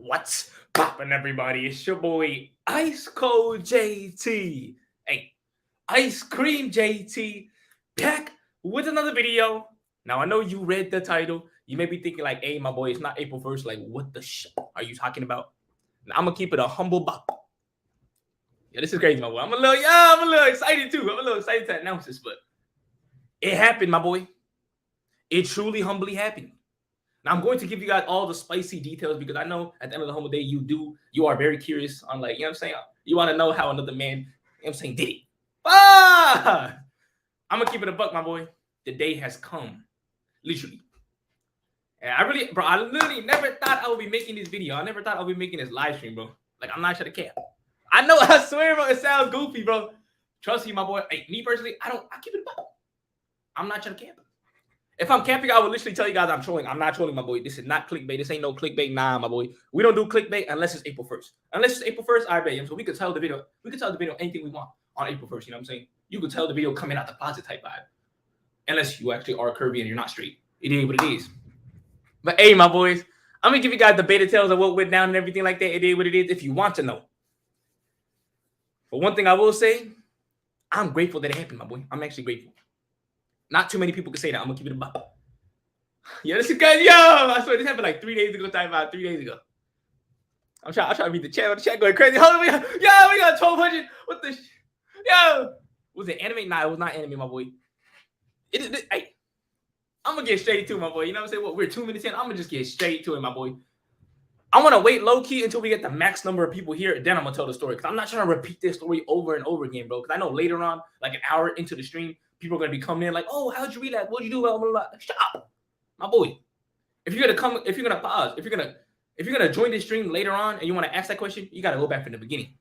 What's poppin', everybody? It's your boy Icecoldjt. Hey, Ice Cream JT, back with another video. Now I know you read the title. You may be thinking like, "Hey, my boy, it's not April 1st. Like, what the shit are you talking about?" Now, I'm gonna keep it a humble buck. Yeah, this is crazy, my boy. I'm a little excited too. I'm a little excited to announce this, but it happened, my boy. It truly, humbly happened. Now I'm going to give you guys all the spicy details because I know at the end of the humble day you are very curious on, like, you know what I'm saying? You want to know how another man, you know what I'm saying, did it. I'm gonna keep it a buck, my boy. The day has come. Literally. And I literally never thought I would be making this video. I never thought I would be making this live stream, bro. Like, I'm not trying to cap. I know, I swear, bro, it sounds goofy, bro. Trust me, my boy. Hey, me personally, I keep it a buck. I'm not trying to cap. If I'm camping, I would literally tell you guys I'm trolling. I'm not trolling, my boy. This is not clickbait. This ain't no clickbait. Nah, my boy. We don't do clickbait unless it's April 1st. Unless it's April 1st, I bet. So we could tell the video. We could tell the video anything we want on April 1st. You know what I'm saying? You could tell the video coming out the closet type vibe. Unless you actually are curvy and you're not straight. It is what it is. But hey, my boys, I'm gonna give you guys the beta tales of what went down and everything like that. It is what it is if you want to know. But one thing I will say, I'm grateful that it happened, my boy. I'm actually grateful. Not too many people can say that. I'm gonna keep it a buck. Yeah, this is good. Yo, I swear this happened like 3 days ago. Time about 3 days ago. I'm trying to read the chat. The chat going crazy. Hold on, we got 1,200. What the? Yo, was it anime? Nah, it was not anime, my boy. Hey, I'm gonna get straight to it, my boy. You know what I'm saying? What, we're 2 minutes in. I'm gonna just get straight to it, my boy. I want to wait low key until we get the max number of people here. Then I'm gonna tell the story because I'm not trying to repeat this story over and over again, bro. Because I know later on, like an hour into the stream, people are gonna be coming in like, "Oh, how'd you read that? What'd you do?" Blah, blah, blah. Shut up. My boy, if you're gonna pause, if you're gonna join this stream later on and you want to ask that question, you gotta go back from the beginning.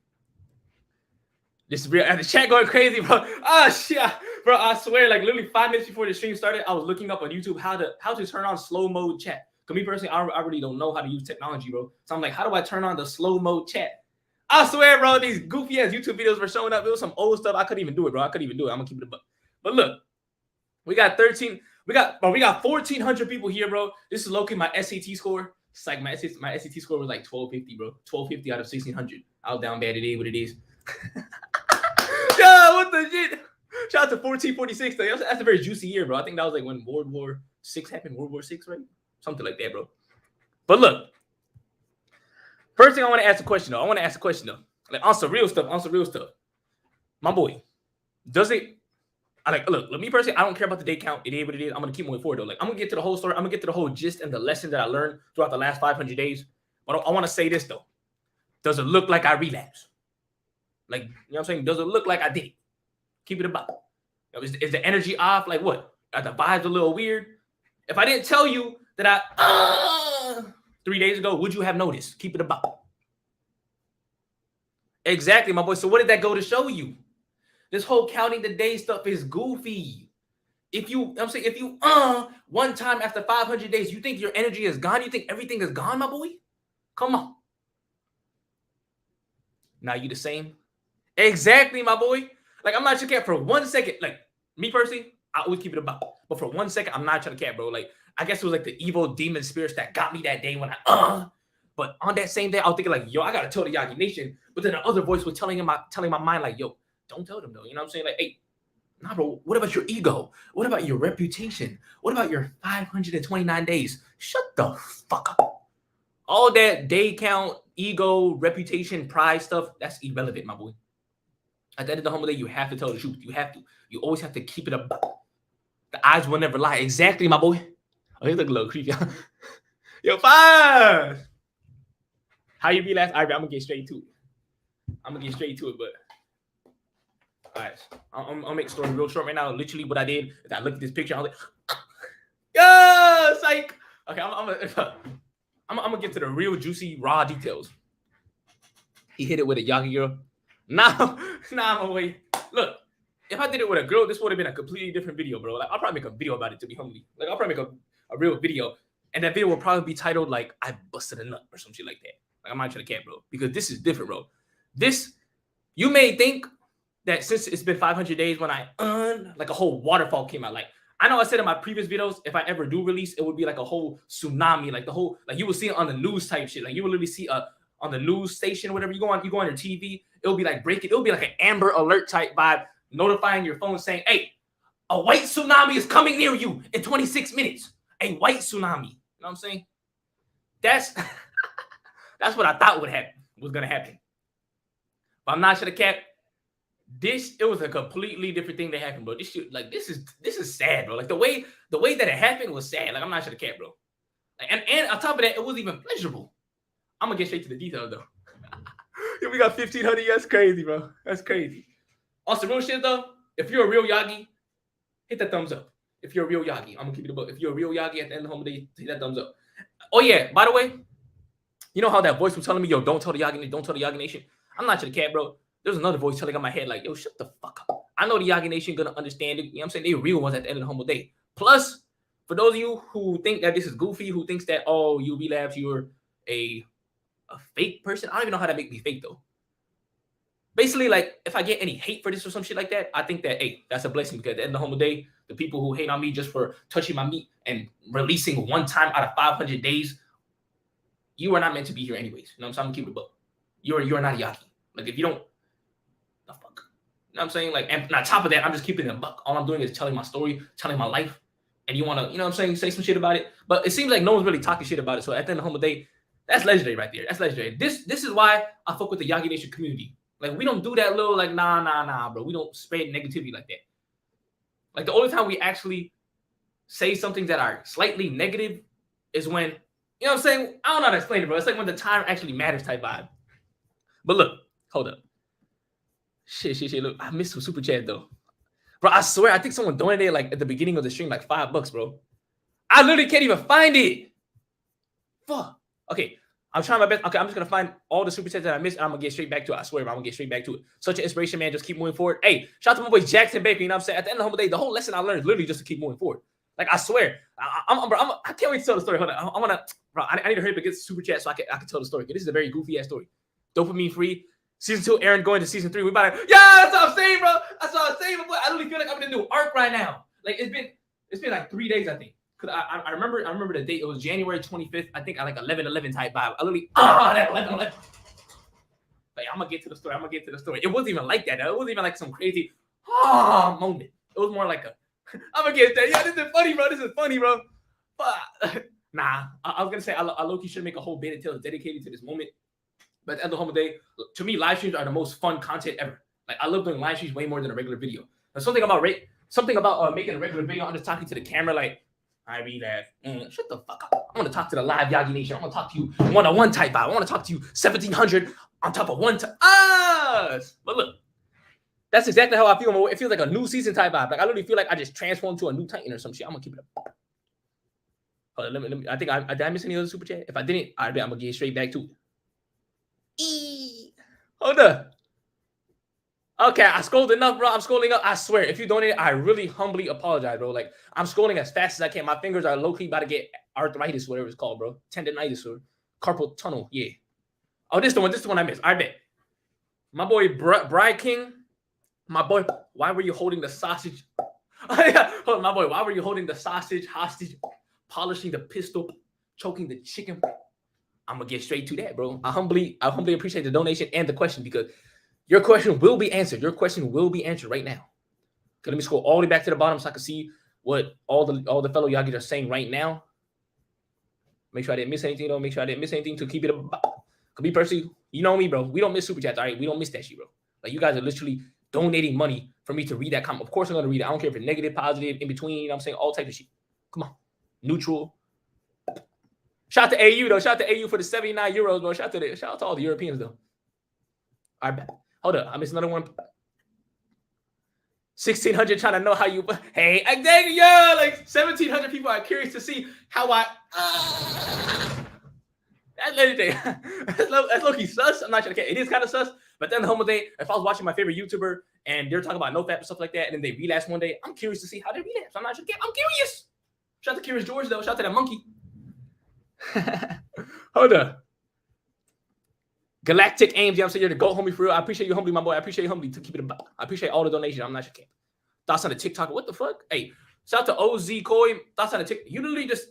This is real. The chat going crazy, bro. Oh shit, bro. I swear, like literally 5 minutes before the stream started, I was looking up on YouTube how to turn on slow mode chat. Cause me personally, I really don't know how to use technology, bro. So I'm like, how do I turn on the slow mode chat? I swear, bro, these goofy ass YouTube videos were showing up. It was some old stuff. I couldn't even do it, bro. I couldn't even do it. I'm gonna keep it a buck. But look, we got 1,400 people here, bro. This is low-key my SAT score. It's like my SAT score was like 1250, bro. 1250 out of 1,600. I was down bad. It is what it is. Yo, what the shit? Shout out to 1446 though. That's a very juicy year, bro. I think that was like when World War VI happened. World War VI, right? Something like that, bro. But look, first thing I want to ask a question though. Like on some real stuff. My boy, does it? Look, me personally, I don't care about the day count. It is what it is. I'm gonna keep moving forward though. Like, I'm gonna get to the whole story. I'm gonna get to the whole gist and the lesson that I learned throughout the last 500 days. But I want to say this though. Does it look like I relapsed? Like, you know what I'm saying? Does it look like I did it? Keep it about. Is the energy off? Like what? Are the vibes a little weird? If I didn't tell you that I 3 days ago, would you have noticed? Keep it about. Exactly, my boy. So what did that go to show you? This whole counting the day stuff is goofy. If you one time after 500 days, you think your energy is gone? You think everything is gone, my boy? Come on. Now you the same? Exactly, my boy. Like, I'm not trying to cap for 1 second. Like, me personally, I always keep it about. But for 1 second, I'm not trying to cap, bro. Like, I guess it was like the evil demon spirits that got me that day when But on that same day, I was thinking like, yo, I gotta tell the Yagi Nation. But then the other voice was telling my mind like, yo, don't tell them though. You know what I'm saying? Like, hey, nah, bro, what about your ego? What about your reputation? What about your 529 days? Shut the fuck up. All that day count, ego, reputation, pride stuff, that's irrelevant, my boy. At the end of the humble day, you have to tell the truth. You have to. You always have to keep it up. The eyes will never lie. Exactly, my boy. Oh, he look a little creepy. Yo, 5. How you be last? All right, I'm gonna get straight to it. But all right, I'll make the story real short right now. Literally, what I did is I looked at this picture. I was like, yo, psych. Okay, I'm gonna get to the real juicy raw details. He hit it with a Yagi girl. Nah, my boy. Look, if I did it with a girl, this would have been a completely different video, bro. Like, I'll probably make a video about it, to be humbly. Like, I'll probably make a real video, and that video will probably be titled like "I busted a nut" or some shit like that. Like, I'm not trying to cap, bro, because this is different, bro. This, you may think that since it's been 500 days when I like a whole waterfall came out, like I know I said in my previous videos, if I ever do release, it would be like a whole tsunami, like the whole, like you will see it on the news type shit. Like you will literally see on the news station, whatever you go on your TV, it'll be like breaking, it'll be like an Amber Alert type vibe, notifying your phone saying, hey, a white tsunami is coming near you in 26 minutes. A white tsunami. You know what I'm saying? That's that's what I thought was gonna happen. But I'm not sure the cap. It was a completely different thing that happened, bro. This shit, like, this is sad, bro. Like the way that it happened was sad. Like I'm not sure the cap, bro. And on top of that, it wasn't even pleasurable. I'm gonna get straight to the details though. We got 1,500. That's crazy, bro. That's crazy. On some real shit though, if you're a real Yagi, hit that thumbs up. If you're a real Yagi, I'm gonna keep it a book. If you're a real Yagi at the end of the home day, hit that thumbs up. Oh yeah, by the way, you know how that voice was telling me, yo, don't tell the Yagi Nation. I'm not sure the cat, bro. There's another voice telling in my head, like, yo, shut the fuck up. I know the Yagi Nation gonna understand it. You know what I'm saying? They real ones at the end of the humble day. Plus, for those of you who think that this is goofy, who thinks that, oh, you Relapse, you're a fake person. I don't even know how that make me fake though. Basically, like, if I get any hate for this or some shit like that, I think that, hey, that's a blessing, because at the end of the humble day, the people who hate on me just for touching my meat and releasing one time out of 500 days, you are not meant to be here anyways. You know what I'm saying? I'm gonna keep it a buck. You're not a Yagi. Like, if you don't, the fuck. You know what I'm saying? Like, and on top of that, I'm just keeping it a buck. All I'm doing is telling my story, telling my life, and you want to, you know what I'm saying, say some shit about it. But it seems like no one's really talking shit about it. So at the end of the humble day, that's legendary right there. That's legendary. This is why I fuck with the Yagi Nation community. Like, we don't do that little, like, nah, bro. We don't spread negativity like that. Like, the only time we actually say something that are slightly negative is when, you know what I'm saying? I don't know how to explain it, bro. It's like when the time actually matters type vibe. But look, hold up. Shit. Look, I missed some super chat though. Bro, I swear, I think someone donated like at the beginning of the stream, like $5, bro. I literally can't even find it. Fuck. Okay, I'm trying my best. Okay, I'm just gonna find all the super chats that I missed, and I'm gonna get straight back to it. I swear, bro, I'm gonna get straight back to it. Such an inspiration, man. Just keep moving forward. Hey, shout out to my boy Jackson Baker. You know what I'm saying? At the end of the whole day, the whole lesson I learned is literally just to keep moving forward. Like, I swear, I can't wait to tell the story. Hold on, I wanna, bro. I need to hurry up and get super chat so I can tell the story. This is a very goofy ass story. Dopamine free. Season 2, Aaron going to season 3. We about to, yeah, that's what I'm saying, bro. That's what I'm saying, but I literally feel like I'm in a new arc right now. Like, it's been like 3 days, I think. Cause I remember the date. It was January 25th. I think I like 11/11 type vibe. I literally that 11/11. Like, I'm gonna get to the story. It wasn't even like that. It wasn't even like some crazy moment. It was more like a I'm gonna get that. Yeah, this is funny, bro. But nah, I was gonna say I low-key should make a whole bit until it's dedicated to this moment. But at the end of the whole day, to me, live streams are the most fun content ever. Like, I love doing live streams way more than a regular video. There's something about making a regular video. I'm just talking to the camera like, I Relapse. Shut the fuck up. I want to talk to the live Yagi Nation. I want to talk to you one-on-one type vibe. I want to talk to you 1,700 on top of one time. But look, that's exactly how I feel. It feels like a new season type vibe. Like, I literally feel like I just transformed to a new Titan or some shit. I'm gonna keep it up. Hold on, let me. I think did I miss any other super chat? If I didn't, I'm gonna get straight back to it. Hold up. Okay, I scrolled enough, bro. I'm scrolling up. I swear, if you donate, I really humbly apologize, bro. Like, I'm scrolling as fast as I can. My fingers are low-key about to get arthritis, whatever it's called, bro. Tendonitis or carpal tunnel. Yeah. Oh, this is the one I missed. I bet. My boy, Bride King. My boy, why were you holding the sausage? Hold on, my boy, why were you holding the sausage hostage, polishing the pistol, choking the chicken? I'm gonna get straight to that, bro. I humbly appreciate the donation and the question, because your question will be answered. Your question will be answered right now. Okay, let me scroll all the way back to the bottom so I can see what all the fellow Yagis are saying right now. Make sure I didn't miss anything, though. Make sure I didn't miss anything to keep it up. Could be personally, you know me, bro. We don't miss super chats, all right? We don't miss that shit, bro. Like, you guys are literally donating money for me to read that comment. Of course I'm gonna read it. I don't care if it's negative, positive, in between. You know what I'm saying? All type of shit. Come on, neutral. Shout out to AU though. Shout out to AU for the 79 euros, bro. Shout out to all the Europeans though. All right, hold up. I missed another one. 1,600 trying to know how you. Hey, dang, yeah, like 1,700 people are curious to see how I. That's legendary. That's low-key sus. I'm not sure. Okay, it is kind of sus. But then the whole day, if I was watching my favorite YouTuber and they're talking about NoFap and stuff like that, and then they relapse one day, I'm curious to see how they relapse. I'm not sure. I'm curious. Shout out to Curious George though. Shout out to that monkey. Hold up. Galactic Aims, you know what I'm saying? You're the GOAT, homie, for real. I appreciate you, humbly, my boy. I appreciate you, humbly, to keep it about. I appreciate all the donations. I'm not your kid. Thoughts on the TikTok? What the fuck? Hey, Shout out to OZ Koi. Thoughts on the TikTok. You literally just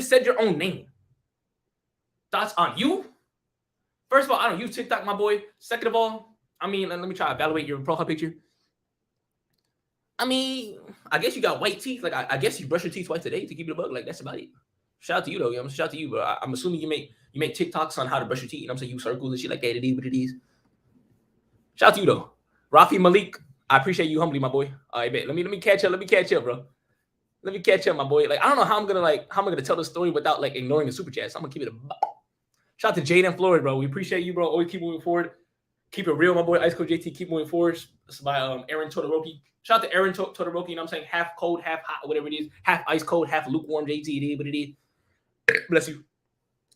said your own name. Thoughts on you? First of all, I don't use TikTok, my boy. Second of all, I mean, let me try to evaluate your profile picture. I mean, I guess you got white teeth. Like, I guess you brush your teeth twice a day to keep it a bug. Like, that's about it. Shout out to you, though. I'm shout out to you, bro. I'm assuming you make TikToks on how to brush your teeth. You know what I'm saying? You circles and shit like that. It is what it is. Shout out to you, though. Rafi Malik, I appreciate you humbly, my boy. All right, bet. Let me catch up. Let me catch up, bro. Let me catch up, my boy. Like, I don't know how I'm gonna tell the story without like ignoring the super chat. So I'm gonna keep it a shout out to Jaden Floyd, bro. We appreciate you, bro. Always keep moving forward. Keep it real, my boy. Icecoldjt, keep moving forward. It's by Aaron Todoroki. Shout out to Aaron Todoroki, you know what I'm saying? Half cold, half hot, whatever it is. Half ice cold, half lukewarm JT. It is what it is. Bless you.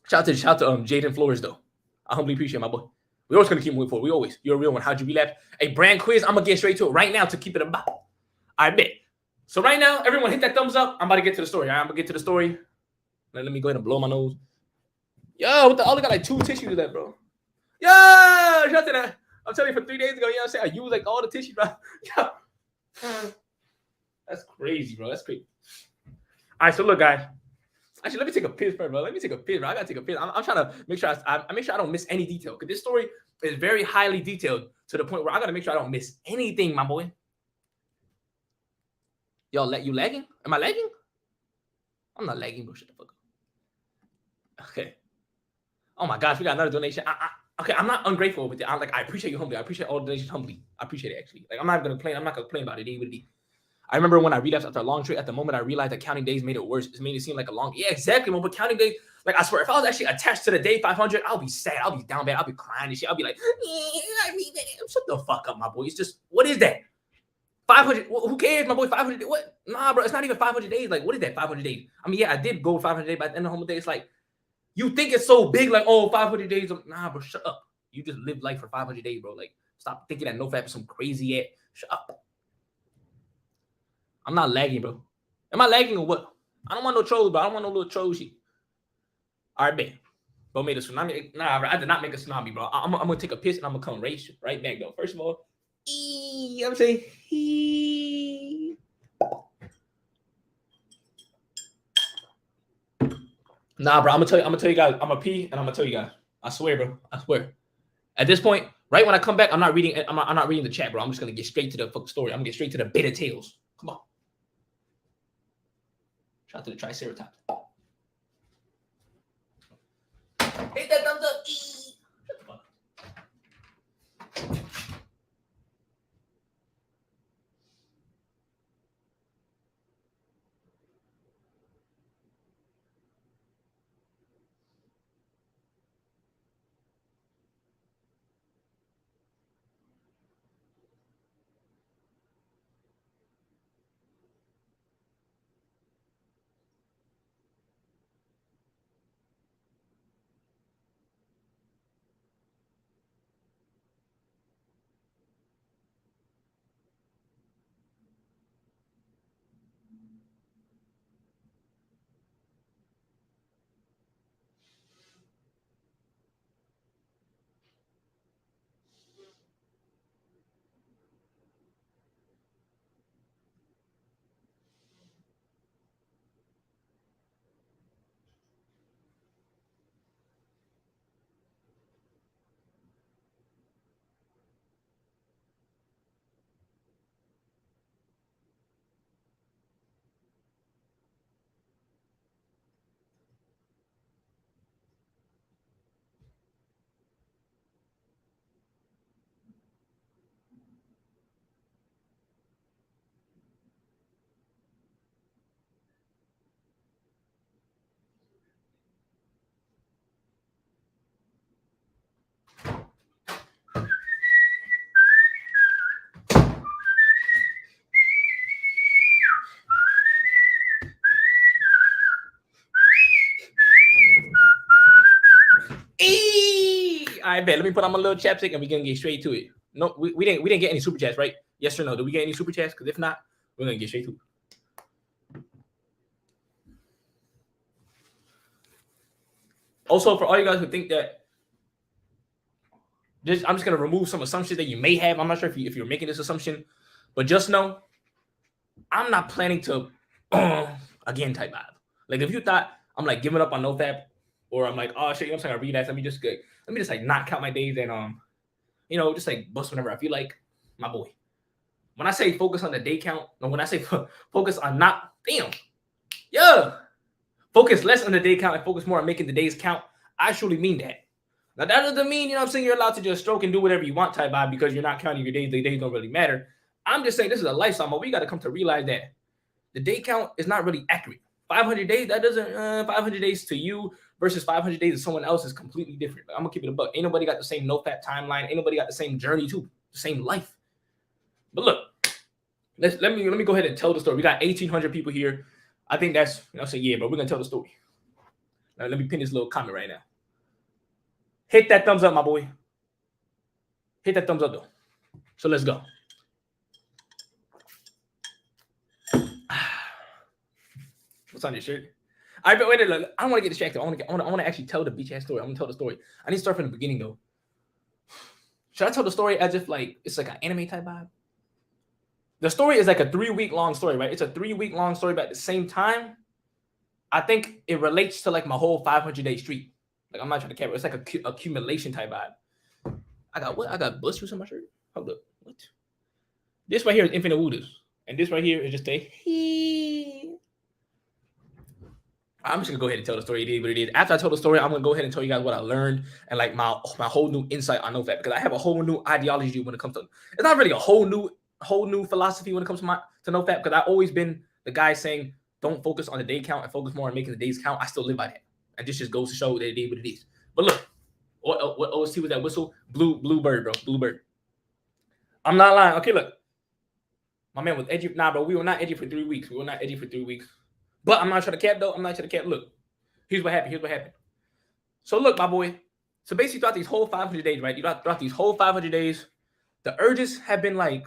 Shout out to Jaden Flores, though. I humbly appreciate my boy. We're always gonna keep moving forward. You're a real one. How'd you relapse? A brand quiz. I'm gonna get straight to it right now to keep it about. I bet. So right now, everyone hit that thumbs up. I'm about to get to the story. All right, I'm gonna get to the story. Let me go ahead and blow my nose. Yo, what the? I only got like 2 tissues of that, bro. Yo, shout out to that. I'm telling you, for 3 days ago, you know what I'm saying? I used like all the tissue, bro. Yo. That's crazy, bro. That's crazy. All right, so look, guys. Actually, let me take a piss, bro. Let me take a piss, bro. I gotta take a piss. I'm trying to make sure I make sure I don't miss any detail, because this story is very highly detailed to the point where I gotta make sure I don't miss anything, my boy. Yo, you lagging? Am I lagging? I'm not lagging, bro. Shut the fuck up. Okay. Oh my gosh, we got another donation. Okay, I'm not ungrateful with it. I appreciate you humbly. I appreciate all the donations humbly. I appreciate it, actually. Like, I'm not gonna complain about it. I remember when I relapsed after a long trip. At the moment, I realized that counting days made it worse. It made it seem like a long. Yeah, exactly. But counting days, like, I swear, if I was actually attached to the day 500, I'll be sad. I'll be down bad. I'll be crying and shit. I'll be like, shut the fuck up, my boy. It's just, what is that? 500. Who cares, my boy? 500. What? Nah, bro. It's not even 500 days. Like, what is that? 500 days. I mean, yeah, I did go 500 days, but at the end of the whole day, it's like, you think it's so big, like, oh, 500 days. Nah, bro, shut up. You just live life for 500 days, bro. Like, stop thinking that NoFap is some crazy ass. Shut up. I'm not lagging, bro. Am I lagging or what? I don't want no trolls, bro. I don't want no little troll shit. All right, man. Bro made a tsunami. Nah, bro, I did not make a tsunami, bro. I'm gonna take a piss and I'm gonna come right back, though. First of all, you know what I'm saying? Nah, bro. I'm gonna tell you guys. I'm gonna pee and I'm gonna tell you guys. I swear, bro. I swear. At this point, right when I come back, I'm not reading the chat, bro. I'm just gonna get straight to the fucking story. I'm gonna get straight to the bit of tales. Come on. Shout out to the Triceratops. Hit that thumbs up. Shut the fuck up. I bet. Let me put on my little chapstick and we're gonna get straight to it. No, we didn't get any super chats, right? Yes or no? Did we get any super chats? Because if not, we're gonna get straight to it. Also, for all you guys who think that I'm just gonna remove some assumptions that you may have. I'm not sure if you're making this assumption, but just know I'm not planning to again type vibe. Like if you thought I'm like giving up on NoFap, or I'm like, oh shit, you know what I'm saying, I read that. Let me just like not count my days and just like bust whenever I feel like. My boy, when I say focus on the day count, or when I say focus on not focus less on the day count and focus more on making the days count, I truly mean that. Now that doesn't mean, you know what I'm saying, you're allowed to just stroke and do whatever you want type vibe because you're not counting your days. The days don't really matter. I'm just saying this is a lifestyle, but we got to come to realize that the day count is not really accurate. 500 days, that doesn't 500 days to you versus 500 days to someone else is completely different. I'm gonna keep it a buck. Ain't nobody got the same NoFap timeline. Ain't nobody got the same journey too, the same life. But look, let me go ahead and tell the story. We got 1,800 people here. I think that's, I'll say yeah, but we're gonna tell the story. Now let me pin this little comment right now. Hit that thumbs up, my boy. Hit that thumbs up though. So let's go. What's on your shirt? All right, but wait, look, I don't want to get distracted. I want to actually tell the beach ass story. I'm gonna tell the story. I need to start from the beginning though. Should I tell the story as if like it's like an anime type vibe? The story is like a 3-week long story, right? It's a 3-week long story, but at the same time, I think it relates to like my whole 500-day streak. Like I'm not trying to cap it. It's like a accumulation type vibe. I got what? I got bush juice on my shirt. Hold up. What? This right here is Infinite Wooders, and this right here is just a. I'm just gonna go ahead and tell the story. It is what it is. After I tell the story, I'm gonna go ahead and tell you guys what I learned and like my whole new insight on NoFap, because I have a whole new ideology when it comes to. It's not really a whole new philosophy when it comes to NoFap, because I've always been the guy saying don't focus on the day count and focus more on making the days count. I still live by that, and this just goes to show that it is what it is. But look, what OST was that whistle? Blue bird, bro. Blue bird. I'm not lying. Okay, look, my man was edgy. Nah, bro, we were not edgy for 3 weeks. We were not edgy for 3 weeks. But I'm not trying to cap though. I'm not trying to cap. Look, here's what happened. So look, my boy. So basically, throughout these whole 500 days, right? Throughout these whole 500 days, the urges have been like,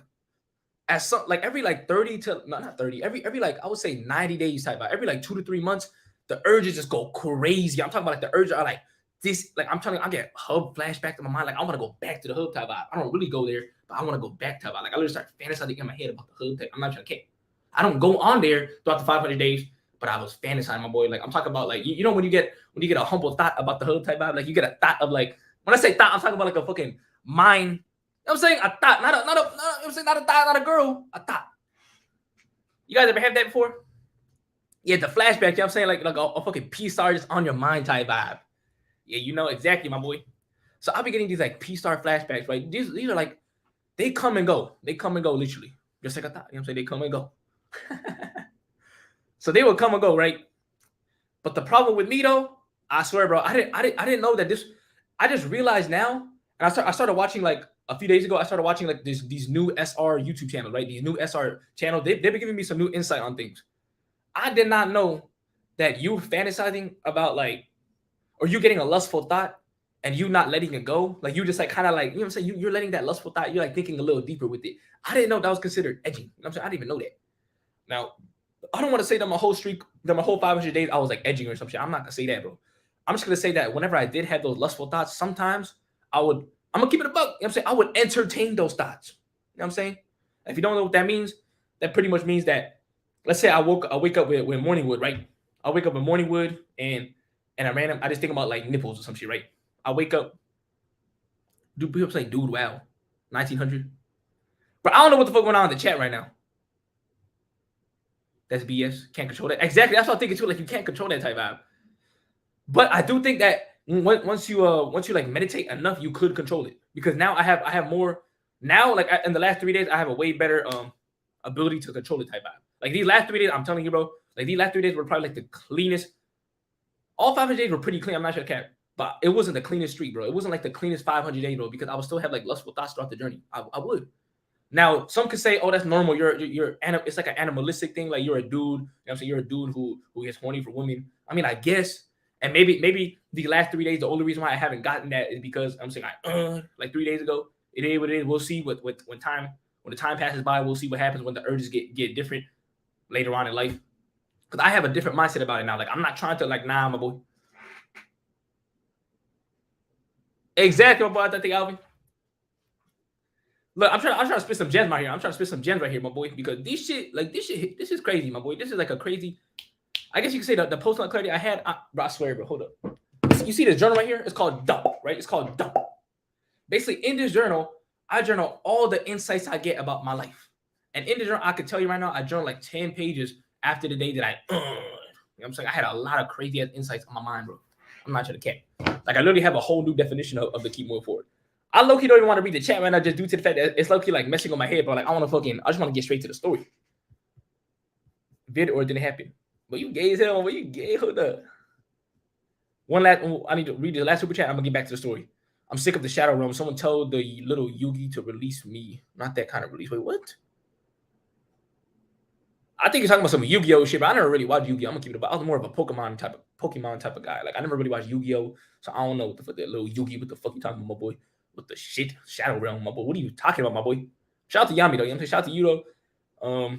every like 30 to not 30, every like I would say 90 days type out. Every like 2 to 3 months, the urges just go crazy. I'm talking about like the urges are like this. Like I'm telling you, I get hub flashback to my mind. Like I want to go back to the hub type out. I don't really go there, but I want to go back type out. Like I literally start fantasizing in my head about the hub type. I'm not trying to cap. I don't go on there throughout the 500 days. But I was fantasizing, my boy. Like I'm talking about, like you know when you get a humble thought about the hub type vibe, like you get a thought of like, when I say thought, I'm talking about like a fucking mind. You know what I'm saying? A thought, not a thought, not a girl, a thought. You guys ever had that before? Yeah, the flashback. You know what I'm saying? Like a fucking P-star just on your mind type vibe. Yeah, you know exactly, my boy. So I'll be getting these like P-star flashbacks, right? These are like, they come and go. They come and go literally, just like a thought. You know what I'm saying? They come and go. So they would come and go, right? But the problem with me though, I swear, bro, I didn't know that this. I just realized now, and I started watching like a few days ago. I started watching like these new SR YouTube channels, right? These new SR channels. They've been giving me some new insight on things. I did not know that you fantasizing about like, or you getting a lustful thought and you not letting it go. Like you just like kind of like, you know what I'm saying? You're letting that lustful thought. You're like thinking a little deeper with it. I didn't know that was considered edgy. You know what I'm saying? I didn't even know that. Now, I don't want to say that my whole 500 days, I was like edging or some shit. I'm not gonna say that, bro. I'm just gonna say that whenever I did have those lustful thoughts, sometimes I'm gonna keep it a buck. You know what I'm saying? I would entertain those thoughts. You know what I'm saying? If you don't know what that means, that pretty much means that, let's say I wake up with morning wood, right? I wake up with morning wood and I just think about like nipples or some shit, right? I wake up, people saying, dude, wow, 1900. But I don't know what the fuck going on in the chat right now. That's BS. Can't control that. Exactly. That's what I'm thinking too. Like you can't control that type vibe. But I do think that once you like meditate enough, you could control it. Because now I have more. Now, like in the last 3 days, I have a way better ability to control the type vibe. Like these last 3 days, I'm telling you, bro. Like these last 3 days were probably like the cleanest. All 500 days were pretty clean. I'm not sure cap, but it wasn't the cleanest streak, bro. It wasn't like the cleanest 500 days, bro. Because I would still have like lustful thoughts throughout the journey. I would. Now, some could say, "Oh, that's normal. It's like an animalistic thing. Like you're a dude. You know what I'm saying? You're a dude who gets horny for women." I mean, I guess, and maybe the last 3 days, the only reason why I haven't gotten that is because I'm saying like 3 days ago. It is what it is. We'll see when the time passes by. We'll see what happens when the urges get different later on in life. Because I have a different mindset about it now. Like I'm not trying to like, nah, my boy. Exactly, my boy. I think Alvin. Look, I'm trying to spit some gems right here. I'm trying to spit some gems right here, my boy, because this is crazy, my boy. This is like a crazy. I guess you could say the post nut clarity I had. Bro, I swear, bro. Hold up. You see this journal right here? It's called Dump, right? It's called Dump. Basically, in this journal, I journal all the insights I get about my life. And in the journal, I could tell you right now, I journal like 10 pages after the day that you know what I'm saying? I had a lot of crazy ass insights on my mind, bro. I'm not trying to cap. Like, I literally have a whole new definition of the keep moving forward. I low-key don't even want to read the chat right now just due to the fact that it's low-key like messing on my head, bro. Like, I just want to get straight to the story. Did it or didn't happen? But you gay as hell, but you gay. Hold up. I need to read the last super chat. I'm gonna get back to the story. I'm sick of the shadow realm. Someone told the little Yugi to release me. Not that kind of release. Wait, what? I think you're talking about some Yu-Gi-Oh shit, but I never really watched Yu-Gi-Oh. I'm gonna keep it about. I was more of a Pokemon type of guy. Like, I never really watched Yu-Gi-Oh, so I don't know what the fuck that little Yugi. What the fuck you talking about, my boy? What the shit? Shadow realm, my boy. What are you talking about, my boy? Shout out to Yami though. You know what I'm saying? Shout out to you though.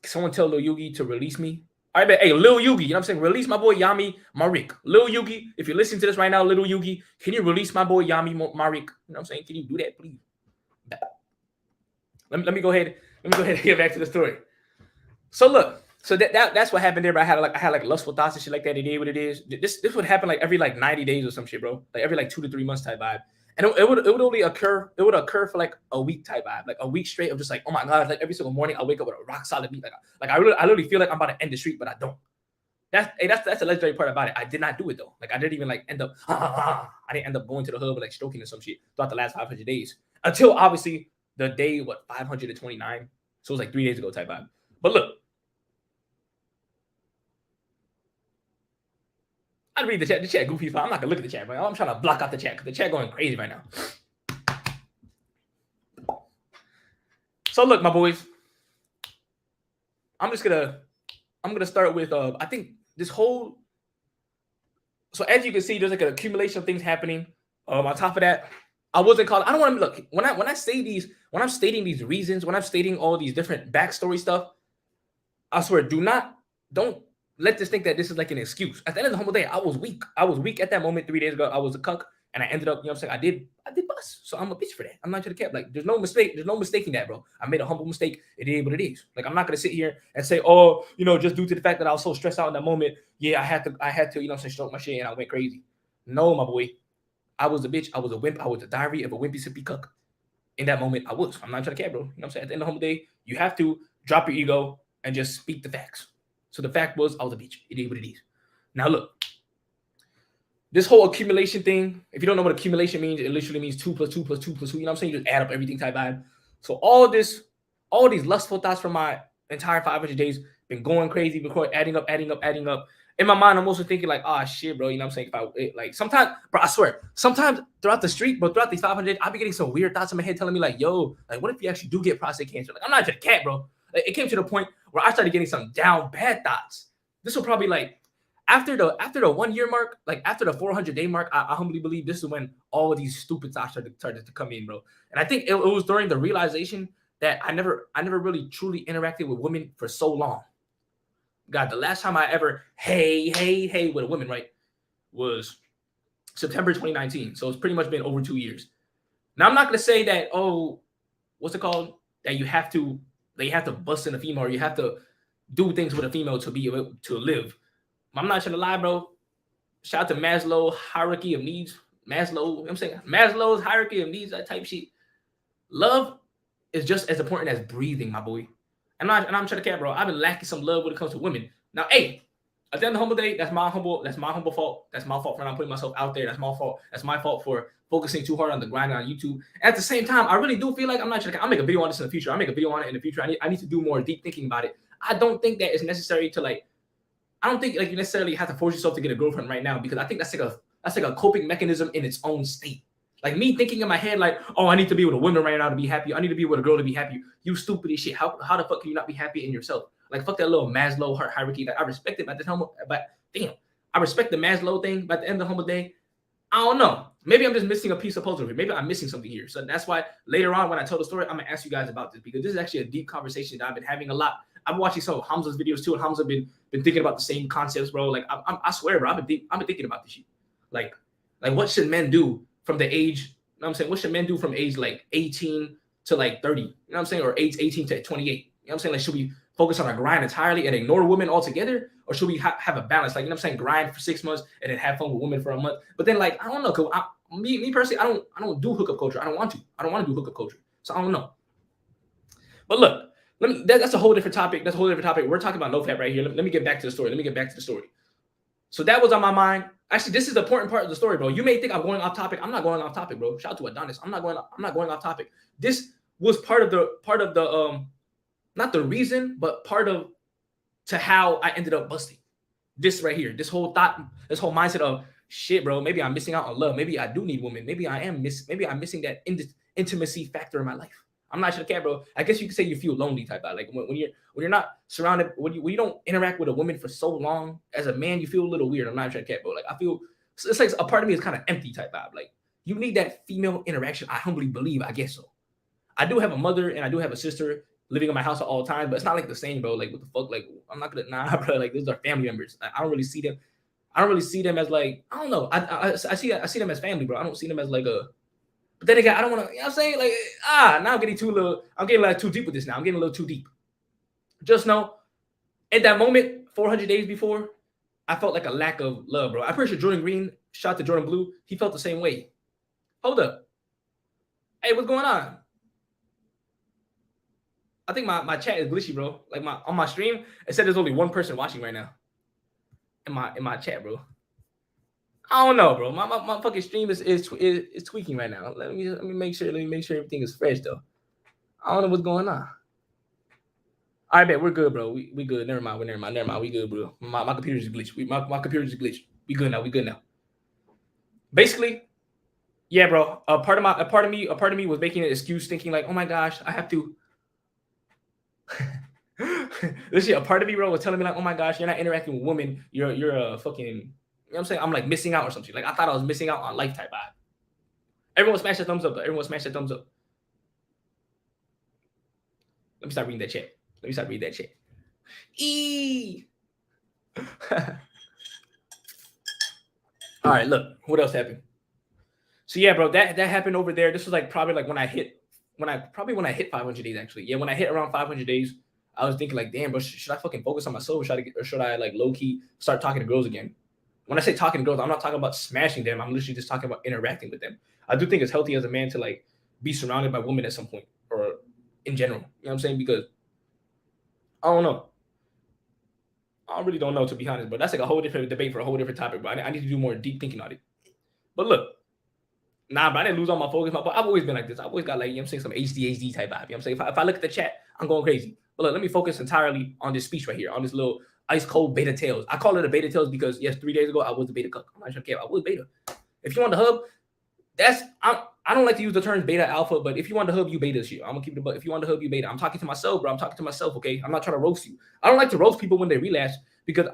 Someone tell Lil Yugi to release me. All right, man. Hey, Lil Yugi, you know what I'm saying? Release my boy Yami Marik. Lil Yugi, if you're listening to this right now, Little Yugi, can you release my boy Yami Marik? You know what I'm saying? Can you do that, please? Let me go ahead. Let me go ahead and get back to the story. So look, that's what happened there. But I had like lustful thoughts and shit like that. It is what it is. This would happen like every like 90 days or some shit, bro. Like every like 2 to 3 months type vibe. And it would only occur. It would occur for like a week type vibe, like a week straight of just like, oh my god, like every single morning I wake up with a rock solid beat. Like I literally feel like I'm about to end the street, but I don't. That's the legendary part about it. I did not do it though. Like I didn't even like end up. I didn't end up going to the hub and like stroking or some shit throughout the last 500 days until obviously the day 529. So it was like 3 days ago type vibe. But look, I'd read the chat. The chat goofy. I'm not gonna look at the chat, bro. I'm trying to block out the chat because the chat going crazy right now. So look, my boys, I'm gonna start with I think this whole. So as you can see, there's like an accumulation of things happening. On top of that, I wasn't called. I don't want to look when I'm stating these reasons, when I'm stating all these different backstory stuff. I swear, don't let this think that this is like an excuse. At the end of the whole day, I was weak. I was weak at that moment 3 days ago. I was a cuck, and I ended up, you know what I'm saying? I did bust. So I'm a bitch for that. I'm not gonna cap. Like, there's no mistaking that, bro. I made a humble mistake. It is what it is. Like, I'm not gonna sit here and say, oh, you know, just due to the fact that I was so stressed out in that moment, yeah, I had to, you know what I'm saying, stroke my shit and I went crazy. No, my boy. I was a bitch. I was a wimp. I was a diary of a wimpy sippy cuck. In that moment, I was. I'm not trying to cap, bro. You know what I'm saying? At the end of the whole day, you have to drop your ego and just speak the facts. So the fact was, I was a bitch. It is what it is. Now look, this whole accumulation thing, if you don't know what accumulation means, it literally means 2 + 2 + 2 + 2. You know what I'm saying? You just add up everything type vibe. So all these lustful thoughts from my entire 500 days been going crazy, because adding up. In my mind, I'm also thinking like, oh shit, bro. You know what I'm saying? Like sometimes, bro, I swear, sometimes throughout the street, but throughout these 500 days, I'll be getting some weird thoughts in my head telling me like, yo, like what if you actually do get prostate cancer? Like, I'm not just a cat, bro. Like, it came to the point where I started getting some down bad thoughts. This will probably like after the 1 year mark, like after the 400 day mark, I humbly believe this is when all of these stupid thoughts started to come in, bro. And I think it was during the realization that I never really truly interacted with women for so long. God, the last time I ever hey with a woman, right, was September 2019. So it's pretty much been over 2 years. Now I'm not gonna say that, oh, what's it called? That you have to bust in a female, or you have to do things with a female to be able to live. I'm not gonna lie, bro. Shout out to Maslow's hierarchy of needs. Maslow, you know what I'm saying? Maslow's hierarchy of needs, that type shit. Love is just as important as breathing, my boy. And I'm trying to care, bro. I've been lacking some love when it comes to women. Now, hey, at the end of the humble day, that's my humble fault. That's my fault for not putting myself out there. That's my fault. That's my fault for focusing too hard on the grind on YouTube. At the same time, I really do feel like I'll make a video on this in the future. I'll make a video on it in the future. I need to do more deep thinking about it. I don't think that it's necessary to I don't think like you necessarily have to force yourself to get a girlfriend right now, because I think that's like a coping mechanism in its own state. Like me thinking in my head, like, oh, I need to be with a woman right now to be happy. I need to be with a girl to be happy. You stupid as shit. How the fuck can you not be happy in yourself? Like, fuck that little Maslow hierarchy. Like, I respect it, but damn, I respect the Maslow thing. But at the end of the humble day, I don't know. Maybe I'm just missing a piece of puzzle here. Maybe I'm missing something here. So that's why later on when I tell the story, I'm gonna ask you guys about this, because this is actually a deep conversation that I've been having a lot. I've been watching some of Hamza's videos too, and Hamza been thinking about the same concepts, bro. Like, I swear, bro, I've been thinking about this shit. Like what should men do from the age? You know what I'm saying, what should men do from age like 18 to like 30, you know what I'm saying, or age 18 to 28. You know what I'm saying? Like, should we focus on our grind entirely and ignore women altogether, or should we have a balance? Like, you know what I'm saying, grind for 6 months and then have fun with women for a month. But then, like, I don't know, cause me personally, I don't do hookup culture. I don't want to do hookup culture. So I don't know. But look, that's a whole different topic. That's a whole different topic. We're talking about NoFap right here. Let me get back to the story. So that was on my mind. Actually, this is the important part of the story, bro. You may think I'm going off topic. I'm not going off topic, bro. Shout out to Adonis. I'm not going off topic. This was part of the not the reason, but part of to how I ended up busting. This right here. This whole mindset of shit, bro. Maybe I'm missing out on love. Maybe I do need women. Maybe I'm missing that intimacy factor in my life. I'm not sure, cat, bro. I guess you could say you feel lonely type of like when you're not surrounded, when you don't interact with a woman for so long as a man, you feel a little weird. I'm not sure, cat, bro. Like I feel it's like a part of me is kind of empty type vibe. Like you need that female interaction. I humbly believe. I guess so. I do have a mother and I do have a sister living in my house at all times, but it's not like the same, bro. Like what the fuck? Like I'm not gonna bro. Like those are family members. I don't really see them. I don't really see them as like I don't know. I see them as family, bro. I don't see them as like a. But then again, I don't want to, you know what I'm saying? Like, now I'm getting like too deep with this now. I'm getting a little too deep. Just know, at that moment, 400 days before, I felt like a lack of love, bro. I'm pretty sure Jordan Green, shot to Jordan Blue, he felt the same way. Hold up. Hey, what's going on? I think my chat is glitchy, bro. Like on my stream, it said there's only one person watching right now. In my chat, bro. I don't know, bro. My fucking stream is tweaking right now. Let me make sure everything is fresh though. I don't know what's going on. All right, bet we're good, bro. We good. Never mind. We good, bro. My computer is glitched. My computer is glitched. We good now. Basically, yeah, bro. A part of me was making an excuse, thinking like, oh my gosh, I have to. This shit, a part of me, bro, was telling me like, oh my gosh, you're not interacting with women. You're a fucking. You know what I'm saying? I'm like missing out or something. Like I thought I was missing out on life type vibe. Everyone smash that thumbs up though. Let me start reading that chat. All right, look. What else happened? So yeah, bro, that happened over there. This was like probably like when I hit 500 days actually. Yeah, when I hit around 500 days, I was thinking like, damn, bro, should I fucking focus on myself or should I like low key start talking to girls again? When I say talking to girls, I'm not talking about smashing them. I'm literally just talking about interacting with them. I do think it's healthy as a man to like be surrounded by women at some point or in general. You know what I'm saying? Because I don't know. I really don't know, to be honest, but that's like a whole different debate for a whole different topic. But I need to do more deep thinking on it. But look, but I didn't lose all my focus. I've always been like this. I've always got like, you know what I'm saying, some ADHD type vibe. You know what I'm saying? If I look at the chat, I'm going crazy. But look, let me focus entirely on this speech right here, on this little ice cold beta tails. I call it a beta tails because yes, 3 days ago I was the beta cuck. I'm not sure I was beta. If you want the hub, I don't like to use the terms beta alpha, but if you want the hub, you beta shit. I'm gonna keep it. But if you want the hub, you beta. I'm talking to myself, bro. I'm talking to myself. Okay, I'm not trying to roast you. I don't like to roast people when they relapse because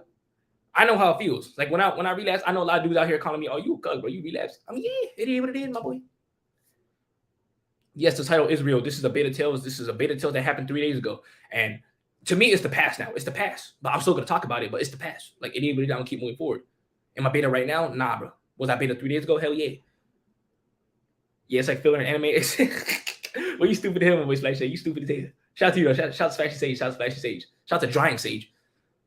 I know how it feels. Like when I relapse, I know a lot of dudes out here calling me, "Oh, you a cuck, bro. You relapse." I mean, yeah, it is what it is, my boy. Yes, the title is real. This is a beta tales. This is a beta tales that happened 3 days ago, and to me, it's the past now. It's the past, but I'm still gonna talk about it. But it's the past. Like it is what it is. I'm gonna keep moving forward. Am I beta right now? Nah, bro. Was I beta 3 days ago? Hell yeah. Yeah, it's like filler and anime. Well, you stupid hell, voice like shit. You stupid as hell. Shout out to you, though. Shout to Flashy Sage. Shout out to Drying Sage.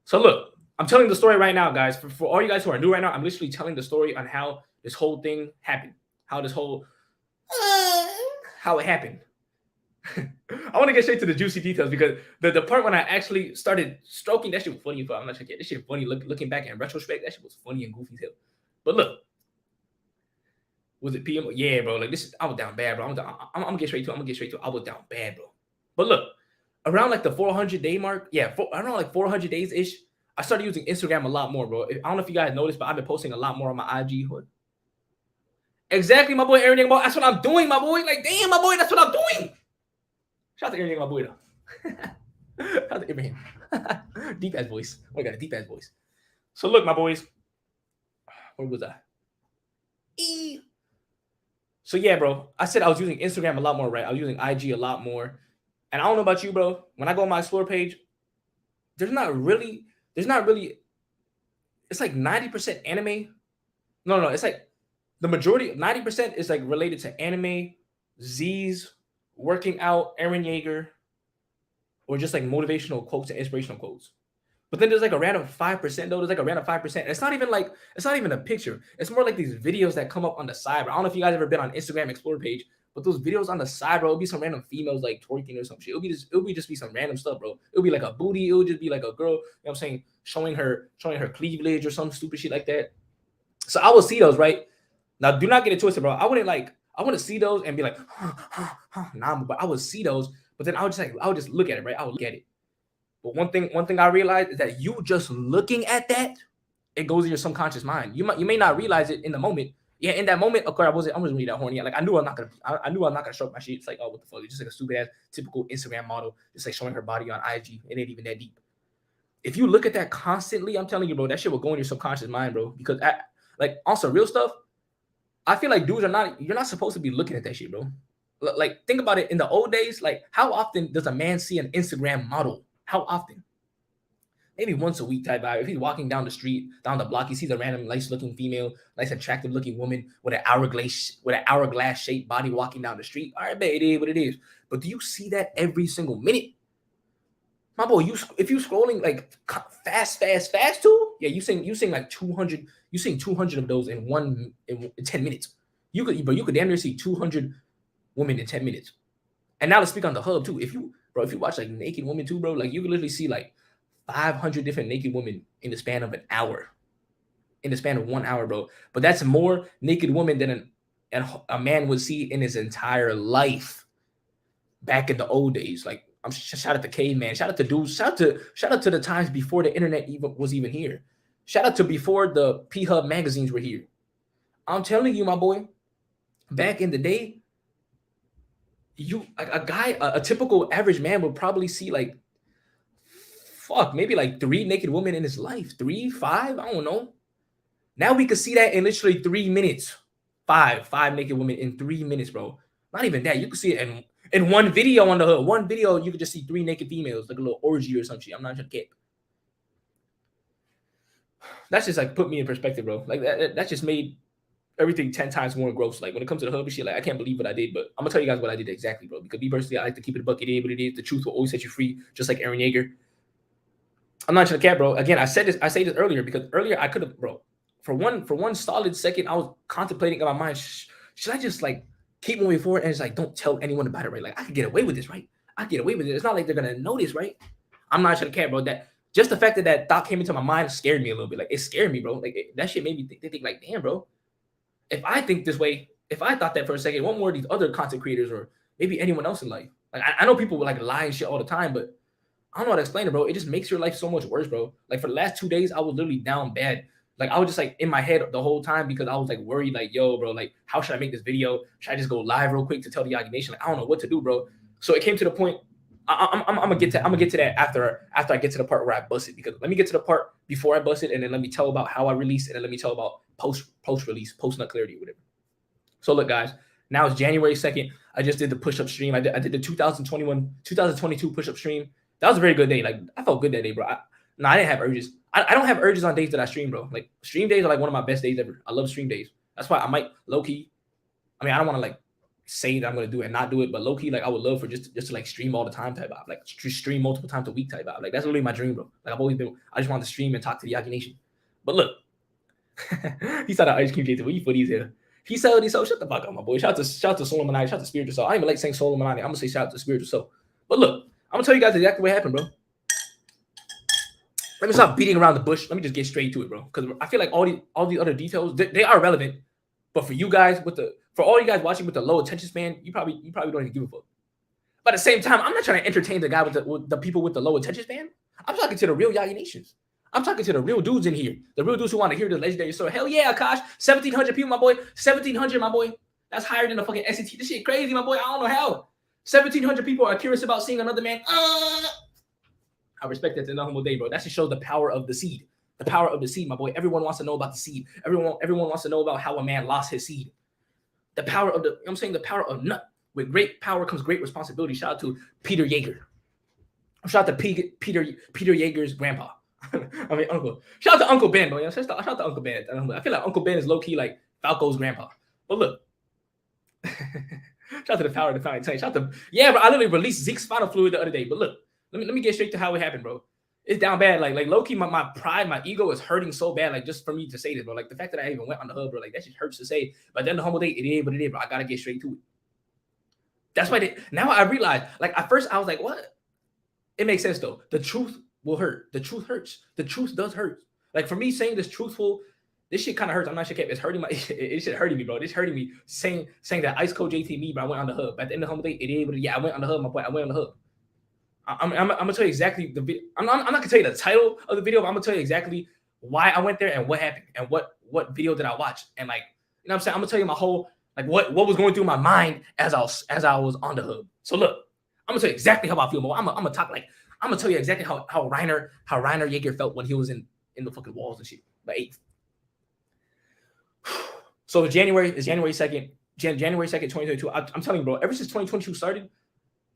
So look, I'm telling the story right now, guys. For all you guys who are new right now, I'm literally telling the story on how this whole thing happened. How it happened. I want to get straight to the juicy details because the part when I actually started stroking, that shit was funny. I'm not sure. This shit funny. Looking back in retrospect, that shit was funny and goofy as hell. But look. Was it PM? Yeah, bro. Like this, I was down bad, bro. I'm gonna get straight to it. I was down bad, bro. But look, around like the 400 day mark, around like 400 days ish, I started using Instagram a lot more, bro. I don't know if you guys noticed, but I've been posting a lot more on my IG. Exactly, my boy Aaron. That's what I'm doing, my boy. Like, damn, my boy, that's what I'm doing. Shout out to Aaron, my boy, though. Shout out to Abraham. Deep ass voice. Oh, I got a deep ass voice. So look, my boys. Where was I? So yeah, bro, I said I was using Instagram a lot more, right? I was using IG a lot more. And I don't know about you, bro. When I go on my explore page, there's not really, it's like 90% anime. No, it's like the majority, 90% is like related to anime, Z's, working out, Aaron Yeager, or just like motivational quotes and inspirational quotes. But then there's like a random 5% though. There's like a random 5%. It's not even like it's not even a picture. It's more like these videos that come up on the side. Bro. I don't know if you guys ever been on Instagram Explore page, but those videos on the side, bro, it'll be some random females like twerking or some shit. It'll be just be some random stuff, bro. It'll be like a booty. It'll just be like a girl, you know what I'm saying, showing her cleavage or some stupid shit like that. So I will see those, right? Now do not get it twisted, bro. I wouldn't see those and be like, nah, but I would see those, but then I would just look at it, right? I would look at it. But one thing I realized is that you just looking at that, it goes in your subconscious mind. You may not realize it in the moment. Yeah, in that moment, of course, I wasn't really that horny. Like I knew I'm not gonna stroke my shit. It's like, oh, what the fuck? It's just like a stupid ass typical Instagram model, just like showing her body on IG. It ain't even that deep. If you look at that constantly, I'm telling you, bro, that shit will go in your subconscious mind, bro. Because like also real stuff, I feel like dudes you're not supposed to be looking at that shit, bro. Like think about it. In the old days, like how often does a man see an Instagram model? How often? Maybe once a week type vibe. If he's walking down the street, down the block, he sees a random nice-looking female, nice, attractive-looking woman with an hourglass shaped body walking down the street. All right, bet it is what it is. But do you see that every single minute? My boy, if you scrolling like fast too, yeah, you sing like 200. You sing 200 of those in 10 minutes. You could damn near see 200 women in 10 minutes. And now let's speak on the hub too. If you watch like naked women too, bro, like you can literally see like 500 different naked women in the span of an hour. In the span of 1 hour, bro. But that's more naked women than a man would see in his entire life. Back in the old days, like shout out to caveman, shout out to dudes, shout out to the times before the internet was even here. Shout out to before the P-Hub magazines were here. I'm telling you, my boy, back in the day, a typical average man would probably see like maybe like 3 naked women in his life. 3, 5, I don't know. Now we could see that in literally 3 minutes. 5 naked women in 3 minutes, bro. Not even that. You could see it in one video on the hood. One video, you could just see 3 naked females, like a little orgy or some shit. I'm not trying to get. That's just like put me in perspective, bro. Like that just made everything 10 times more gross. Like when it comes to the hub and shit, like I can't believe what I did, but I'm gonna tell you guys what I did exactly, bro. Because me personally, I like to keep it a buck. It is what it is. The truth will always set you free, just like Aaron Yeager. I'm not trying to cap, bro. Again, I say this earlier because earlier I could have, bro. For one solid second, I was contemplating in my mind, should I just like keep moving forward and just like don't tell anyone about it, right? Like I could get away with this, right? I could get away with it. It's not like they're gonna notice, right? I'm not trying to care, bro. That just the fact that thought came into my mind scared me a little bit. Like it scared me, bro. Like that shit made me think like, damn, bro. If I think this way, if I thought that for a second, what more of these other content creators or maybe anyone else in life? Like I know people would like lie and shit all the time, but I don't know how to explain it, bro. It just makes your life so much worse, bro. Like for the last 2 days, I was literally down bad. Like I was just like in my head the whole time because I was like worried, like, yo, bro, like how should I make this video? Should I just go live real quick to tell the Yagi Nation? Like I don't know what to do, bro. So it came to the point. I'm gonna get to that after I get to the part where I bust it, because let me get to the part before I bust it, and then let me tell about how I release it, and then let me tell about post release, post nut clarity, whatever. So look, guys, now it's January 2nd. I just did the push-up stream. I did the 2022 push-up stream. That was a very good day. Like I felt good that day, bro. I didn't have urges. I don't have urges on days that I stream, bro. Like stream days are like one of my best days ever. I love stream days. That's why I might low key. I mean, I don't want to like say that I'm gonna do it and not do it, but low key, like I would love for just to like stream all the time type vibe, like stream multiple times a week type vibe. Like that's really my dream, bro. Like I've always been. I just want to stream and talk to the Yagi Nation. But look, he saw that IcecoldJt. What you funny here? He said he shut the fuck up, my boy. Shout out to Solomon, shout out to Spiritual Soul. I don't even like saying Solomon. I'm gonna say shout out to Spiritual Soul. But look, I'm gonna tell you guys exactly what happened, bro. Let me stop beating around the bush. Let me just get straight to it, bro. Because I feel like all the other details, they are relevant. But for you guys for all you guys watching with the low attention span, you probably don't even give a fuck. But at the same time, I'm not trying to entertain the guy with the people with the low attention span. I'm talking to the real Yagi Nations. I'm talking to the real dudes in here. The real dudes who want to hear the legendary story. Hell yeah, Akash. 1,700 people, my boy. 1,700, my boy. That's higher than the fucking SET. This shit crazy, my boy. I don't know how. 1,700 people are curious about seeing another man. I respect that to no homo day, bro. That just shows the power of the seed. The power of the seed, my boy. Everyone wants to know about the seed. Everyone wants to know about how a man lost his seed. The power of I'm saying the power of nut. With great power comes great responsibility. Shout out to Peter Yeager. Shout out to Peter Yeager's grandpa. I mean, uncle. Shout out to Uncle Ben, bro. Shout out to Uncle Ben. I feel like Uncle Ben is low-key like Falco's grandpa. But look. out to the power of the fountain. Shout out to yeah, bro. I literally released Zeke's spinal fluid the other day. But look, let me get straight to how it happened, bro. It's down bad. Like low key, my pride, my ego is hurting so bad. Like just for me to say this, bro. Like the fact that I even went on the hub, bro. Like that just hurts to say. But then the humble day, it is what it is, bro. I gotta get straight to it. That's why now I realize. Like at first I was like, what? It makes sense though. The truth will hurt. The truth hurts. The truth does hurt. Like for me saying this truthful. This shit kind of hurts. I'm not sure. It's hurting my. It shit hurting me, bro. It's hurting me saying that ICEcoldjt me, but I went on the hub. At the end of the humble day, it is. Yeah, I went on the hub, my boy. I went on the hub. I'm gonna tell you exactly the video. I'm not gonna tell you the title of the video, but I'm gonna tell you exactly why I went there and what happened and what video did I watch and like you know what I'm saying. I'm gonna tell you my whole like what was going through my mind as I was on the hub. So look, I'm gonna tell you exactly how I feel. I'm gonna talk like I'm gonna tell you exactly how Reiner Jaeger felt when he was in the fucking walls and shit. The 8th. So it's January 2nd, January 2nd, 2022. I'm telling you, bro, ever since 2022 started,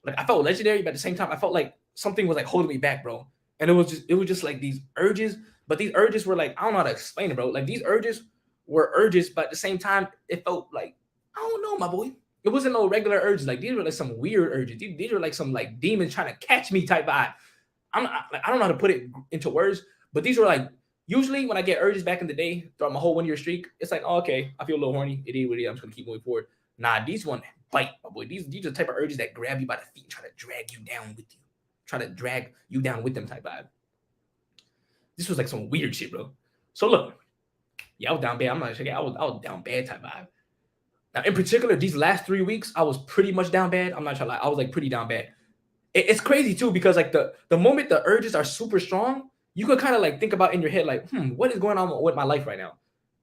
like I felt legendary, but at the same time, I felt like something was like holding me back, bro. And it was just like these urges, but these urges were like, I don't know how to explain it, bro. Like these urges were urges, but at the same time, it felt like, I don't know, my boy. It wasn't no regular urges. Like these were like some weird urges. These were like some like demons trying to catch me type vibe. I don't know how to put it into words, but these were like, usually when I get urges back in the day throughout my whole 1 year streak, it's like, oh, okay, I feel a little horny. It is what it is. I'm just gonna keep moving forward. Nah, these one bite, my boy. These are the type of urges that grab you by the feet and try to drag you down with you. Try to drag you down with them type vibe. This was like some weird shit, bro. So look, yeah, I was down bad. I'm not sure. I was down bad type vibe. Now, in particular, these last 3 weeks, I was pretty much down bad. I'm not sure. Like, I was like pretty down bad. It's crazy too because like the moment the urges are super strong, you could kind of like think about in your head like, what is going on with my life right now?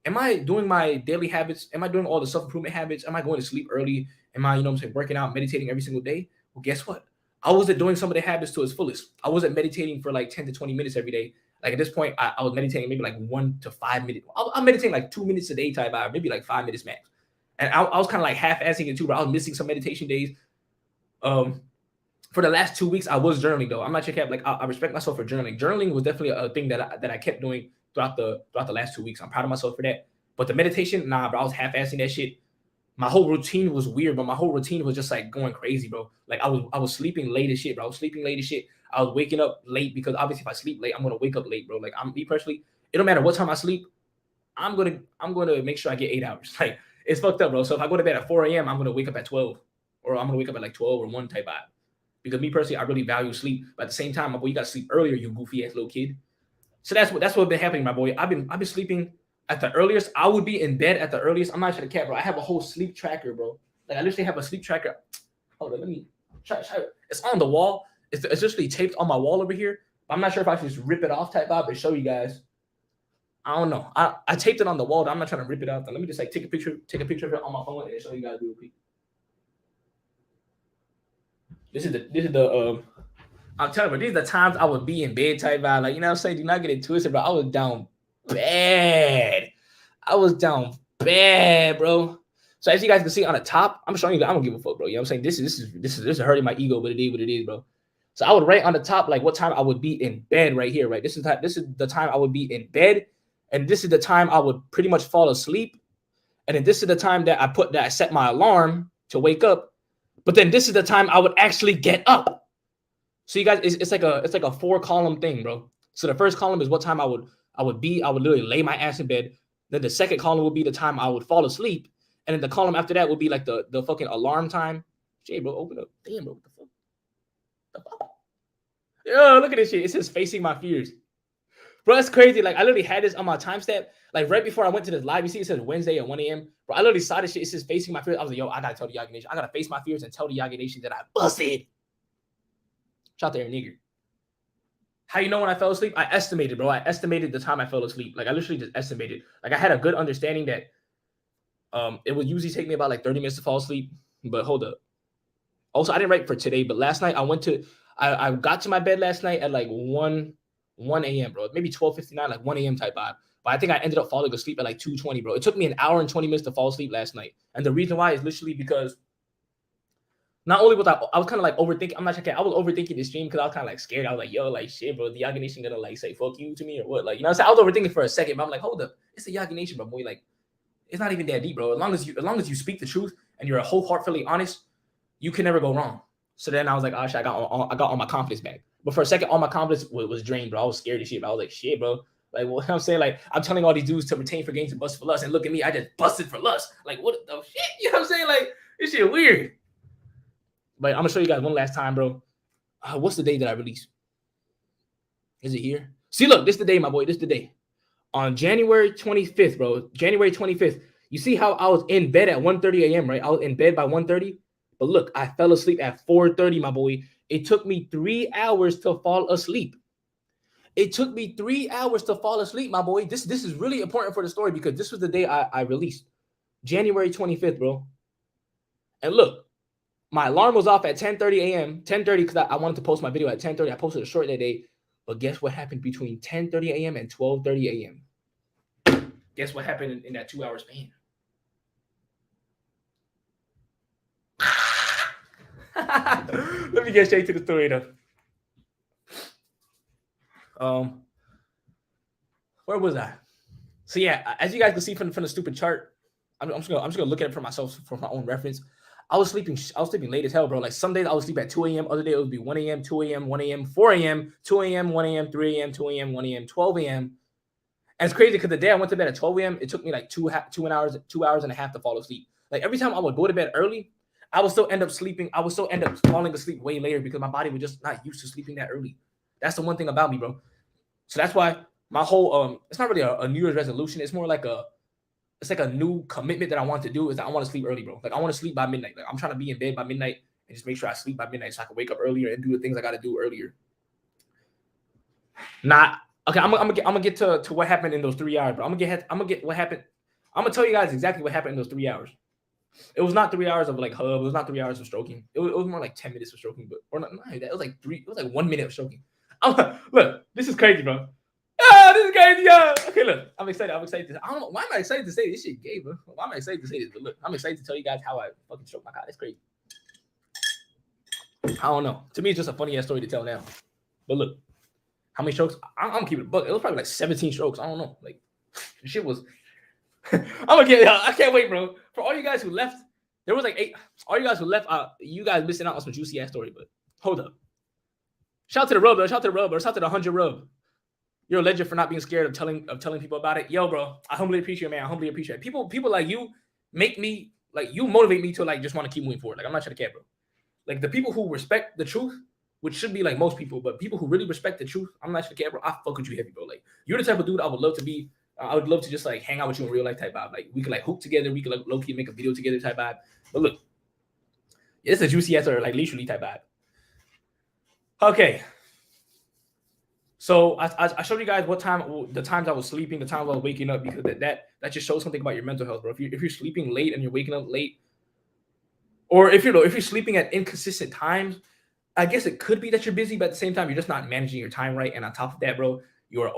Am I doing my daily habits? Am I doing all the self-improvement habits? Am I going to sleep early? Am I, working out, meditating every single day? Well, guess what? I wasn't doing some of the habits to its fullest. I wasn't meditating for like 10 to 20 minutes every day. Like at this point, I was meditating maybe like 1 to 5 minutes. I'm meditating like 2 minutes a day type vibe, maybe like 5 minutes max. And I was kind of like half-assing it too, but I was missing some meditation days. For the last 2 weeks, I was journaling though. I'm not sure, like I respect myself for journaling. Journaling was definitely a thing that I kept doing throughout the last 2 weeks. I'm proud of myself for that. But the meditation, nah, bro, I was half-assing that shit. My whole routine was weird, but my whole routine was just like going crazy, bro. Like I was sleeping late as shit, bro. I was sleeping late as shit. I was waking up late because obviously if I sleep late, I'm gonna wake up late, bro. Like me personally, it don't matter what time I sleep. I'm gonna make sure I get 8 hours. Like it's fucked up, bro. So if I go to bed at 4 a.m., I'm gonna wake up at 12, or I'm gonna wake up at like 12 or 1 type vibe. Because me personally, I really value sleep. But at the same time, my boy, you gotta sleep earlier, you goofy ass little kid. So that's what's been happening, my boy. I've been sleeping at the earliest. I would be in bed at the earliest. I'm not sure the cat, bro. I have a whole sleep tracker, bro. Like I literally have a sleep tracker. Hold on, let me try. It's on the wall. It's literally taped on my wall over here. I'm not sure if I should just rip it off type vibe and show you guys. I don't know. I taped it on the wall. I'm not trying to rip it out. Let me just like take a picture of it on my phone and show you guys real quick. This is the I'm telling you, these are the times I would be in bed type vibe. Like, you know what I'm saying? Do not get it twisted, bro. I was down bad. Bro. So as you guys can see on the top, I'm showing you that I don't give a fuck, bro. You know what I'm saying? This is hurting my ego, but it is what it is, bro. So I would write on the top like what time I would be in bed right here, right? This is the time I would be in bed, and this is the time I would pretty much fall asleep. And then this is the time that I set my alarm to wake up. But then this is the time I would actually get up. So you guys, it's like a 4-column thing, bro. So the first column is what time I would literally lay my ass in bed. Then the second column would be the time I would fall asleep. And then the column after that would be like the fucking alarm time. Jay, bro, open up. Damn, bro, what the fuck? Yo, look at this shit. It says facing my fears. Bro, that's crazy. Like I literally had this on my timestamp. Like right before I went to this live, you see it says Wednesday at 1 a.m. Bro, I literally saw this shit. It says facing my fears. I was like, yo, I gotta tell the Yagi Nation. I gotta face my fears and tell the Yagi Nation that I busted. Shout out there, nigger. How you know when I fell asleep? I estimated, bro. I estimated the time I fell asleep. Like I literally just estimated. Like I had a good understanding that it would usually take me about like 30 minutes to fall asleep. But hold up. Also, I didn't write for today, but last night I got to my bed last night at like 1 a.m., bro. Maybe 12:59, like 1 a.m. type vibe. But I think I ended up falling asleep at like 2:20, bro. It took me an hour and 20 minutes to fall asleep last night. And the reason why is literally because not only was I was kind of like overthinking. I'm not sure. I was overthinking the stream because I was kind of like scared. I was like, yo, like shit, bro. The Yagi Nation gonna like say fuck you to me or what? Like, you know what I'm saying? I was overthinking for a second, but I'm like, hold up. It's the Yagi Nation, bro. Boy, like, it's not even that deep, bro. As long as you speak the truth and you're wholeheartedly honest, you can never go wrong. So then I was like, oh shit, I got all my confidence back. But for a second, all my confidence was drained, bro. I was scared of shit. Bro. I was like, shit, bro. Like, what I'm saying, like, I'm telling all these dudes to retain for gains and bust for lust, and look at me, I just busted for lust. Like, what the shit? You know what I'm saying? Like, this shit weird. But I'm gonna show you guys one last time, bro. What's the day that I released? Is it here? See, look, this is the day, my boy. This is the day. On January 25th, bro. January 25th. You see how I was in bed at 1:30 a.m., right? I was in bed by 1:30. But look, I fell asleep at 4:30, my boy. It took me 3 hours to fall asleep. It took me 3 hours to fall asleep, my boy. This is really important for the story because this was the day I released. January 25th, bro. And look, my alarm was off at 10:30 a.m. 10:30 because I wanted to post my video at 10:30. I posted a short that day. But guess what happened between 10:30 a.m. and 12:30 a.m.? Guess what happened in that 2 hour span? Let me get straight to the story though. Where was I? So yeah, as you guys can see from the stupid chart, I'm just gonna look at it for myself for my own reference. I was sleeping late as hell, bro. Like some days I would sleep at 2 a.m. Other days it would be 1 a.m., 2 a.m., 1 a.m., 4 a.m., 2 a.m., 1 a.m., 3 a.m., 2 a.m., 1 a.m., 12 a.m. And it's crazy because the day I went to bed at 12 a.m., it took me like 2 hours and a half to fall asleep. Like every time I would go to bed early, I would still end up sleeping. I would still end up falling asleep way later because my body was just not used to sleeping that early. That's the one thing about me, bro. So that's why my whole it's not really a New Year's resolution. It's more like a new commitment that I want to do is that I want to sleep early, bro. Like I want to sleep by midnight. Like I'm trying to be in bed by midnight and just make sure I sleep by midnight so I can wake up earlier and do the things I got to do earlier. Okay. I'm gonna get to what happened in those 3 hours, bro. I'm gonna get what happened. I'm gonna tell you guys exactly what happened in those 3 hours. It was not 3 hours of like hub. It was not 3 hours of stroking. It was more like 10 minutes of stroking, but or not. It was like 3. It was like 1 minute of stroking. Look, this is crazy, bro. This is crazy, yo. Okay, look, I'm excited. I don't know why am I excited to say this shit gay, bro. Why am I excited to say this? But look, I'm excited to tell you guys how I fucking stroked my cock. That's crazy. I don't know. To me, it's just a funny ass story to tell now. But look, how many strokes? I'm keeping it book. It was probably like 17 strokes. I don't know. Like, shit was. I can't wait, bro. For all you guys who left, there was like 8. All you guys who left, you guys missing out on some juicy ass story. But hold up. Shout out to the rub, bro. Shout out to the rub, bro. Shout out to the 100 rub. You're a legend for not being scared of telling people about it. Yo, bro, I humbly appreciate it, man. I humbly appreciate it. People like you make me, like, you motivate me to, like, just want to keep moving forward. Like, I'm not trying to care, bro. Like, the people who respect the truth, which should be, like, most people, but people who really respect the truth, I'm not trying to care, bro. I fuck with you heavy, bro. Like, you're the type of dude I would love to be. I would love to just, like, hang out with you in real life type vibe. Like, we could, like, hoop together. We could, like, low-key make a video together type vibe. But look, it's a juicy ass or, like, leisurely type vibe. Okay. So I showed you guys the times I was sleeping, the times I was waking up, because that just shows something about your mental health, bro. If you're sleeping late and you're waking up late, or if you're sleeping at inconsistent times, I guess it could be that you're busy, but at the same time, you're just not managing your time right. And on top of that, bro, you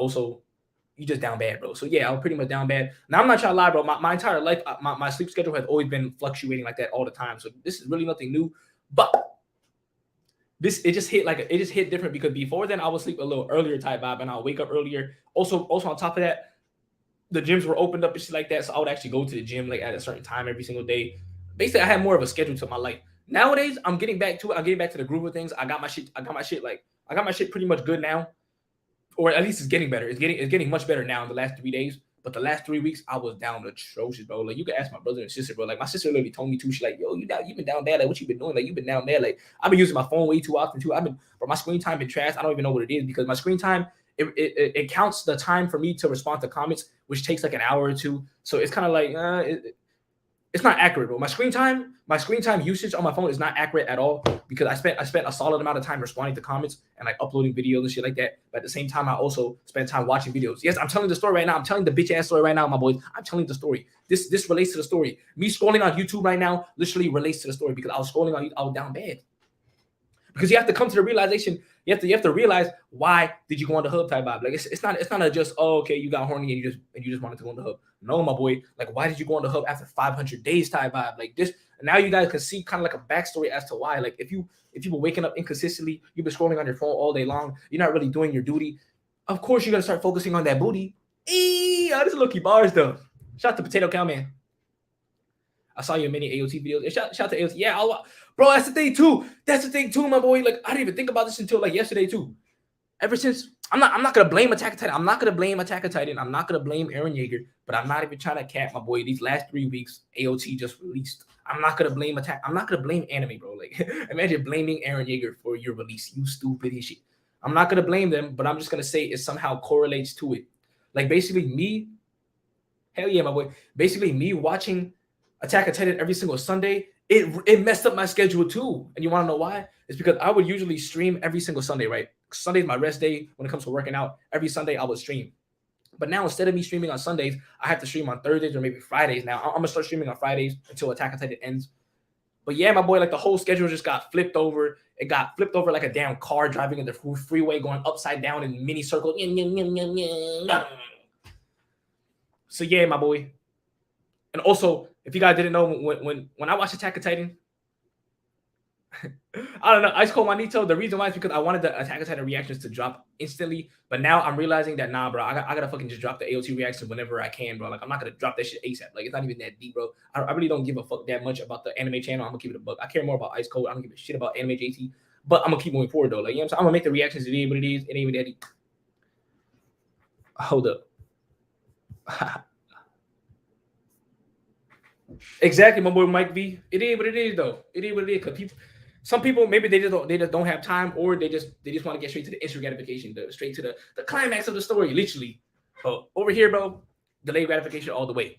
just down bad, bro. So yeah, I'm pretty much down bad. Now I'm not trying to lie, bro. My entire life, my sleep schedule has always been fluctuating like that all the time. So this is really nothing new, but it just hit different because before then I would sleep a little earlier type vibe and I'll wake up earlier. Also on top of that, the gyms were opened up and shit like that, so I would actually go to the gym like at a certain time every single day. Basically, I had more of a schedule to my life. Nowadays, I'm getting back to it. I'm getting back to the groove of things. I got my shit pretty much good now, or at least it's getting better. It's getting much better now in the last 3 days. But the last 3 weeks, I was down atrocious, bro. Like, you can ask my brother and sister, bro. Like, my sister literally told me too. She's like, yo, you've been down bad. Like, what you been doing? Like, you've been down bad. Like, I've been using my phone way too often, too. Bro, my screen time been trash. I don't even know what it is because my screen time, it counts the time for me to respond to comments, which takes like an hour or two. So it's kind of like, it's not accurate, bro. My screen time usage on my phone is not accurate at all because I spent a solid amount of time responding to comments and like uploading videos and shit like that. But at the same time, I also spend time watching videos. Yes, I'm telling the story right now. I'm telling the bitch ass story right now, my boys. I'm telling the story. This relates to the story. Me scrolling on YouTube right now literally relates to the story because I was scrolling on YouTube. I was down bad. Because you have to come to the realization. You have to realize why did you go on the hub type vibe. Like it's not just okay, you got horny and you just wanted to go on the hub. No, my boy. Like, why did you go on the hub after 500 days type vibe? Like this. Now you guys can see kind of like a backstory as to why. Like if you were waking up inconsistently, you've been scrolling on your phone all day long. You're not really doing your duty. Of course, you're gonna start focusing on that booty. This is low-key bars though. Shout out to Potato Cow Man. I saw your many AOT videos. Shout out to AOT. Yeah, bro, that's the thing too. That's the thing too, my boy. Like, I didn't even think about this until like yesterday too. Ever since, I'm not gonna blame Attack on Titan. I'm not gonna blame Attack on Titan. I'm not gonna blame Eren Yeager, but I'm not even trying to cap, my boy. These last 3 weeks, AOT just released. I'm not gonna blame Attack. I'm not gonna blame anime, bro. Like, imagine blaming Eren Yeager for your release. You stupid shit. I'm not gonna blame them, but I'm just gonna say it somehow correlates to it. Like, basically me, hell yeah, my boy. Basically me watching Attack on Titan every single Sunday, it messed up my schedule too. And you want to know why? It's because I would usually stream every single Sunday, right? Sunday's my rest day when it comes to working out. Every Sunday I would stream. But now instead of me streaming on Sundays, I have to stream on Thursdays or maybe Fridays. Now I'm gonna start streaming on Fridays until Attack on Titan ends. But yeah, my boy, like the whole schedule just got flipped over. It got flipped over like a damn car driving in the freeway, going upside down in mini circles. So yeah, my boy. And also, if you guys didn't know, when I watched Attack on Titan, I don't know, ICEcold Manito, the reason why is because I wanted the Attack on Titan reactions to drop instantly, but now I'm realizing that, nah, bro, I gotta fucking just drop the AOT reactions whenever I can, bro. Like, I'm not gonna drop that shit ASAP. Like, it's not even that deep, bro. I really don't give a fuck that much about the anime channel. I'm gonna keep it a buck. I care more about ICEcold. I don't give a shit about anime JT, but I'm gonna keep moving forward, though. Like, you know what I'm saying? I'm gonna make the reactions. It ain't what it is. It ain't even that deep. Hold up. Exactly, my boy Mike V. It is what it is, though. It is what it is. Because some people maybe they just don't have time, or they just want to get straight to the instant gratification, straight to the climax of the story, literally. But over here, bro, delayed gratification all the way.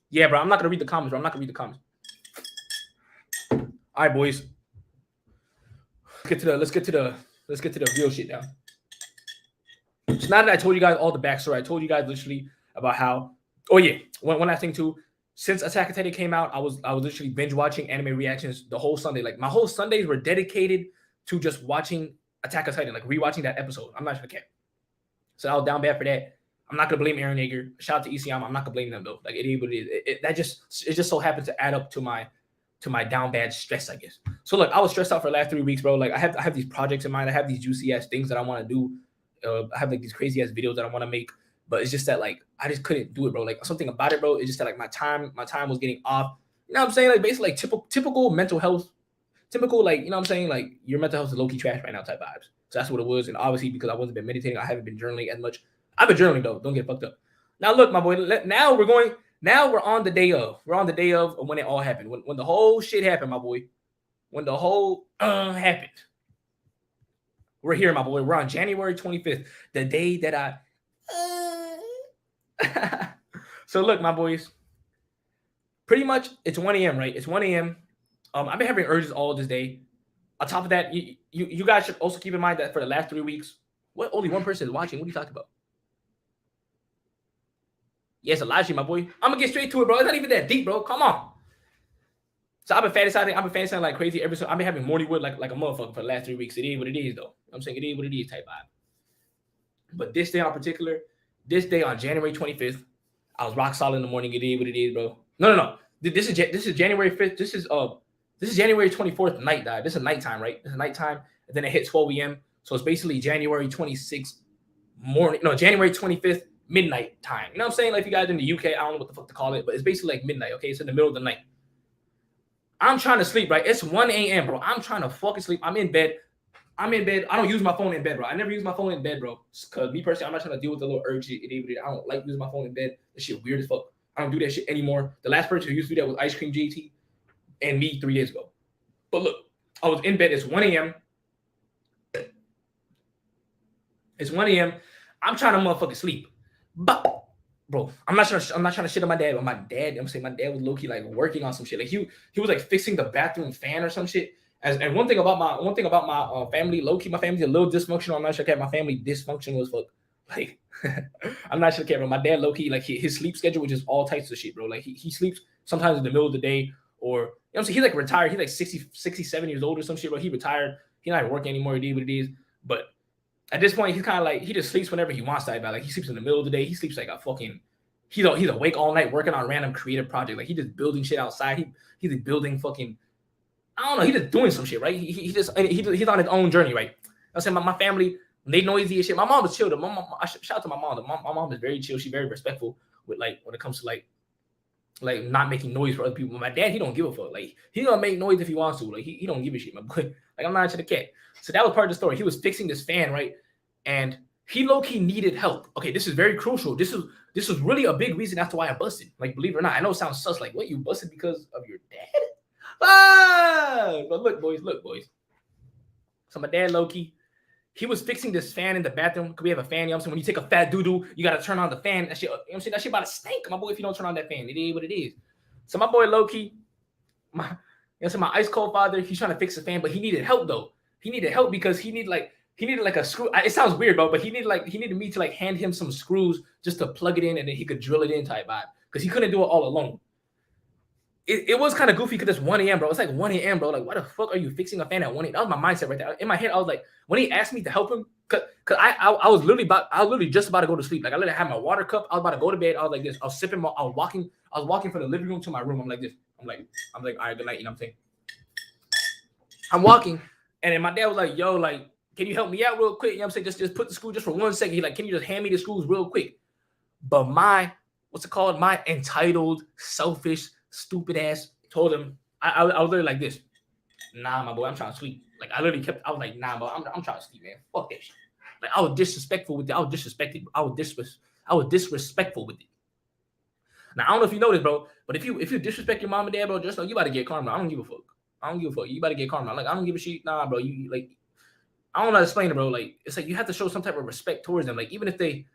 Yeah, bro. I'm not gonna read the comments, bro. I'm not gonna read the comments. All right, boys. Let's get to the real shit now. So now that I told you guys all the backstory, I told you guys literally about how. Oh yeah, one last thing too. Since Attack on Titan came out, I was literally binge watching anime reactions the whole Sunday. Like, my whole Sundays were dedicated to just watching Attack on Titan, like rewatching that episode. I'm not gonna cap. So I was down bad for that. I'm not gonna blame Eren Yeager. Shout out to ECM. I'm not gonna blame them though. Like, it is what it is. It just so happened to add up to my down bad stress, I guess. So look, I was stressed out for the last 3 weeks, bro. Like, I have these projects in mind. I have these juicy ass things that I want to do. I have like these crazy ass videos that I want to make. But it's just that, like, I just couldn't do it, bro. Like, something about it, bro, it's just that, like, my time was getting off. You know what I'm saying? Like, basically, like, typical mental health, like, you know what I'm saying? Like, your mental health is low-key trash right now type vibes. So that's what it was. And obviously, because I wasn't been meditating, I haven't been journaling as much. I've been journaling, though. Don't get fucked up. Now, look, my boy, now we're on the day of. We're on the day of when it all happened. When the whole shit happened, my boy. When the whole happened. We're here, my boy. We're on January 25th, the day that I... So look, my boys, pretty much it's 1 a.m., right? It's 1 a.m. I've been having urges all this day. On top of that, you guys should also keep in mind that for the last 3 weeks, only one person is watching. What are you talking about? Yes, Elijah, my boy. I'm gonna get straight to it, bro. It's not even that deep, bro. Come on. So I've been fantasizing like crazy every so I've been having morning wood like a motherfucker for the last 3 weeks. It is what it is, though. I'm saying it is what it is type vibe. But this day in particular, this day on January 25th, I was rock solid in the morning. It is what it is, bro. No. This is January 5th. This is January 24th night, dog. This is nighttime, right? This is nighttime. And then it hit 12 a.m. So it's basically January 26th morning. No, January 25th midnight time. You know what I'm saying? Like, if you guys in the UK, I don't know what the fuck to call it, but it's basically like midnight, okay? It's in the middle of the night. I'm trying to sleep, right? It's 1 a.m., bro. I'm trying to fucking sleep. I'm in bed. I don't use my phone in bed, bro. I never use my phone in bed, bro. Because me personally, I'm not trying to deal with the little urge shit. I don't like using my phone in bed. That shit weird as fuck. I don't do that shit anymore. The last person who used to do that was icecoldjt and me 3 years ago. But look, I was in bed. It's 1 a.m. It's 1 a.m. I'm trying to motherfucking sleep. But, bro, I'm not trying to shit on my dad. But my dad, I'm saying my dad was low-key like working on some shit. Like, he was like fixing the bathroom fan or some shit. And one thing about my family, low-key, my family's a little dysfunctional. I'm not sure my family dysfunction was fuck. Like, I'm not sure, bro. My dad, low-key, like, his sleep schedule was just all types of shit, bro. Like, he sleeps sometimes in the middle of the day, or, you know what I'm saying? He's like retired. He's like 67 years old or some shit, bro. He retired. He's not working anymore. He did what it is. But at this point, he's kind of like, he just sleeps whenever he wants to. Like, he sleeps in the middle of the day. He sleeps like a fucking, he's awake all night working on random creative project. Like, he just building shit outside. He's building fucking, I don't know. He's just doing some shit, right? He's on his own journey, right? I'm saying my family, they noisy as shit. My mom was chill. Shout out to my mom. My mom is very chill. She's very respectful with, like, when it comes to, like, like not making noise for other people. My dad, he don't give a fuck. Like he gonna make noise if he wants to. Like he don't give a shit, my boy. Like I'm not into the cat. So that was part of the story. He was fixing this fan, right? And he low-key needed help. Okay, this is very crucial. This was really a big reason as to why I busted. Like, believe it or not, I know it sounds sus. Like, what, you busted because of your dad? But look, boys. So my dad, low-key, he was fixing this fan in the bathroom. Because we have a fan, you know what I'm saying? When you take a fat doo-doo, you got to turn on the fan. That shit, you know what I'm saying? That shit about to stink, my boy, if you don't turn on that fan. It is what it is. So my boy, low-key, my ice cold father, he's trying to fix the fan, but he needed help, though. He needed help because he needed like a screw. It sounds weird, bro, but he needed me to like hand him some screws just to plug it in and then he could drill it in type vibe. Because he couldn't do it all alone. It was kind of goofy because it's 1 a.m., bro. It's like 1 a.m., bro. Like, why the fuck are you fixing a fan at 1 a.m.? That was my mindset right there. In my head, I was like, when he asked me to help him, cause I was literally just about to go to sleep. Like I literally had my water cup. I was about to go to bed. I was like this. I was walking from the living room to my room. I'm like this. I'm like, all right, good night. You know what I'm saying? I'm walking, and then my dad was like, yo, like, can you help me out real quick? You know what I'm saying? Just put the screw just for 1 second. He like, can you just hand me the screws real quick? But my entitled, selfish, stupid ass told him, I was literally like this. Nah, my boy, I'm trying to sleep. Like I literally I was like, nah, bro, I'm trying to sleep, man. Fuck that shit. Like I was disrespectful with it. I was disrespectful with it. Now I don't know if you know this, bro, but if you disrespect your mom and dad, bro, just know you about to get karma. I don't give a fuck. You about to get karma. Like I don't give a shit. Nah, bro. You like, I don't know how to explain it, bro. Like it's like you have to show some type of respect towards them. Like even if they,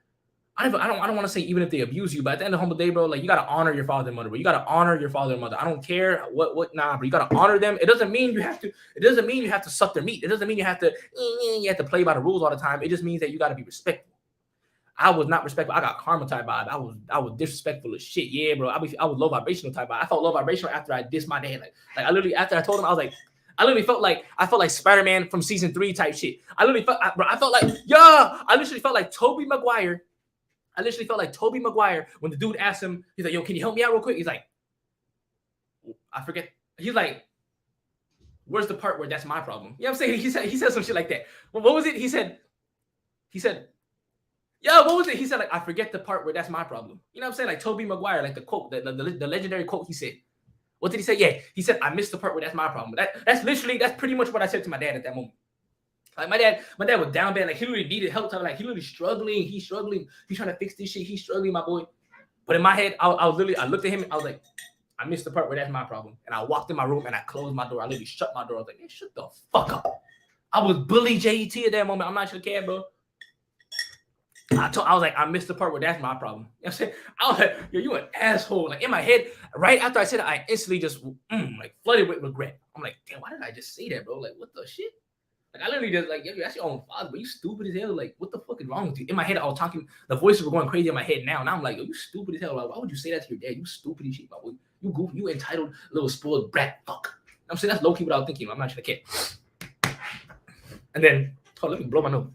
I don't want to say even if they abuse you, but at the end of the day, bro, like you gotta honor your father and mother, bro. You gotta honor your father and mother. I don't care nah, bro. You gotta honor them. It doesn't mean you have to suck their meat. It doesn't mean you have to play by the rules all the time. It just means that you gotta be respectful. I was not respectful. I got karma type vibe. I was disrespectful as shit. Yeah, bro. I was low vibrational type vibe. I felt low vibrational after I dissed my dad. Like I literally after I told him, I was like, I literally felt like Spider-Man from season 3 type shit. I literally felt like Tobey Maguire. I literally felt like Tobey Maguire when the dude asked him, he's like, yo, can you help me out real quick? He's like, I forget. He's like, where's the part where that's my problem? You know what I'm saying? He said some shit like that. Well, what was it? He said, yo, what was it? He said, like, I forget the part where that's my problem. You know what I'm saying? Like Tobey Maguire, like the quote, the legendary quote he said. What did he say? Yeah, he said, I missed the part where that's my problem. That's pretty much what I said to my dad at that moment. Like my dad was down bad. Like he really needed help. Like he really struggling. He's struggling. He's trying to fix this shit. He's struggling, my boy. But in my head, I looked at him and I was like, I missed the part where that's my problem. And I walked in my room and I closed my door. I literally shut my door. I was like, hey, shut the fuck up. I was bully JET at that moment. I'm not sure care, bro. I was like, I missed the part where that's my problem. You know what I'm saying? I was like, yo, you an asshole. Like in my head, right after I said it, I instantly just like flooded with regret. I'm like, damn, why did I just say that, bro? Like, what the shit? Like I literally just like, yo, that's your own father, but you stupid as hell. Like, what the fuck is wrong with you? In my head, I was talking, the voices were going crazy in my head now. And I'm like, yo, you stupid as hell. Like, why would you say that to your dad? You stupid as shit, my boy. You goofy, you entitled little spoiled brat fuck. You know what I'm saying? That's low-key what I was thinking. I'm not sure the kid. And then, let me blow my nose.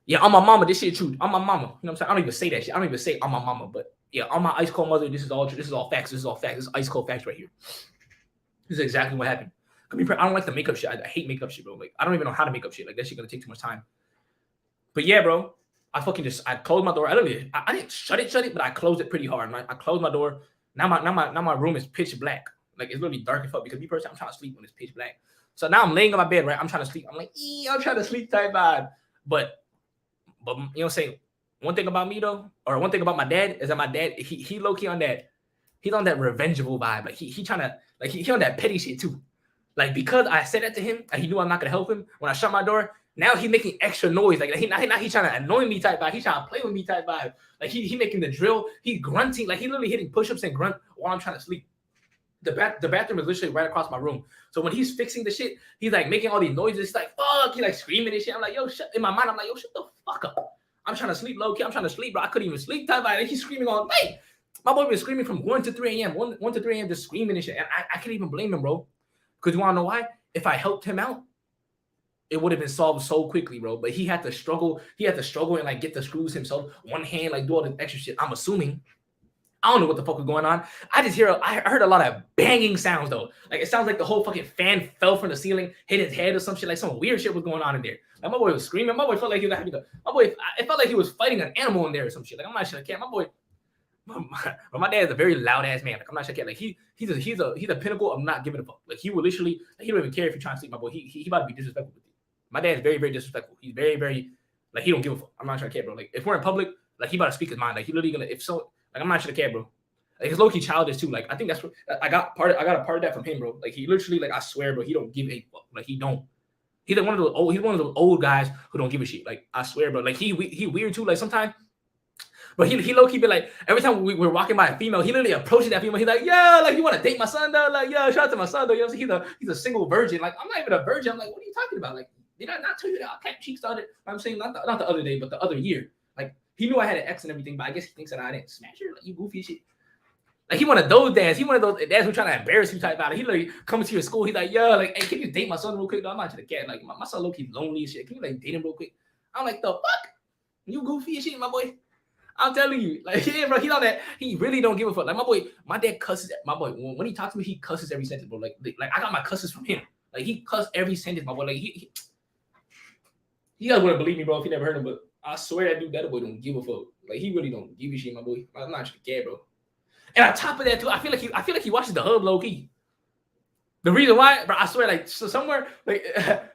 Yeah, on my mama, this shit true. On my mama. You know what I'm saying? I don't even say that shit. I don't even say on my mama, but yeah, on my ice cold mother, this is all true. This is all facts. This is ice cold facts right here. This is exactly what happened. I don't like the makeup shit. I hate makeup shit, bro. Like, I don't even know how to make up shit. Like, that shit gonna take too much time. But yeah, bro, I closed my door. I didn't shut it, but I closed it pretty hard. I closed my door. Now my room is pitch black. Like, it's literally dark as fuck because me personally, I'm trying to sleep when it's pitch black. So now I'm laying on my bed, right? I'm trying to sleep. I'm like, I'm trying to sleep type vibe. But you know what I'm saying? One thing about me though, or one thing about my dad is that my dad, he low key on that. He's on that revengeful vibe. Like he trying to, like he on that petty shit too. Like because I said that to him and he knew I'm not gonna help him when I shut my door. Now he's making extra noise. Like he trying to annoy me type vibe. He trying to play with me type vibe. Like he making the drill. He grunting. Like he literally hitting push-ups and grunt while I'm trying to sleep. The bathroom is literally right across my room. So when he's fixing the shit, he's like making all these noises. He's like, fuck. He's like screaming and shit. I'm like, yo, in my mind, I'm like, yo, shut the fuck up. I'm trying to sleep low key. I'm trying to sleep, bro. I couldn't even sleep type vibe. And he's screaming all night. My boy was screaming from 1 to 3 a.m. 1 to 3 a.m. just screaming and shit. And I can't even blame him, bro. Because you want to know why? If I helped him out, it would have been solved so quickly, bro. But he had to struggle. He had to struggle and like get the screws himself. One hand, like do all this extra shit. I'm assuming. I don't know what the fuck was going on. I heard a lot of banging sounds though. Like it sounds like the whole fucking fan fell from the ceiling, hit his head or some shit. Like some weird shit was going on in there. Like my boy was screaming. My boy felt like he was having it felt like he was fighting an animal in there or some shit. Like I'm not sure. My boy, my dad is a very loud ass man. Like I'm not sure, like he's a pinnacle of not giving a fuck. Like he will literally, like, he don't even care if you're trying to sleep, my boy. He about to be disrespectful with you. My dad's very very disrespectful. He's very like he don't give a fuck. I'm not trying to care, bro. Like if we're in public, like he about to speak his mind. Like he literally gonna if so. Like I'm not sure to care, bro. Like his low key childish too. Like I think that's what I got a part of that from him, bro. Like he literally, like I swear, bro, he don't give a fuck. Like he don't. He's like one of those old guys who don't give a shit. Like I swear, bro. Like he weird too. Like sometimes. But he low key be like, every time we're walking by a female, he literally approaches that female. He's like, yeah, like you want to date my son though? Like, yeah, shout out to my son though. You know, he's a single virgin. Like, I'm not even a virgin. I'm like, what are you talking about? Like, did I not tell you that I kept cheeks started? I'm saying not the other day, but the other year. Like, he knew I had an ex and everything, but I guess he thinks that I didn't smash her. Like, you goofy shit. Like, he one of those dads. He one of those dads who trying to embarrass you type out. He like comes to your school. He's like, yeah, like, hey, can you date my son real quick? No, I'm not to the cat. Like, my son low key lonely and shit. Can you like date him real quick? I'm like, the fuck? You goofy and shit, my boy. I'm telling you, like, yeah, bro, he on that. He really don't give a fuck. Like, my dad cusses. My boy, when he talks to me, he cusses every sentence, bro. Like I got my cusses from him. Like, he cuss every sentence, my boy. Like, you guys wouldn't believe me, bro, if you never heard him, but I swear that dude, that boy don't give a fuck. Like, he really don't give a shit, my boy. I'm not sure to care, bro. And on top of that, too, I feel like he watches the hub low key. The reason why, bro, I swear, like, so somewhere like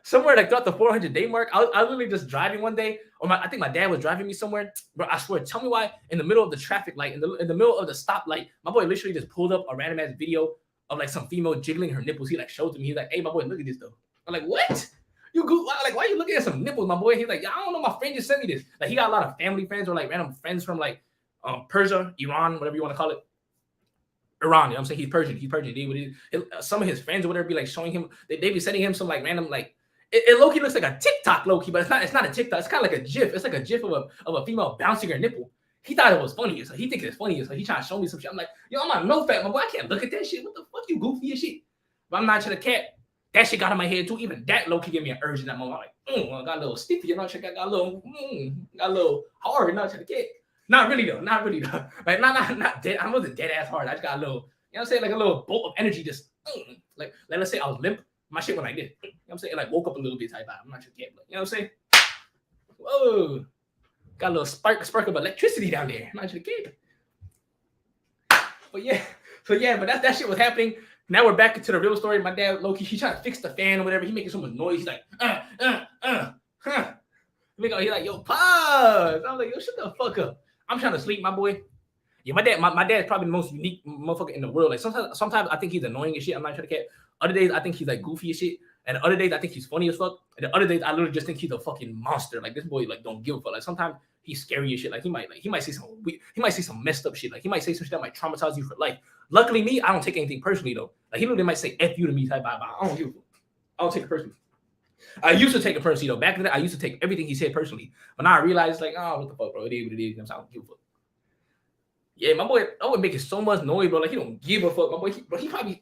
throughout the 400 day mark, I was literally just driving one day, or I think my dad was driving me somewhere, bro. I swear, tell me why in the middle of the traffic light, in the middle of the stoplight, my boy literally just pulled up a random ass video of like some female jiggling her nipples. He like showed to me. He's like, hey, my boy, look at this though. I'm like, what? Why are you looking at some nipples, my boy? He's like, I don't know, my friend just sent me this. Like, he got a lot of family friends or like random friends from like Persia, Iran, whatever you want to call it. Iran, you know what I'm saying? He's Persian. Some of his friends or whatever be like showing him, they be sending him some like random, like, it low-key looks like a TikTok low-key, but it's not a TikTok. It's kind of like a GIF. It's like a GIF of a female bouncing her nipple. He thought it was funny, so he thinks it's funny, so he trying to show me some shit. I'm like, yo, I'm on NoFap, my boy. I can't look at that shit. What the fuck, you goofy as shit? But I'm not trying to cat. That shit got in my head too. Even that low-key gave me an urge in that moment. I'm like, I got a little stiffy, you know, check. Got a little hard, not trying to cat. Not really though. Like, not dead. I wasn't dead ass hard. I just got a little. You know what I'm saying? Like a little bolt of energy, just like let's say I was limp, my shit went like this. You know what I'm saying? It like woke up a little bit type vibe. I'm not sure, but you know what I'm saying? Whoa, got a little spark of electricity down there. I'm not sure, but yeah, but that shit was happening. Now we're back into the real story. My dad, low-key, he trying to fix the fan or whatever. He making so much noise. He's like, He's like, yo, pause. I'm like, yo, shut the fuck up. I'm trying to sleep, my boy. Yeah, my dad's probably the most unique motherfucker in the world. Like sometimes I think he's annoying as shit. I'm not trying to cat. Other days I think he's like goofy as shit. And other days I think he's funny as fuck. And the other days I literally just think he's a fucking monster. Like this boy like don't give a fuck. Like sometimes he's scary as shit. Like he might say some messed up shit. Like he might say some shit that might traumatize you for life. Luckily me, I don't take anything personally though. Like he literally might say F you to me type vibe. I don't give a fuck. I don't take it personally. I used to take it personally though. Back in the day, I used to take everything he said personally. But now I realize like, oh, what the fuck, bro? It is what it is. I don't give a fuck. Yeah, my boy, I would making so much noise, bro. Like he don't give a fuck, my boy. He probably,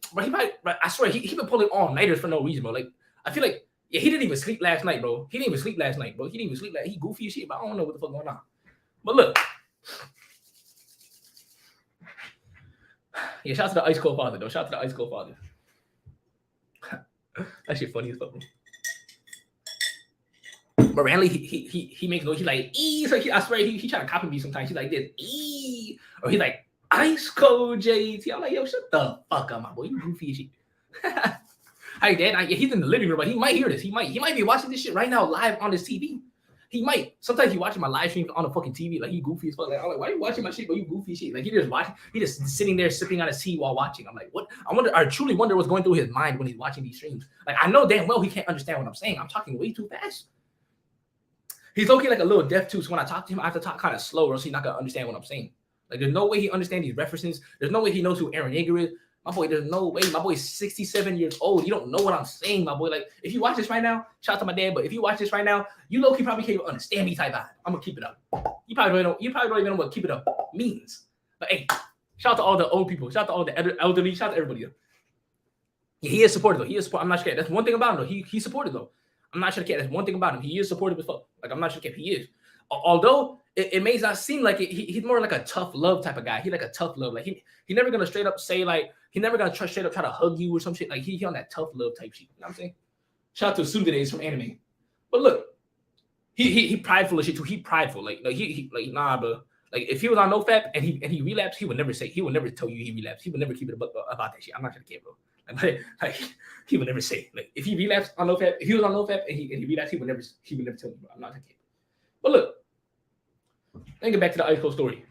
I swear, he been pulling all nighters for no reason, bro. Like I feel like, yeah, he didn't even sleep last night, bro. He goofy as shit, but I don't know what the fuck going on. But look, yeah, shout out to the ICEcold father, though. Shout out to the ICEcold father. That shit funny as fuck. But randomly, he makes noise. He's like, ee. So I swear, he trying to copy me sometimes. He's like this, ee. Or he's like, icecoldjt. I'm like, yo, shut the fuck up, my boy. You goofy as shit. Hey, Dad, he's in the living room, but he might hear this. He might be watching this shit right now live on his TV. He might. Sometimes he watching my live stream on the fucking TV. Like, he goofy as fuck. Like, I'm like, why are you watching my shit, bro? You goofy shit. Like, he just sitting there sipping on his tea while watching. I'm like, what? I truly wonder what's going through his mind when he's watching these streams. Like, I know damn well he can't understand what I'm saying. I'm talking way too fast. He's looking like a little deaf too, so when I talk to him, I have to talk kind of slow, or else he's not gonna understand what I'm saying. Like, there's no way he understands these references. There's no way he knows who Aaron Yeager is. My boy, there's no way. My boy's 67 years old. You don't know what I'm saying, my boy. Like, if you watch this right now, shout out to my dad, but if you watch this right now, you low-key probably can't even understand me type vibe. I'm gonna keep it up. You probably don't even know what keep it up means. But hey, shout out to all the old people. Shout out to all the elderly. Shout out to everybody. Yeah, he is supportive though. He is support. I'm not sure. That's one thing about him though. He's supportive though. I'm not sure to care. That's one thing about him. He is supportive as fuck. Like, I'm not sure if he is. Although it may not seem like it, he's more like a tough love type of guy. He like a tough love. Like he never gonna straight up say like he never gonna straight up try to hug you or some shit. Like he on that tough love type shit. You know what I'm saying? Shout out to Sundays from anime. But look, he prideful as shit too. He prideful. Like he nah, bro. Like if he was on NoFap and he relapsed, he would never tell you he relapsed. He would never keep it about that shit. I'm not gonna care, bro. Like he would never say like if he relapsed on NoFap, if he was on NoFap and he relapsed, he would never tell me, bro. I'm not gonna care. But look, let me get back to the ICEcold story.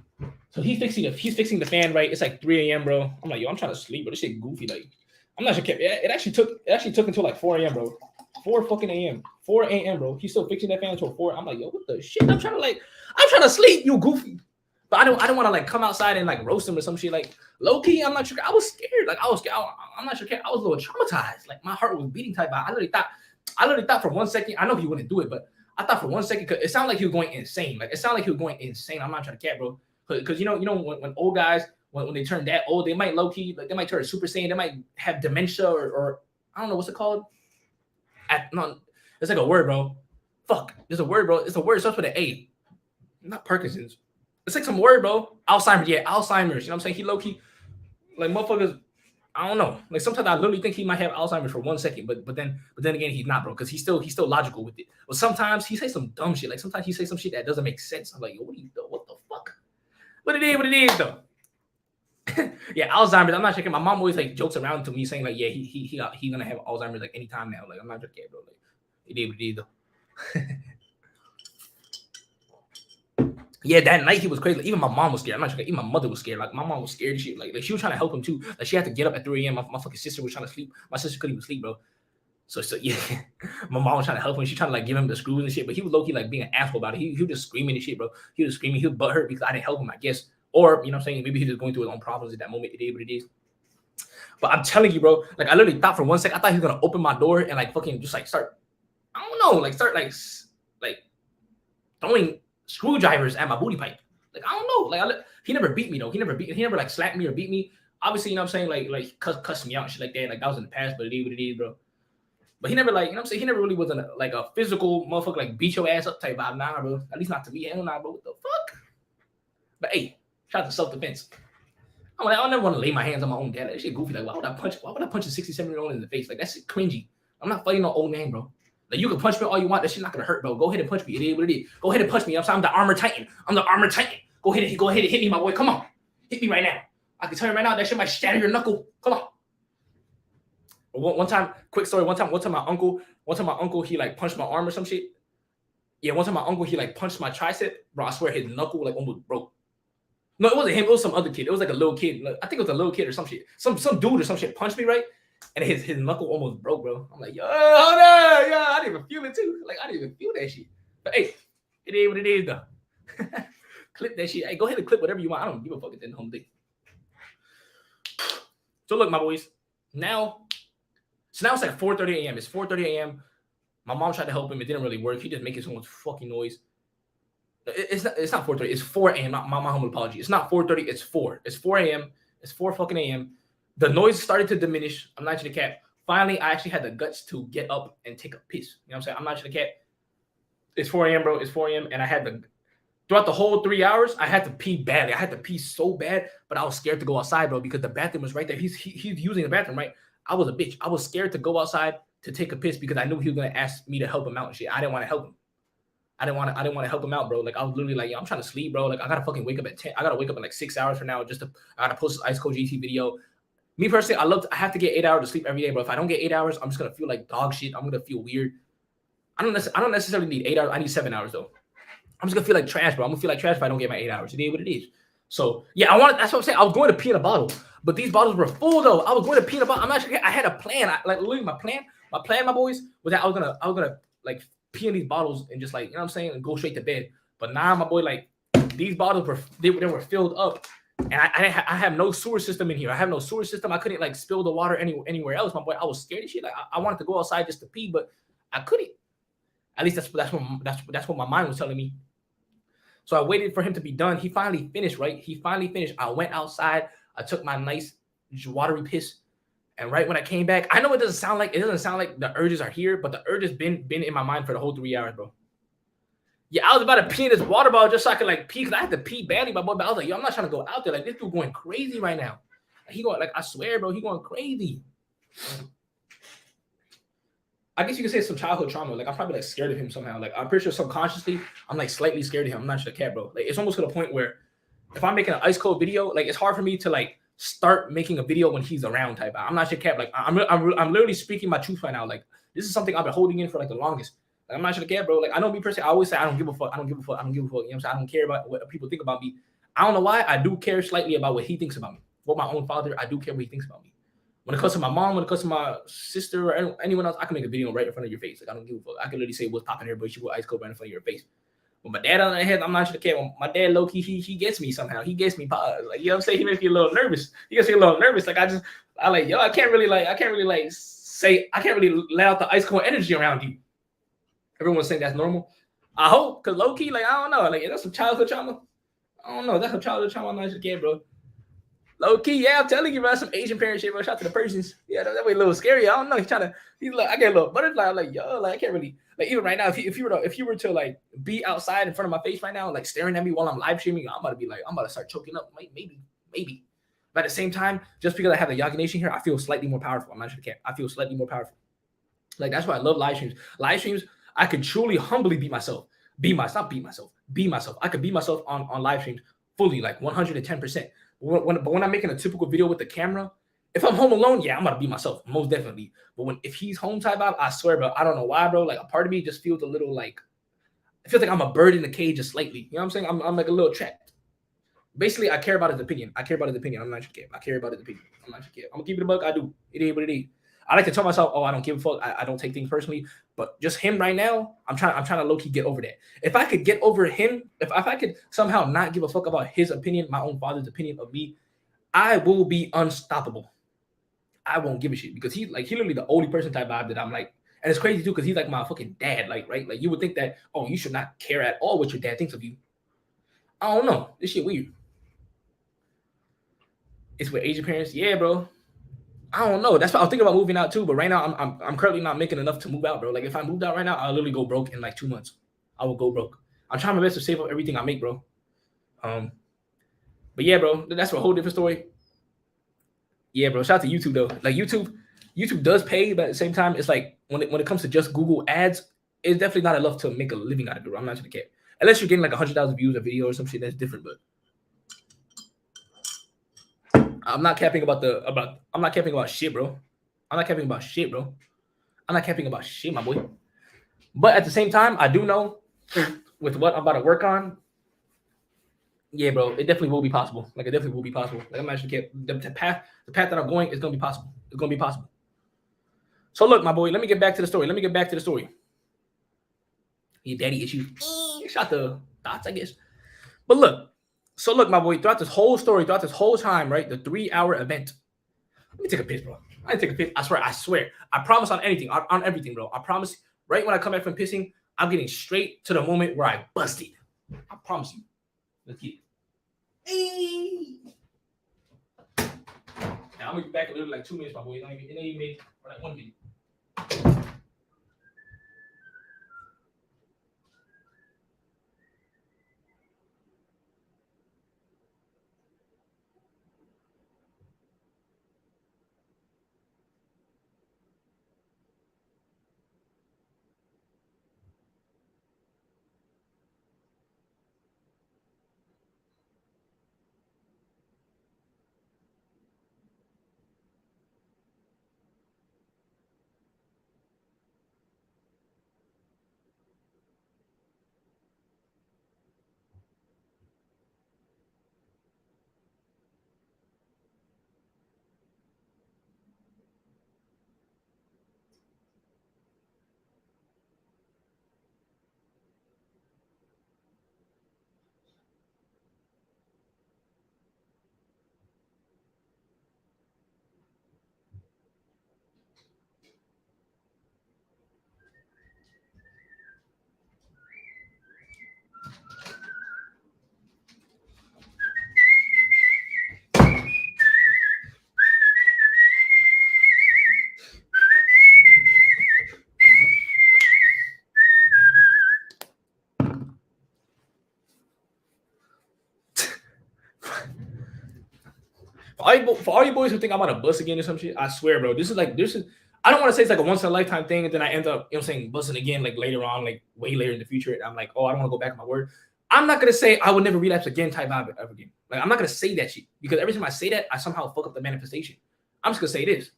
So he's fixing the fan, right? It's like 3 a.m., bro. I'm like, yo, I'm trying to sleep, bro. This shit goofy. Like, I'm not sure. It actually took until like 4 a.m., bro. 4 fucking a.m. 4 a.m., bro. He's still fixing that fan until 4. I'm like, yo, what the shit? I'm trying to sleep, you goofy. But I don't want to like come outside and like roast him or some shit. Like low key, I'm not sure. I was scared. Like I was scared. I'm not sure. I was a little traumatized. Like my heart was beating type. I literally thought for 1 second. I know he wouldn't do it, but I thought for 1 second, cause it sounded like he was going insane. Like it sounded like he was going insane. I'm not trying to cat, bro. Because you know when old guys when they turn that old, they might low key like they might turn Super Saiyan. They might have dementia or I don't know what's it called. No, it's like a word, bro. Fuck, there's a word, bro. It's a word. It starts with an A. Not Parkinson's. It's like some word, bro. Alzheimer's. Yeah, Alzheimer's. You know what I'm saying? He low key like motherfuckers. I don't know. Like sometimes I literally think he might have Alzheimer's for 1 second, but then again he's not, bro, because he's still logical with it. But sometimes he says some dumb shit. Like sometimes he says some shit that doesn't make sense. I'm like, yo, what the fuck? What it is though. Yeah, Alzheimer's. I'm not checking. My mom always like jokes around to me saying like, yeah, he gonna have Alzheimer's like anytime now. Like I'm not joking, bro. Like it is what it is though. Yeah, that night he was crazy. Like, even my mom was scared. I'm not sure. Even my mother was scared. Like my mom was scared and shit. Like she was trying to help him too. Like she had to get up at 3 a.m. My fucking sister was trying to sleep. My sister couldn't even sleep, bro. So yeah, my mom was trying to help him. She trying to like give him the screws and shit. But he was low key like being an asshole about it. He was just screaming and shit, bro. He was screaming. He was butthurt because I didn't help him, I guess. Or you know what I'm saying, maybe he was going through his own problems at that moment. It is what it is. But I'm telling you, bro. Like I literally thought for 1 second, I thought he was gonna open my door and like fucking just like start. I don't know, like start like throwing screwdrivers at my booty pipe. Like I don't know, like he never beat me though. He never like slapped me or beat me. Obviously, you know what I'm saying, like cussed me out and shit like that. Like that was in the past, but it is what it is, bro. But he never like, you know what I'm saying, he never really was like a physical motherfucker, like beat your ass up type vibe. Nah, bro. At least not to me. Hell nah, bro. What the fuck? But hey, shout out to self-defense. I'm like, I never want to lay my hands on my own dad. That shit goofy. Like, why would I punch a 67-year-old in the face? Like that's cringy. I'm not fighting no old man, bro. Like you can punch me all you want. That shit not gonna hurt, bro. Go ahead and punch me. It is what it is. Go ahead and punch me. I'm the armor titan. I'm the armor titan. Go ahead and hit me, my boy. Come on. Hit me right now. I can tell you right now, that shit might shatter your knuckle. Come on. One time, quick story. One time my uncle, he like punched my arm or some shit. Yeah, one time my uncle, he like punched my tricep. Bro, I swear his knuckle like almost broke. No, it wasn't him. It was some other kid. It was like a little kid. Like, I think it was a little kid or some shit. Some dude or some shit punched me, right? And his knuckle almost broke, bro. I'm like, yo, hold on. Yo, I didn't even feel it too. Like, I didn't even feel that shit. But hey, it is what it is, though. Clip that shit. Hey, go ahead and clip whatever you want. I don't give a fuck at the home thing. So look, my boys. Now it's like 4:30 a.m. It's 4:30 a.m. My mom tried to help him. It didn't really work. He just making so much fucking noise. It's not 4:30. It's 4 a.m. My humble apology. It's not 4:30. It's 4. It's 4 a.m. It's 4 fucking a.m. The noise started to diminish. I'm not to the cat. Finally, I actually had the guts to get up and take a piss. You know what I'm saying? I'm not to the cat. It's 4 a.m., bro. It's 4 a.m. And I had throughout the whole 3 hours, I had to pee badly. I had to pee so bad, but I was scared to go outside, bro, because the bathroom was right there. He's using the bathroom, right? I was a bitch. I was scared to go outside to take a piss because I knew he was gonna ask me to help him out and shit. I didn't want to help him. I didn't want to help him out, bro. Like I was literally like, yo, I'm trying to sleep, bro. Like I gotta fucking wake up at 10. I gotta wake up in like 6 hours from now. I gotta post this Icecoldjt video. Me personally, I have to get 8 hours of sleep every day, bro. If I don't get 8 hours, I'm just gonna feel like dog shit. I'm gonna feel weird. I don't necessarily need 8 hours. I need 7 hours though. I'm just gonna feel like trash, bro. I'm gonna feel like trash if I don't get my 8 hours. It is what it is. So yeah, that's what I'm saying. I was going to pee in a bottle, but these bottles were full though. I was going to pee in a bottle. I'm not sure. I had a plan. Like literally, my plan, my boys, was that I was gonna like pee in these bottles and just like, you know what I'm saying, and go straight to bed. But now, my boy, like these bottles were filled up, and I have no sewer system in here. I have no sewer system. I couldn't like spill the water anywhere else. My boy, I was scared of shit. Like I wanted to go outside just to pee, but I couldn't. At least that's what my mind was telling me. So I waited for him to be done. He finally finished, right? He finally finished. I went outside. I took my nice watery piss. And right when I came back, I know it doesn't sound like the urges are here, but the urge has been in my mind for the whole 3 hours, bro. Yeah, I was about to pee in this water bottle just so I could like pee, because I had to pee badly, my boy. But I was like, yo, I'm not trying to go out there. Like this dude going crazy right now. Like I swear, bro, he going crazy. I guess you could say it's some childhood trauma. Like I'm probably like scared of him somehow. Like I'm pretty sure subconsciously I'm like slightly scared of him. I'm not sure, cat, bro. Like it's almost to the point where if I'm making an ice cold video, like it's hard for me to like start making a video when he's around type. I'm not your cap. Like I'm literally speaking my truth right now. Like this is something I've been holding in for like the longest. Like, I'm not your cap, bro. Like I know me personally, I always say I don't give a fuck. I don't give a fuck. I don't give a fuck. You know what I'm saying? I don't care about what people think about me. I don't know why. I do care slightly about what he thinks about me. What my own father, I do care what he thinks about me. When it comes to my mom, when it comes to my sister or anyone else, I can make a video right in front of your face. Like I don't give a fuck. I can literally say what's popping here, but you put ice cold right in front of your face. But my dad on the head, I'm not sure. Okay, my dad low key, he gets me somehow. He gets me pause. Like you know what I'm saying? He makes me a little nervous. He gets me a little nervous. Like I like yo, I can't really say I can't really let out the ice cold energy around you. Everyone's saying that's normal. I hope, cause low key, like I don't know, like that's some childhood trauma. I don't know, that's some childhood trauma. I'm not sure, kid, bro. Low key, yeah, I'm telling you, bro. Some Asian parent shit, bro. Shout out to the Persians. Yeah, that way a little scary. I don't know. He's like, I get a little butterfly. I'm like, yo, like I can't really, like even right now, if you were to like be outside in front of my face right now, like staring at me while I'm live streaming, I'm about to start choking up. Maybe. But at the same time, just because I have the Yagi Nation here, I feel slightly more powerful. I'm not sure, I feel slightly more powerful. Like that's why I love live streams. Live streams, I could truly humbly be myself. Be myself. I could be myself on live streams fully, like 110%. But when I'm making a typical video with the camera, if I'm home alone, yeah, I'm gonna be myself, most definitely. But if he's home type vibe, I swear, bro, I don't know why, bro. Like a part of me just feels a little like, I feel like I'm a bird in the cage just slightly. You know what I'm saying? I'm like a little trapped. Basically, I care about his opinion. I'm not your kid. I care about his opinion. I'm not your kid. I'm gonna keep it a buck. I do. It is what it is. I like to tell myself, oh, I don't give a fuck. I don't take things personally. But just him right now, I'm trying to low key get over that. If I could get over him, if I could somehow not give a fuck about his opinion, my own father's opinion of me, I will be unstoppable. I won't give a shit because he's literally the only person type vibe that I'm like, and it's crazy too because he's like my fucking dad, like right, like you would think that you should not care at all what your dad thinks of you. I don't know, this shit weird. It's with Asian parents, yeah, bro. I don't know. That's why I was thinking about moving out too. But right now, I'm currently not making enough to move out, bro. Like if I moved out right now, I'll literally go broke in like 2 months. I will go broke. I'm trying my best to save up everything I make, bro. But yeah, bro, that's a whole different story. Yeah, bro. Shout out to YouTube though. Like YouTube does pay, but at the same time, it's like when it comes to just Google ads, it's definitely not enough to make a living out of it. Bro. I'm not gonna care. Unless you're getting like 100,000 views a video or some shit, that's different. But I'm not capping about I'm not capping about shit, bro. I'm not capping about shit, bro. I'm not capping about shit, my boy. But at the same time, I do know with what I'm about to work on, yeah, bro, it definitely will be possible. Like it definitely will be possible. Like I'm actually the path that I'm going is gonna be possible. It's gonna be possible. So look, my boy, let me get back to the story. Your daddy issues. Shot the thoughts, I guess. But look. So look, my boy, throughout this whole story, throughout this whole time, right, the 3-hour event. Let me take a piss, bro. I didn't take a piss. I swear. I promise on anything, on everything, bro. I promise. Right when I come back from pissing, I'm getting straight to the moment where I busted. I promise you. Let's get it. Now I'm gonna be back a little like 2 minutes, my boy. It ain't even made for like 1 minute. For all you boys who think I'm on a bus again or some shit, I swear, bro, this is I don't want to say it's like a once in a lifetime thing, and then I end up, you know what I'm saying, busting again like later on, like way later in the future. And I'm like, oh, I don't want to go back on my word. I'm not gonna say I would never relapse again type vibe ever again. Like I'm not gonna say that shit because every time I say that, I somehow fuck up the manifestation. I'm just gonna say this: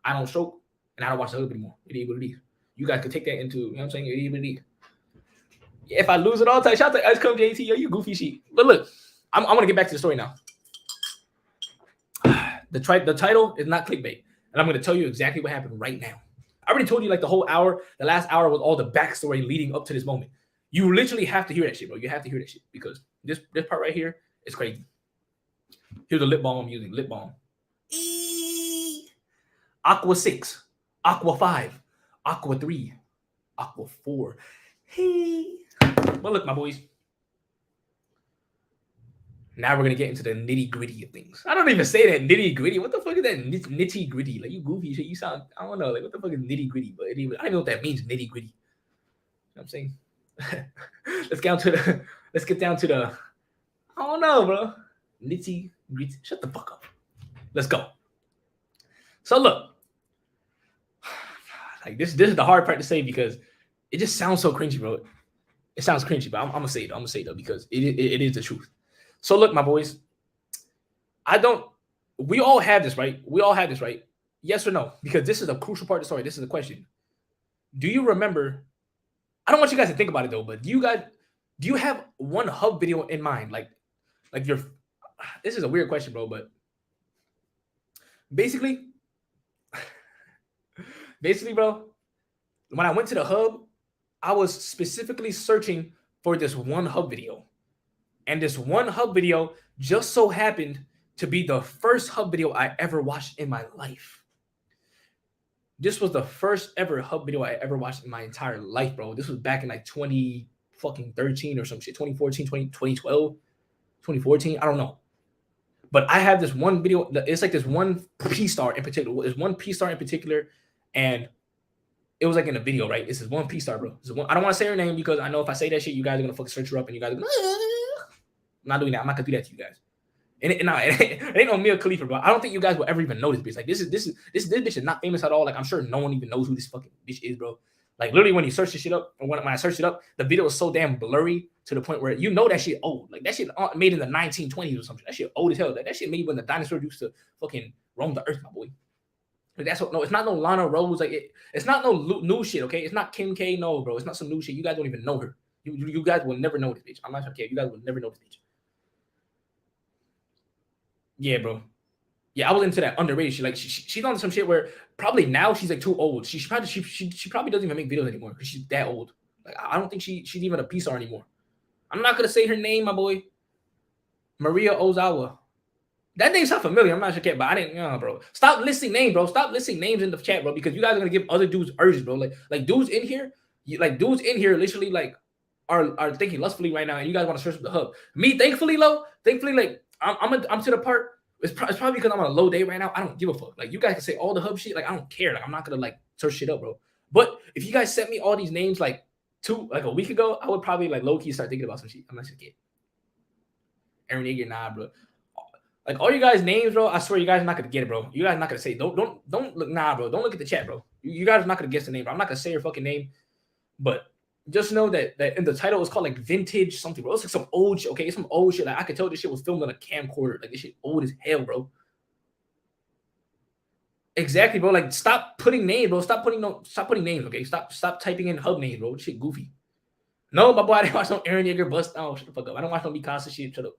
I don't stroke and I don't watch the hood anymore. It is what it is. You guys could take that into, you know what I'm saying? It is what it is. If I lose it all time, shout out to icecoldjt, yo, you goofy shit. But look, I'm gonna get back to the story now. The title is not clickbait, and I'm gonna tell you exactly what happened right now. I already told you like the whole hour, the last hour was all the backstory leading up to this moment. You literally have to hear that shit, bro. You have to hear that shit because this part right here is crazy. Here's the lip balm I'm using. Lip balm. Aqua 6, Aqua 5, Aqua 3, Aqua 4. Hey. But look, my boys. Now we're gonna get into the nitty gritty of things. I don't even say that nitty gritty. What the fuck is that nitty gritty? Like you goofy shit. You sound, I don't know. Like what the fuck is nitty gritty? But I don't even know what that means. Nitty gritty. You know what I'm saying? Let's get down to the. I don't know, bro. Nitty gritty. Shut the fuck up. Let's go. So look, like this is the hard part to say because it just sounds so cringy, bro. It sounds cringy, but I'm gonna say it. I'm gonna say it though because it is the truth. So look, my boys, we all have this, right? We all have this, right? Yes or no? Because this is a crucial part of the story. This is the question. Do you remember? I don't want you guys to think about it though, but do you have one hub video in mind? Like this is a weird question, bro, but basically, bro, when I went to the hub, I was specifically searching for this one hub video. And this one hub video just so happened to be the first hub video I ever watched in my life. This was the first ever hub video I ever watched in my entire life, bro. This was back in like 2013 or some shit, 2014, 2012, 2014, I don't know. But I have this one video, it's like this one P-star in particular. There's one P-star in particular, and it was like in a video, right? This is one P-star, bro. I don't want to say her name because I know if I say that shit, you guys are gonna fucking search her up and you guys are gonna. I'm not doing that. I'm not gonna do that to you guys. And it ain't no Mia Khalifa, bro. I don't think you guys will ever even know this bitch. Like this bitch is not famous at all. Like I'm sure no one even knows who this fucking bitch is, bro. Like literally when you search this shit up, or when I searched it up, the video is so damn blurry to the point where you know that shit old. Like that shit made in the 1920s or something. That shit old as hell. Like that shit made when the dinosaurs used to fucking roam the earth, my boy. Like that's what, no, it's not no Lana Rose. Like it's not no new shit, okay? It's not Kim K. No, bro. It's not some new shit. You guys don't even know her. You guys will never know this bitch. I'm not okay. You guys will never know this bitch. Yeah, bro. Yeah, I was into that underrated shit. Like she's on some shit where probably now she's like too old. She probably doesn't even make videos anymore because she's that old. Like I don't think she's even a P-star anymore. I'm not gonna say her name, my boy. Maria Ozawa. That name sounds familiar. I'm not sure, but I didn't. Bro. Stop listing names, bro. Stop listing names in the chat, bro, because you guys are gonna give other dudes urges, bro. Like dudes in here, literally like are thinking lustfully right now, and you guys want to search up the hub. Me, thankfully, like I'm to the part. It's probably because I'm on a low day right now. I don't give a fuck. Like you guys can say all the hub shit. Like I don't care. Like I'm not gonna like search shit up, bro. But if you guys sent me all these names like a week ago, I would probably like low key start thinking about some shit. I'm not just kidding. Aaron Yeager, nah, bro. Like all you guys' names, bro. I swear you guys are not gonna get it, bro. You guys are not gonna say. Don't look. Nah, bro. Don't look at the chat, bro. You guys are not gonna guess the name, bro. I'm not gonna say your fucking name, but just know that in the title it's called like vintage something, bro. It's like some old shit. Okay, it's some old shit. Like I could tell this shit was filmed on a camcorder. Like this shit old as hell, bro. Exactly, bro. Like stop putting names, bro. Stop putting names. Okay, stop typing in hub names, bro. This shit goofy. No, my boy, I didn't watch no Aaron Yeager bust. Oh, shut the fuck up. I don't watch no Mikasa shit. Shut up.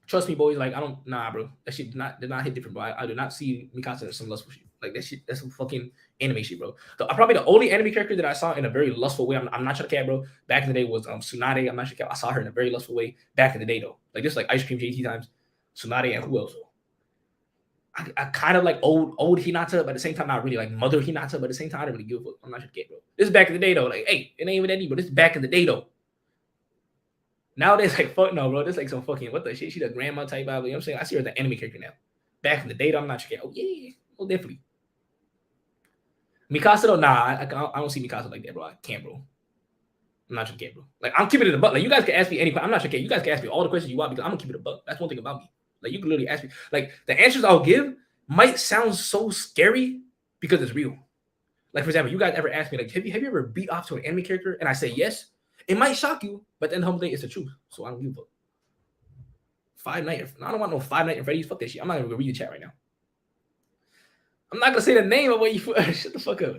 Trust me, boys. Like I don't. Nah, bro. That shit did not hit different, bro. I do not see Mikasa as some lustful shit. Like that shit. That's some fucking anime shit, bro. Probably the only anime character that I saw in a very lustful way. I'm not trying to cap, bro. Back in the day was Tsunade. I'm not sure cap. I saw her in a very lustful way back in the day, though. Like just like Ice Cream JT times, Tsunade and who else? I kind of like old Hinata, but at the same time not really like mother Hinata, but at the same time I don't really give a fuck. I'm not sure cap, bro. This is back in the day, though. Like hey, it ain't even that deep, but this is back in the day, though. Nowadays, like, fuck no, bro. This like some fucking, what the shit? She the grandma type of, you know what I'm saying? I see her as an anime character now. Back in the day, I'm not sure. Oh, yeah. Oh, definitely. Mikasa, though, nah. I don't see Mikasa like that, bro. I can't, bro. I'm not sure, bro. Like, I'm keeping it a buck. Like, you guys can ask me any question. I'm not sure. You guys can ask me all the questions you want because I'm going to keep it a buck. That's one thing about me. Like, you can literally ask me. Like, the answers I'll give might sound so scary because it's real. Like, for example, you guys ever ask me, like, have you ever beat off to an anime character? And I say yes. It might shock you, but then the whole thing is the truth. So I don't give a fuck. Five Nights. I don't want no Five Nights at Freddy's. Fuck that shit. I'm not even gonna read the chat right now. I'm not gonna say the name of what you shut the fuck up.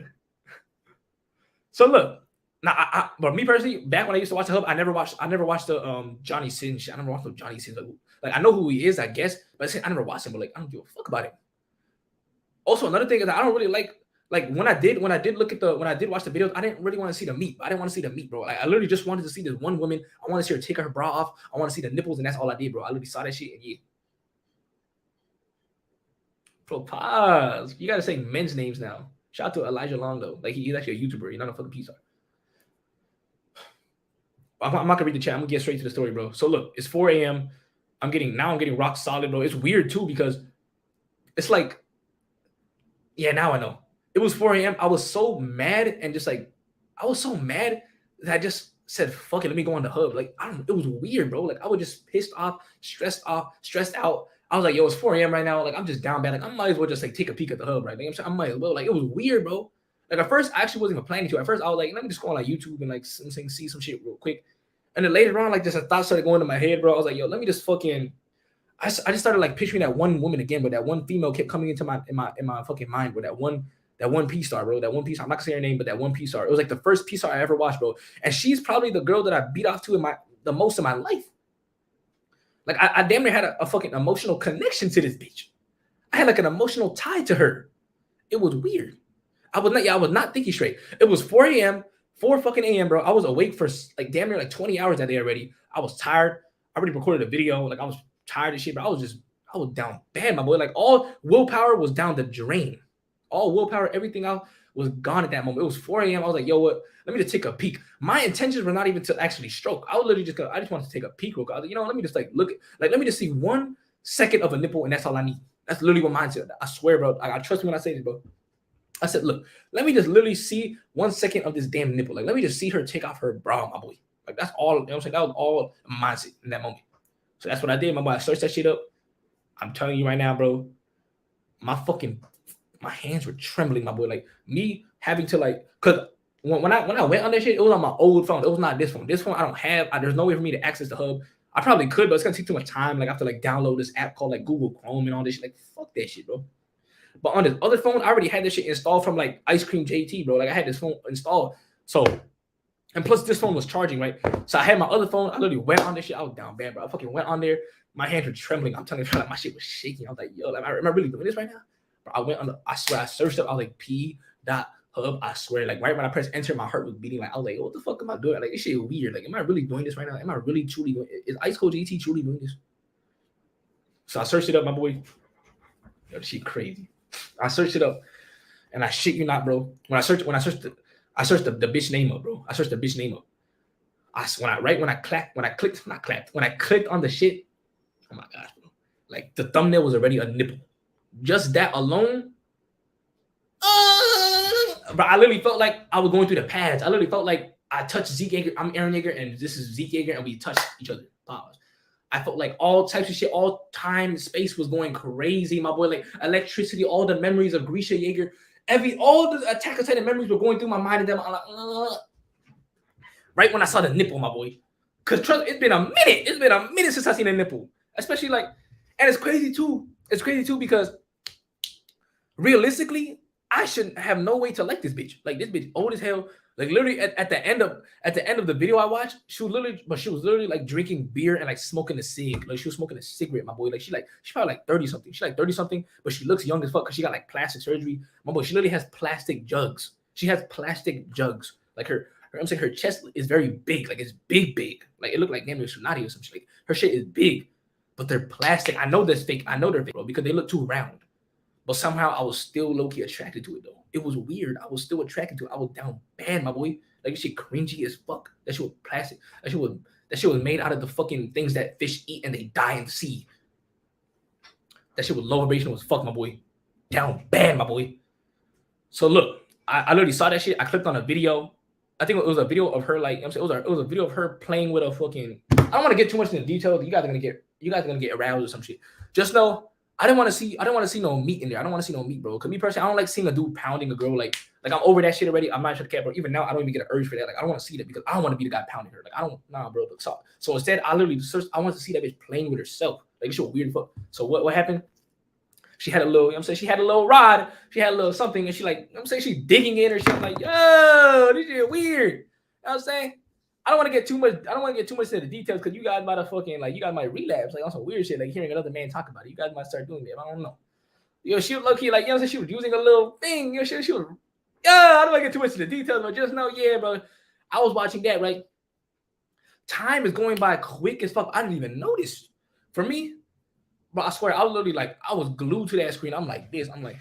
So look, now but me personally, back when I used to watch the Hub, I never watched the Johnny Sins shit. I never watched the Johnny Sins. Like I know who he is, I guess, but I never watched him. But like I don't give a fuck about it. Also, another thing is that I don't really like when I did watch the videos, I didn't really want to see the meat. I didn't want to see the meat, bro. Like I literally just wanted to see this one woman. I want to see her take her bra off. I want to see the nipples, and that's all I did, bro. I literally saw that shit, and yeah. Bro, pause. You gotta say men's names now. Shout out to Elijah Long though. Like he's actually a YouTuber. He's not a fucking piece of. I'm not gonna read the chat. I'm gonna get straight to the story, bro. So look, it's 4 a.m. I'm getting rock solid, bro. It's weird too because it's like, yeah, now I know. It was 4 a.m. I was so mad and just like, I was so mad that I just said, fuck it, let me go on the Hub. Like, it was weird, bro. Like, I was just pissed off, stressed out. I was like, yo, it's 4 a.m. right now. Like, I'm just down bad. Like, I might as well just like take a peek at the Hub, right? Like, I might as well. Like, it was weird, bro. Like, at first, I actually wasn't even planning to. At first, I was like, let me just go on like YouTube and like see some shit real quick. And then later on, like, just a thought started going to my head, bro. I was like, yo, let me just fucking. I just started like picturing that one woman again, but that one female kept coming into my fucking mind with that one P-star, bro. That one P-star. I'm not gonna say her name, but that one P-star. It was like the first P-star I ever watched, bro. And she's probably the girl that I beat off to the most in my life. Like I damn near had a fucking emotional connection to this bitch. I had like an emotional tie to her. It was weird. I was not thinking straight. It was 4 a.m., 4 fucking a.m., bro. I was awake for like damn near like 20 hours that day already. I was tired. I already recorded a video. Like I was tired of shit, but I was down bad, my boy. Like all willpower was down the drain. All willpower, everything else was gone at that moment. It was 4 a.m. I was like, yo, what? Let me just take a peek. My intentions were not even to actually stroke. I just wanted to take a peek real quick. I was like, let me just like look at, like, let me just see 1 second of a nipple, and that's all I need. That's literally what mine said. I swear, bro. I trust me when I say this, bro. I said, look, let me just literally see 1 second of this damn nipple. Like, let me just see her take off her bra, my boy. Like, that's all, you know what I'm saying? That was all mindset in that moment. So that's what I did, my boy. I searched that shit up. I'm telling you right now, bro, my hands were trembling, my boy. Like me having to like, cause when I went on that shit, it was on my old phone. It was not this phone. This phone I don't have. There's no way for me to access the Hub. I probably could, but it's gonna take too much time. Like I have to like download this app called like Google Chrome and all this shit. Like fuck that shit, bro. But on this other phone, I already had this shit installed from like ICEcoldjt, bro. Like I had this phone installed. So, and plus this phone was charging, right? So I had my other phone. I literally went on this shit. I was down bad, bro. I fucking went on there. My hands were trembling. I'm telling you, like my shit was shaking. I was like, yo, like, am I really doing this right now? Bro, I went on I swear, I searched up. I was like, P.Hub. I swear, like right when I pressed enter, my heart was beating. Like I was like, what the fuck am I doing? Like this shit is weird. Like, am I really doing this right now? Am I really truly doing it? Is icecoldjt truly doing this? So I searched it up, my boy. Yo, this shit crazy. I searched it up, and I shit you not, bro. When I searched the bitch name up, bro. I searched the bitch name up. When I clicked on the shit, oh my gosh, bro. Like the thumbnail was already a nipple. Just that alone, but I literally felt like I was going through the pads. I literally felt like I touched Zeke Yeager. I'm Aaron Yeager, and this is Zeke Yeager, and we touched each other. Pause. I felt like all types of shit, all time, space was going crazy, my boy. Like electricity, all the memories of Grisha Yeager, all the Attack on Titan memories were going through my mind, and then I'm like, right when I saw the nipple, my boy. Cause trust, it's been a minute. It's been a minute since I seen a nipple, especially like, and it's crazy too. It's crazy too because realistically, I shouldn't have no way to like this bitch. Like this bitch old as hell. Like literally at the end of the video I watched, she was literally like drinking beer and like smoking a cig. Like she was smoking a cigarette, my boy. Like she probably like 30 something. She like 30 something, but she looks young as fuck because she got like plastic surgery. My boy, she literally has plastic jugs. She has plastic jugs. Like her I'm saying her chest is very big. Like it's big. Like it looked like damn Tsunade or some shit. Like her shit is big, but they're plastic. I know that's fake. I know they're fake, bro, because they look too round. But somehow I was still low-key attracted to it, though. It was weird. I was still attracted to it. I was down bad, my boy. Like, this shit cringy as fuck. That shit was plastic. That shit was made out of the fucking things that fish eat and they die in the sea. That shit was low vibrational as fuck, my boy. Down bad, my boy. So, look. I literally saw that shit. I clicked on a video. I think it was a video of her, like, it was a video of her playing with a fucking... I don't want to get too much into detail. You guys are gonna get aroused or some shit. Just know... I didn't want to see no meat in there. I don't want to see no meat, bro. Cause me personally, I don't like seeing a dude pounding a girl. Like I'm over that shit already. I'm not sure the cat, bro. Even now, I don't even get an urge for that. Like I don't want to see that because I don't want to be the guy pounding her. Like I don't, nah, bro. So instead, I literally searched. I want to see that bitch playing with herself. Like it's weird fuck. So what happened? She had a little, you know what I'm saying? She had a little rod. She had a little something, and she like, you know what I'm saying? She digging in or shit. Like, yo, this shit weird. You know what I'm saying? I don't want to get too much. I don't want to get too much into the details because you guys might have fucking like you guys might relapse like on some weird shit like hearing another man talk about it. You guys might start doing that. I don't know. Yo, she was low key like you know what I'm saying. She was using a little thing. You know, she was. Yeah, I don't want to get too much into the details, but just know, yeah, bro. I was watching that right. Time is going by quick as fuck. I didn't even notice. For me, but I swear, I was literally like I was glued to that screen. I'm like this. I'm like,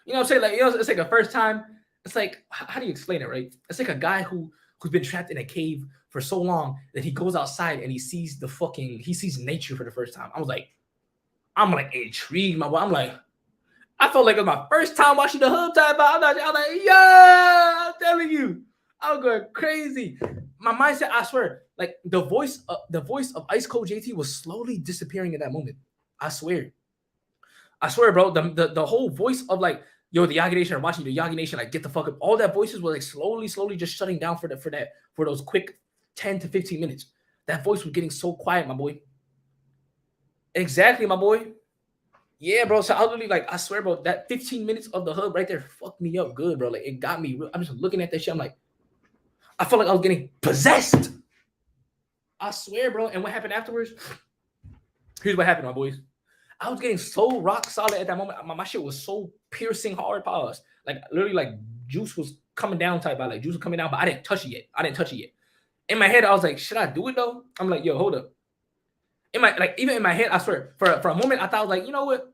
you know what I'm saying? Like you know, it's like the first time. It's like how do you explain it, right? It's like a guy who's been trapped in a cave for so long that he goes outside and he sees nature for the first time. I'm like intrigued, my boy. I'm like, I felt like it was my first time watching the Hub time. I'm like, yeah, I'm telling you, I was going crazy. My mindset, I swear, like the voice of IcecoldJt was slowly disappearing in that moment. I swear, bro. The whole voice of like, yo, the Yagi Nation are watching the Yagi Nation, like get the fuck up. All that voices were like slowly just shutting down for those quick 10 to 15 minutes. That voice was getting so quiet, my boy. Exactly, my boy. Yeah, bro. So I was literally like, I swear, bro, that 15 minutes of the Hub right there fucked me up good, bro. Like it got me. I'm just looking at that shit. I'm like, I felt like I was getting possessed. I swear, bro. And what happened afterwards? Here's what happened, my boys. I was getting so rock solid at that moment. My shit was so piercing hard, pause. Like literally, like juice was coming down type. Like juice was coming down, but I didn't touch it yet. In my head, I was like, should I do it though? I'm like, yo, hold up. Even in my head, I swear, for a moment, I thought I was like, you know what?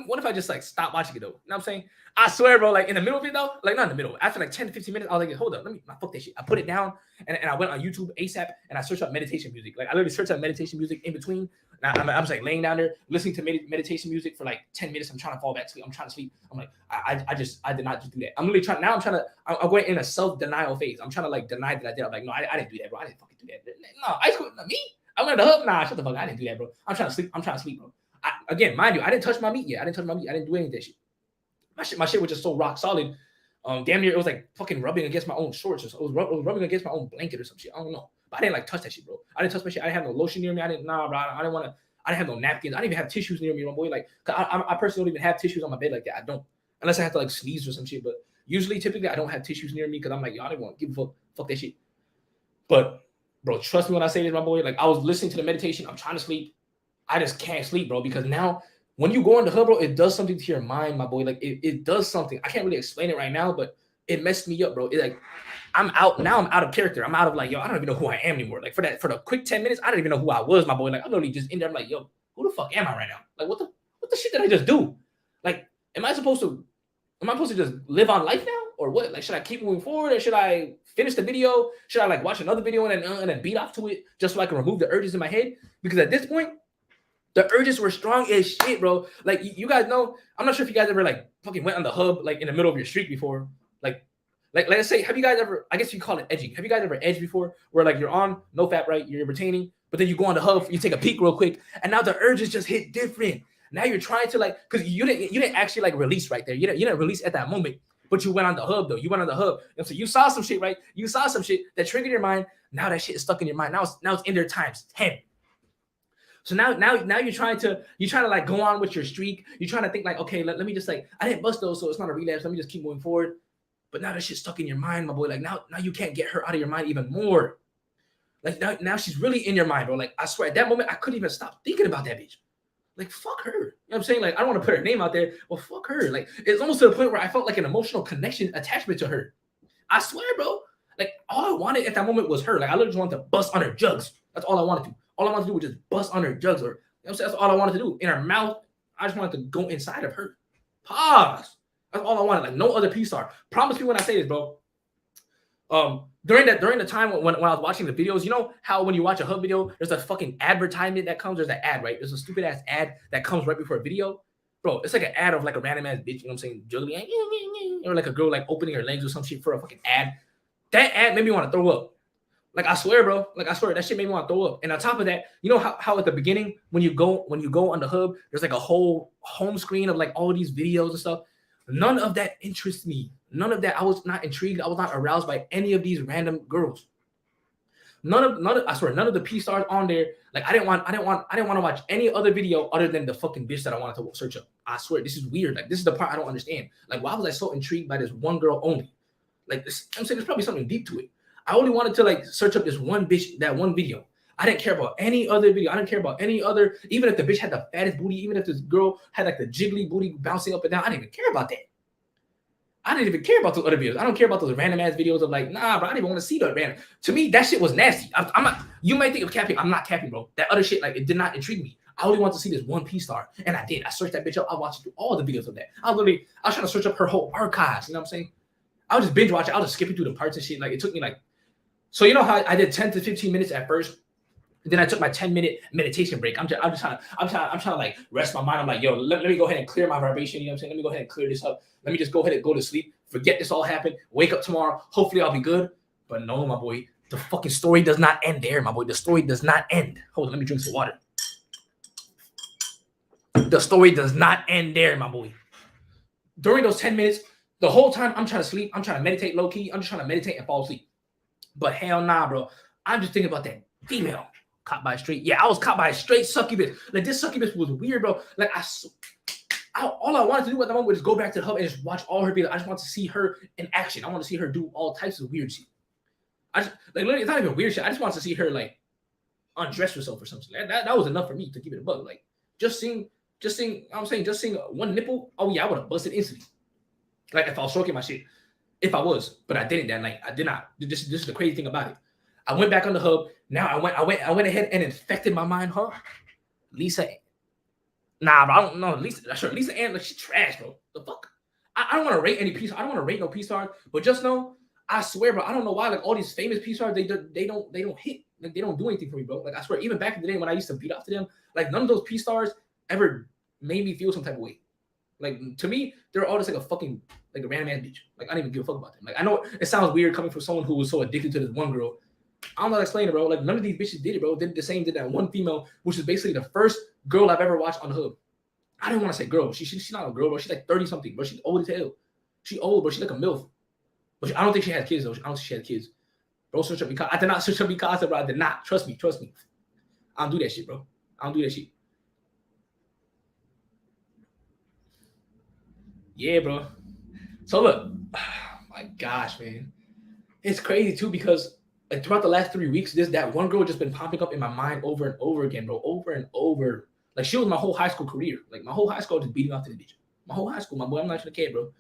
What if I just like stop watching it though? You know what I'm saying? I swear, bro, like in the middle of it though, like not in the middle. After like 10 to 15 minutes, I was like, hold up, fuck that shit. I put it down and I went on YouTube ASAP and I searched up meditation music. Like I literally searched up meditation music in between. And I was like laying down there listening to meditation music for like 10 minutes. I'm trying to fall back to sleep. I'm trying to sleep. I'm like, I did not just do that. I'm going in a self-denial phase. I'm trying to like deny that I did. I'm like, no, I didn't do that, bro. I didn't fucking do that. No, not me. I went to the Hub. Nah, shut the fuck. I didn't do that, bro. I'm trying to sleep, bro. Again, mind you, I didn't touch my meat yet. I didn't do any of that shit. My shit was just so rock solid. Damn near it was like fucking rubbing against my own shorts. It was rubbing against my own blanket or some shit. I don't know. But I didn't like touch that shit, bro. I didn't touch my shit. I didn't have no lotion near me. Bro. I didn't have no napkins. I didn't even have tissues near me, my boy. Like, I personally don't even have tissues on my bed like that. I don't. Unless I have to like sneeze or some shit. But typically, I don't have tissues near me because I'm like, yo, I don't want to give a fuck that shit. But, bro, trust me when I say this, my boy. Like, I was listening to the meditation. I'm trying to sleep. I just can't sleep, bro, because now when you go on the Hub, bro, it does something to your mind, my boy. Like it does something. I can't really explain it right now, but it messed me up, bro. It like I'm out of character. I'm out of like, yo, I don't even know who I am anymore. Like for the quick 10 minutes, I don't even know who I was, my boy. Like I'm literally just in there. I'm like, yo, who the fuck am I right now? Like what the shit did I just do? Like, am I supposed to just live on life now? Or what? Like, should I keep moving forward or should I finish the video? Should I like watch another video and then beat off to it just so I can remove the urges in my head? Because at this point, the urges were strong as shit, bro. Like you guys know, I'm not sure if you guys ever like fucking went on the Hub like in the middle of your street before. Like let's say, have you guys ever? I guess you call it edging. Have you guys ever edged before, where like you're on NoFap, right? You're retaining, but then you go on the Hub, you take a peek real quick, and now the urges just hit different. Now you're trying to like, because you didn't actually like release right there. You didn't release at that moment, but you went on the Hub though. You went on the Hub, and so you saw some shit, right? You saw some shit that triggered your mind. Now that shit is stuck in your mind. Now it's in there times 10. So now you're trying to like go on with your streak. You're trying to think like, okay, let me just like, I didn't bust those, so it's not a relapse. Let me just keep moving forward. But now that shit's stuck in your mind, my boy. Like now you can't get her out of your mind even more. Like now she's really in your mind, bro. Like I swear at that moment I couldn't even stop thinking about that bitch. Like fuck her. You know what I'm saying? Like I don't want to put her name out there. Well, fuck her. Like it's almost to the point where I felt like an emotional connection, attachment to her. I swear, bro. Like all I wanted at that moment was her. Like I literally just wanted to bust on her jugs. That's all I wanted to. All I wanted to do was just bust on her jugs, or you know what I'm saying? That's all I wanted to do. In her mouth, I just wanted to go inside of her. Pause. That's all I wanted. Like no other piece are. Promise me when I say this, bro. During the time when I was watching the videos, you know how when you watch a Hub video, there's a fucking advertisement that comes. There's an ad, right? There's a stupid ass ad that comes right before a video. Bro, it's like an ad of like a random ass bitch, you know what I'm saying? Juggling, or like a girl like opening her legs or some shit for a fucking ad. That ad made me want to throw up. Like I swear, bro. Like I swear, that shit made me want to throw up. And on top of that, you know how at the beginning when you go on the hub, there's like a whole home screen of like all these videos and stuff. None of that interests me. None of that. I was not intrigued. I was not aroused by any of these random girls. None of I swear, none of the P stars on there. Like I didn't want to watch any other video other than the fucking bitch that I wanted to search up. I swear, this is weird. Like this is the part I don't understand. Like why was I so intrigued by this one girl only? Like this, I'm saying there's probably something deep to it. I only wanted to like search up this one bitch, that one video. I didn't care about any other video. I didn't care about any other, even if the bitch had the fattest booty, even if this girl had like the jiggly booty bouncing up and down. I didn't even care about that. I didn't even care about those other videos. I don't care about those random ass videos of like, nah, bro, I didn't even want to see that random. To me, that shit was nasty. I'm not, you might think of capping. I'm not capping, bro. That other shit, like, it did not intrigue me. I only want to see this one P star. And I did. I searched that bitch up. I watched all the videos of that. I was trying to search up her whole archives. You know what I'm saying? I was just binge watching. I was just skipping through the parts and shit. Like, it took me like, so you know how I did 10 to 15 minutes at first? And then I took my 10-minute meditation break. I'm trying to like rest my mind. I'm like, yo, let me go ahead and clear my vibration. You know what I'm saying? Let me go ahead and clear this up. Let me just go ahead and go to sleep. Forget this all happened. Wake up tomorrow. Hopefully I'll be good. But no, my boy, the fucking story does not end there, my boy. The story does not end. Hold on, let me drink some water. The story does not end there, my boy. During those 10 minutes, the whole time I'm trying to sleep. I'm trying to meditate low key. I'm just trying to meditate and fall asleep. But hell nah, bro. I'm just thinking about that female. Caught by a straight, yeah, I was caught by a straight succubus. Like this succubus was weird, bro. Like all I wanted to do at the moment was just go back to the hub and just watch all her videos. I just want to see her in action. I want to see her do all types of weird shit. I just like literally, it's not even weird shit. I just want to see her like undress herself or something. That was enough for me to keep it a bug. Like just seeing. I'm saying just seeing one nipple. Oh yeah, I would have busted instantly. Like if I was stroking my shit, if I was, but I didn't that night. I did not. This is the crazy thing about it. I went back on the hub. Now I went ahead and infected my mind, huh? Lisa, nah, bro, I don't know. Lisa Ann, like she's trash, bro. The fuck? I don't want to rate any P. I don't want to rate no P stars, but just know, I swear, bro. I don't know why. Like all these famous P stars, they don't hit. Like they don't do anything for me, bro. Like I swear, even back in the day when I used to beat off to them, like none of those P stars ever made me feel some type of way. Like to me, they're all just like a fucking like a random ass bitch. Like I don't even give a fuck about them. Like I know it sounds weird coming from someone who was so addicted to this one girl. I don't know how to explain it, bro. Like none of these bitches did it, bro. Did the same, did that one female, which is basically the first girl I've ever watched on the hub. I didn't want to say girl. She's not a girl, bro. She's like 30 something, bro. She's old as hell. She old, bro. She's like a MILF. But I don't think she has kids though. I don't think she had kids. Bro, search up Mikasa. I did not search up Mikasa, bro. I did not. Trust me. I don't do that shit, bro. I don't do that shit. Yeah, bro. So look, oh my gosh, man. It's crazy too because like throughout the last 3 weeks, that one girl just been popping up in my mind over and over again, bro. Over and over. Like she was my whole high school career. Like my whole high school just beating off to the bitch. My whole high school, my boy. I'm not even a kid, bro.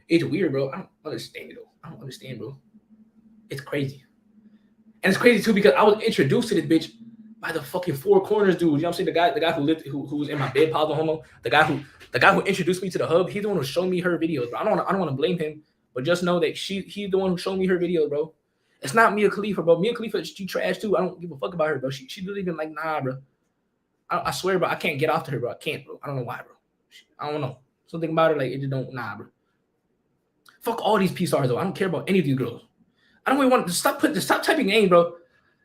It's weird, bro. I don't understand it though. I don't understand, bro. It's crazy. And it's crazy too because I was introduced to this bitch by the fucking Four Corners dude. You know what I'm saying? The guy who was in my bed, Pablo Homo. The guy who introduced me to the hub. He's the one who showed me her videos, bro. I don't want to blame him, but just know that he's the one who showed me her videos, bro. It's not Mia Khalifa, bro. Mia Khalifa, she trash too. I don't give a fuck about her, bro. She doesn't even like, nah, bro. I swear, bro. I can't get off to her, bro. I can't, bro. I don't know why, bro. I don't know. Something about her, like, it just don't, nah, bro. Fuck all these P stars, though. I don't care about any of these girls. I don't even want to stop typing names, bro.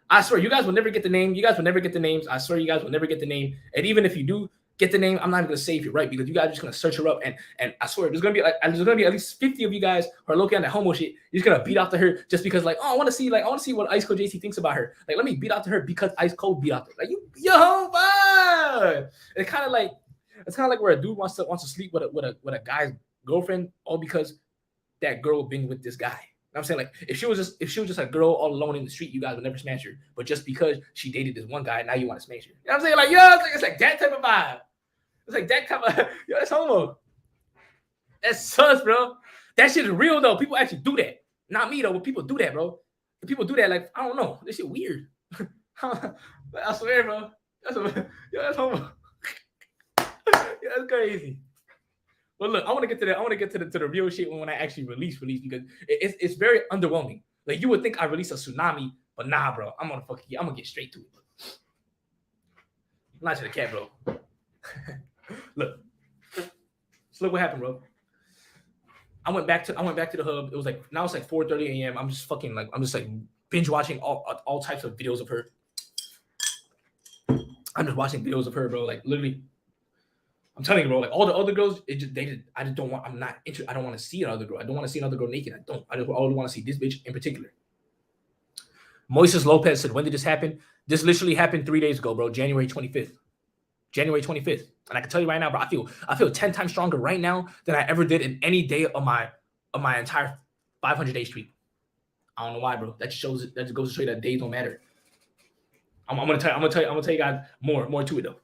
I swear, you guys will never get the name. You guys will never get the names. I swear, you guys will never get the name. And even if you do get the name, I'm not even gonna say if you're right because you guys are just gonna search her up and I swear there's gonna be at least 50 of you guys who are looking at that homo shit. You're just gonna beat out to her just because like, oh, I want to see what Icecoldjt thinks about her. Like, let me beat out to her because IceCold beat out to her. Like, yo, bud. It's kind of like where a dude wants to sleep with a guy's girlfriend all because that girl been with this guy. I'm saying, like, if she was just a girl all alone in the street, you guys would never smash her. But just because she dated this one guy, now you want to smash her. You know what I'm saying? Like, yo, it's like that type of vibe. It's like that type of, yo, that's homo. That's sus, bro. That shit is real, though. People actually do that. Not me, though, but people do that, bro. People do that, like, I don't know. This shit weird. I swear, bro. That's homo. Yeah, that's crazy. Well, look, I want to get to the real shit when I actually release because it's very underwhelming. Like, you would think I release a tsunami, but nah, bro. I'm gonna get straight to it. Bro. Not to the cat, bro. Look. So look what happened, bro. I went back to the hub. It was like now it's like 4:30 a.m. I'm just like binge watching all types of videos of her. I'm just watching videos of her, bro. Like literally, I'm telling you, bro. Like all the other girls, I just don't want. I'm not interested. I don't want to see another girl. I don't want to see another girl naked. I just only want to see this bitch in particular. Moises Lopez said, when did this happen? This literally happened 3 days ago, bro. January 25th. January 25th. And I can tell you right now, bro, I feel 10 times stronger right now than I ever did in any day of my entire 500-day streak. I don't know why, bro. That just goes to show you that days don't matter. I'm gonna tell you guys more to it though.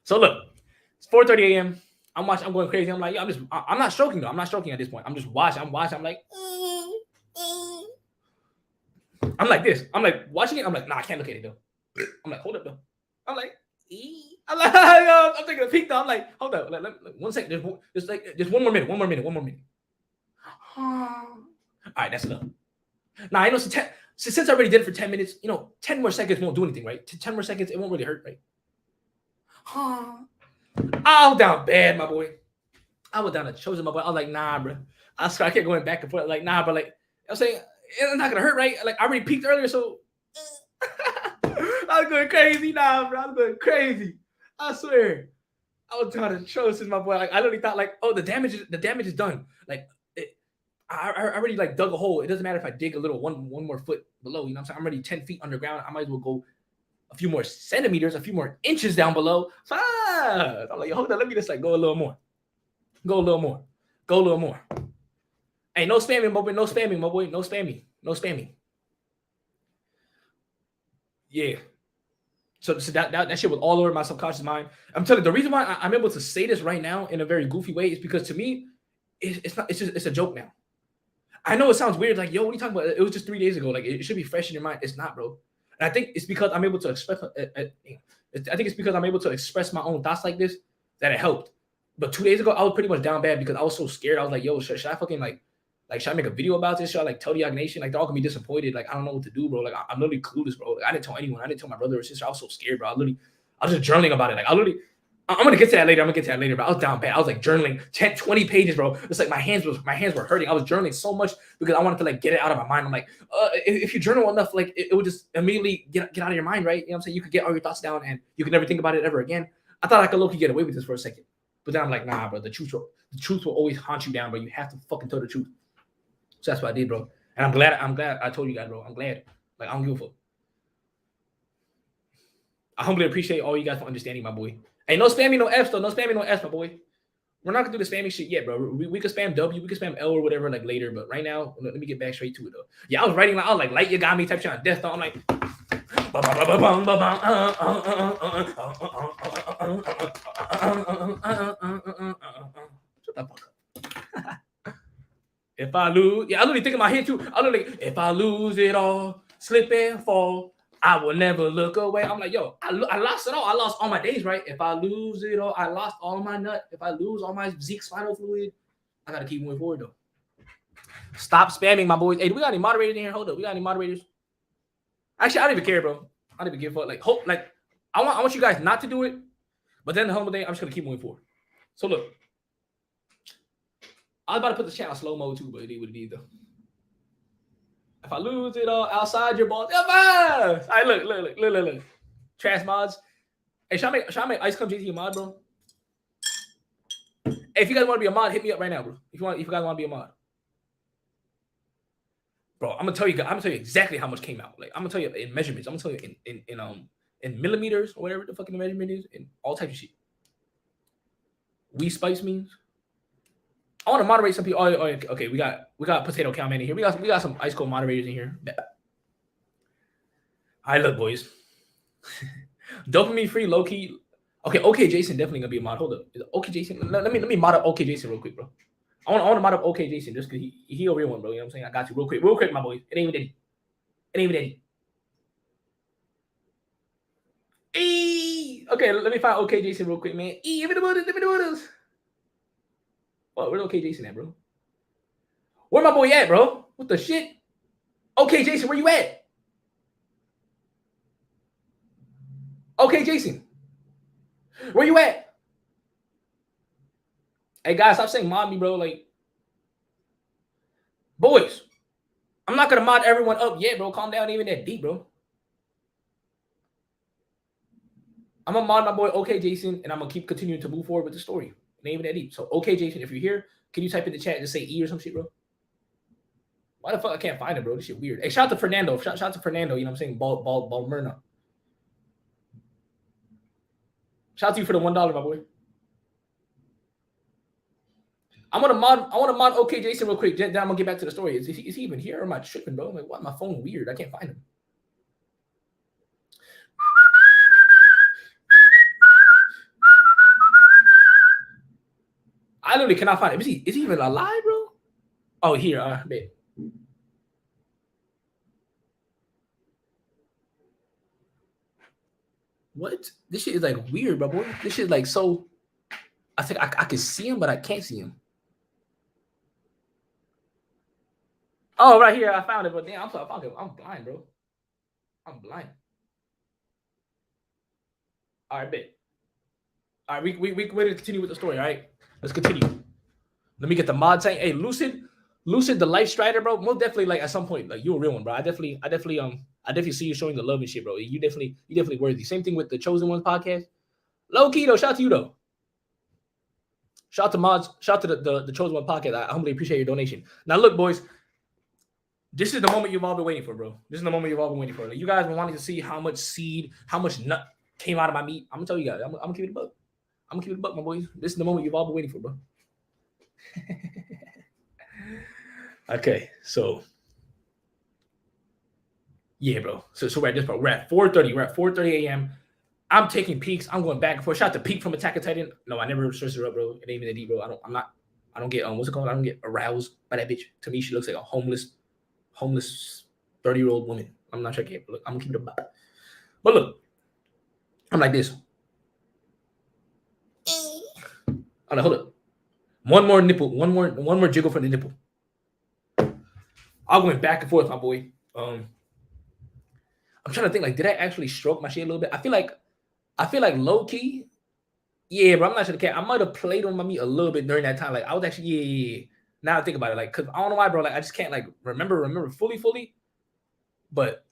So look, it's 4:30 a.m. I'm going crazy. I'm like, yo, I'm not stroking though. I'm not stroking at this point. I'm just watching. I'm like, I'm like this. I'm like watching it. I'm like, nah, I can't look at it though. I'm like, hold up though. I'm like, I'm like, I'm taking a peek though. I'm like, hold up, like, 1 second. Just one more minute. All right, that's enough. Now I know since I already did it for 10 minutes, 10 more seconds won't do anything, right? 10 more seconds, it won't really hurt, right? I was down bad, my boy. I was down a chosen, my boy. I was like, nah, bro. I swear I kept going back and forth, like, nah, but like, I'm saying it's not gonna hurt, right? Like I already peaked earlier, so I was going crazy, nah, bro. I was going crazy. I swear. I was down a chosen, my boy. Like I literally thought, like, oh, the damage is done. Like I already like dug a hole. It doesn't matter if I dig a little one more foot below. You know what I'm saying? I'm already 10 feet underground. I might as well go a few more centimeters, a few more inches down below. So I'm like, hold on, let me just like go a little more. Hey, no spamming, my boy. No spamming, my boy. No spamming. Yeah. So that shit was all over my subconscious mind. I'm telling you, the reason why I'm able to say this right now in a very goofy way is because to me, it's a joke now. I know it sounds weird, like, yo, what are you talking about? It was just 3 days ago. Like, it should be fresh in your mind. It's not, bro. And I think it's because I'm able to express. I think it's because I'm able to express my own thoughts like this that it helped. But 2 days ago, I was pretty much down bad because I was so scared. I was like, yo, should I fucking like should I make a video about this? Should I like tell the Yog Nation? Like, they're all gonna be disappointed. Like, I don't know what to do, bro. Like, I'm literally clueless, bro. Like, I didn't tell anyone. I didn't tell my brother or sister. I was so scared, bro. I was just journaling about it. Like, I'm gonna get to that later. But I was down bad. I was like journaling 10, 20 pages, bro. It's like my hands were hurting. I was journaling so much because I wanted to like get it out of my mind. I'm like, if you journal enough, like it would just immediately get out of your mind, right? You know what I'm saying? You could get all your thoughts down and you could never think about it ever again. I thought I could low-key get away with this for a second, but then I'm like, nah, bro. The truth will always haunt you down, bro. You have to fucking tell the truth. So that's what I did, bro. And I'm glad I told you guys, bro. I'm glad. Like, I don't give a fuck. I humbly appreciate all you guys for understanding, my boy. Hey, no spamming, no F's, though. No spamming, no F's, my boy. We're not going to do the spamming shit yet, bro. We can spam W, we can spam L or whatever, like, later. But right now, let me get back straight to it, though. Yeah, I was writing, I was like, light, you got me type shit on death, though. I'm like... Shut the fuck up. If I lose... Yeah, I literally think in my head, too. I literally... If I lose it all, slip and fall... I will never look away. I'm like, yo, I lost it all. I lost all my days, right? If I lose it all, I lost all my nut. If I lose all my Zeke spinal fluid, I gotta keep moving forward though. Stop spamming, my boys. Hey, do we got any moderators in here? Hold up, we got any moderators? Actually, I don't even care, bro. I don't even give a fuck. I want you guys not to do it, but then the whole day, I'm just gonna keep moving forward. So look, I was about to put the channel slow mo too, but it is what it is though. If I lose it all outside your balls, all right, look. Trash mods. Hey, should I make ICEcoldjt a mod, bro? Hey, if you guys want to be a mod, hit me up right now, bro. If you guys want to be a mod, bro, I'm gonna tell you exactly how much came out. Like, I'm gonna tell you in measurements. I'm gonna tell you in millimeters or whatever the fucking measurement is, and all types of shit. We spice means. I want to moderate some people. Oh, okay. We got Potato Cowman in here. We got some IceCold moderators in here. All right, look, boys. Dopamine free, low key. Okay, Jason definitely gonna be a mod. Hold up. Okay, Jason. Let me mod up OK Jason real quick, bro. I want to mod up OK Jason just because he a real one, bro. You know what I'm saying? I got you real quick, my boy. It ain't even Eddie. Okay, let me find OK Jason real quick, man. Give me the buttons. Oh, where's OK Jason at, bro? Where my boy at, bro? What the shit? OK Jason, where you at? OK Jason, where you at? Hey guys, stop saying mod me, bro. Like, boys, I'm not gonna mod everyone up yet, bro. Calm down, even that deep, bro. I'm gonna mod my boy OK Jason, and I'm gonna keep continuing to move forward with the story. It ain't even that deep. So OK Jason, if you're here, can you type in the chat and say E or some shit, bro? Why the fuck I can't find it, bro? This shit weird. Hey, shout out to Fernando. Shout out to Fernando. You know what I'm saying? Balmerna. Shout out to you for the $1, my boy. I want to mod OK Jason real quick. Then I'm gonna get back to the story. Is he even here, or am I tripping, bro? Like, why my phone weird? I can't find him. I literally cannot find him. Is he even alive, bro? Oh, here, babe. What? This shit is like weird, bro. Boy. This shit is like so. I think I can see him, but I can't see him. Oh, right here, I found it. But damn, I found it. I'm blind, bro. I'm blind. All right, bet. All right, we ready to continue with the story. All right, let's continue. Let me get the mod tank. Hey, Lucid, the Life Strider, bro. Most definitely, like at some point, like you're a real one, bro. I definitely see you showing the love and shit, bro. You definitely worthy. Same thing with the Chosen Ones podcast. Low key though, shout out to you though. Shout out to mods. Shout out to the Chosen One podcast. I humbly appreciate your donation. Now look, boys. This is the moment you've all been waiting for, bro. This is the moment you've all been waiting for. Like, you guys been wanting to see how much seed, how much nut came out of my meat. I'm gonna tell you guys. I'm gonna keep it a buck. I'm gonna keep it a buck, my boys. This is the moment you've all been waiting for, bro. Okay, so yeah, bro. So we're at this part. We're at 4:30. We're at 4:30 a.m. I'm taking peeks. I'm going back and forth. Shout out to Peek from Attack on Titan. No, I never searched her up, bro. It ain't even that deep, bro. I don't get what's it called? I don't get aroused by that bitch. To me, she looks like a homeless 30-year-old woman. I'm not sure I can't look. I'm gonna keep it about. But look, I'm like this. Hold up. One more nipple. One more jiggle for the nipple. I'm going back and forth, my boy. I'm trying to think. Like, did I actually stroke my shit a little bit? I feel like low key. Yeah, bro. I'm not sure. I might have played on my meat a little bit during that time. Like, I was actually yeah. Now I think about it, like, cause I don't know why, bro. Like, I just can't like remember fully. But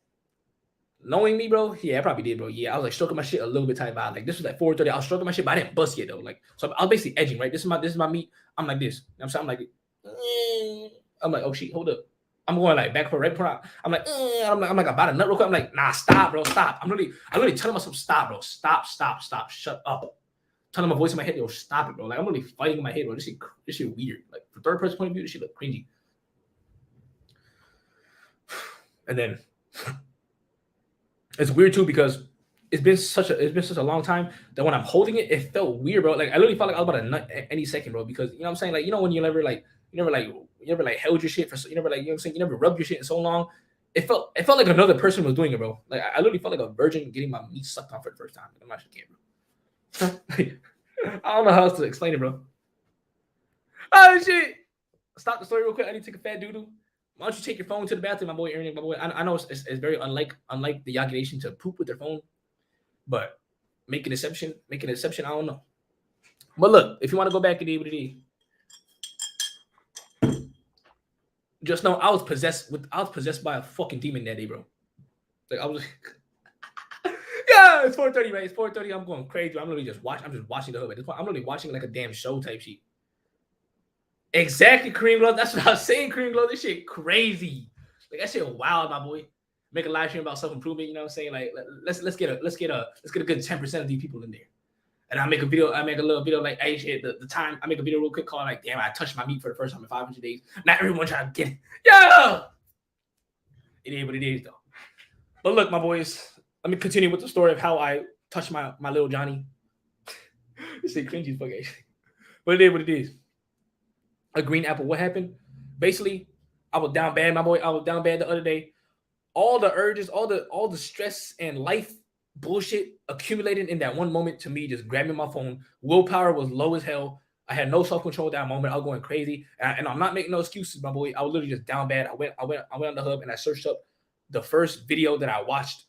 knowing me, bro, yeah, I probably did, bro. Yeah, I was like stroking my shit a little bit tight vibe. Like, this was like 4:30. I was stroking my shit, but I didn't bust yet though. Like, so I was basically edging, right? This is my meat. I'm like this. You know what I'm saying? I'm like, oh shit, hold up. I'm going like back for right before I'm like, I'm like about a nut real quick. I'm like, nah, stop, bro, stop. I'm literally telling myself, stop, bro, stop, shut up. Telling my voice in my head, yo, stop it, bro. Like, I'm really fighting in my head, bro. This shit weird. Like, from third person point of view, this shit look cringy. And then it's weird too because it's been such a long time that when I'm holding it, it felt weird, bro. Like, I literally felt like I was about to nut any second, bro. Because you know what I'm saying? Like, you know when you never held your shit for you never like, you know what I'm saying? You never rubbed your shit in so long. It felt like another person was doing it, bro. Like, I literally felt like a virgin getting my meat sucked on for the first time. I'm not sure, bro. I don't know how else to explain it, bro. Oh shit! Stop the story real quick. I need to take a fat doodoo. Why don't you take your phone to the bathroom, my boy Aaron? My boy, I know it's very unlike the Yagi Nation to poop with their phone, but make an exception. I don't know. But look, if you want to go back and do what it is, just know I was possessed by a fucking demon that day, bro. Like, I was. Yeah, it's 4:30, man. It's 4:30. I'm going crazy. I'm just watching the hood at this point. I'm literally watching like a damn show type shit. Exactly, Cream Glow. That's what I was saying, Cream Glow. This shit crazy. Like, that shit wild, my boy. Make a live stream about self-improvement, you know what I'm saying? Like, let's get a good 10% of these people in there. And I make a little video like, hey, shit, the time I make a video real quick called like, damn, I touched my meat for the first time in 500 days. Not everyone trying to get it. Yeah. It is what it is, though. But look, my boys, let me continue with the story of how I touched my little Johnny. This shit cringy as fuck, actually. But it is what it is. A green apple. What happened? Basically, I was down bad, my boy. I was down bad the other day. All the urges, all the stress and life bullshit accumulated in that one moment to me, just grabbing my phone. Willpower was low as hell. I had no self-control at that moment. I was going crazy. And I'm not making no excuses, my boy. I was literally just down bad. I went on the hub and I searched up the first video that I watched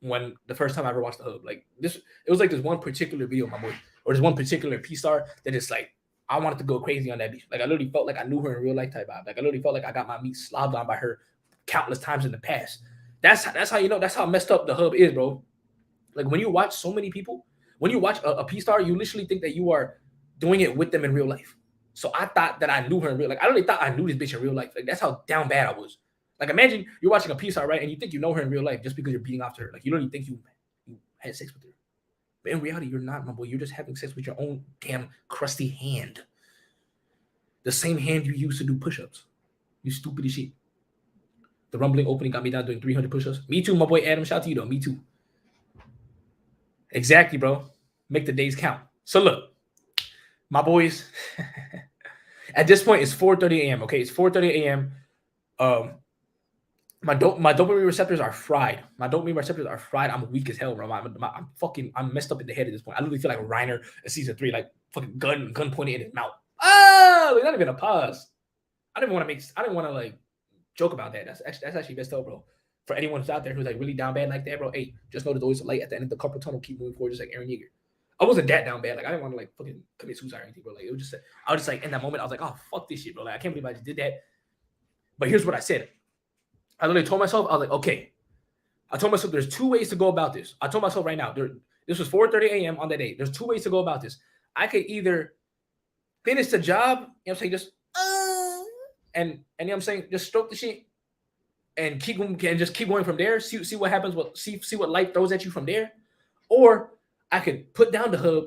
when the first time I ever watched the hub. Like this, it was like this one particular video, my boy, or this one particular P-star that is like, I wanted to go crazy on that bitch. Like, I literally felt like I knew her in real life type vibe. Like, I literally felt like I got my meat slobbed on by her countless times in the past. That's how you know that's how messed up the hub is, bro. Like when you watch so many people, when you watch a P star, you literally think that you are doing it with them in real life. So I thought that I knew her in real life. I really thought I knew this bitch in real life. Like that's how down bad I was. Like imagine you're watching a P star, right, and you think you know her in real life just because you're beating off to her. Like you literally think you had sex with her, but in reality, you're not, my boy. You're just having sex with your own damn crusty hand. The same hand you used to do push-ups. You stupid as shit. The rumbling opening got me down doing 300 push-ups. Me too, my boy Adam. Shout out to you though. Me too. Exactly, bro. Make the days count. So look, my boys. At this point, it's 4:30 a.m. Okay, it's 4:30 a.m. My dopamine receptors are fried. My dopamine receptors are fried. I'm weak as hell, bro. I'm messed up in the head at this point. I literally feel like Reiner in season 3, like fucking gun pointing in his mouth. Oh, not even a pause. I didn't want to like joke about that. That's actually messed up, bro. For anyone who's out there who's like really down bad like that, bro, hey, just know there's always a light at the end of the carpal tunnel. Keep moving forward, just like Aaron Yeager. I wasn't that down bad. Like I didn't want to like fucking commit suicide or anything, bro. Like it was just, I was just like in that moment, I was like, oh fuck this shit, bro. Like I can't believe I just did that. But here's what I said. I literally told myself, I was like, okay. I told myself there's 2 ways to go about this. I told myself right now, this was 4:30 a.m. on that day. There's 2 ways to go about this. I could either finish the job, you know what I'm saying, just and you know what I'm saying, just stroke the shit and keep going from there. See what happens. See what life throws at you from there. Or I could put down the hub.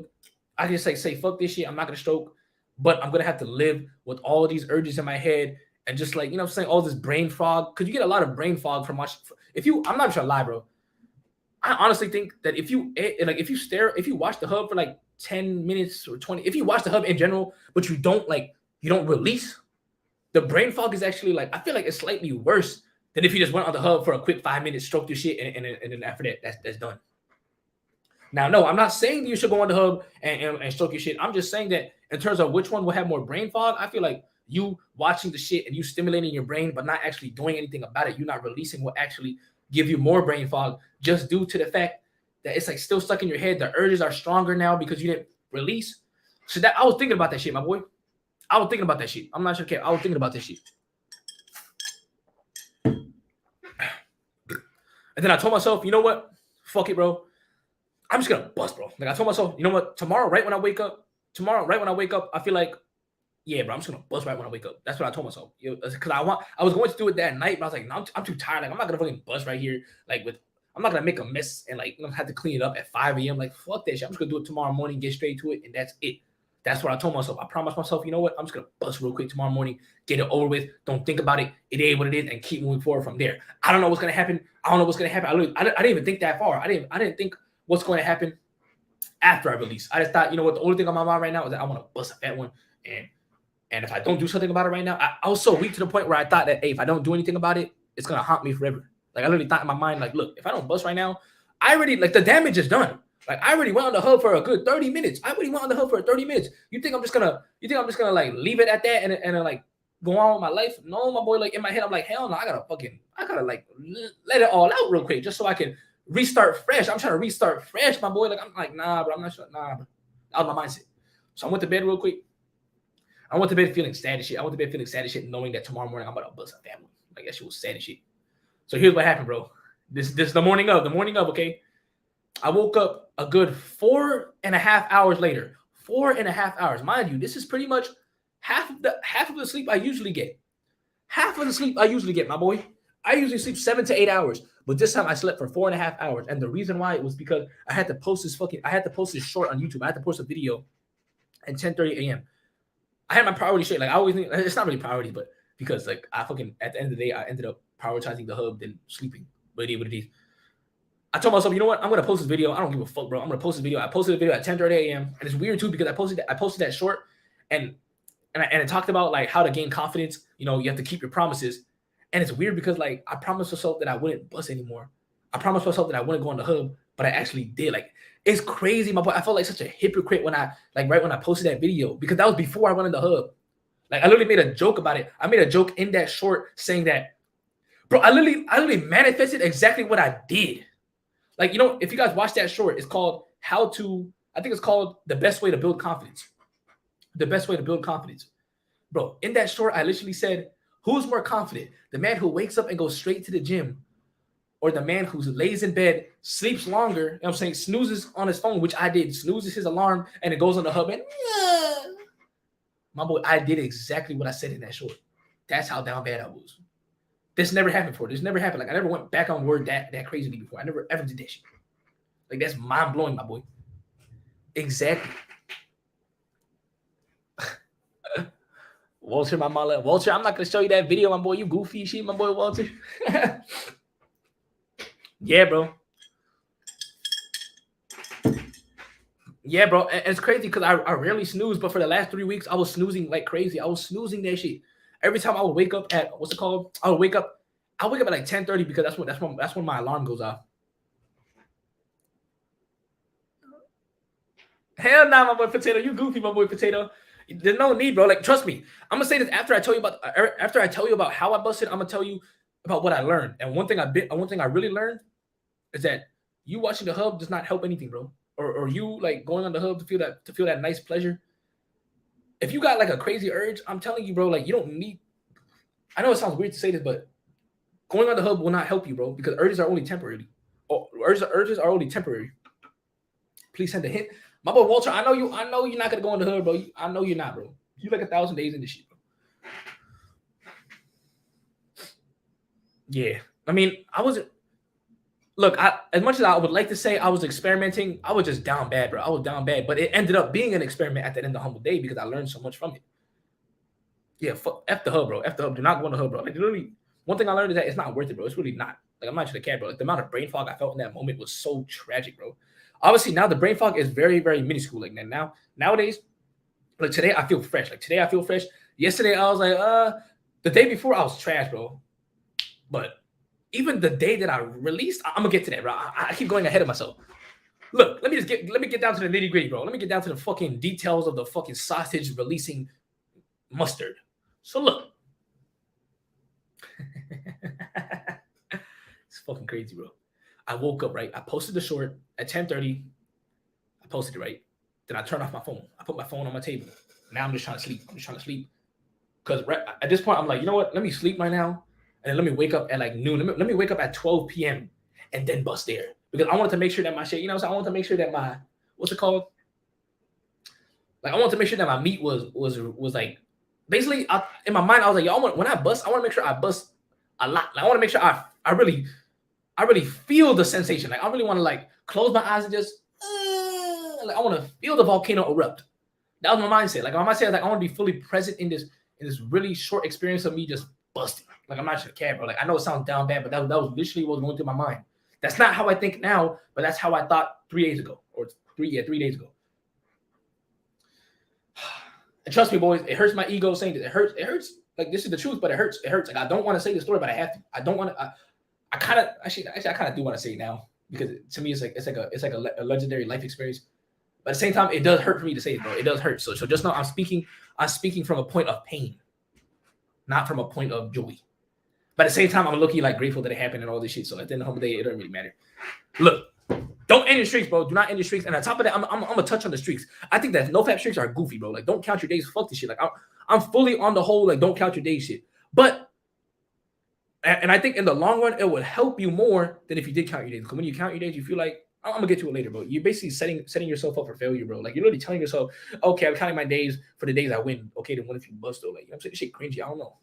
I could say fuck this shit. I'm not gonna stroke, but I'm gonna have to live with all these urges in my head and just like, you know what I'm saying, all this brain fog. Because you get a lot of brain fog from watching. I'm not trying to lie, bro. I honestly think that if you watch the hub for like 10 minutes or 20, if you watch the hub in general, but you don't release, the brain fog is actually like, I feel like it's slightly worse than if you just went on the hub for a quick 5 minutes, stroke your shit, and then after that, that's done. Now, no, I'm not saying that you should go on the hub and stroke your shit. I'm just saying that in terms of which one will have more brain fog, I feel like you watching the shit and you stimulating your brain, but not actually doing anything about it, you're not releasing what actually give you more brain fog, just due to the fact that it's like still stuck in your head. The urges are stronger now because you didn't release. So that I was thinking about that shit, my boy. I was thinking about that shit. I'm not sure. I was thinking about this shit. And then I told myself, you know what? Fuck it, bro. I'm just gonna bust, bro. Like I told myself, you know what? Tomorrow, right when I wake up, I feel like, yeah, bro, I'm just gonna bust right when I wake up. That's what I told myself. Because I was going to do it that night, but I was like, no, I'm too tired. Like I'm not gonna fucking bust right here. I'm not gonna make a mess and like have to clean it up at 5 a.m. Like fuck that shit. I'm just gonna do it tomorrow morning, get straight to it, and that's it. That's what I told myself. I promised myself, you know what? I'm just gonna bust real quick tomorrow morning, get it over with. Don't think about it. It is what it is, and keep moving forward from there. I don't know what's gonna happen. I didn't even think that far. I didn't think what's going to happen after I release. I just thought, you know what? The only thing on my mind right now is that I want to bust a fat one, and if I don't do something about it right now, I was so weak to the point where I thought that, hey, if I don't do anything about it, it's gonna haunt me forever. Like I literally thought in my mind, like, look, if I don't bust right now, I already like the damage is done. Like I already went on the hub for a good 30 minutes. You think I'm just gonna like leave it at that and then like go on with my life? No, my boy. Like in my head, I'm like, hell no, I gotta like let it all out real quick just so I can restart fresh. I'm trying to restart fresh, my boy. Like I'm like, nah, bro. I'm not sure. Nah, bro. Out of my mindset. So I went to bed real quick. I went to bed feeling sad as shit. Knowing that tomorrow morning I'm about to bust a family. Like that shit was sad as shit. So here's what happened, bro. This the morning of, okay. I woke up a good 4.5 hours later. 4.5 hours. Mind you, this is pretty much half of the sleep I usually get. Half of the sleep I usually get, my boy. I usually sleep 7 to 8 hours, but this time I slept for 4.5 hours. And the reason why it was because I had to post this short on YouTube. I had to post a video at 10:30 a.m. I had my priority straight. Like I always think it's not really priority, but because like I fucking at the end of the day, I ended up prioritizing the hub than sleeping. But it is what it is. I told myself, you know what? I'm gonna post this video. I don't give a fuck, bro. I'm gonna post this video. I posted the video at 10:30 a.m. And it's weird too because I posted that short and it talked about like how to gain confidence. You know, you have to keep your promises. And it's weird because like I promised myself that I wouldn't bust anymore. I promised myself that I wouldn't go on the hub, but I actually did. Like it's crazy, my boy. I felt like such a hypocrite when I posted that video because that was before I went on the hub. Like I literally made a joke about it. I made a joke in that short saying that, bro, I literally manifested exactly what I did. Like, you know, if you guys watch that short, it's called The Best Way to Build Confidence. The Best Way to Build Confidence. Bro, in that short, I literally said, Who's more confident? The man who wakes up and goes straight to the gym, or the man who lays in bed, sleeps longer, you know what I'm saying, snoozes on his phone, which I did, snoozes his alarm, and it goes on the hub, and my boy, I did exactly what I said in that short. That's how down bad I was. This never happened before. This never happened. Like, I never went back on word that crazily before. I never ever did that shit. Like, that's mind blowing, my boy. Exactly. Walter, my mama. Walter, I'm not gonna show you that video, my boy. You goofy shit, my boy Walter. Yeah, bro. Yeah, bro. And it's crazy because I rarely snooze, but for the last 3 weeks, I was snoozing like crazy. I was snoozing that shit. Every time I would wake up at what's it called? I wake up at like 10:30 because that's when my alarm goes off. Hell nah, my boy Potato. You goofy, my boy Potato. There's no need, bro. Like, trust me. I'm gonna say this after I tell you about how I busted. I'm gonna tell you about what I learned. And one thing I really learned is that you watching the hub does not help anything, bro. Or you like going on the hub to feel that nice pleasure. If you got like a crazy urge, I'm telling you, bro, like, you don't need. I know it sounds weird to say this, but going on the hub will not help you, bro, because urges are only temporary. Urges are only temporary. Please send a hint. My boy Walter, I know you're not gonna go on the hood, bro. I know you're not, bro. You like 1,000 days in this shit, bro. Yeah. I mean, I wasn't. Look, as much as I would like to say I was experimenting, I was just down bad, bro. I was down bad, but it ended up being an experiment at the end of the humble day because I learned so much from it. Yeah, F the hub, bro. F the hub. Do not go on the hub, bro. Like, literally, one thing I learned is that it's not worth it, bro. It's really not. Like, I'm not trying to care, bro. Like, the amount of brain fog I felt in that moment was so tragic, bro. Obviously, now the brain fog is very, very minuscule. Like, nowadays, like today, I feel fresh. Like, today, I feel fresh. Yesterday, I was like, the day before, I was trash, bro. But even the day that I released, I'm gonna get to that, bro. I keep going ahead of myself. Look, let me get down to the nitty gritty, bro. Let me get down to the fucking details of the fucking sausage releasing mustard. So look, it's fucking crazy, bro. I woke up, right? I posted the short at 10:30. I posted it, right? Then I turned off my phone. I put my phone on my table. Now I'm just trying to sleep. Because at this point, I'm like, you know what? Let me sleep right now. And then let me wake up at like noon. Let me wake up at 12 p.m. and then bust there. Because I wanted to make sure that my shit, so I wanted to make sure that my, what's it called? Like, I wanted to make sure that my meat was like, basically, in my mind, I was like, yo, when I bust, I want to make sure I bust a lot. Like, I want to make sure I really feel the sensation. Like, I really want to like close my eyes and just, like, I want to feel the volcano erupt. That was my mindset. Like, my mindset is like, I want to be fully present in this really short experience of me just busting. Like, I'm not sure care, bro. Like, I know it sounds down bad, but that was literally what was going through my mind. That's not how I think now, but that's how I thought 3 days ago, or 3 days ago. And trust me, boys, it hurts my ego saying this. It hurts. Like, this is the truth, but it hurts. It hurts. Like, I don't want to say the story, but I have to. I don't want to. I kind of actually I kind of do want to say it now because to me it's like a legendary life experience. But at the same time, it does hurt for me to say it, bro. It does hurt. So just know I'm speaking from a point of pain, not from a point of joy. But at the same time, I'm low-key like grateful that it happened and all this shit. So at the end of the humble day, it doesn't really matter. Look, don't end your streaks, bro. Do not end your streaks. And on top of that, I'm gonna touch on the streaks. I think that NoFap streaks are goofy, bro. Like, don't count your days. Fuck this shit. Like, I'm fully on the whole like don't count your days shit. But and I think in the long run, it would help you more than if you did count your days. Because when you count your days, you feel like I'm gonna get to it later, bro. You're basically setting yourself up for failure, bro. Like, you're literally telling yourself, okay, I'm counting my days for the days I win. Okay, then what if you bust though? Like, you know what I'm saying? This shit cringy. I don't know.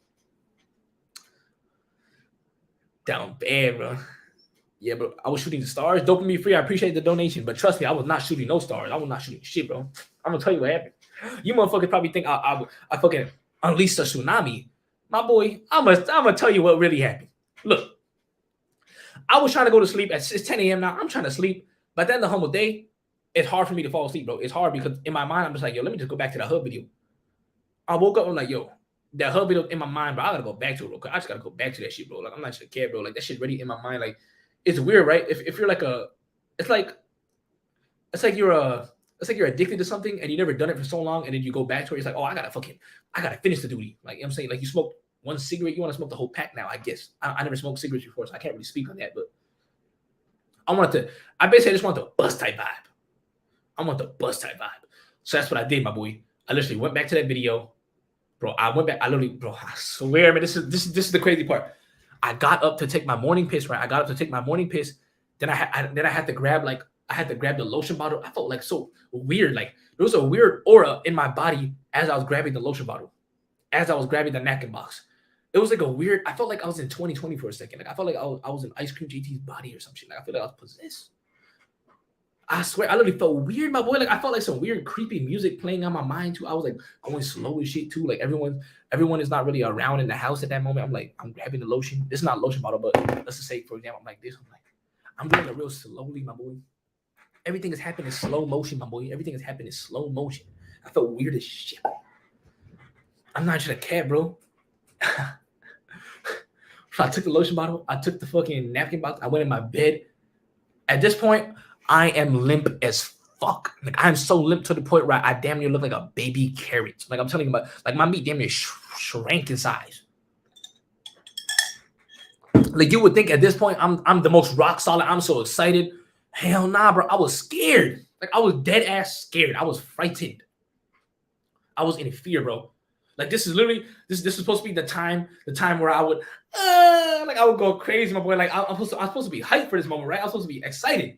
Down bad, bro. Yeah, bro. I was shooting the stars. Dopamine free. I appreciate the donation, but trust me, I was not shooting no stars. I was not shooting shit, bro. I'm gonna tell you what happened. You motherfuckers probably think I fucking unleashed a tsunami. My boy, I'm gonna tell you what really happened. Look, I was trying to go to sleep at 10 a.m. now. I'm trying to sleep, but then the humble day, it's hard for me to fall asleep, bro. It's hard because in my mind, I'm just like, yo, let me just go back to the hub video. I woke up, I'm like, yo, that hub video in my mind, bro. I gotta go back to it real quick. I just gotta go back to that shit, bro. Like, I'm not gonna care, bro. Like, that shit really in my mind. Like, it's weird, right? If you're like it's like you're addicted to something and you never done it for so long, and then you go back to it. It's like, oh, I gotta finish the duty. Like, you know what I'm saying, like, you smoke one cigarette, you want to smoke the whole pack now. I guess I never smoked cigarettes before, so I can't really speak on that. But I basically just want the bust type vibe. I want the bust type vibe. So that's what I did, my boy. I literally went back to that video, Bro, I went back. I literally, bro, I swear, man, this is the crazy part. I got up to take my morning piss, right? I got up to take my morning piss. Then I had to grab the lotion bottle. I felt like so weird. Like there was a weird aura in my body as I was grabbing the lotion bottle, as I was grabbing the napkin box. It was like a weird. I felt like I was in 2020 for a second. Like I felt like I was in Ice Cream JT's body or some shit. Like I feel like I was possessed. I swear, I literally felt weird, my boy. Like I felt like some weird, creepy music playing on my mind too. I was like going slow as shit too. Like everyone is not really around in the house at that moment. I'm like, I'm grabbing the lotion. This is not a lotion bottle, but let's just say, for example, I'm like this. I'm like, I'm doing it real slowly, my boy. Everything is happening in slow motion, my boy. Everything is happening in slow motion. I felt weird as shit. I'm not just a cat, bro. So I took the lotion bottle. I took the fucking napkin box. I went in my bed. At this point, I am limp as fuck. Like I'm so limp to the point where I damn near look like a baby carrot. Like I'm telling you about, like my meat damn near shrank in size. Like you would think at this point I'm the most rock solid. I'm so excited. Hell nah, bro. I was scared. Like I was dead ass scared. I was frightened. I was in fear, bro. Like this is literally this is supposed to be the time where I would I would go crazy, my boy. Like I'm supposed to be hyped for this moment, right? I'm supposed to be excited.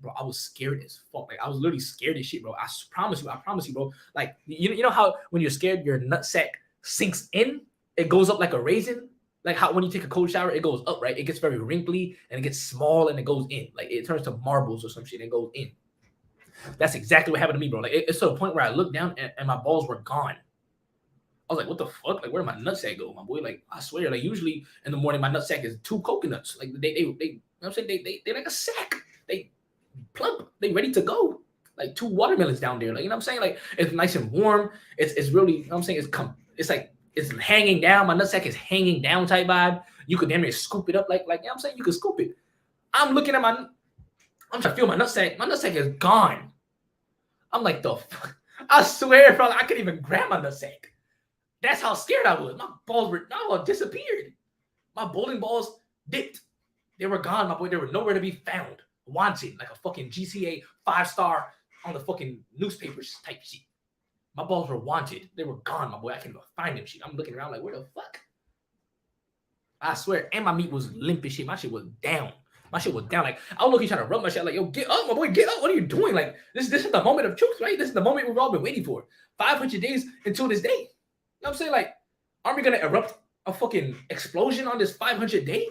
Bro, I was scared as fuck. Like I was literally scared as shit, bro. I promise you, bro. Like you know how when you're scared, your nutsack sinks in, it goes up like a raisin. Like how when you take a cold shower, it goes up, right? It gets very wrinkly and it gets small and it goes in. Like it turns to marbles or some shit and goes in. That's exactly what happened to me, bro. Like it's to the point where I looked down and my balls were gone. I was like, what the fuck? Like, where did my nutsack go, my boy? Like, I swear, like usually in the morning, my nutsack is 2 coconuts. Like they you know what I'm saying? They like a sack. They plump, they ready to go. Like 2 watermelons down there. Like, you know what I'm saying? Like it's nice and warm. It's really, you know what I'm saying? It's like it's hanging down. My nutsack is hanging down type vibe. You could damn near scoop it up like you know what I'm saying? You could scoop it. I'm looking at I'm trying to feel my nutsack. My nutsack is gone. I'm like, the fuck? I swear, bro, I couldn't even grab my nutsack. That's how scared I was. My balls were disappeared. My bowling balls dipped. They were gone, my boy. They were nowhere to be found. Wanted, like a fucking GCA 5-star on the fucking newspapers type shit. My balls were wanted. They were gone, my boy. I can't even find them shit. I'm looking around like, where the fuck? I swear. And my meat was limp as shit. My shit was down. My shit was down. Like, I was looking trying to rub my shit. Like, yo, get up, my boy. Get up. What are you doing? Like, this is the moment of truth, right? This is the moment we've all been waiting for. 500 days until this day. You know what I'm saying? Like, aren't we going to erupt a fucking explosion on this 500 day?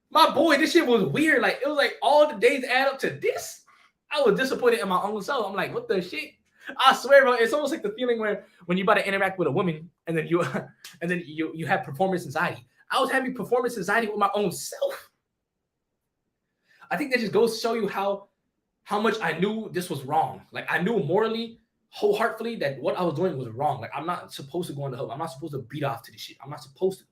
My boy, this shit was weird. Like, it was like all the days add up to this. I was disappointed in my own self. I'm like, what the shit? I swear, bro, it's almost like the feeling where when you about to interact with a woman and then you have performance anxiety. I was having performance anxiety with my own self. I think that just goes to show you how much I knew this was wrong. Like I knew morally, wholeheartedly that what I was doing was wrong. Like I'm not supposed to go in the hub. I'm not supposed to beat off to this shit. I'm not supposed to.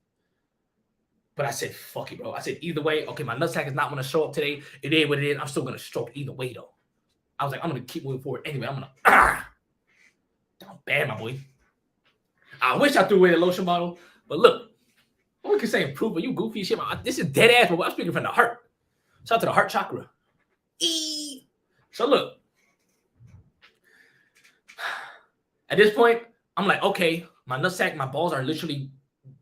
But I said, fuck it, bro. I said, either way, okay, my nutsack is not going to show up today. It is what it is. I'm still going to stroke either way, though. I was like, I'm going to keep moving forward. Anyway, I'm going to, down bad, my boy. I wish I threw away the lotion bottle. But look, we can say improve, but you goofy shit. This is dead ass, but I'm speaking from the heart. Shout out to the heart chakra. So look. At this point, I'm like, okay, my nutsack, my balls are literally,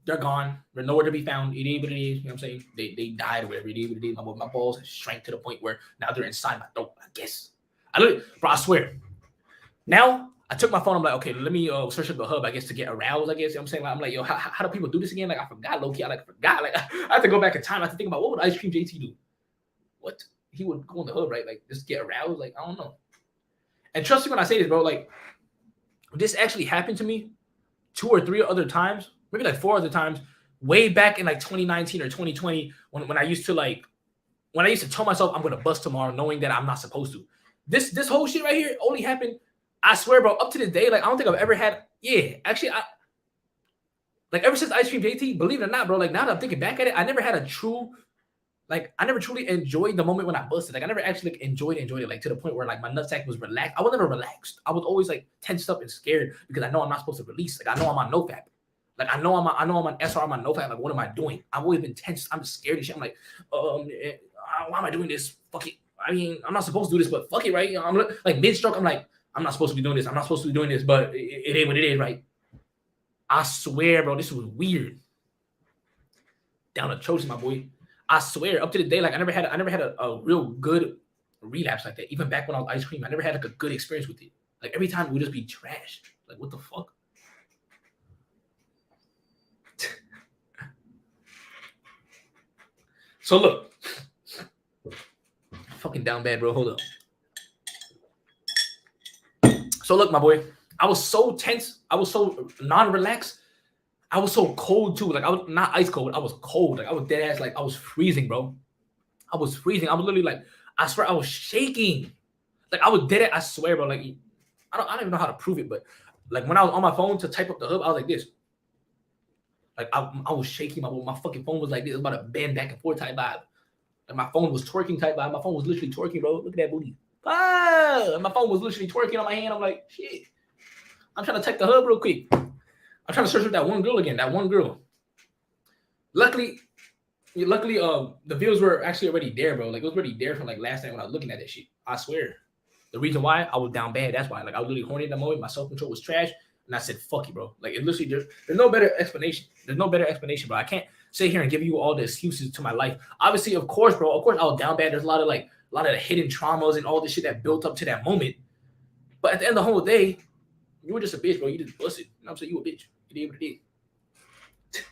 they're gone. They're nowhere to be found. It is what it is. You know what I'm saying? They died or whatever. It is what it is. My balls shrank to the point where now they're inside my throat, I guess. Bro, I swear. Now, I took my phone. I'm like, okay, let me search up the hub, I guess, to get aroused, I guess. You know what I'm saying? Like, I'm like, yo, how do people do this again? Like, I forgot, low-key. I forgot. Like, I have to go back in time. I have to think about what would Ice Cream JT do? What? He would go in the hub, right? Like, just get aroused? Like, I don't know. And trust me when I say this, bro. Like, this actually happened to me 2 or 3 other times. Maybe like 4 other times, way back in like 2019 or 2020, when I used to tell myself I'm gonna bust tomorrow, knowing that I'm not supposed to. This whole shit right here only happened, I swear, bro, up to this day. Like I don't think I've ever had. Yeah, actually, like ever since Ice Cream JT, believe it or not, bro. Like now that I'm thinking back at it, I never had a true, like I never truly enjoyed the moment when I busted. Like I never actually like, enjoyed it, like to the point where like my nutsack was relaxed. I was never relaxed. I was always like tensed up and scared because I know I'm not supposed to release. Like I know I'm on NoFap. Like I know I'm on SR, I'm on NoFap. Like what am I doing? I've always been tense. I'm scared and shit. I'm like, why am I doing this? Fuck it. I mean, I'm not supposed to do this, but fuck it, right? I'm like mid-stroke. I'm like, I'm not supposed to be doing this. I'm not supposed to be doing this, but it is what it is, right? I swear, bro, this was weird. Down atrocious, my boy. I swear, up to the day, like I never had a real good relapse like that. Even back when I was ice cream, I never had like a good experience with it. Like every time it would just be trash. Like what the fuck? So look, fucking down bad, bro. Hold up. So look, my boy, I was so tense. I was so non-relaxed. I was so cold too. Like I was not ice cold. I was cold. Like I was dead ass. Like I was freezing, bro. I was freezing. I was literally like, I swear, I was shaking. Like I was dead. I swear, bro. Like I don't even know how to prove it, but like when I was on my phone to type up the hub, I was like this. Like I was shaking. My fucking phone was like this. It was about to bend back and forth type vibe. Like my phone was twerking type vibe. My phone was literally twerking, bro. Look at that booty. Ah! My phone was literally twerking on my hand. I'm like, shit. I'm trying to type the hub real quick. I'm trying to search for that one girl again. That one girl. Luckily, the views were actually already there, bro. Like it was already there from like last night when I was looking at that shit. I swear. The reason why I was down bad, that's why. Like I was literally horny in the moment. My self-control was trash. And I said, fuck you, bro. Like it literally there's no better explanation. There's no better explanation, bro. I can't sit here and give you all the excuses to my life. Obviously, of course, bro. Of course, I was down bad. There's a lot of the hidden traumas and all this shit that built up to that moment. But at the end of the whole day, you were just a bitch, bro. You just busted. You know what I'm saying? You a bitch. You did what you did.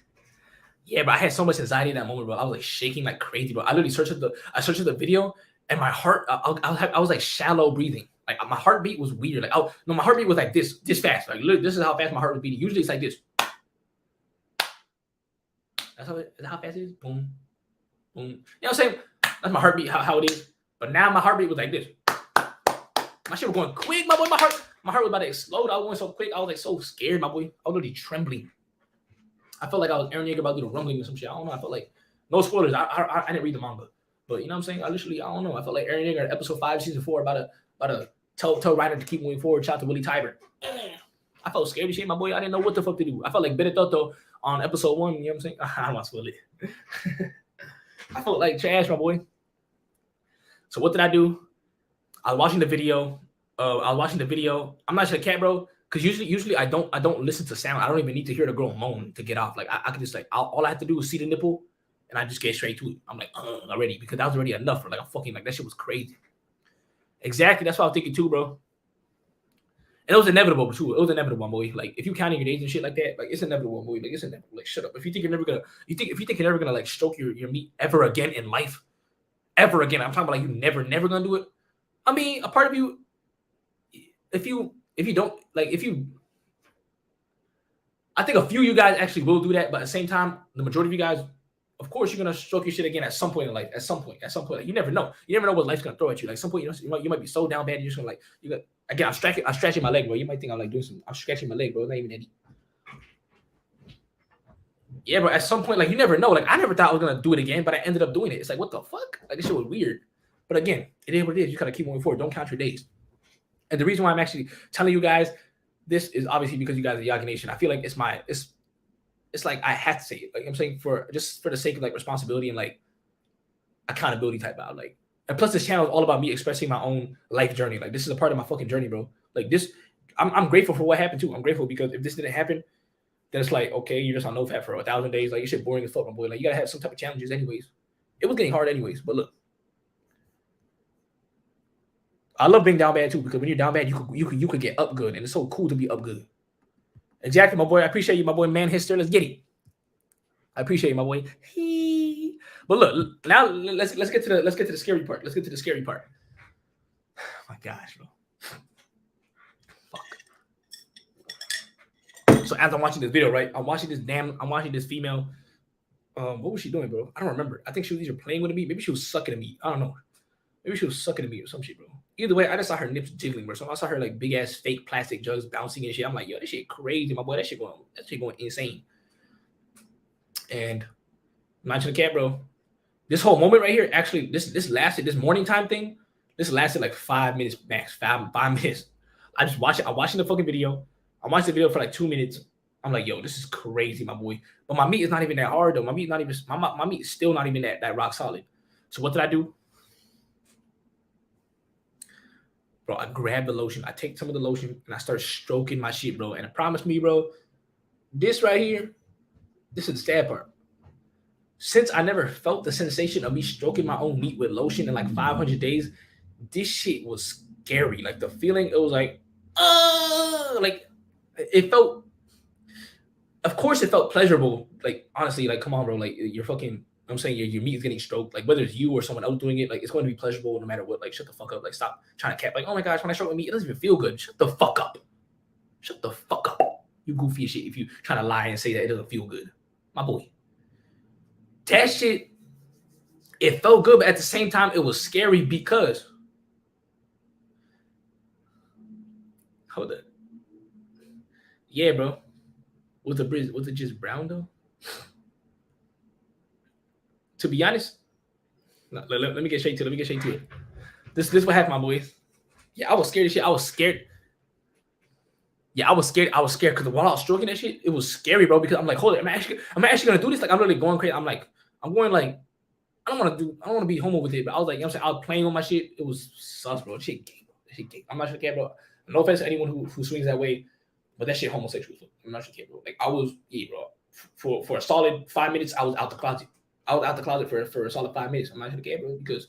Yeah, but I had so much anxiety in that moment, bro. I was like shaking like crazy, bro. I literally searched the video, and my heart, I was like shallow breathing. Like my heartbeat was weird. Like my heartbeat was like this fast. Like literally, this is how fast my heart was beating. Usually it's like this. That's how fast it is. Boom, boom. You know what I'm saying? That's my heartbeat. How it is. But now my heartbeat was like this. My shit was going quick, my boy. My heart was about to explode. I was going so quick. I was like so scared, my boy. I was literally trembling. I felt like I was Aaron Yeager about to do the rumbling or some shit. I don't know. I felt like no spoilers. I didn't read the manga, but you know what I'm saying. I don't know. I felt like Aaron Yeager, episode 5, season 4, about to tell Ryder to keep moving forward. Shout out to Willie Tiber. I felt scared as shit, my boy. I didn't know what the fuck to do. I felt like Benedetto on episode 1. You know what I'm saying? I don't want to spoil it. I felt like trash, my boy. So what did I do? I was watching the video. I'm not sure cat, bro. Because usually I don't listen to sound. I don't even need to hear the girl moan to get off. Like I can just like all I have to do is see the nipple, and I just get straight to it. I'm like already, because that was already enough for like a fucking like that shit was crazy. Exactly, that's what I was thinking too, bro. And it was inevitable too. It was inevitable, my boy. Like if you counting your days and shit like that, like it's inevitable, boy. Like it's inevitable. Like shut up. If you think you're never gonna, if you think you're never gonna like stroke your meat ever again in life, ever again. I'm talking about like you never gonna do it. I mean, a part of you, if you don't like, I think a few of you guys actually will do that, but at the same time, the majority of you guys, of course, you're gonna stroke your shit again at some point in life. At some point, like, you never know. You never know what life's gonna throw at you. Like some point, you might be so down bad, you're just gonna like again. I'm stretching my leg, bro. You might think I'm like doing some. I'm stretching my leg, bro. It's not even that deep. Yeah, but at some point, like you never know. Like I never thought I was gonna do it again, but I ended up doing it. It's like what the fuck? Like this shit was weird. But again, it is what it is. You gotta keep moving forward. Don't count your days. And the reason why I'm actually telling you guys this is obviously because you guys are Yagi Nation. I feel like it's like I have to say it. Like I'm saying for the sake of like responsibility and like accountability type out. Like, and plus this channel is all about me expressing my own life journey. Like this is a part of my fucking journey, bro. Like this, I'm grateful for what happened too. I'm grateful because if this didn't happen, then it's like, okay, you're just on NoFap for 1,000 days. Like your shit boring as fuck, my boy. Like you gotta have some type of challenges anyways. It was getting hard anyways, but look. I love being down bad too, because when you're down bad, you could get up good, and it's so cool to be up good. Exactly, my boy. I appreciate you, my boy. Man, history. Let's get it. I appreciate you, my boy. But look, now let's get to the scary part. Let's get to the scary part. Oh my gosh, bro. Fuck. So as I'm watching this video, right? I'm watching this female. What was she doing, bro? I don't remember. I think she was either playing with me. Maybe she was sucking at me. I don't know. Maybe she was sucking at me or some shit, bro. Either way, I just saw her nips jiggling, bro. So I saw her like big ass fake plastic jugs bouncing and shit. I'm like, yo, this shit crazy, my boy. That shit going insane. And not to the cat, bro. This whole moment right here, actually, this lasted, this morning time thing, this lasted like 5 minutes max, 5 minutes. I just watched it. I'm watching the fucking video. I watched the video for like 2 minutes. I'm like, yo, this is crazy, my boy. But my meat is not even that hard though. My meat is still not even that rock solid. So what did I do? Bro, I grab the lotion. I take some of the lotion and I start stroking my shit, bro. And I promise me, bro, This right here, this is the sad part. Since I never felt the sensation of me stroking my own meat with lotion in like 500 days, this shit was scary. Like the feeling, it was like it felt. Of course, it felt pleasurable. Like honestly, like come on, bro. Like you're fucking. I'm saying your meat is getting stroked. Like whether it's you or someone else doing it, like it's going to be pleasurable no matter what. Like shut the fuck up. Like stop trying to cap. Like oh my gosh, when I stroke my meat, it doesn't even feel good. Shut the fuck up. Shut the fuck up. You goofy as shit. If you trying to lie and say that it doesn't feel good, my boy. That shit, it felt good, but at the same time, it was scary because. Hold up. Yeah, bro. Was it just brown though? To be honest, let me get straight to it. This what happened, my boys. Yeah, I was scared of shit. I was scared. Yeah, I was scared because while I was stroking that shit, it was scary, bro. Because I'm like, hold it, am I actually gonna do this? Like, I'm literally going crazy. I'm going like, I don't want to be homo with it, but I was like, you know what I'm saying, I was playing on my shit. It was sus, bro. Shit gay, bro. That shit gay. I'm not sure care, bro. No offense to anyone who swings that way, but that shit homosexual. I'm not sure care, bro. Like I was, yeah, bro. For a solid 5 minutes, I was out the closet. I was out the closet for a solid 5 minutes. I'm not sure care, bro, because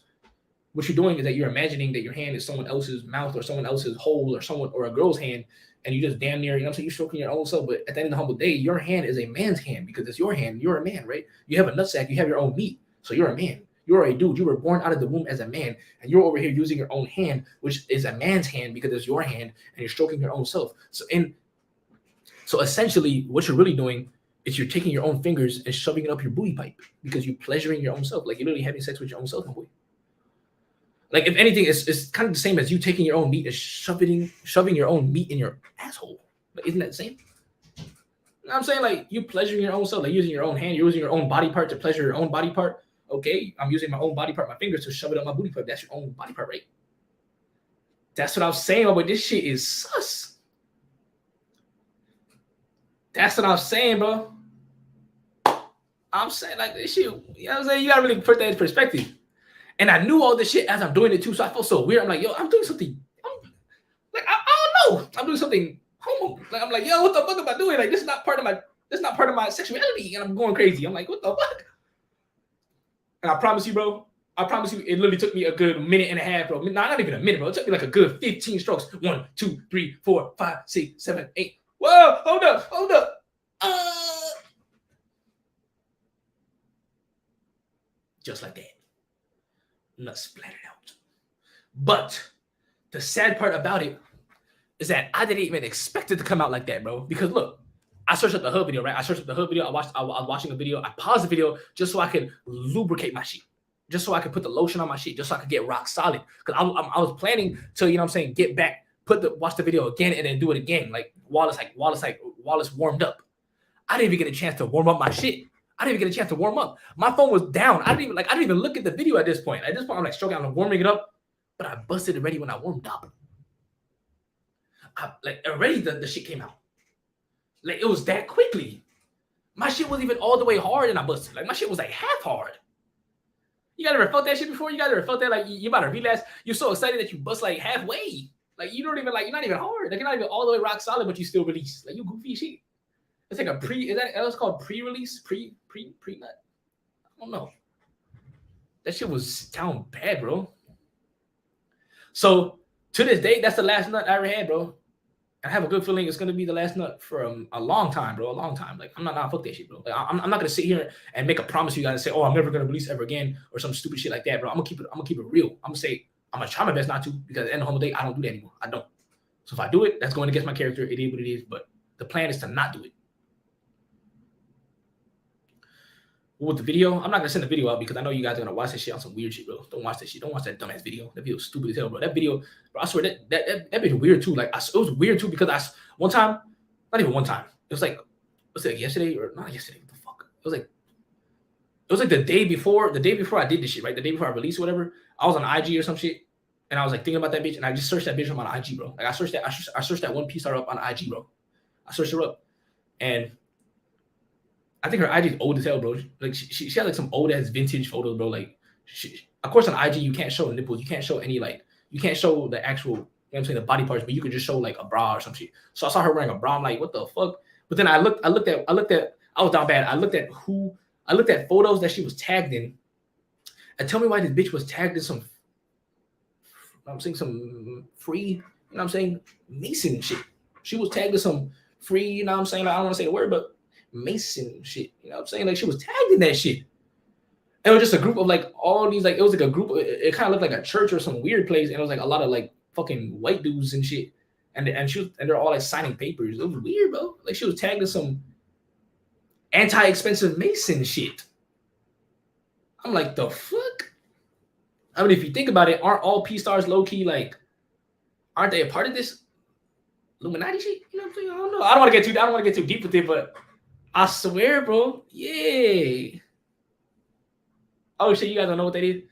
what you're doing is that you're imagining that your hand is someone else's mouth or someone else's hole or a girl's hand, and you just damn near, you know what I'm saying, you're stroking your own self. But at the end of the humble day, your hand is a man's hand because it's your hand. You're a man, right? You have a nutsack. You have your own meat. So you're a man. You're a dude. You were born out of the womb as a man, and you're over here using your own hand, which is a man's hand because it's your hand, and you're stroking your own self. So essentially, what you're really doing is you're taking your own fingers and shoving it up your booty pipe because you're pleasuring your own self. Like you're literally having sex with your own self, my boy. Like if anything, it's kind of the same as you taking your own meat and shoving your own meat in your asshole. Like, isn't that the same? You know what I'm saying? Like you pleasuring your own self, like using your own hand, you're using your own body part to pleasure your own body part. Okay, I'm using my own body part, my fingers, to shove it up my booty pipe. That's your own body part, right? That's what I was saying, but this shit is sus. That's what I'm saying, bro. I'm saying like this shit, you know what I'm saying? You gotta really put that in perspective. And I knew all this shit as I'm doing it too, so I felt so weird. I'm like, yo, I'm doing something. I don't know. I'm doing something homo. Like I'm like, yo, what the fuck am I doing? Like this is not part of my sexuality, and I'm going crazy. I'm like, what the fuck? And I promise you, bro. It literally took me a good minute and a half, bro. Not even a minute, bro. It took me like a good 15 strokes. 1, 2, 3, 4, 5, 6, 7, 8. Whoa, hold up. Just like that. Not splattered out. But the sad part about it is that I didn't even expect it to come out like that, bro. Because look, I searched up the hood video, right? I was watching a video. I paused the video just so I could lubricate my shit, just so I could put the lotion on my shit, just so I could get rock solid. Because I was planning to, you know what I'm saying, get back, watch the video again, and then do it again. Like while it's warmed up. I didn't even get a chance to warm up my shit. I didn't even get a chance to warm up. My phone was down. I didn't even look at the video at this point. At this point, I'm like stroking, I'm warming it up, but I busted it ready when I warmed up. Already the shit came out. Like it was that quickly. My shit wasn't even all the way hard and I busted. Like my shit was like half hard. You guys ever felt that shit before? You guys ever felt that like you about to relapse? You're so excited that you bust like halfway. Like you don't even like, you're not even hard. Like you're not even all the way rock solid, but you still release. Like you goofy shit. It's like that's called pre-release? Pre-nut? I don't know. That shit was sound bad, bro. So to this day, that's the last nut I ever had, bro. I have a good feeling it's gonna be the last nut for a long time, bro. A long time. Like I'm not fuck that shit, bro. Like, I'm not gonna sit here and make a promise to you guys and say, oh, I'm never gonna release ever again or some stupid shit like that, bro. I'm gonna keep it real. I'm gonna say I'm gonna try my best not to, because at the end of the whole day, I don't do that anymore. I don't. So if I do it, that's going against my character. It is what it is. But the plan is to not do it. With the video, I'm not gonna send the video out because I know you guys are gonna watch that shit on some weird shit, bro. Don't watch that shit. Don't watch that dumbass video. That video is stupid as hell, bro. That video, bro, I swear that video weird too. Like it was weird too because one time, not even one time. It was like yesterday or not yesterday. What the fuck? It was like the day before I did this shit, right? The day before I released whatever. I was on IG or some shit, and I was like thinking about that bitch, and I just searched that bitch up on IG, bro. Like I searched that one piece up on IG, bro. I searched her up, and I think her IG is old as hell, bro. Like she had like some old ass vintage photos, bro. Like of course on IG you can't show nipples, you can't show any you can't show the actual, you know what I'm saying, the body parts, but you could just show like a bra or some shit. So I saw her wearing a bra. I'm like, what the fuck? But then I was down bad. I looked at photos that she was tagged in, and tell me why this bitch was tagged in some, I'm saying, some free, you know what I'm saying, Mason shit. She was tagged in some free, you know what I'm saying, I don't want to say the word, but Mason shit, you know what I'm saying, like she was tagged in that shit. It was just a group of like all these, like it was like a group, it kind of looked like a church or some weird place, and it was like a lot of like fucking white dudes and shit, and they're all like signing papers. It was weird, bro. Like she was tagged in some anti-expensive Mason shit. I'm like, the fuck? I mean, if you think about it, aren't all P stars low key like, aren't they a part of this Illuminati shit? You know what I'm saying? I don't know. I don't want to get too deep with it, but I swear, bro. Yeah. Oh shit, you guys don't know what that is?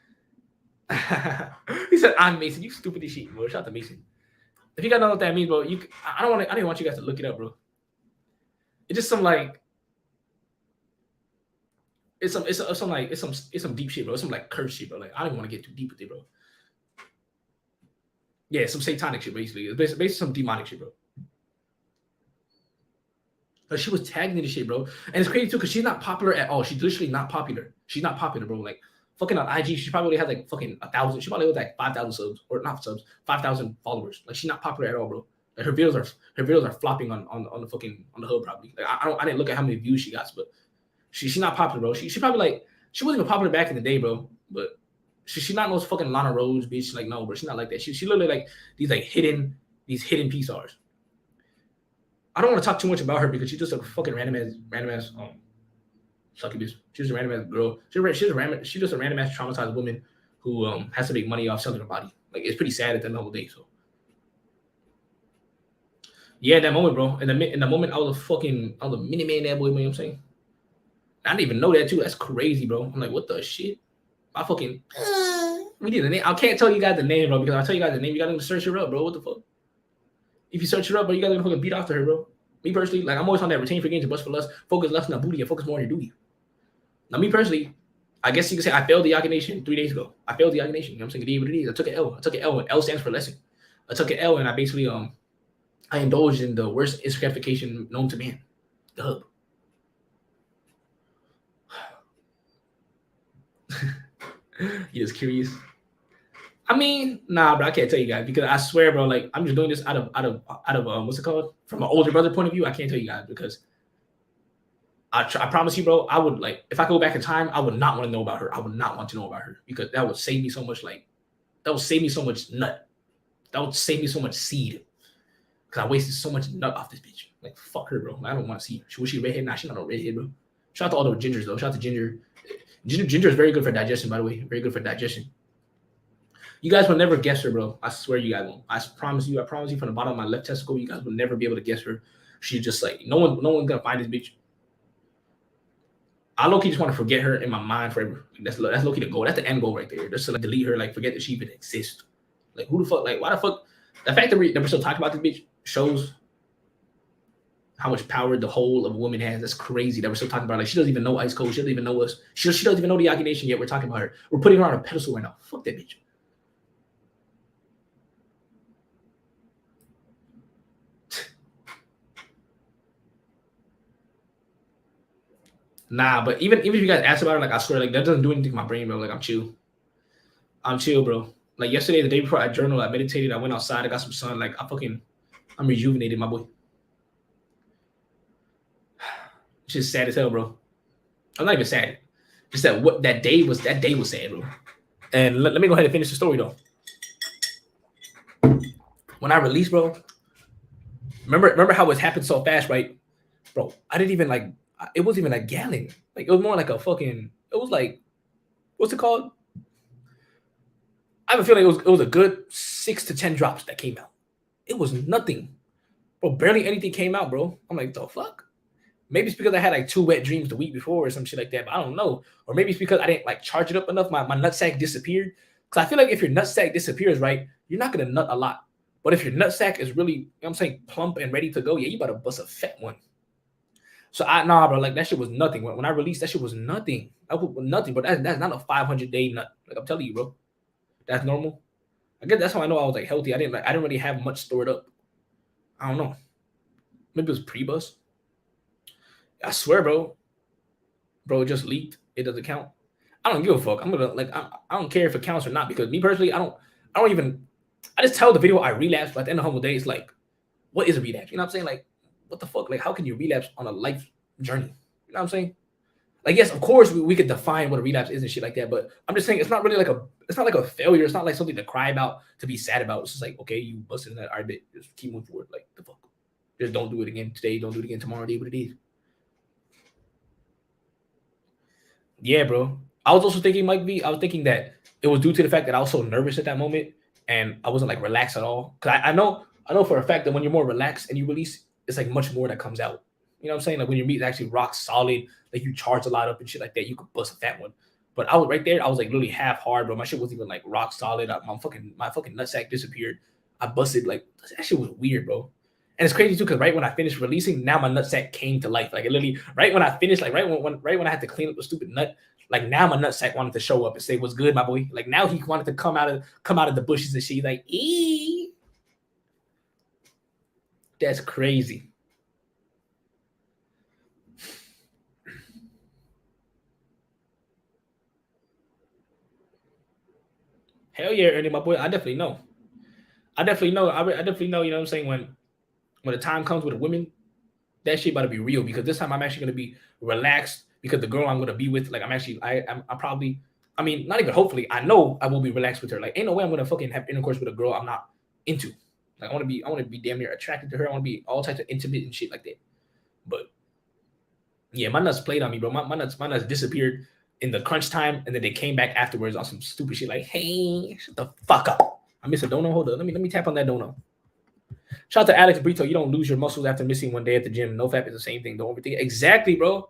He said, "I'm Mason." You stupid as shit, bro. Shout out to Mason. If you guys don't know what that means, bro, I didn't want you guys to look it up, bro. It's just some like, it's some deep shit, bro. It's some like curse shit, bro. Like I don't want to get too deep with it, bro. Yeah, some satanic shit, basically. It's basically some demonic shit, bro. But she was tagged in this shit, bro. And it's crazy too, because she's not popular at all. She's literally not popular. She's not popular, bro. Like fucking on IG, she probably has like fucking 1,000. She probably has like 5,000 subs, or not subs, 5,000 followers. Like she's not popular at all, bro. Like her videos are flopping on the hub probably. Like I didn't look at how many views she got, but she's not popular, bro. She probably like, she wasn't even popular back in the day, bro. But she's not no fucking Lana Rose, bitch. Like no, bro. She's not like that. She literally like these hidden P stars. I don't want to talk too much about her because she's just a fucking random ass sucky bitch. She's a random ass girl. She's just a random ass traumatized woman who has to make money off selling her body. Like it's pretty sad at the end of the day. So yeah, in that moment, bro. In the moment, I was a mini man that boy. You know what I'm saying? I didn't even know that too. That's crazy, bro. I'm like, what the shit? I fucking we need a name. I can't tell you guys the name, bro, because I'll tell you guys the name. You gotta search her up, bro. What the fuck? If you search her up, bro, you gotta fucking beat after her, bro. Me personally, like I'm always on that retain for gains and bust for lust, focus less on the booty and focus more on your duty. Now, me personally, I guess you could say I failed the Yakin Nation 3 days ago. I failed the Yakin Nation. You know what I'm saying? It is what it is. I took an L. And L stands for lesson. I took an L and I basically I indulged in the worst gratification known to man. The hub. You just curious? I mean, nah, bro, I can't tell you guys because I swear, bro, like I'm just doing this out of what's it called? From an older brother point of view, I can't tell you guys because I promise you, bro, I would like if I go back in time, I would not want to know about her. I would not want to know about her because that would save me so much. Like that would save me so much nut. That would save me so much seed because I wasted so much nut off this bitch. Like fuck her, bro. I don't want to see her. Was she redhead? Nah, she's not a redhead, bro. Shout out to all the gingers though. Shout out to Ginger. Ginger is very good for digestion, by the way. Very good for digestion. You guys will never guess her, bro. I swear you guys won't. I promise you from the bottom of my left testicle, you guys will never be able to guess her. She's just like no one's gonna find this bitch. I low-key just want to forget her in my mind forever. That's low-key the goal. That's the end goal right there. Just to like delete her, like forget that she even exists. Like who the fuck? Like why the fuck? The fact that we're still talking about this bitch shows how much power the whole of a woman has. That's crazy that we're still talking about. Like she doesn't even know ICEcold. She doesn't even know us. She doesn't even know the Yakin Nation yet. We're talking about her. We're putting her on a pedestal right now. Fuck that bitch. Nah, but even if you guys ask about it, like I swear, like that doesn't do anything to my brain, bro. Like I'm chill. I'm chill, bro. Like yesterday, the day before I journaled, I meditated, I went outside, I got some sun. Like I'm rejuvenated, my boy. It's just sad as hell, bro. I'm not even sad. Just that day was sad, bro. And let me go ahead and finish the story though. When I released, bro, remember how it happened so fast, right? Bro, I didn't even like it wasn't even a gallon. Like it was more like a fucking, it was like, what's it called? I have a feeling it was a good 6 to 10 drops that came out. It was nothing. Bro, barely anything came out, bro. I'm like, the fuck? Maybe it's because I had like 2 wet dreams the week before or some shit like that, but I don't know. Or maybe it's because I didn't like charge it up enough. My nutsack disappeared. Because I feel like if your nutsack disappears, right, you're not going to nut a lot. But if your nutsack is really, you know what I'm saying, plump and ready to go, yeah, you better bust a fat one. So nah, bro, like that shit was nothing. When I released, that shit was nothing. That was nothing, but that's not a 500-day nut. Like I'm telling you, bro. That's normal. I guess that's how I know I was like healthy. I didn't really have much stored up. I don't know. Maybe it was pre-bus. I swear, bro. Bro, it just leaked. It doesn't count. I don't give a fuck. I'm gonna like I don't care if it counts or not because me personally, I don't even I just tell the video I relapsed, but at the end of the whole day, it's like, what is a relapse? You know what I'm saying? Like, what the fuck? Like, how can you relapse on a life journey? You know what I'm saying? Like, yes, of course we could define what a relapse is and shit like that, but I'm just saying it's not really like it's not like a failure. It's not like something to cry about, to be sad about. It's just like, okay, you busted in that. All right, bit. Just keep moving forward. Like the fuck. Just don't do it again today. Don't do it again tomorrow. Day what it is. Yeah, bro. I was also thinking, Mike V. I was thinking that it was due to the fact that I was so nervous at that moment and I wasn't like relaxed at all. Cause I know for a fact that when you're more relaxed and you release, it's like much more that comes out. You know what I'm saying? Like when your meat is actually rock solid, like you charge a lot up and shit like that, you could bust a fat one. But I was right there. I was like literally half hard, bro. My shit wasn't even like rock solid. My fucking nutsack disappeared. I busted like that shit was weird, bro. And it's crazy too, because right when I finished releasing, now my nutsack came to life. Like it literally, right when I finished, like right when I had to clean up the stupid nut, like now my nutsack wanted to show up and say, "What's good, my boy?" Like now he wanted to come out of the bushes and shit. Like, ee, that's crazy. Hell yeah, Ernie, my boy. I definitely know. I definitely know. I definitely know. You know what I'm saying? When the time comes with a woman, that shit about to be real because this time I'm actually gonna be relaxed because the girl I'm gonna be with, like I'm probably, I mean, not even hopefully, I know I will be relaxed with her. Like, ain't no way I'm gonna fucking have intercourse with a girl I'm not into. Like, I wanna be damn near attracted to her. I wanna be all types of intimate and shit like that. But yeah, my nuts played on me, bro. My nuts disappeared in the crunch time, and then they came back afterwards on some stupid shit like, hey, shut the fuck up. I miss a dono. Hold on, let me tap on that dono. Shout out to Alex Brito. You don't lose your muscles after missing one day at the gym. NoFap is the same thing. Don't overthink it. Exactly, bro.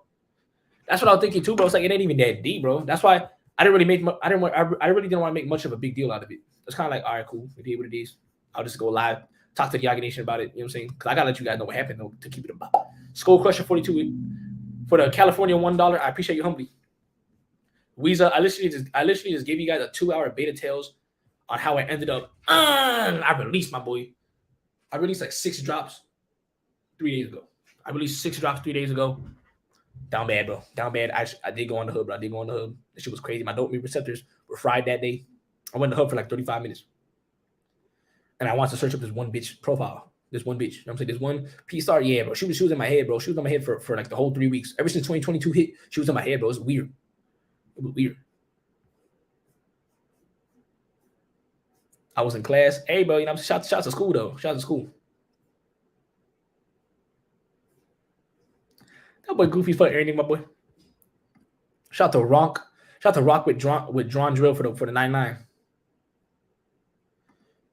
That's what I was thinking too, bro. It's like it ain't even that deep, bro. That's why I didn't really make. I really didn't want to make much of a big deal out of it. It's kind of like, all right, cool. It is what it is. I'll just go live, talk to the Yagi Nation about it. You know what I'm saying? Because I gotta let you guys know what happened though, to keep it about. Skull Crusher 42 for the California $1. I appreciate you humbly. Weezer, I literally just gave you guys a 2-hour beta tales on how I ended up. I released my boy. I released like 6 drops 3 days ago. I released 6 drops 3 days ago. Down bad, bro. Down bad. I did go on the hub, bro. I did go on the hub. That shit was crazy. My dopamine receptors were fried that day. I went to the hub for like 35 minutes. And I wanted to search up this one bitch profile. This one bitch. You know what I'm saying? This one P-Star. Yeah, bro. She was in my head, bro. She was on my head for like the whole 3 weeks. Ever since 2022 hit, she was in my head, bro. It was weird. It was weird. I was in class. Hey, bro, you know, shout to school, though. Shout to school. That boy Goofy for everything, my boy. Shout to Rock. Shout to Rock with drawn drill for the 99.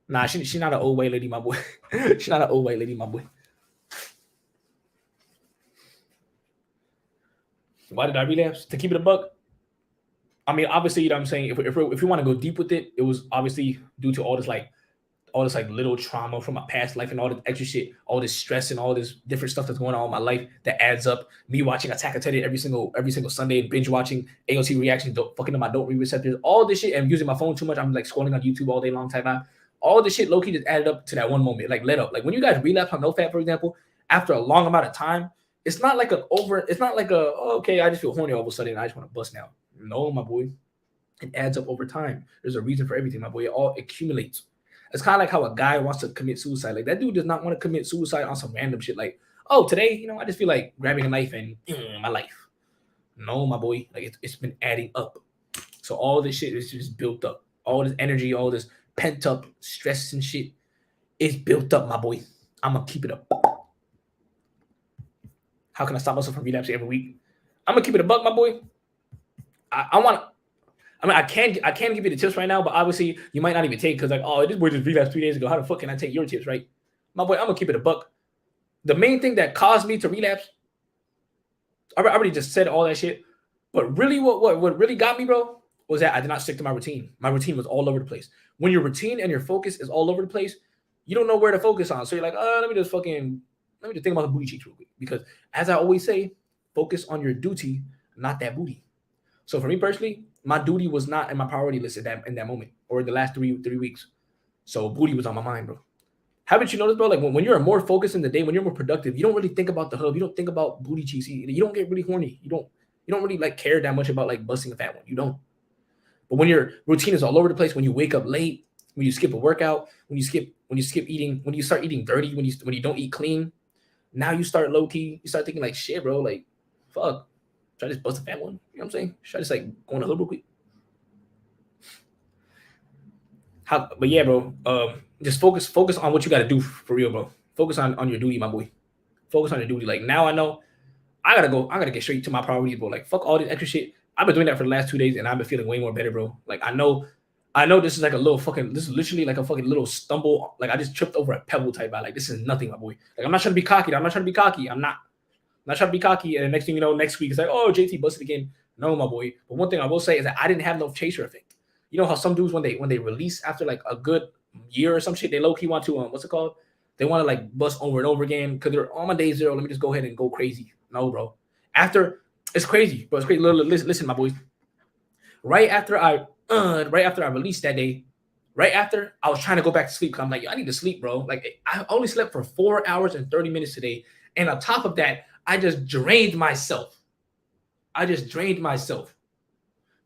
Nah, she not an old white lady, my boy. She not an old white lady, my boy. Why did I relapse? To keep it a buck. I mean, obviously, you know what I'm saying. If we want to go deep with it, it was obviously due to all this like little trauma from my past life and all this extra shit, all this stress and all this different stuff that's going on in my life that adds up. Me watching Attack on Titan every single Sunday and binge watching AOT reactions, fucking up my don't read receptors, all this shit, and using my phone too much. I'm like scrolling on YouTube all day long type out. All this shit low-key just added up to that one moment, like let up. Like when you guys relapse on NoFap, for example, after a long amount of time, it's not like it's not like okay, I just feel horny all of a sudden and I just want to bust now. No, my boy. It adds up over time. There's a reason for everything, my boy. It all accumulates. It's kind of like how a guy wants to commit suicide. Like that dude does not want to commit suicide on some random shit. Like, oh, today, you know, I just feel like grabbing a knife and my life. No, my boy. Like it's been adding up. So all this shit is just built up. All this energy, all this pent up stress and shit is built up, my boy. I'm gonna keep it up. How can I stop myself from relapsing every week? I'm gonna keep it a buck, my boy. I mean, I can't give you the tips right now, but obviously you might not even take because like, oh, this boy just relapsed 3 days ago. How the fuck can I take your tips, right? My boy, I'm gonna keep it a buck. The main thing that caused me to relapse, I already just said all that shit. But really, what really got me, bro, was that I did not stick to my routine. My routine was all over the place. When your routine and your focus is all over the place, you don't know where to focus on. So you're like, let me just think about the booty cheeks real quick. Because as I always say, focus on your duty, not that booty. So for me personally, my duty was not in my priority list in that moment or in the last three weeks. So booty was on my mind, bro. Haven't you noticed, bro? Like when you're more focused in the day, when you're more productive, you don't really think about the hub. You don't think about booty cheeks. You don't get really horny. You don't really like care that much about like busting a fat one. You don't. But when your routine is all over the place, when you wake up late, when you skip a workout, when you skip eating, when you start eating dirty, when you don't eat clean, now you start low key. You start thinking like, shit, bro. Like, fuck. Should I just bust a fat one? You know what I'm saying? Should I just like go in the hood real quick? But yeah, bro. Just focus on what you got to do for real, bro. Focus on your duty, my boy. Focus on your duty. Like now, I know I gotta get straight to my priorities, bro. Like fuck all this extra shit. I've been doing that for the last 2 days, and I've been feeling way more better, bro. Like I know this is like a little fucking. This is literally like a fucking little stumble. Like I just tripped over a pebble type vibe. Like this is nothing, my boy. Like I'm not trying to be cocky. I'm not trying to be cocky. I'm not trying to be cocky. And the next thing you know, next week it's like, oh, JT busted again. No, my boy. But one thing I will say is that I didn't have no chaser effect. You know how some dudes when they release after like a good year or some shit, they low key want to what's it called? They want to like bust over and over again because they're on my day zero. Let me just go ahead and go crazy. No, bro. After it's crazy, bro. It's crazy. Listen, my boys. Right after I released that day, right after I was trying to go back to sleep because I'm like, I need to sleep, bro. Like I only slept for 4 hours and 30 minutes today, and on top of that, I just drained myself.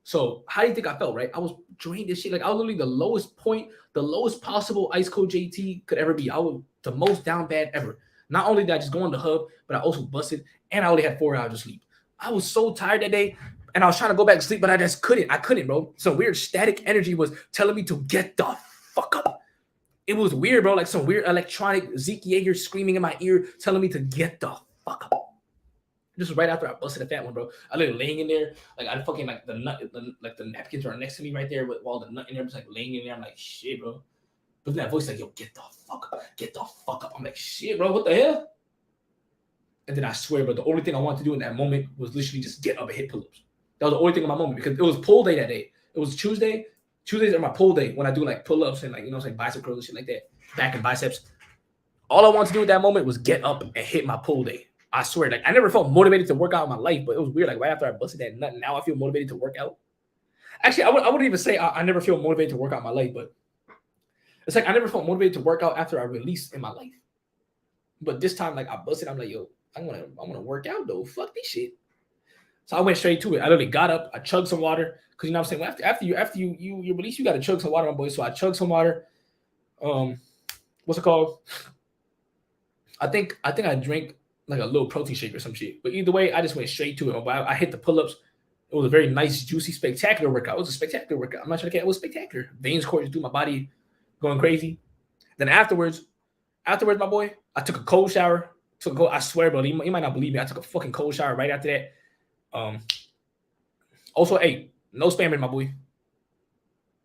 So how do you think I felt, right? I was drained as shit. Like I was literally the lowest point, the lowest possible ICEcoldjt could ever be. I was the most down bad ever. Not only did I just go on the hub, but I also busted, and I only had 4 hours of sleep. I was so tired that day, and I was trying to go back to sleep, but I just couldn't. I couldn't, bro. Some weird static energy was telling me to get the fuck up. It was weird, bro. Like some weird electronic Zeke Yeager screaming in my ear, telling me to get the fuck up. This was right after I busted a fat one, bro. I literally laying in there, like I fucking like the napkins are next to me right there with all the nut in there, just like laying in there. I'm like, shit, bro. But then that voice like, yo, get the fuck up, get the fuck up. I'm like, shit, bro, what the hell? And then I swear, bro, the only thing I wanted to do in that moment was literally just get up and hit pull-ups. That was the only thing in my moment because it was pull day that day. It was Tuesday. Tuesdays are my pull day when I do like pull-ups and like, you know, like bicep curls and shit like that, back and biceps. All I wanted to do at that moment was get up and hit my pull day. I swear, like I never felt motivated to work out in my life, but it was weird. Like right after I busted that nut, now I feel motivated to work out. Actually, I wouldn't even say I never feel motivated to work out in my life, but it's like I never felt motivated to work out after I released in my life. But this time, like I busted, I'm like, yo, I wanna work out though. Fuck this shit. So I went straight to it. I literally got up, I chugged some water because you know what I'm saying. Well, after you release, you got to chug some water, my boy. So I chugged some water. What's it called? I think I drank like a little protein shake or some shit. But either way, I just went straight to it. I hit the pull-ups. It was a very nice, juicy, spectacular workout. It was a spectacular workout. I'm not trying to get it was spectacular. Veins coursing through my body, going crazy. Then afterwards, my boy, I took a cold shower. I swear, bro, you might not believe me. I took a fucking cold shower right after that. Also, hey, no spamming, my boy.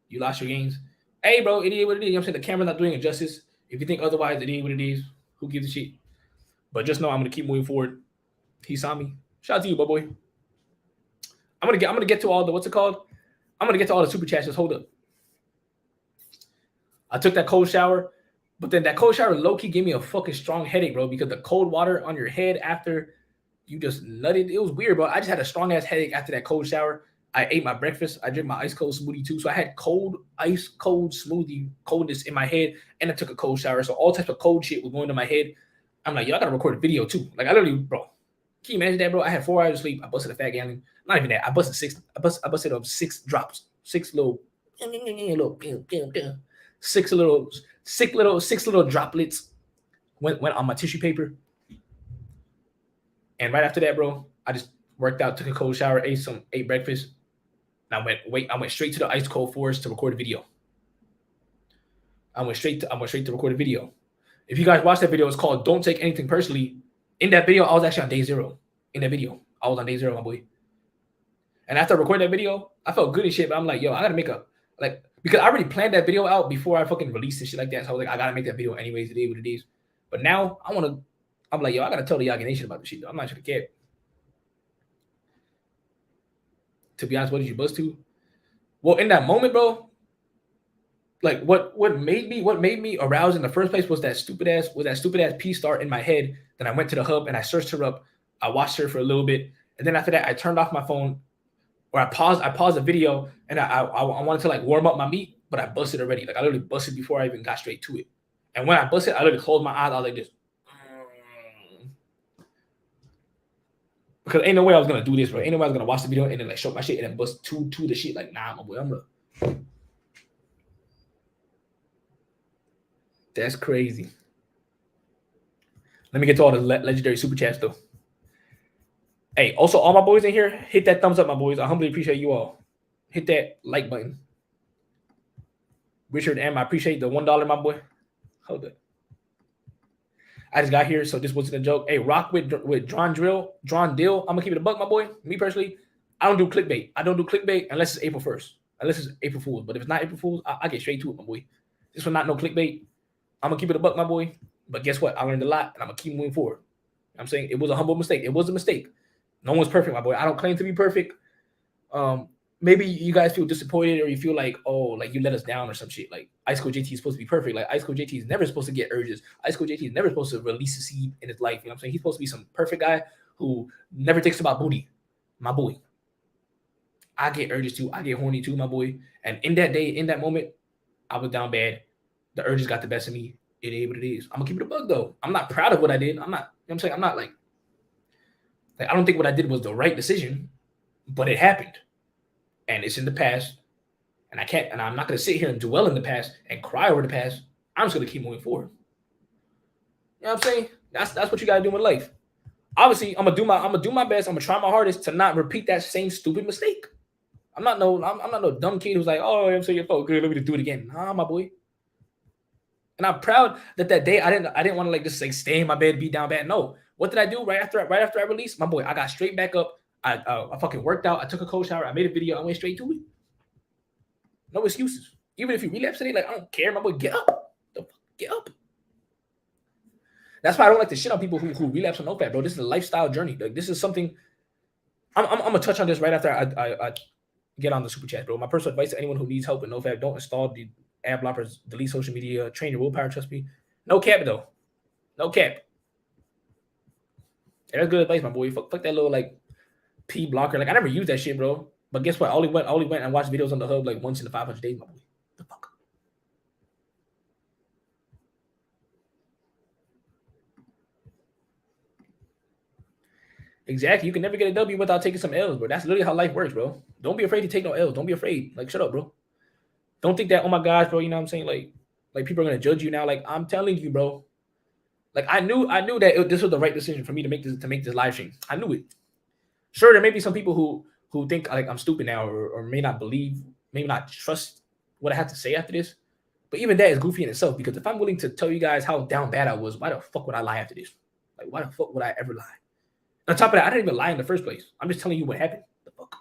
You lost your gains. Hey, bro, it is what it is. You know what I'm saying? The camera's not doing it justice. If you think otherwise, it is what it is. Who gives a shit? But just know I'm gonna keep moving forward. He saw me. Shout out to you, boy. I'm gonna get to all the what's it called? I'm gonna get to all the super chats. Just hold up. I took that cold shower, but then that cold shower low-key gave me a fucking strong headache, bro, because the cold water on your head after you just nutted. It was weird, bro. I just had a strong ass headache after that cold shower. I ate my breakfast. I drank my ice cold smoothie too. So I had ice cold smoothie coldness in my head, and I took a cold shower. So all types of cold shit was going to my head. I'm like, yo, I gotta record a video too. Like I literally, bro. Can you imagine that, bro? I had 4 hours of sleep. I busted a fat gallon. Not even that. I busted 6. I busted up 6 drops. 6 little 6 little droplets went on my tissue paper. And right after that, bro, I just worked out, took a cold shower, ate breakfast. And I went straight to the ice cold forest to record a video. I went straight to record a video. If you guys watch that video, it's called Don't Take Anything Personally. In that video, I was actually on day 0. In that video, I was on day 0, my boy. And after I recorded that video, I felt good and shit, but I'm like, yo, I gotta make because I already planned that video out before I fucking released and shit like that. So I was like, I gotta make that video anyways, it is what it is. But now I'm like, yo, I gotta tell the Yagi Nation about this shit, though. I'm not gonna care. To be honest, what did you buzz to? Well, in that moment, bro, like what made me arouse in the first place was that stupid ass P star in my head. Then I went to the hub and I searched her up. I watched her for a little bit, and then after that, I turned off my phone, or I paused the video, and I wanted to like warm up my meat, but I busted already. Like I literally busted before I even got straight to it. And when I busted, I literally closed my eyes. I was like this. Because ain't no way I was gonna do this, bro. Ain't no way I was gonna watch the video and then like show my shit and then bust two of the shit. Like, nah, my boy, I'm gonna. That's crazy. Let me get to all the legendary super chats though. Hey, also all my boys in here, hit that thumbs up, my boys. I humbly appreciate you all. Hit that like button. Richard M, I appreciate the $1, my boy. Hold up. I just got here, so this wasn't a joke. Hey, rock with Drawn Deal. I'm gonna keep it a buck, my boy. Me personally, I don't do clickbait. I don't do clickbait unless it's April 1st. Unless it's April Fool's. But if it's not April Fool's, I get straight to it, my boy. This one not no clickbait. I'm gonna keep it a buck, my boy. But guess what? I learned a lot, and I'm gonna keep moving forward. I'm saying it was a humble mistake. It was a mistake. No one's perfect, my boy. I don't claim to be perfect. Maybe you guys feel disappointed or you feel like, oh, like you let us down or some shit. Like ICEcoldjt is supposed to be perfect. Like ICEcoldjt is never supposed to get urges. ICEcoldjt is never supposed to release a seed in his life. You know what I'm saying? He's supposed to be some perfect guy who never thinks about booty. My boy. I get urges too. I get horny too, my boy. And in that day, in that moment, I was down bad. The urges got the best of me. It is what it is. I'm gonna keep it a bug though. I'm not proud of what I did. I'm not, you know what I'm saying? I'm not like I don't think what I did was the right decision, but it happened. And it's in the past. And I'm not gonna sit here and dwell in the past and cry over the past. I'm just gonna keep moving forward. You know what I'm saying? That's what you gotta do in life. Obviously, I'm gonna do my best. I'm gonna try my hardest to not repeat that same stupid mistake. I'm not no dumb kid who's like, oh, I'm saying your fault. Good, let me just do it again. Nah, my boy. And I'm proud that day I didn't want to like just like stay in my bed, be down bad. No. What did I do right after I released? My boy, I got straight back up. I fucking worked out. I took a cold shower. I made a video. I went straight to it. No excuses. Even if you relapse today, like I don't care, my boy. Get up. Get up. That's why I don't like to shit on people who relapse on NoFap, bro. This is a lifestyle journey. Like this is something. I'm gonna touch on this right after I get on the super chat, bro. My personal advice to anyone who needs help with NoFap: don't install the ad blockers, delete social media, train your willpower. Trust me. No cap though. No cap. Yeah, that's good advice, my boy. Fuck that little like P blocker. Like I never used that shit, bro. But guess what? I only went and watched videos on the hub like once in the 500 days, my boy. The fuck. Exactly. You can never get a W without taking some L's, bro. That's literally how life works, bro. Don't be afraid to take no L's. Don't be afraid. Like, shut up, bro. Don't think that, oh my gosh, bro, you know what I'm saying? Like people are gonna judge you now. Like, I'm telling you, bro. Like, I knew that this was the right decision for me to make this live stream. I knew it. Sure, there may be some people who think like I'm stupid now or may not believe, maybe not trust what I have to say after this. But even that is goofy in itself, because if I'm willing to tell you guys how down bad I was, why the fuck would I lie after this? Like, why the fuck would I ever lie? On top of that, I didn't even lie in the first place. I'm just telling you what happened. The fuck?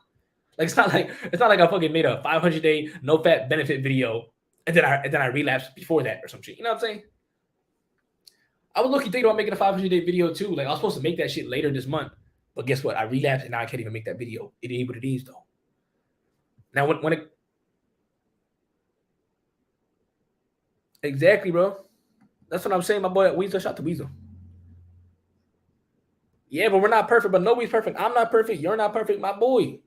Like it's not like I fucking made a 500-day NoFap benefit video and then I relapsed before that or some shit. You know what I'm saying? I was looking thinking about making a 500-day video too. Like I was supposed to make that shit later this month, but guess what? I relapsed and now I can't even make that video. It is what it is though. Now when it exactly, bro. That's what I'm saying, my boy. Weasel, shout to Weasel. Yeah, but we're not perfect. But nobody's perfect. I'm not perfect. You're not perfect, my boy.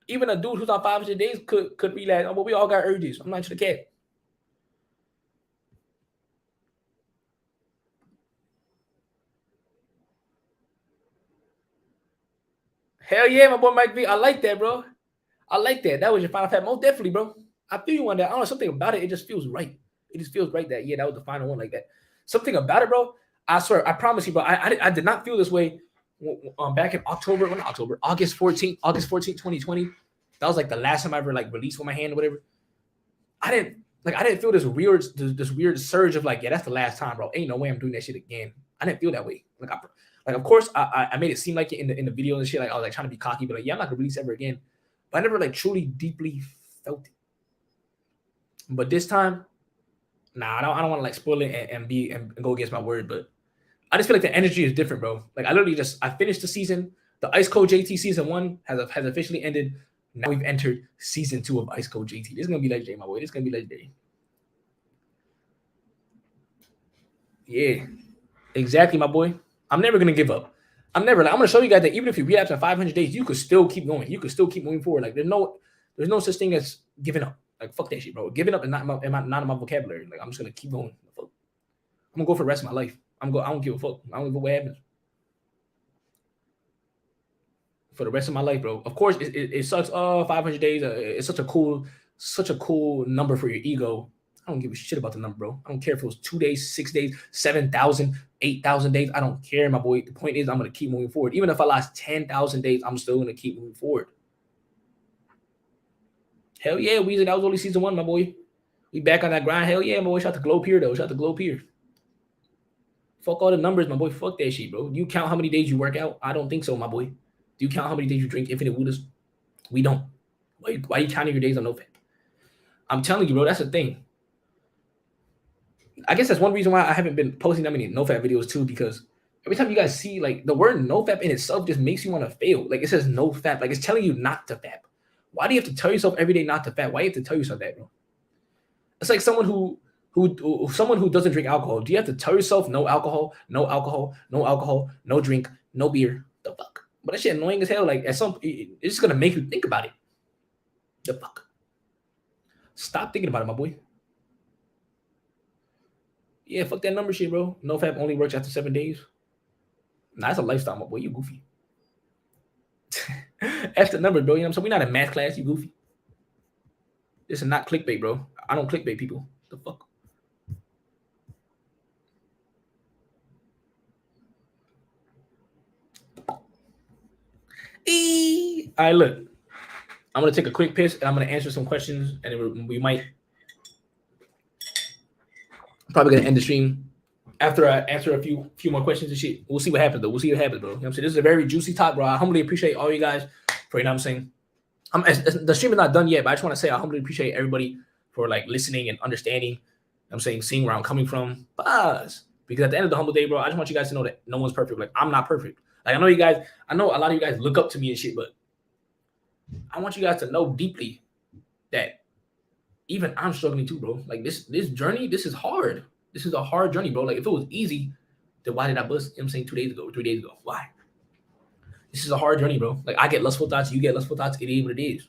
Even a dude who's on 500 days could relapse. Oh, but we all got urges. I'm not just a cat. Hell yeah, my boy Mike V. I like that, bro. I like that. That was your final fact. Most definitely, bro. I feel you on that. I don't know, something about it. It just feels right. It just feels right that, yeah, that was the final one like that. Something about it, bro. I swear, I promise you, bro. I did not feel this way back in August 14th, 2020. That was like the last time I ever like released with my hand or whatever. I didn't feel this weird surge of like, yeah, that's the last time, bro. Ain't no way I'm doing that shit again. I didn't feel that way. Like of course I made it seem like it in the video and shit. Like I was like trying to be cocky, but like, yeah, I'm not gonna release ever again. But I never like truly deeply felt it. But this time, nah, I don't want to like spoil it and go against my word, but I just feel like the energy is different, bro. Like I finished the season. The ICEcoldjt season 1 has officially ended. Now we've entered season 2 of ICEcoldjt. This is gonna be legendary, my boy. This is gonna be legendary. Yeah, exactly, my boy. I'm never gonna give up. I'm gonna show you guys that even if you relapse in 500 days, you could still keep going. You could still keep moving forward. Like there's no such thing as giving up. Like fuck that shit, bro. Giving up is not in my vocabulary. Like I'm just gonna keep going. I'm gonna go for the rest of my life. I don't give a fuck. I don't give a what happens. For the rest of my life, bro. Of course, it sucks. 500 days. It's such a cool number for your ego. I don't give a shit about the number, bro. I don't care if it was 2 days, 6 days, 7,000, 8,000 days. I don't care, my boy. The point is, I'm gonna keep moving forward. Even if I lost 10,000 days, I'm still gonna keep moving forward. Hell yeah, Weezy. That was only season 1, my boy. We back on that grind. Hell yeah, my boy. Shout out to Globe here, though. Shout out to Globe here. Fuck all the numbers, my boy. Fuck that shit, bro. Do you count how many days you work out? I don't think so, my boy. Do you count how many days you drink infinite waters? We don't. Why are you counting your days on NoFap? I'm telling you, bro, that's the thing. I guess that's one reason why I haven't been posting that many NoFap videos too, because every time you guys see like the word NoFap in itself just makes you want to fail. Like it says NoFap, like it's telling you not to fap. Why do you have to tell yourself every day not to fap? Why do you have to tell yourself that, bro? It's like someone who doesn't drink alcohol. Do you have to tell yourself no alcohol, no alcohol, no alcohol, no drink, no beer? The fuck? But that shit annoying as hell. Like at some, it's just gonna make you think about it. The fuck? Stop thinking about it, my boy. Yeah, fuck that number shit, bro. NoFap only works after 7 days. Nah, that's a lifestyle, my boy. You goofy. That's the number, bro. You know what I'm saying? We're not in math class. You goofy. This is not clickbait, bro. I don't clickbait people. The fuck? All right, look. I'm gonna take a quick piss and I'm gonna answer some questions, and we might probably gonna end the stream after I answer a few more questions and shit. We'll see what happens though. We'll see what happens, bro. You know what I'm saying? This is a very juicy talk, bro. I humbly appreciate all you guys for, you know what I'm saying. The stream is not done yet, but I just want to say I humbly appreciate everybody for like listening and understanding. You know what I'm saying, seeing where I'm coming from. Because at the end of the humble day, bro, I just want you guys to know that no one's perfect. Like I'm not perfect. Like I know a lot of you guys look up to me and shit, but I want you guys to know deeply that even I'm struggling too, bro. Like this journey, this is hard. This is a hard journey, bro. Like if it was easy, then why did I bust? You know what I'm saying 2 days ago, 3 days ago? Why? This is a hard journey, bro. Like I get lustful thoughts, you get lustful thoughts. It is what it is.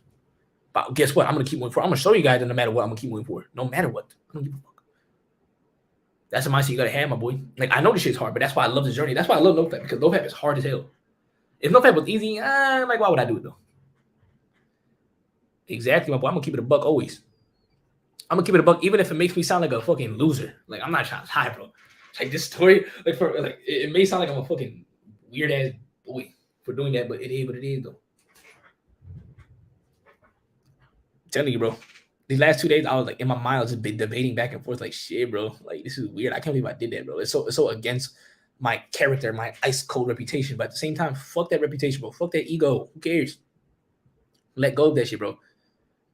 But guess what? I'm gonna keep moving forward. I'm gonna show you guys that no matter what, I'm gonna keep moving forward. No matter what, I don't give a fuck. That's the mindset you gotta have, my boy. Like I know this shit's hard, but that's why I love this journey. That's why I love NoFap, because NoFap is hard as hell. If NoFap was easy, like why would I do it though? Exactly, my boy. I'm gonna keep it a buck always. I'm gonna keep it a buck, even if it makes me sound like a fucking loser. Like I'm not trying to hide, bro. Like this story, like it may sound like I'm a fucking weird ass boy for doing that, but it is what it is, though. I'm telling you, bro. These last 2 days, I was like in my mind, I was just been debating back and forth, like shit, bro. Like this is weird. I can't believe I did that, bro. It's so against my character, my ICEcold reputation. But at the same time, fuck that reputation, bro. Fuck that ego. Who cares? Let go of that shit, bro.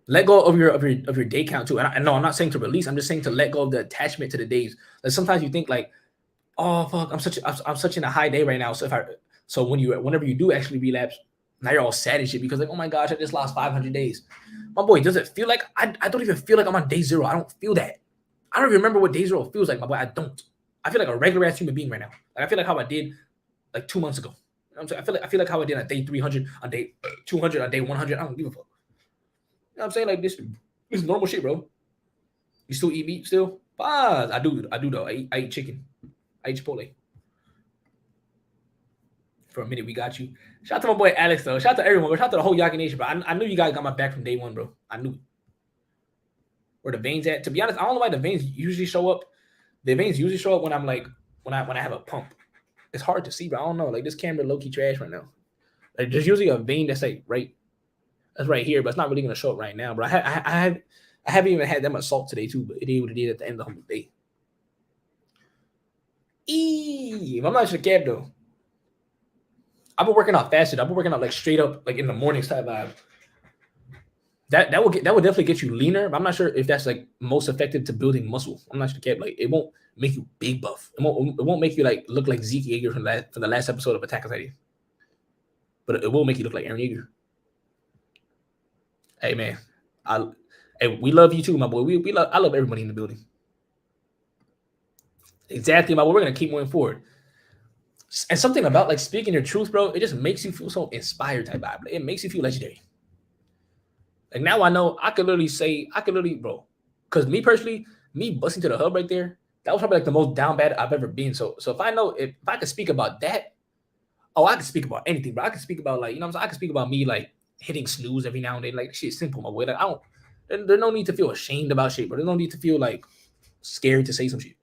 Let go of your day count too. And no, I'm not saying to release. I'm just saying to let go of the attachment to the days. Like sometimes you think like, oh fuck, I'm such in a high day right now. So whenever you do actually relapse, now you're all sad and shit because like, oh my gosh, I just lost 500 days. My boy, does it feel like I don't even feel like I'm on day 0. I don't feel that. I don't even remember what day 0 feels like, my boy. I don't. I feel like a regular ass human being right now. Like I feel like how I did like 2 months ago. You know what I'm saying? I feel like how I did on day 300, on day 200, on day 100. I don't give a fuck. You know what I'm saying? Like this is normal shit, bro. You still eat meat still? I do though. I eat chicken. I eat Chipotle. For a minute, we got you. Shout out to my boy Alex, though. Shout out to everyone, bro. Shout out to the whole Yaki Nation, bro. I knew you guys got my back from day 1, bro. I knew it. Where the veins at? To be honest, I don't know why the veins usually show up. The veins usually show up when I'm like when I have a pump. It's hard to see, but I don't know. Like this camera low key trash right now. Like there's usually a vein that's like that's right here, but it's not really gonna show up right now, bro. I haven't even had that much salt today too, but it is what it is at the end of the humble day. I'm not sure cab though. I've been working out fasted. I've been working out like straight up, like in the mornings type vibe. That will definitely get you leaner, but I'm not sure if that's like most effective to building muscle. I'm not sure cab. Like it won't make you big buff. It won't make you like look like Zeke Yeager from the last episode of Attack on Titan. But it will make you look like Aaron Yeager. Hey man, we love you too, my boy. I love everybody in the building. Exactly, my boy. We're gonna keep moving forward. And something about like speaking your truth, bro, it just makes you feel so inspired type vibe. It makes you feel legendary. Like now I know I could literally, bro, because me personally, me busting to the hub right there, That was probably like the most down bad I've ever been. So if I know if I could speak about that, oh, I could speak about anything, but I could speak about like, you know what I'm saying? I could speak about me like hitting snooze every now and then. Like shit's simple, my boy. Like I don't there's no need to feel ashamed about shit, but there's no need to feel like scared to say some shit.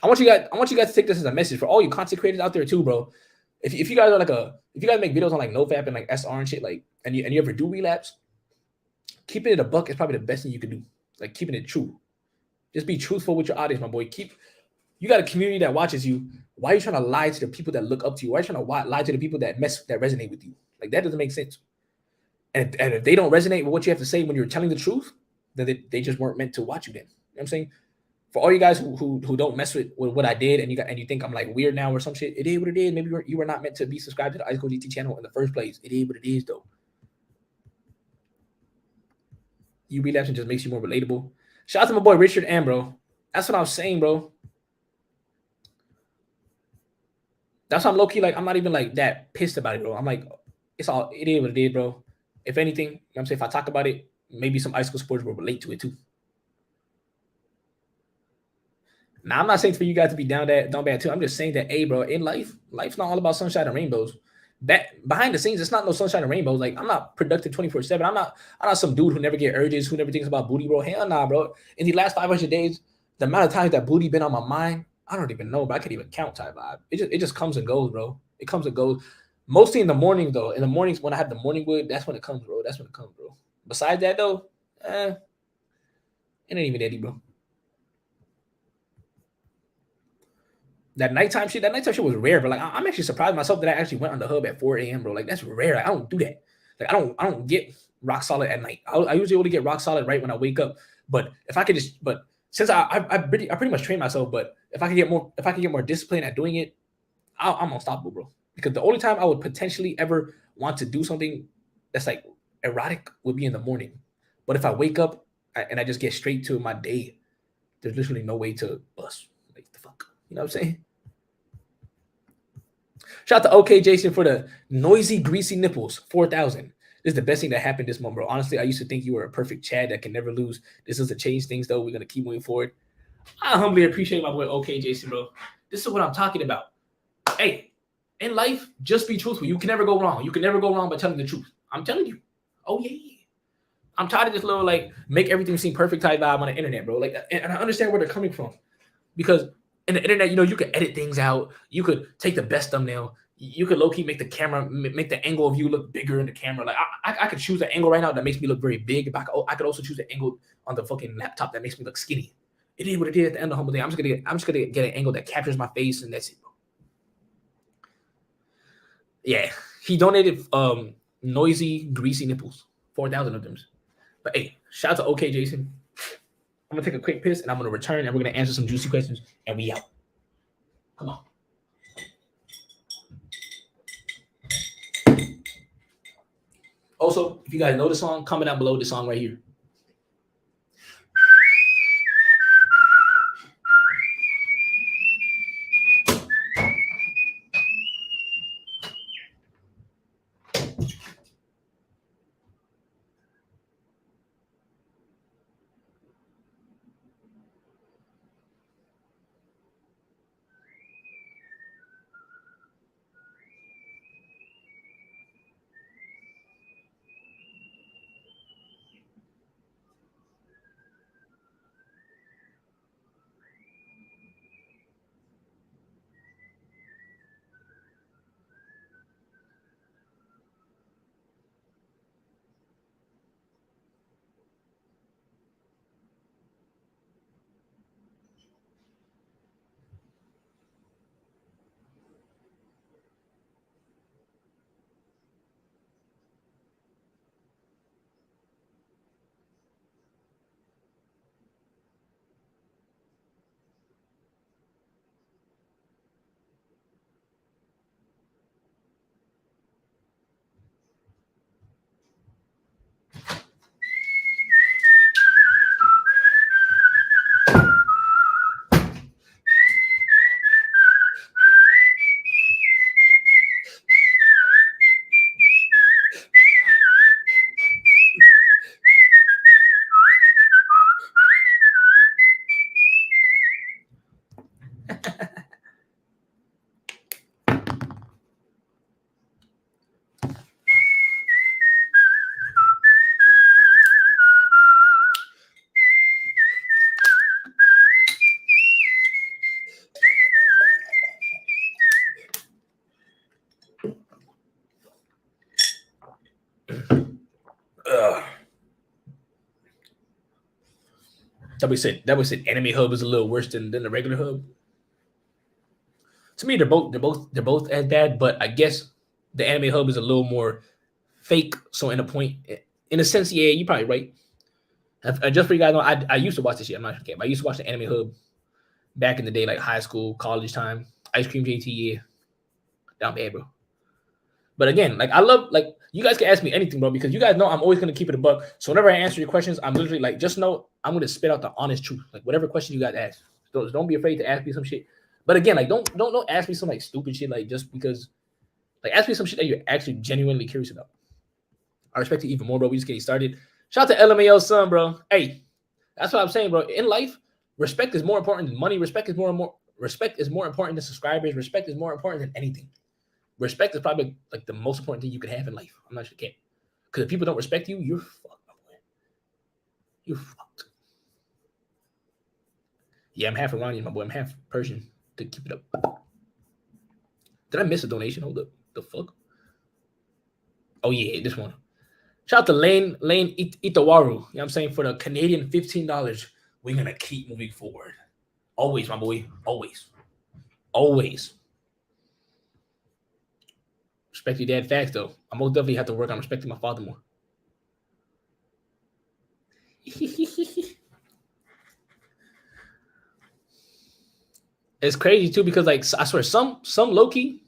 I want you guys to take this as a message for all you content creators out there too, bro. If you guys are like if you guys make videos on like NoFap and like SR and shit, like and you ever do relapse, keeping it a buck is probably the best thing you can do. Like keeping it true. Just be truthful with your audience, my boy. You got a community that watches you. Why are you trying to lie to the people that look up to you? Why are you trying to lie to the people that resonate with you? Like that doesn't make sense. And if they don't resonate with what you have to say when you're telling the truth, then they just weren't meant to watch you then. You know what I'm saying? For all you guys who don't mess with what I did and you think I'm like weird now or some shit, it is what it is. Maybe you were not meant to be subscribed to the icecoldjt channel in the first place. It is what it is though. You relapsing just makes you more relatable. Shout out to my boy Richard M, bro. That's what I was saying, bro. That's why I'm low key like I'm not even like that pissed about it, bro. I'm like, it is what it is, bro. If anything, you know what I'm saying, if I talk about it, maybe some ice cold supporters will relate to it too. Now I'm not saying for you guys to be down bad too. I'm just saying that, hey, bro, in life's not all about sunshine and rainbows. Behind the scenes, it's not no sunshine and rainbows. Like I'm not productive 24/7. I'm not some dude who never get urges, who never thinks about booty, bro. Hell nah, bro. In the last 500 days, the amount of times that booty been on my mind, I don't even know, but I can't even count type vibe. It just comes and goes, bro. It comes and goes. Mostly in the morning though. In the mornings when I have the morning wood, that's when it comes, bro. That's when it comes, bro. Besides that though, it ain't even that deep, bro. That nighttime shit was rare, but like I'm actually surprised myself that I actually went on the hub at 4 a.m., bro. Like that's rare. Like, I don't do that. Like I don't get rock solid at night. I usually only get rock solid right when I wake up. But if I could but since I pretty much train myself, but if I could get more discipline at doing it, I'm unstoppable, bro. Because the only time I would potentially ever want to do something that's like erotic would be in the morning. But if I wake up and I just get straight to my day, there's literally no way to bust. Like the fuck, you know what I'm saying? Shout out to OK Jason for the noisy, greasy nipples. 4,000. This is the best thing that happened this month, bro. Honestly, I used to think you were a perfect Chad that can never lose. This is to change things, though. We're gonna keep moving forward. I humbly appreciate my boy OK Jason, bro. This is what I'm talking about. Hey, in life, just be truthful. You can never go wrong. You can never go wrong by telling the truth. I'm telling you. Oh yeah. I'm tired of this little like make everything seem perfect type vibe on the internet, bro. Like, and I understand where they're coming from because in the internet, you know, you could edit things out. You could take the best thumbnail. You could low key make the camera, make the angle of you look bigger in the camera. Like I could choose an angle right now that makes me look very big. But I could also choose an angle on the fucking laptop that makes me look skinny. It is what it is at the end of the humble day. I'm just gonna get an angle that captures my face and that's it, bro. Yeah, he donated noisy, greasy nipples, 4,000 of them. But hey, shout out to OK Jason. I'm gonna take a quick piss and I'm gonna return and we're gonna answer some juicy questions and we out. Come on. Also, if you guys know the song, comment down below the song right here. That we said anime hub is a little worse than the regular hub. To me, they're both as bad, but I guess the anime hub is a little more fake. So in a point, in a sense, yeah, you're probably right. Just for you guys know, I used to watch this shit. I'm not sure, but I used to watch the anime hub back in the day, like high school, college time. Ice Cream JT, yeah, down bad, bro. But again, like I love, like you guys can ask me anything, bro, because you guys know I'm always gonna keep it a buck. So whenever I answer your questions, I'm literally like, just know I'm gonna spit out the honest truth. Like whatever question you guys ask, don't be afraid to ask me some shit. But again, like don't ask me some like stupid shit, like just because. Like ask me some shit that you're actually genuinely curious about. I respect you even more, bro. We just getting started. Shout out to LMAO son, bro. Hey, that's what I'm saying, bro. In life, respect is more important than money. Respect is more important than subscribers. Respect is more important than anything. Respect is probably like the most important thing you could have in life. I'm not sure you can. Because if people don't respect you, you're fucked, my boy. You're fucked. Yeah, I'm half Iranian, my boy. I'm half Persian. To keep it up. Did I miss a donation? Hold up. The fuck? Oh yeah, this one. Shout out to Lane Itawaru. You know what I'm saying? For the Canadian $15. We're gonna keep moving forward. Always, my boy. Always. Always. Respect your dad facts though. I most definitely have to work on respecting my father more. It's crazy too because like I swear some low key.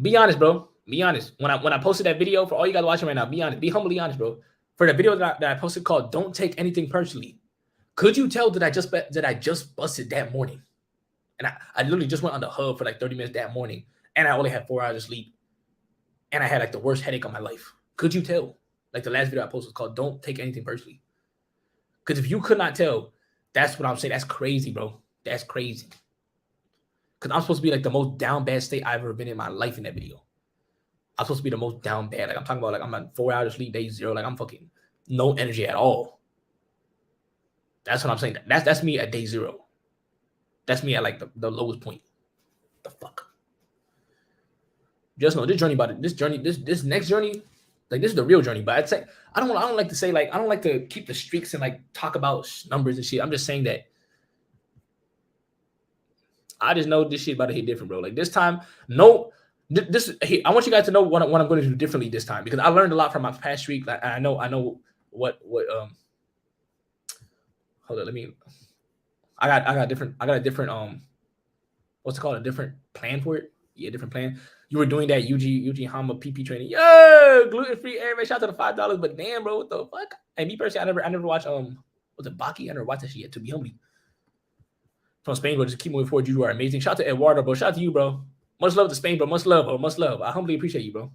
Be honest, bro. Be honest. When I posted that video for all you guys watching right now, be honest. Be humbly honest, bro. For the video that I posted called "Don't Take Anything Personally," could you tell that I just busted that morning? And I literally just went on the hub for like 30 minutes that morning, and I only had 4 hours of sleep, and I had like the worst headache of my life. Could you tell? Like the last video I posted was called "Don't Take Anything Personally." Because if you could not tell, that's what I'm saying. That's crazy, bro. That's crazy. Because I'm supposed to be like the most down bad state I've ever been in my life in that video. I'm supposed to be the most down bad. Like I'm talking about like I'm at 4 hours of sleep, day 0. Like I'm fucking no energy at all. That's what I'm saying. That's me at day 0. That's me at like the lowest point. The fuck. Just know this journey about it. This next journey, like this is the real journey. But I'd say I don't like to say like I don't like to keep the streaks and like talk about numbers and shit. I'm just saying that I just know this shit about to hit different, bro. Like this time, no. I want you guys to know what I'm going to do differently this time because I learned a lot from my past streak. Like I know what hold on, let me. I got a different what's it called, a different plan for it. Yeah, different plan. You were doing that UG Hama PP training. Yo, gluten free air. Shout out to the $5. But damn, bro, what the fuck? And me personally, I never watched what's it, Baki? I never watched that shit yet. To be humbly. From Spain, bro, just keep moving forward. You are amazing. Shout out to Eduardo, bro. Shout out to you, bro. Much love to Spain, bro. Much love, bro. Much love. I humbly appreciate you, bro.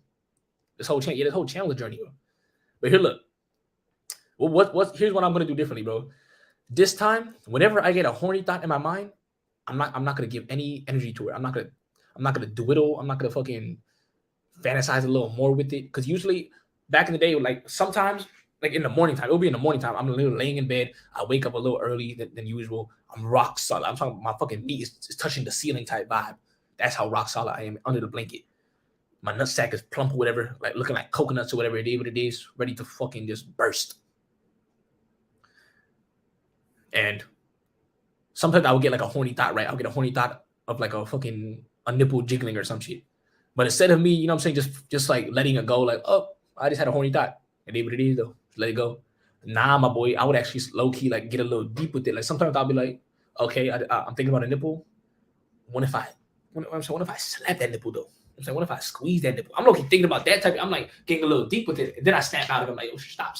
This whole channel, this whole channel journey, bro. But here, look. Well, here's what I'm gonna do differently, bro. This time, whenever I get a horny thought in my mind, I'm not gonna give any energy to it. I'm not gonna dwiddle. I'm not gonna fucking fantasize a little more with it. Because usually, back in the day, like sometimes, like in the morning time, it'll be in the morning time. I'm literally laying in bed. I wake up a little early than usual. I'm rock solid. I'm talking. My fucking meat is touching the ceiling type vibe. That's how rock solid I am under the blanket. My nutsack is plump or whatever, like looking like coconuts or whatever it is, ready to fucking just burst. And sometimes I would get like a horny thought, right? I'll get a horny thought of like a nipple jiggling or some shit. But instead of me, you know what I'm saying, just like letting it go, like, oh, I just had a horny thought. It is what it is though. Just let it go. Nah, my boy, I would actually low key like get a little deep with it. Like sometimes I'll be like, okay, I'm thinking about a nipple. What if I slap that nipple though? I'm saying, what if I squeeze that nipple? I'm low key thinking about that type. I'm like getting a little deep with it. And then I snap out of it. I'm like, oh, stop.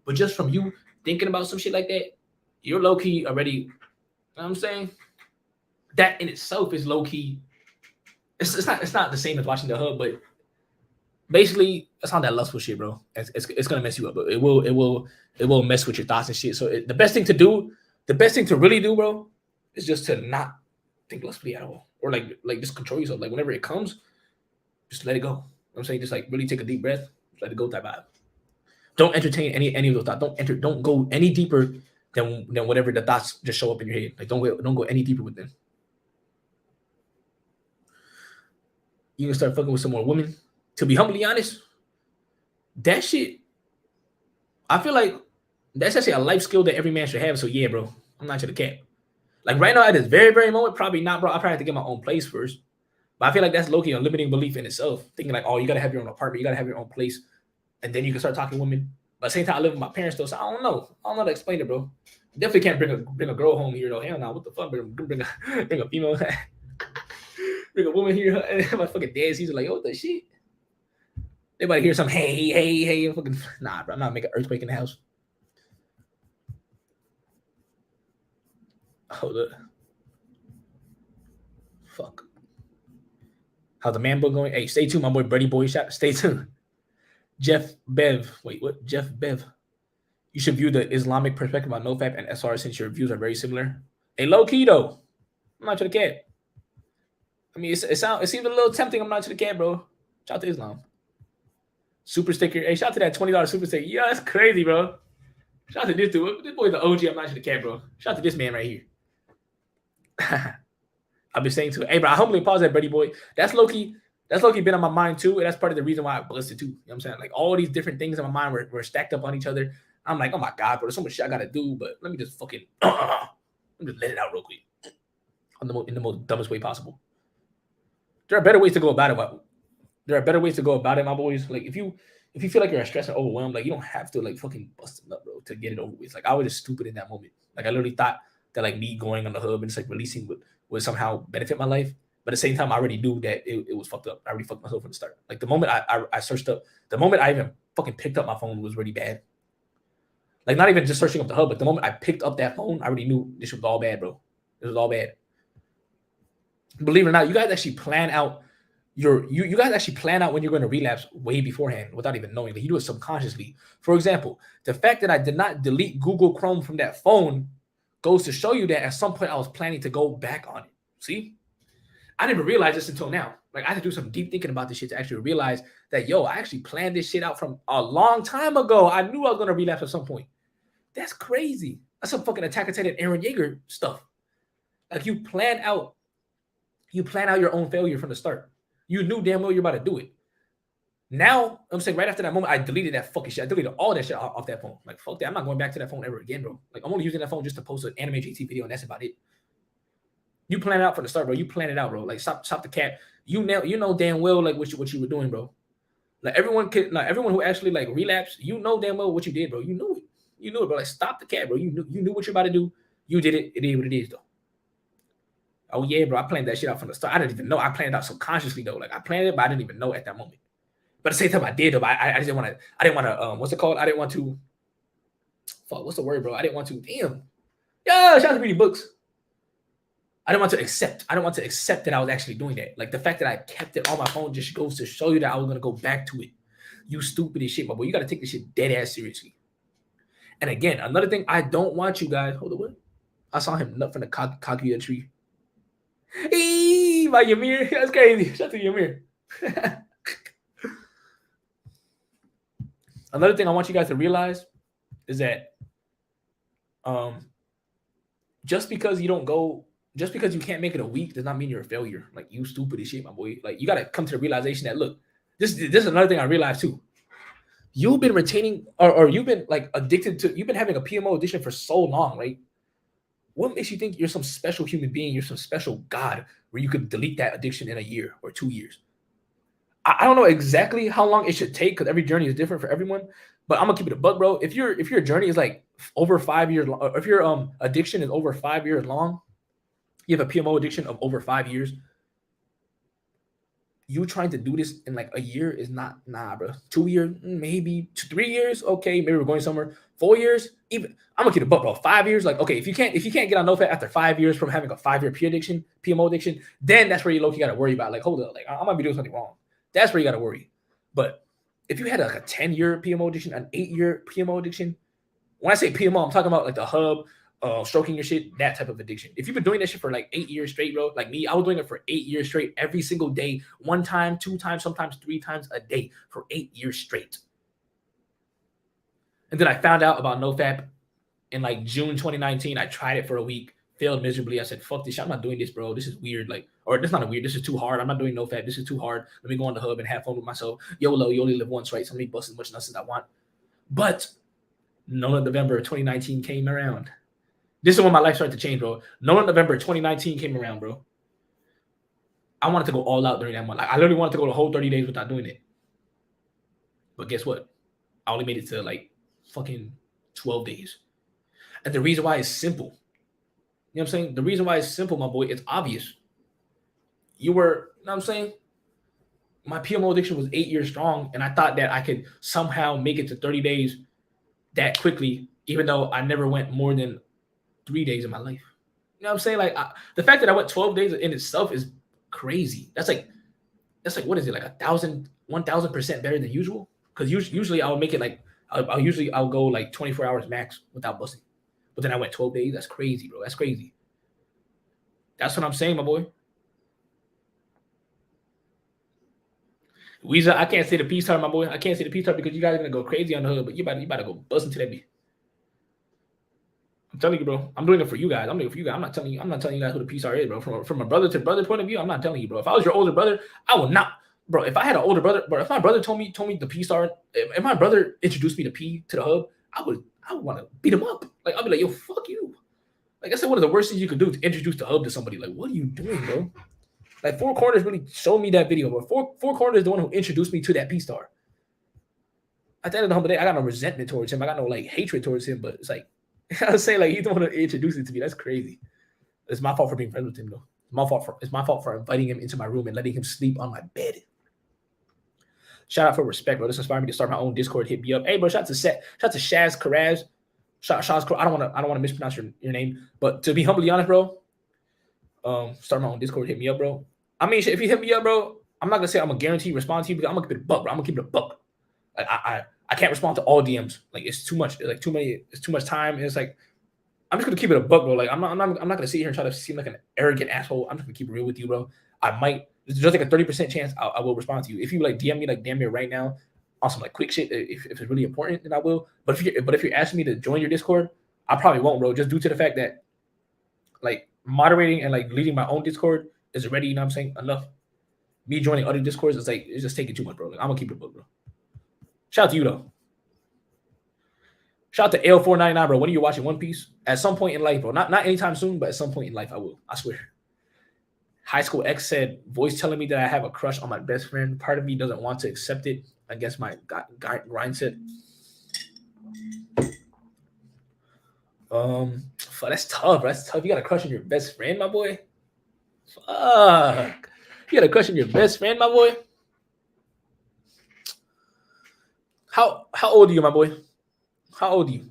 But just from you thinking about some shit like that, you're low key already, you know what I'm saying? That in itself is low key. It's not the same as watching the hub, but basically it's not that lustful shit, bro. It's gonna mess you up, but it will mess with your thoughts and shit. So the best thing to really do, bro, is just to not think lustfully at all, or like just control yourself. Like whenever it comes, just let it go. You know what I'm saying, just like really take a deep breath, let it go type vibe. Don't entertain any of those thoughts. Don't go any deeper than whatever the thoughts just show up in your head. Like don't go any deeper with them. You can start fucking with some more women. To be humbly honest, that shit, I feel like that's actually a life skill that every man should have. So yeah, bro, I'm not gonna cap. Like right now at this very, very moment, probably not, bro. I probably have to get my own place first. But I feel like that's low-key a limiting belief in itself. Thinking like, oh, you gotta have your own apartment, you gotta have your own place, and then you can start talking to women. But at the same time, I live with my parents though, so I don't know. I don't know how to explain it, bro. Definitely can't bring a girl home here though. Hell no, what the fuck? Bring a female, bring a woman here. And my fucking dad sees it like, oh, what the shit? They might hear some hey, fucking nah, bro. I'm not making an earthquake in the house. Hold up. Fuck. How's the man book going? Hey, stay tuned, my boy Brady Boy Shot. Stay tuned. Jeff Bev. Wait, what? Jeff Bev. You should view the Islamic perspective on NoFap and SR since your views are very similar. Hey, low key though. I'm not to the cat. I mean, it seems a little tempting. I'm not to the cat, bro. Shout out to Islam. Super sticker. Hey, shout out to that $20 super sticker. Yeah, that's crazy, bro. Shout out to this dude. This boy's the OG. I'm not to the cat, bro. Shout out to this man right here. I've been saying to hey, bro, I humbly pause that, Brady Boy. That's low-key been on my mind too. And that's part of the reason why I busted too. You know what I'm saying? Like all these different things in my mind were stacked up on each other. I'm like, oh my God, bro, there's so much shit I gotta do, but let me just fucking let me just let it out real quick. In the most dumbest way possible. There are better ways to go about it. There are better ways to go about it, my boys. Like if you feel like you're stressed and overwhelmed, like you don't have to like fucking bust it up, bro, to get it over with. Like I was just stupid in that moment. Like I literally thought that like me going on the hub and just like releasing would somehow benefit my life. But at the same time, I already knew that it was fucked up. I already fucked myself from the start. Like the moment I searched up, the moment I even fucking picked up my phone was really bad. Like not even just searching up the hub, but the moment I picked up that phone, I already knew this was all bad, bro. It was all bad. Believe it or not, you guys actually plan out you guys actually plan out when you're going to relapse way beforehand without even knowing. Like you do it subconsciously. For example, the fact that I did not delete Google Chrome from that phone goes to show you that at some point I was planning to go back on it. See? I didn't even realize this until now. Like I had to do some deep thinking about this shit to actually realize that, yo, I actually planned this shit out from a long time ago. I knew I was going to relapse at some point. That's crazy. That's some fucking Attack on Titan Eren Yeager stuff. Like you plan out your own failure from the start. You knew damn well you're about to do it. Now, I'm saying right after that moment, I deleted that fucking shit. I deleted all that shit off that phone. Like, fuck that. I'm not going back to that phone ever again, bro. Like, I'm only using that phone just to post an anime JT video, and that's about it. You plan it out from the start, bro. You plan it out, bro. Like, stop the cap. You know damn well like what you were doing, bro. Like everyone who actually like relapsed, you know damn well what you did, bro. You knew it. You knew it, bro. Like, stop the cap, bro. You knew what you're about to do. You did it. It is what it is, though. Oh yeah, bro. I planned that shit out from the start. I didn't even know. I planned it out subconsciously though. Like I planned it, but I didn't even know at that moment. But at the same time, I did though. But I didn't want to. What's it called? I didn't want to. Fuck. What's the word, bro? I didn't want to. Damn. Yeah. Shout out to reading books. I didn't want to accept. I didn't want to accept that I was actually doing that. Like the fact that I kept it on my phone just goes to show you that I was gonna go back to it. You stupid as shit, my boy. You gotta take this shit dead ass seriously. And again, another thing I don't want you guys. Hold on, what? I saw him nut from the Kaguya tree. Hey, by Ymir. That's crazy. Shout out to Ymir. Another thing I want you guys to realize is that just because you can't make it a week does not mean you're a failure. Like you stupid as shit, my boy. Like you gotta come to the realization that look, this is another thing I realized too. You've been retaining or you've been like addicted to, you've been having a PMO addiction for so long, right? What makes you think you're some special human being? You're some special God where you could delete that addiction in a year or 2 years. I don't know exactly how long it should take because every journey is different for everyone. But I'm gonna keep it a buck, bro. If your journey is like over 5 years long, if your addiction is over 5 years long, you have a PMO addiction of over 5 years. You trying to do this in like a year is not, bro. 2 years, maybe 3 years. Okay, maybe we're going somewhere. 4 years, even I'm gonna keep it buck, bro. 5 years, like okay, if you can't get on NoFap after 5 years from having a 5-year PMO addiction, then that's where you low-key gotta worry about. Like, hold up, like I might be doing something wrong. That's where you gotta worry. But if you had like a 10-year PMO addiction, an 8-year PMO addiction, when I say PMO, I'm talking about like the hub, stroking your shit, that type of addiction. If you've been doing that shit for like 8 years straight, bro, like me, I was doing it for 8 years straight, every single day, 1 time, 2 times, sometimes 3 times a day for 8 years straight. And then I found out about NoFap in like June 2019. I tried it for a week, failed miserably. I said, fuck this shit. I'm not doing this, bro. This is weird. Like, or this not a weird. This is too hard. I'm not doing NoFap. This is too hard. Let me go on the hub and have fun with myself. YOLO, you only live once, right? So let me bust as much nuts as I want. But November 2019 came around. This is when my life started to change, bro. November 2019 came around, bro. I wanted to go all out during that month. Like, I literally wanted to go the whole 30 days without doing it. But guess what? I only made it to like fucking 12 days. And the reason why is simple. You know what I'm saying? The reason why it's simple, my boy, it's obvious. You were, you know what I'm saying? My PMO addiction was 8 years strong, and I thought that I could somehow make it to 30 days that quickly, even though I never went more than 3 days in my life. You know what I'm saying? Like, the fact that I went 12 days in itself is crazy. That's like what is it? Like 1,000% better than usual? Because usually I'll make it like I'll go like 24 hours max without busting. But then I went 12 days. That's crazy, bro. That's crazy. That's what I'm saying, my boy. Weezer, I can't say the peace talk, my boy. I can't say the peace talk because you guys are gonna go crazy on the hood, but you about to go bust into that beat. I'm telling you, bro. I'm doing it for you guys. I'm doing it for you guys. I'm not telling you guys who the peace is, bro. From a brother to brother point of view, I'm not telling you, bro. If I was your older brother, I would not, bro. If I had an older brother, bro, if my brother told me the P star, if my brother introduced me to P to the hub, I would want to beat him up. Like, I'd be like, yo, fuck you. Like, I said, one of the worst things you could do to introduce the hub to somebody. Like, what are you doing, bro? Like, Four Corners really showed me that video, but Four Corners is the one who introduced me to that P star. At the end of the humble day, I got no resentment towards him. I got no like hatred towards him, but it's like, I was saying, like, he's the one who introduced it to me. That's crazy. It's my fault for being friends with him, though. It's my fault for inviting him into my room and letting him sleep on my bed. Shout out for respect, bro. This inspired me to start my own Discord. Hit me up. Hey, bro, shout out to Shaz Karaz. Shaz, I don't want to mispronounce your name, but to be humbly honest, bro, start my own Discord. Hit me up, bro. I mean, if you hit me up, bro, I'm not gonna say I'm gonna guarantee respond to you, but I'm gonna keep it a buck, bro. I'm gonna keep it a buck. Like, I can't respond to all DMs. Like, it's too much. Like, it's too much time. And it's like, I'm just gonna keep it a buck, bro. Like, I'm not gonna sit here and try to seem like an arrogant asshole. I'm just gonna keep it real with you, bro. I might. There's just like a 30% chance I will respond to you. If you like DM me like damn near right now on some like quick shit, if it's really important, then I will. But if you're asking me to join your Discord, I probably won't, bro. Just due to the fact that like moderating and like leading my own Discord is already, you know what I'm saying, enough. Me joining other Discords is like, it's just taking too much, bro. Like, I'm gonna keep it a book, bro. Shout out to you though. Shout out to L499, bro. When are you watching One Piece? At some point in life, bro. Not anytime soon, but at some point in life, I will. I swear. High School X said, voice telling me that I have a crush on my best friend. Part of me doesn't want to accept it. I guess my grind set. That's tough. That's tough. You got a crush on your best friend, my boy? Fuck. You got a crush on your best friend, my boy? How old are you, my boy? How old are you?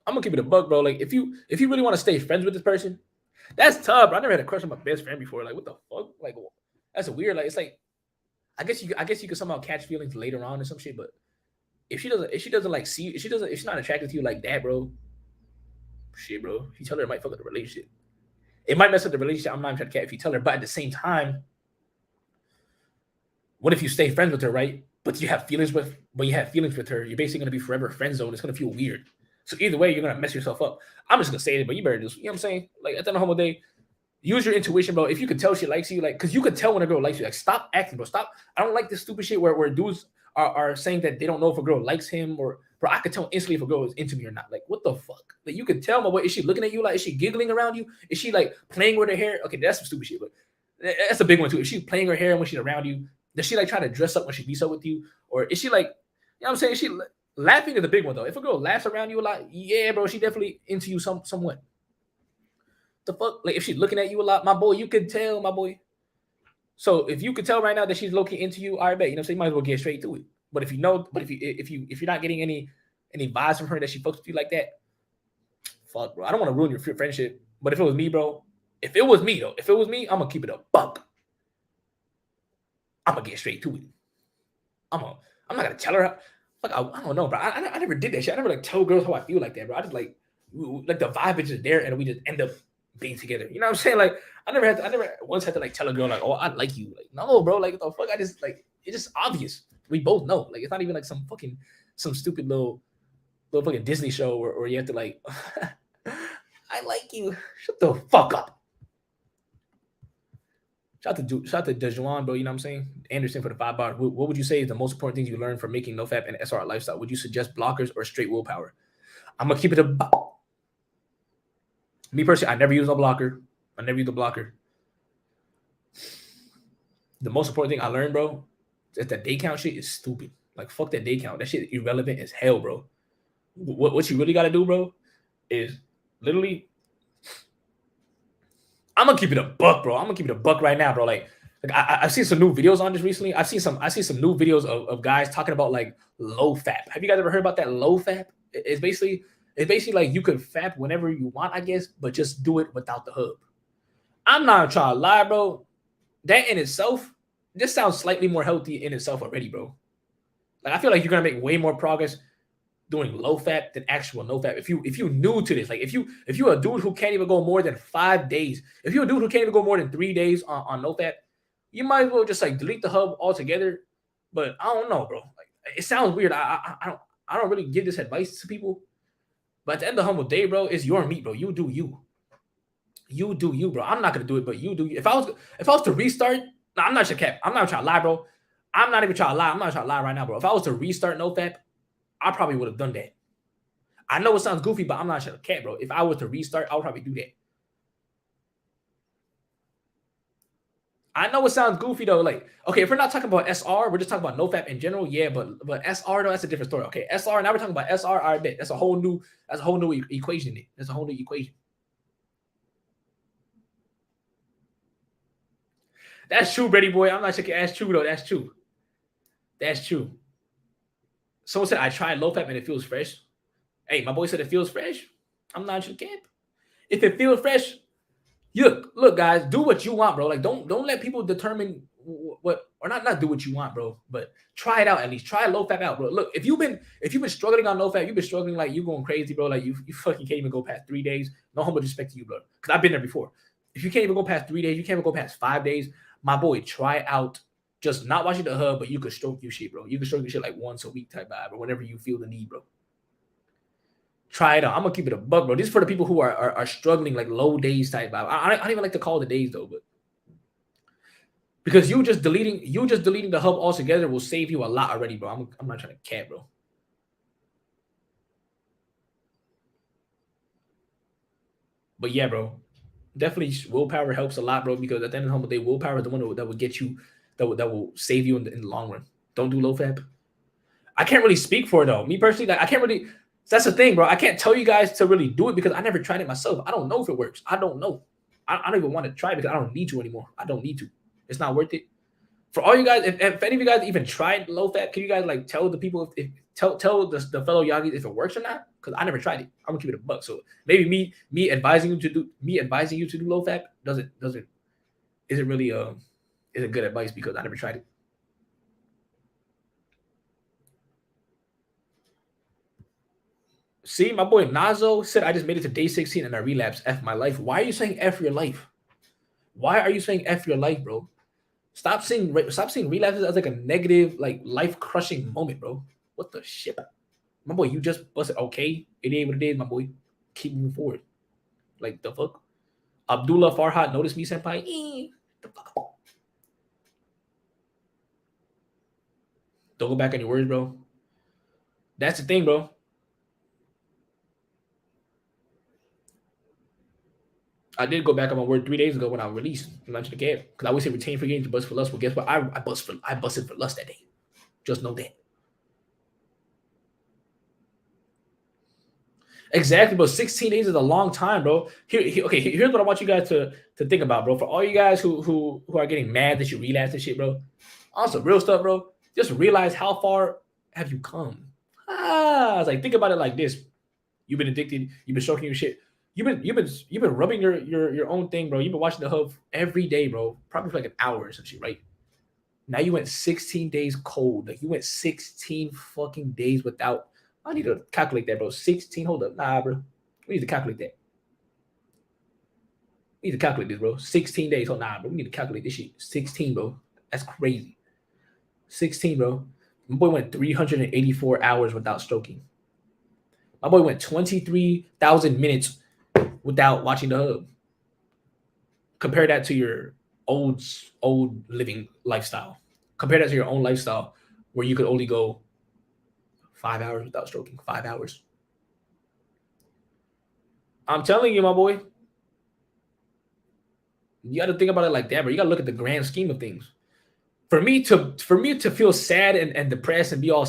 I'm gonna keep it a buck, bro. Like, if you really want to stay friends with this person, that's tough, bro. I never had a crush on my best friend before. Like, what the fuck? Like, that's weird. Like, it's like, I guess you could somehow catch feelings later on or some shit. But if she doesn't like see you, if she's not attracted to you like that, bro. Shit, bro. If you tell her, it might fuck up the relationship. It might mess up the relationship. I'm not trying to catch if you tell her, but at the same time, what if you stay friends with her, right? But you have feelings with her, you're basically gonna be forever friend zone. It's gonna feel weird. So either way, you're gonna mess yourself up. I'm just gonna say it, but you better just, you know what I'm saying? Like, at the end of the whole day, use your intuition, bro. If you could tell she likes you, like, because you could tell when a girl likes you. Like, stop acting, bro. Stop. I don't like this stupid shit where dudes are saying that they don't know if a girl likes him, or, bro, I could tell instantly if a girl is into me or not. Like, what the fuck? Like, you could tell, my boy. Is she looking at you? Like, is she giggling around you? Is she like playing with her hair? Okay, that's some stupid shit, but that's a big one too. If she's playing her hair when she's around you, does she like try to dress up when she meets up with you? Or is she like, you know what I'm saying? Is she laughing is the big one though. If a girl laughs around you a lot, yeah, bro, she definitely into you somewhat. The fuck? Like, if she's looking at you a lot, my boy, you could tell, my boy. So if you could tell right now that she's low-key into you, I bet, you know what I'm saying, you might as well get straight to it. But if you're not getting any vibes from her that she fucks with you like that, fuck, bro. I don't want to ruin your friendship. But if it was me, bro, if it was me, I'm gonna keep it a buck. I'm gonna get straight to it. I'm not gonna tell her. Like, I don't know, bro. I never did that shit. I never like tell girls how I feel like that, bro. I just like the vibe is just there, and we just end up being together. You know what I'm saying? Like, I never once had to like tell a girl like, oh, I like you. Like, no, bro. Like, what the fuck? I just like, it's just obvious. We both know. Like, it's not even like some stupid little fucking Disney show where you have to like, I like you. Shut the fuck up. Shout out to Dejuan, bro. You know what I'm saying? Anderson for the $5. What would you say is the most important things you learned from making NoFap and SR lifestyle? Would you suggest blockers or straight willpower? I'm gonna keep it me personally. I never use no blocker. I never use a blocker. The most important thing I learned, bro, is that day count shit is stupid. Like fuck that day count. That shit irrelevant as hell, bro. What you really gotta do, bro, is literally. I'm gonna keep it a buck, bro. I'm gonna keep it a buck right now, bro. Like I've seen some new videos on this recently. I see some new videos of guys talking about like low fap. Have you guys ever heard about that low fap? It's basically like you could fap whenever you want, I guess, but just do it without the hub. I'm not trying to lie, bro. That in itself, this sounds slightly more healthy in itself already, bro. Like I feel like you're gonna make way more progress doing low fap than actual no fap. If you new to this, like if you a dude who can't even go more than 5 days, if you're a dude who can't even go more than 3 days on no fap, you might as well just like delete the hub altogether. But I don't know, bro. Like it sounds weird. I don't really give this advice to people. But at the end of the humble day, bro, it's your meat, bro. You do you. You do you, bro. I'm not gonna do it, but you do you. If I was to restart, no, I'm not trying to cap. I'm not trying to lie, bro. I'm not even trying to lie. I'm not trying to lie right now, bro. If I was to restart NoFap, I probably would have done that. I know it sounds goofy, but I'm not trying to cap, bro. If I was to restart, I would probably do that. I know it sounds goofy though. Like, okay, if we're not talking about SR, we're just talking about NoFap in general. Yeah, but SR though, that's a different story. Okay, SR. Now we're talking about SR. I bet that's a whole new equation. That's a whole new equation. That's true, Brady boy. I'm not checking. That's true though. That's true. That's true. Someone said I tried low fap and it feels fresh. Hey, my boy said it feels fresh. I'm not your camp. If it feels fresh, look, guys, do what you want, bro. Like, don't let people determine what or not do what you want, bro. But try it out at least. Try low fap out, bro. Look, if you've been struggling on low fap, you've been struggling like you going crazy, bro. Like you fucking can't even go past 3 days. No humble respect to you, bro. Because I've been there before. If you can't even go past 3 days, you can't even go past 5 days. My boy, try out just not watching the hub, but you could stroke your shit, bro. You can stroke your shit like once a week type vibe, or whenever you feel the need, bro. Try it out. I'm gonna keep it a buck, bro. This is for the people who are struggling like low days type vibe. I don't even like to call the days though, but because you just deleting the hub altogether will save you a lot already, bro. I'm not trying to cap, bro. But yeah, bro, definitely willpower helps a lot, bro. Because at the end of the humble day, willpower is the one that will get you, that will save you in the long run. Don't do low fap. I can't really speak for it though. Me personally, like I can't really. That's the thing, bro. I can't tell you guys to really do it because I never tried it myself. I don't know if it works. I don't know. I don't even want to try it because I don't need to anymore. I don't need to. It's not worth it. For all you guys, if any of you guys even tried low fat, can you guys like tell the people tell the fellow Yagis if it works or not? Because I never tried it. I'm gonna keep it a buck. So maybe me advising you to do low fat isn't really isn't good advice because I never tried it. See, my boy Nazo said, I just made it to day 16 and I relapsed. F my life. Why are you saying F your life? Why are you saying F your life, bro? Stop seeing relapses as like a negative, like life crushing moment, bro. What the shit? My boy, you just busted. Okay, it ain't what it is, my boy. Keep moving forward. Like the fuck? Abdullah Farhat, notice me, senpai. The fuck? Don't go back on your words, bro. That's the thing, bro. I did go back on my word 3 days ago when I released Lunch the Cab because I always say retain for games to bust for lust. Well, guess what? I busted for lust that day. Just know that. Exactly, bro. 16 days is a long time, bro. Here's what I want you guys to think about, bro. For all you guys who are getting mad that you relapse and shit, bro. On some real stuff, bro. Just realize how far have you come. It's like think about it like this. You've been addicted. You've been stroking your shit. You've been rubbing your own thing, bro. You've been watching the hub every day, bro. Probably for like an hour or some shit, right? Now you went 16 days cold. Like you went 16 fucking days without. I need to calculate that, bro. 16. Hold up. Nah, bro. We need to calculate that. We need to calculate this, bro. 16 days. Oh, nah, bro. We need to calculate this shit. 16, bro. That's crazy. 16, bro. My boy went 384 hours without stroking. My boy went 23,000 minutes without watching the hub. Compare that to your old living lifestyle. Compare that to your own lifestyle, where you could only go 5 hours without stroking. 5 hours. I'm telling you, my boy. You got to think about it like that, bro. You got to look at the grand scheme of things. For me to feel sad and depressed and be all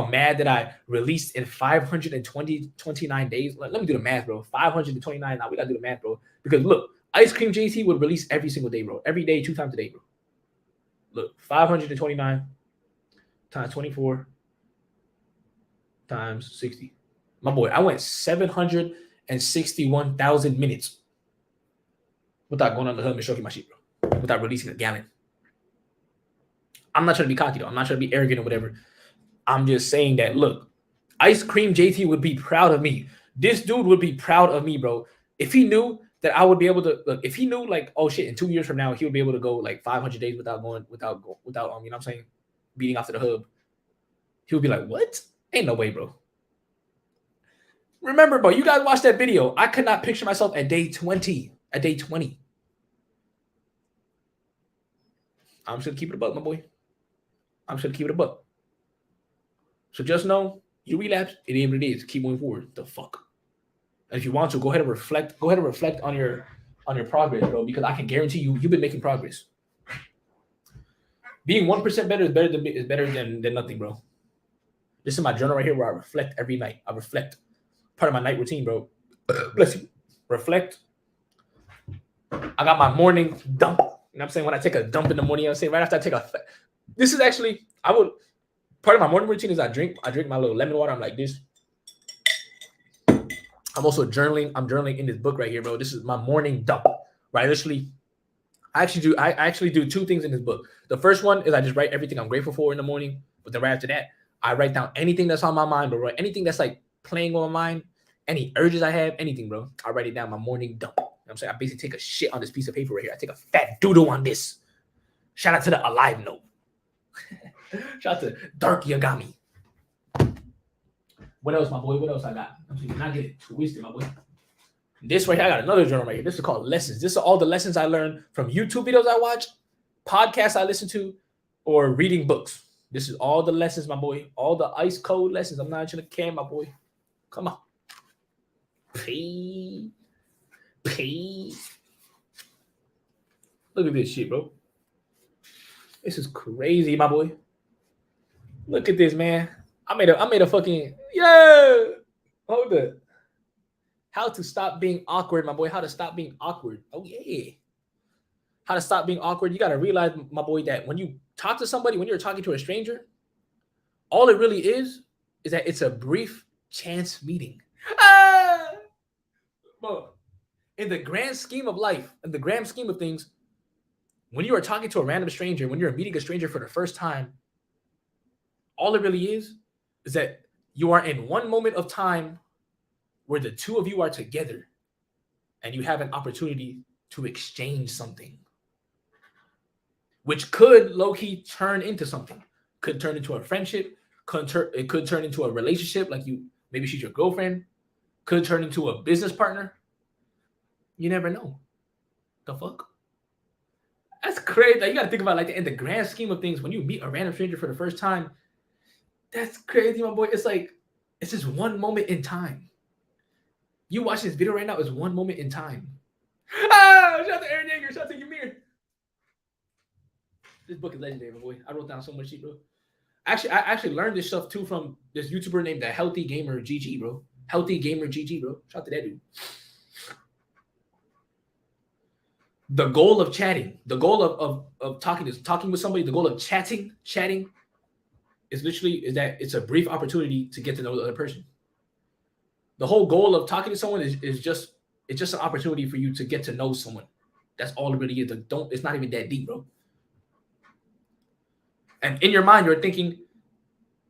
mad that I released in 529 days. Let me do the math, bro. 529. Now we gotta do the math, bro. Because look, Ice Cream JT would release every single day, bro. Every day, 2 times a day, bro. Look, 529 times 24 times 60. My boy, I went 761,000 minutes without going on the hood and stroking my shit, bro. Without releasing a gallon. I'm not trying to be cocky, though. I'm not trying to be arrogant or whatever. I'm just saying that, look, Ice Cream JT would be proud of me. This dude would be proud of me, bro. If he knew that I would be able to, look, if he knew, like, oh shit, in 2 years from now, he would be able to go like 500 days without you know what I'm saying, beating off to the hub. He would be like, what? Ain't no way, bro. Remember, bro, you guys watched that video. I could not picture myself at day 20. At day 20. I'm just gonna keep it a buck, my boy. I'm just gonna keep it a buck. So just know, you relapse, it is what it is. Keep moving forward. The fuck. And if you want to, go ahead and reflect. Go ahead and reflect on your progress, bro. Because I can guarantee you've been making progress. Being 1% better is better than nothing, bro. This is my journal right here where I reflect every night. I reflect. Part of my night routine, bro. Bless you. Reflect. I got my morning dump. You know what I'm saying? When I take a dump in the morning, you know what I'm saying? Right after I take this is actually, part of my morning routine is I drink my little lemon water. I'm like this. I'm also journaling. I'm journaling in this book right here, bro. This is my morning dump. Right? I actually do 2 things in this book. The first one is I just write everything I'm grateful for in the morning. But then right after that, I write down anything that's on my mind, bro. Anything that's like playing on my mind, any urges I have, anything, bro. I write it down, my morning dump. You know what I'm saying? I basically take a shit on this piece of paper right here. I take a fat doodle on this. Shout out to the Alive Note. Shout out to Dark Yagami. What else, my boy? What else I got? You're not getting twisted, my boy. This right here, I got another journal right here. This is called Lessons. This is all the lessons I learned from YouTube videos I watch, podcasts I listen to, or reading books. This is all the lessons, my boy. All the ICEcold lessons. I'm not trying to care, my boy. Come on. Pay. Look at this shit, bro. This is crazy, my boy. Look at this, man. I made a fucking, yeah. Hold it. How to stop being awkward, my boy. How to stop being awkward. Oh, yeah. How to stop being awkward. You got to realize, my boy, that when you talk to somebody, when you're talking to a stranger, all it really is that it's a brief chance meeting. Bro, in the grand scheme of life, in the grand scheme of things, when you are talking to a random stranger, when you're meeting a stranger for the first time, all it really is that you are in one moment of time where the two of you are together and you have an opportunity to exchange something, which could low-key turn into something. Could turn into a friendship. It could turn into a relationship, like maybe she's your girlfriend. Could turn into a business partner. You never know. The fuck? That's crazy. Like, you got to think about it like that. In the grand scheme of things, when you meet a random stranger for the first time, that's crazy, my boy. It's like, it's just one moment in time. You watching this video right now is one moment in time. Shout out to Aaron Yeager. Shout out to Ymir. This book is legendary, my boy. I wrote down so much shit, bro. I actually learned this stuff too from this YouTuber named the Healthy Gamer GG, bro. Healthy Gamer GG, bro. Shout out to that dude. The goal of chatting, the goal of talking with somebody, the goal of chatting is that it's a brief opportunity to get to know the other person. The whole goal of talking to someone is just an opportunity for you to get to know someone. That's all it really is. It's not even that deep, bro. And in your mind, you're thinking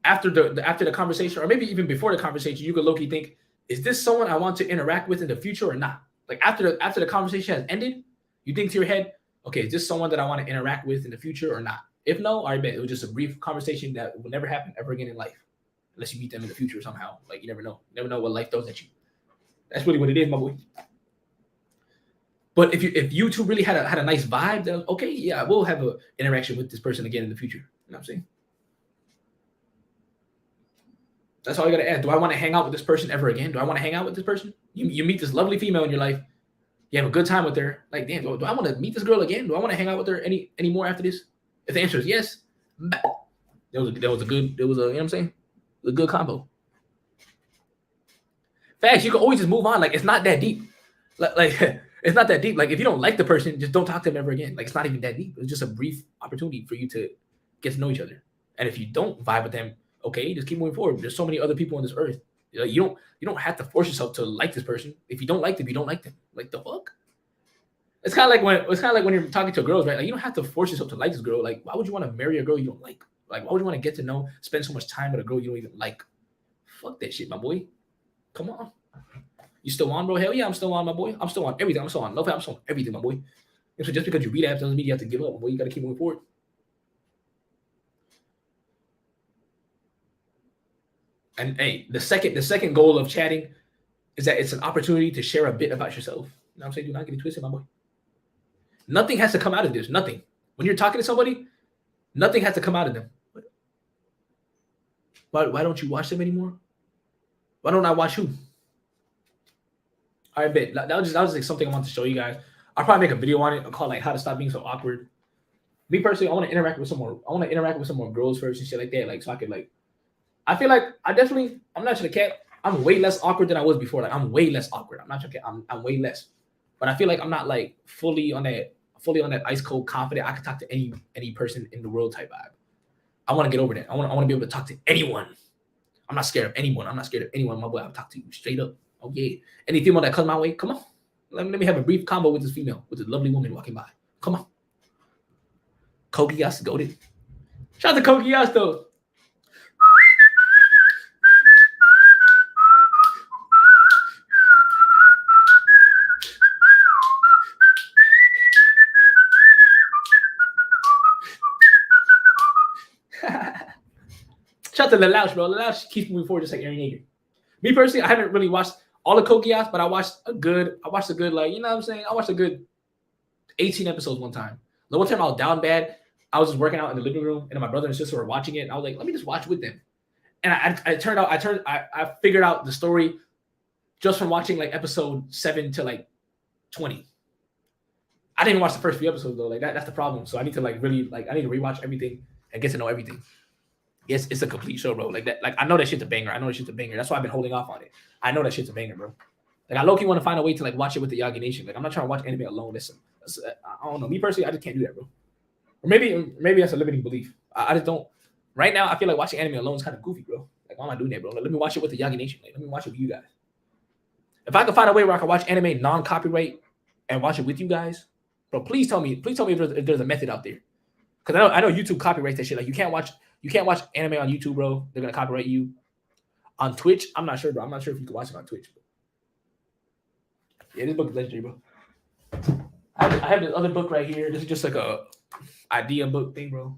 after the conversation, or maybe even before the conversation, you could low-key think, is this someone I want to interact with in the future or not? Like after the conversation has ended, you think to your head, okay, is this someone that I want to interact with in the future or not? If no, I bet it was just a brief conversation that will never happen ever again in life, unless you meet them in the future somehow. Like, you never know. You never know what life throws at you. That's really what it is, my boy. But if you two really had a nice vibe, then okay, yeah, we'll have an interaction with this person again in the future. You know what I'm saying? That's all you gotta ask. Do I want to hang out with this person ever again? Do I want to hang out with this person? You meet this lovely female in your life. You have a good time with her. Like, damn, do I want to meet this girl again? Do I want to hang out with her any more after this? If the answer is yes, there was a good, you know what I'm saying? A good combo. Facts, you can always just move on. Like, it's not that deep. Like it's not that deep. Like, if you don't like the person, just don't talk to them ever again. Like, it's not even that deep. It's just a brief opportunity for you to get to know each other. And if you don't vibe with them, okay, just keep moving forward. There's so many other people on this earth. You don't have to force yourself to like this person. If you don't like them, you don't like them. Like, the fuck? It's kind of like when you're talking to girls, right? Like, you don't have to force yourself to like this girl. Like, why would you want to marry a girl you don't like? Like, why would you want to get to know, spend so much time with a girl you don't even like? Fuck that shit, my boy. Come on. You still on, bro? Hell yeah, I'm still on, my boy. I'm still on everything. I'm still on NoFap. I'm still on everything, my boy. And so just because you relapse doesn't mean you have to give up, boy. You got to keep moving forward. And hey, the second goal of chatting is that it's an opportunity to share a bit about yourself. You know what I'm saying? Do not get it twisted, my boy. Nothing has to come out of this. Nothing. When you're talking to somebody, nothing has to come out of them. Why don't you watch them anymore? Why don't I watch who? All right, bet. That was just like something I wanted to show you guys. I'll probably make a video on it. I'll call like how to stop being so awkward. Me personally, I want to interact with some more girls first and shit like that. Like, so I could like, I feel like I'm not trying to cap. I'm way less awkward than I was before. Like, I'm way less awkward. I'm not trying to cap. I'm way less. But I feel like I'm not like fully on that ICEcold confident. I can talk to any person in the world type vibe. I want to get over that. I want to be able to talk to anyone. I'm not scared of anyone. My boy. I'll talk to you straight up. Oh yeah. Any female that comes my way, come on. Let me have a brief combo with this female, with this lovely woman walking by. Come on. Kogias, goated. Shout out to Kogias though. Shout out to LeLouch, bro. LeLouch keeps moving forward just like Aaron Yeager. Me personally, I haven't really watched all the Kogias, but I watched a good, like, you know what I'm saying? I watched a good 18 episodes one time. The one time I was down bad, I was just working out in the living room, and my brother and sister were watching it. And I was like, let me just watch with them. And I figured out the story just from watching like episode 7 to like 20. I didn't watch the first few episodes though. Like that's the problem. So I need to like really like I need to rewatch everything and get to know everything. Yes, it's a complete show, bro. Like that. Like I know that shit's a banger. That's why I've been holding off on it. I know that shit's a banger, bro. Like I low-key want to find a way to like watch it with the Yagi Nation. Like I'm not trying to watch anime alone. I don't know. Me personally, I just can't do that, bro. Or maybe that's a limiting belief. I just don't. Right now, I feel like watching anime alone is kind of goofy, bro. Like why am I doing that, bro? Like, let me watch it with the Yagi Nation. Like, let me watch it with you guys. If I could find a way where I can watch anime non-copyright and watch it with you guys, bro, please tell me if there's a method out there. Because I know YouTube copyrights that shit. Like you can't watch anime on YouTube, bro. They're gonna copyright you. On Twitch, I'm not sure, bro. I'm not sure if you can watch it on Twitch. Bro. Yeah, this book is legendary, bro. I have this other book right here. This is just like a idea book thing, bro.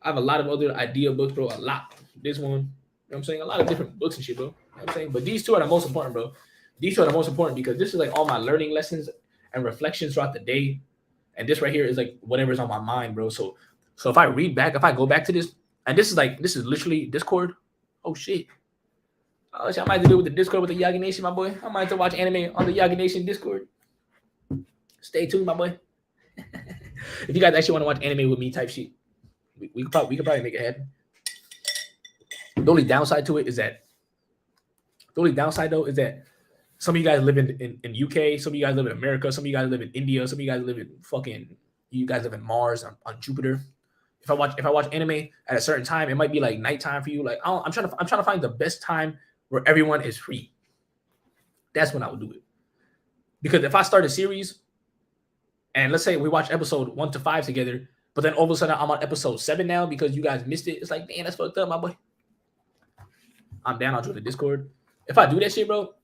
I have a lot of other idea books, bro. A lot. This one, you know what I'm saying? A lot of different books and shit, bro. You know what I'm saying? But these two are the most important, bro. These two are the most important because this is like all my learning lessons and reflections throughout the day. And this right here is like whatever's on my mind, bro. So if I go back to this, and this is literally Discord. Oh shit. Oh shit, I might have to do with the Discord with the Yagi Nation, my boy. I might have to watch anime on the Yagi Nation Discord. Stay tuned, my boy. If you guys actually want to watch anime with me type shit, we could probably make it happen. The only downside though is that some of you guys live in UK, some of you guys live in America, some of you guys live in India, some of you guys live in Mars on Jupiter. If I watch anime at a certain time, it might be like nighttime for you. Like I'm trying to find the best time where everyone is free. That's when I would do it. Because if I start a series and let's say we watch episode 1 to 5 together, but then all of a sudden I'm on episode 7 now because you guys missed it. It's like, man, that's fucked up, my boy. I'm down. I'll join the Discord. If I do that shit, bro,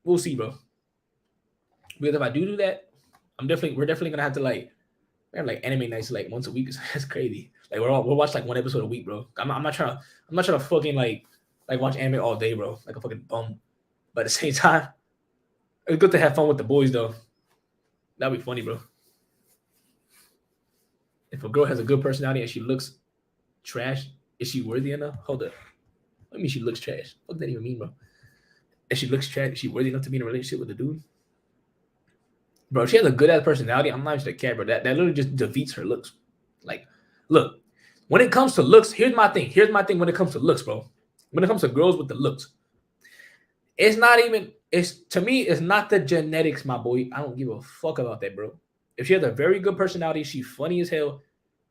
we'll see, bro. Because if I do that, we're definitely gonna have to like anime nights like once a week. That's crazy. Like we'll watch like one episode a week, bro. I'm not trying to fucking like watch anime all day, bro. Like a fucking bum. But at the same time, It's good to have fun with the boys though. That'd be funny, bro. If a girl has a good personality and she looks trash, is she worthy enough? Hold up. What do you mean she looks trash? What does that even mean, bro? If she looks trash, is she worthy enough to be in a relationship with a dude? Bro, if she has a good ass personality, I'm not even gonna care, bro. That literally just defeats her looks. Like, look, when it comes to looks, here's my thing. Here's my thing when it comes to looks, bro. When it comes to girls with the looks, it's not even, it's to me, it's not the genetics, my boy. I don't give a fuck about that, bro. If she has a very good personality, she's funny as hell,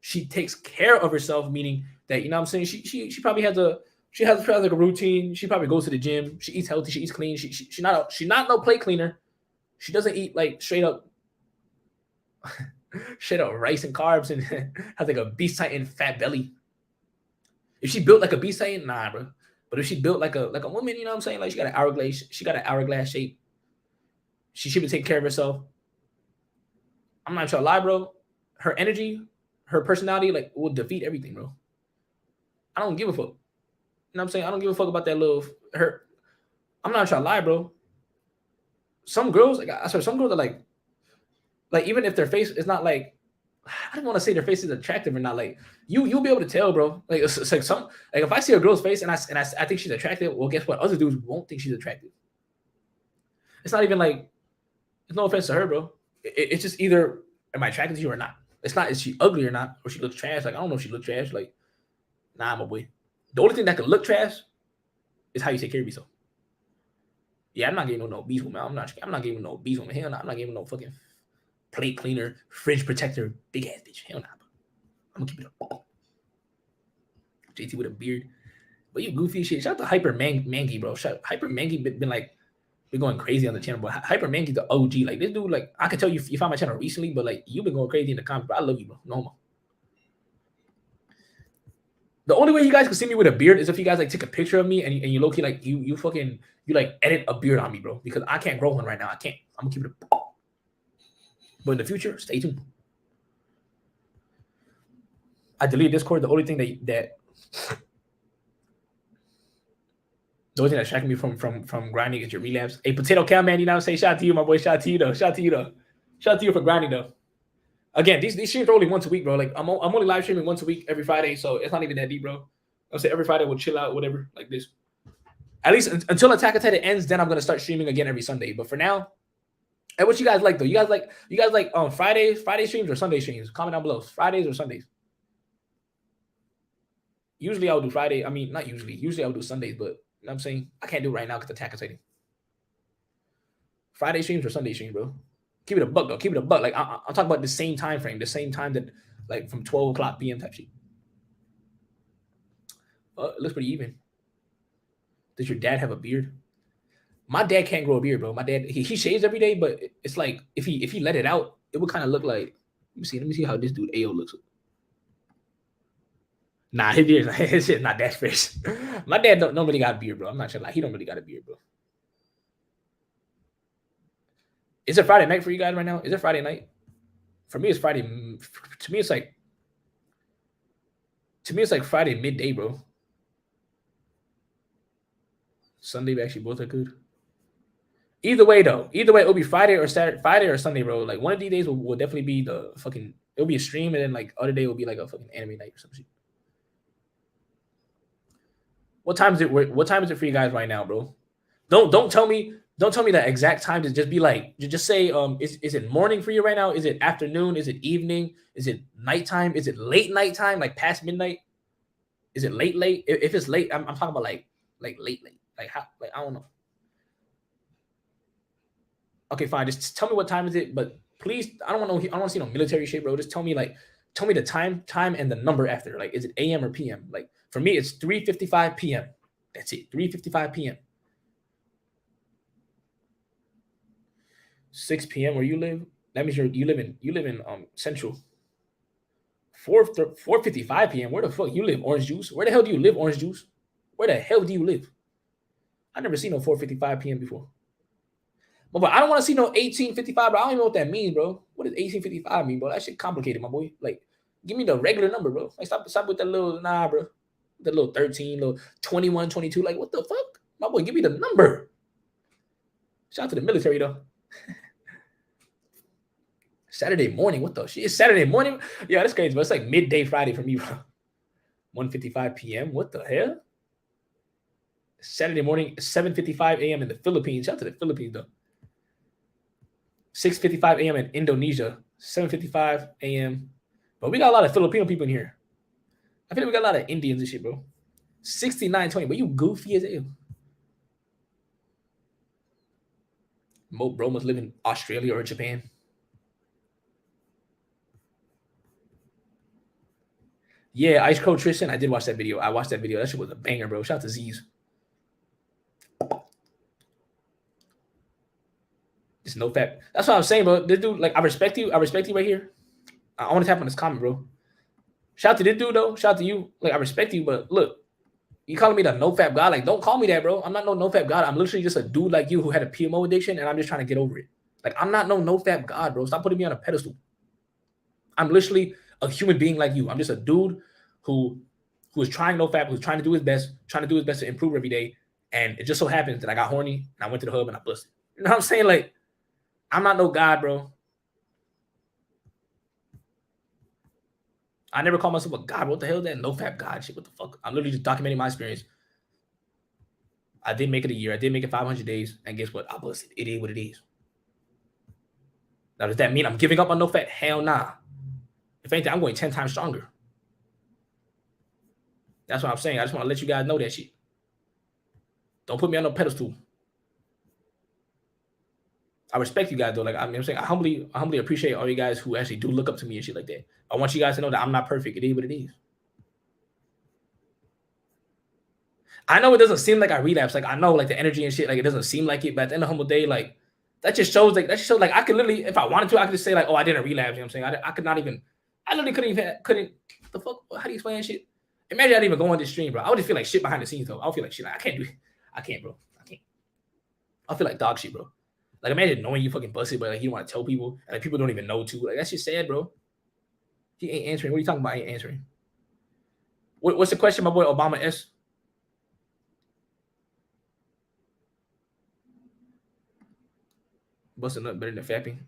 she takes care of herself, meaning that, you know what I'm saying? She probably has a, she has like a routine. She probably goes to the gym. She eats healthy. She eats clean. She's not no plate cleaner. She doesn't eat like straight up rice and carbs and has like a beast titan fat belly. If she built like a beast titan, nah, bro. But if she built like a woman, you know what I'm saying? Like she got an hourglass shape. She should be taking care of herself. I'm not trying to lie, bro. Her energy, her personality, like will defeat everything, bro. I don't give a fuck. You know what I'm saying? I don't give a fuck about that little her. I'm not trying to lie, bro. Some girls, like I swear, some girls are like even if their face is not like, I don't want to say their face is attractive or not. Like you'll be able to tell, bro. Like it's like some, like if I see a girl's face and I think she's attractive, well, guess what? Other dudes won't think she's attractive. It's not even like, it's no offense to her, bro. It's just either am I attracted to you or not. It's not is she ugly or not, or she looks trash. Like I don't know if she looks trash. Like nah, my boy. The only thing that could look trash is how you take care of yourself. Yeah, I'm not getting no obese woman. I'm not getting no obese woman. Hell no, I'm not getting no fucking plate cleaner, fridge protector, big ass bitch. Hell nah, bro. I'm gonna keep it up. JT with a beard. But you goofy shit. Shout out to Hyper Mangy, bro. Hyper Mangy been going crazy on the channel, but Hyper Mangy the OG. Like this dude, like I can tell you found my channel recently, but like you've been going crazy in the comments. But I love you, bro. No more. The only way you guys can see me with a beard is if you guys like take a picture of me and you low key like you fucking like edit a beard on me, bro. Because I can't grow one right now. I can't. I'm gonna keep it up. But in the future, stay tuned. I deleted Discord. The only thing that the only thing that distracted me from grinding is your relapse. Hey, Potato Cow man, you know what I'm saying? Shout out to you, my boy. Shout out to you though. Shout out to you though. Shout out to you for grinding though. Again, these streams are only once a week, bro. Like I'm only live streaming once a week every Friday, so it's not even that deep, bro. I'll say every Friday we'll chill out, whatever, like this. At least until Attack on Titan ends, then I'm gonna start streaming again every Sunday. But for now, and what you guys like though? You guys like Friday streams or Sunday streams? Comment down below. Fridays or Sundays? Usually I'll do Friday. I mean, not usually. Usually I'll do Sundays, but you know what I'm saying? I can't do it right now because Attack on Titan. Friday streams or Sunday streams, bro? Keep it a buck though. Keep it a buck. Like I'm talking about the same time frame, the same time that like from 12 o'clock p.m. type shit. It looks pretty even. Does your dad have a beard? My dad can't grow a beard, bro. My dad he shaves every day, but it's like if he let it out, it would kind of look like. Let me see how this dude AO looks. Nah, his shit not that fresh. My dad don't really got a beard, bro. I'm not sure. Like he don't really got a beard, bro. Is it Friday night for you guys right now? Is it Friday night? For me, it's Friday. To me, it's like Friday midday, bro. Sunday, actually, both are good. Either way, though. Either way, it'll be Friday or Saturday, Friday or Sunday, bro. Like one of these days will definitely be the fucking. It'll be a stream, and then like other day will be like a fucking anime night or some shit. What time is it? What time is it for you guys right now, bro? Don't tell me that exact time. To just be like, just say, is it morning for you right now? Is it afternoon? Is it evening? Is it nighttime? Is it late nighttime, like past midnight? Is it late? If it's late, I'm talking about like late. Like how? Like I don't know. Okay, fine. Just tell me what time is it, but please, I don't want to see no military shit, bro. Just tell me the time and the number after. Like, is it AM or PM? Like for me, it's 3:55 PM. That's it. 3:55 PM. 6 PM where you live. That means you live in Central. 4:55 PM. Where the fuck you live, Orange Juice? Where the hell do you live, Orange Juice? Where the hell do you live? I never seen no 4:55 PM before. But I don't want to see no 18:55, bro. I don't even know what that means, bro. What does 18:55 mean, bro? That shit complicated, my boy. Like, give me the regular number, bro. Like, stop with that little, nah, bro. That little 13, little 21, 22. Like, what the fuck? My boy, give me the number. Shout out to the military though. Saturday morning. What the shit? It's Saturday morning? Yeah, that's crazy, but it's like midday Friday for me, bro. 1:55 p.m. What the hell? Saturday morning, 7:55 a.m. in the Philippines. Shout out to the Philippines though. 6:55 a.m. in Indonesia. 7:55 a.m. But we got a lot of Filipino people in here. I feel like we got a lot of Indians and shit, bro. 69:20. But you goofy as hell. Bro must live in Australia or Japan. Yeah, IceCold Tristan. I did watch that video. I watched that video. That shit was a banger, bro. Shout out to Z's. It's NoFap. That's what I'm saying, bro. This dude, like, I respect you. I respect you right here. I want to tap on this comment, bro. Shout out to this dude, though. Shout out to you. Like, I respect you, but look, you calling me the NoFap God? Like, don't call me that, bro. I'm not no NoFap God. I'm literally just a dude like you who had a PMO addiction, and I'm just trying to get over it. Like, I'm not no NoFap God, bro. Stop putting me on a pedestal. I'm literally a human being like you. I'm just a dude who is trying NoFap, who's trying to do his best, to improve every day. And it just so happens that I got horny, and I went to the hub, and I busted. You know what I'm saying? Like, I'm not no God, bro. I never call myself a God. What the hell is that NoFap God shit? What the fuck? I'm literally just documenting my experience. I did make it a year. I did make it 500 days. And guess what? I busted. It is what it is. Now, does that mean I'm giving up on NoFap? Hell nah. If anything, I'm going 10 times stronger. That's what I'm saying. I just want to let you guys know that shit. Don't put me on no pedestal. I respect you guys though. Like, I mean, I'm saying I humbly appreciate all you guys who actually do look up to me and shit like that. I want you guys to know that I'm not perfect. It is what it is. I know it doesn't seem like I relapse. Like, I know, like, the energy and shit, like, it doesn't seem like it. But at the end of the humble day, like, that just shows like I could literally, if I wanted to, I could just say like, oh, I didn't relapse. You know what I'm saying? I could not even. I literally couldn't. The fuck? How do you explain that shit? Imagine I didn't even go on this stream, bro. I would just feel like shit behind the scenes though. I would feel like shit. Like, I can't do it. I can't, bro. I can't. I feel like dog shit, bro. Like, imagine knowing you fucking busted, but like you don't want to tell people, and like people don't even know too. Like, that's just sad, bro. He ain't answering. What are you talking about? I ain't answering. What's the question, my boy Obama S? Busting up better than fapping.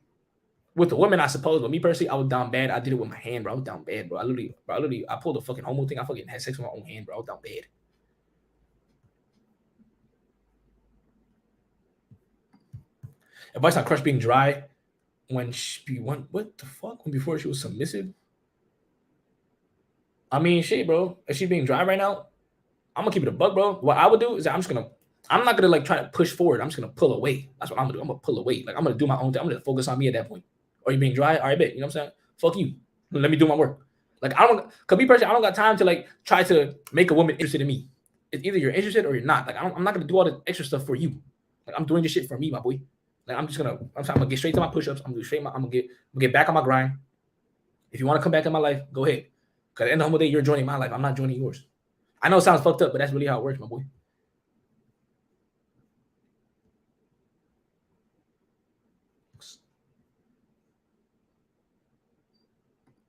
With the women, I suppose, but me personally, I was down bad. I did it with my hand, bro. I was down bad, bro. I pulled the fucking homo thing. I fucking had sex with my own hand, bro. I was down bad. Advice on crush being dry when what the fuck? When before she was submissive? I mean, shit, bro. Is she being dry right now? I'm gonna keep it a buck, bro. What I would do is that I'm not gonna like try to push forward. I'm just gonna pull away. That's what I'm gonna do. I'm gonna pull away. Like, I'm gonna do my own thing. I'm gonna focus on me at that point. Are you being dry? All right, bet. You know what I'm saying? Fuck you. Let me do my work. Like, I don't, cause me personally, I don't got time to like try to make a woman interested in me. It's either you're interested or you're not. Like, I'm not gonna do all the extra stuff for you. Like, I'm doing this shit for me, my boy. Like, I'm gonna get straight to my push-ups. I'm gonna get back on my grind. If you want to come back in my life, go ahead. Cause at the end of the day, you're joining my life. I'm not joining yours. I know it sounds fucked up, but that's really how it works, my boy.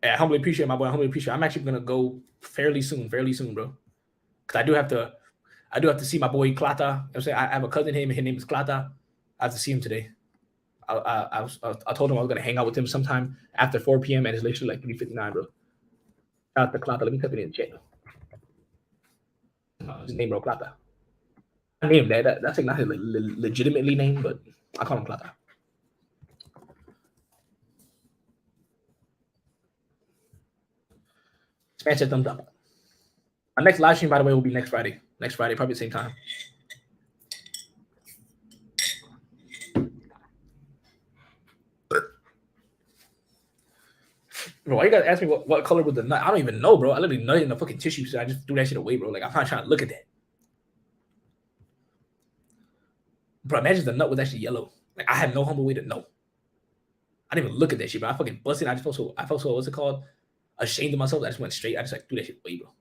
I humbly appreciate, my boy. I humbly appreciate. I'm actually gonna go fairly soon, bro. Cause I do have to see my boy Klata. You know what I'm saying? I have a cousin, his name is Klata. I have to see him today. I told him I was gonna hang out with him sometime after 4 p.m. and it's literally like 3:59, bro. Shout out to Klata. Let me type it in the chat. His name, bro, Klata. I named that. That's like not his legitimately name, but I call him Klata. Smash that thumbs up. My next live stream, by the way, will be next Friday. Next Friday, probably the same time. Bro, why you guys ask me what color was the nut? I don't even know, bro. I literally nutted in the fucking tissue, so I just threw that shit away, bro. Like, I'm not trying to look at that. Bro, imagine the nut was actually yellow. Like, I had no humble way to know. I didn't even look at that shit, bro. I fucking busted. I felt so, what's it called? Ashamed of myself. I just went straight. I just like threw that shit away, bro.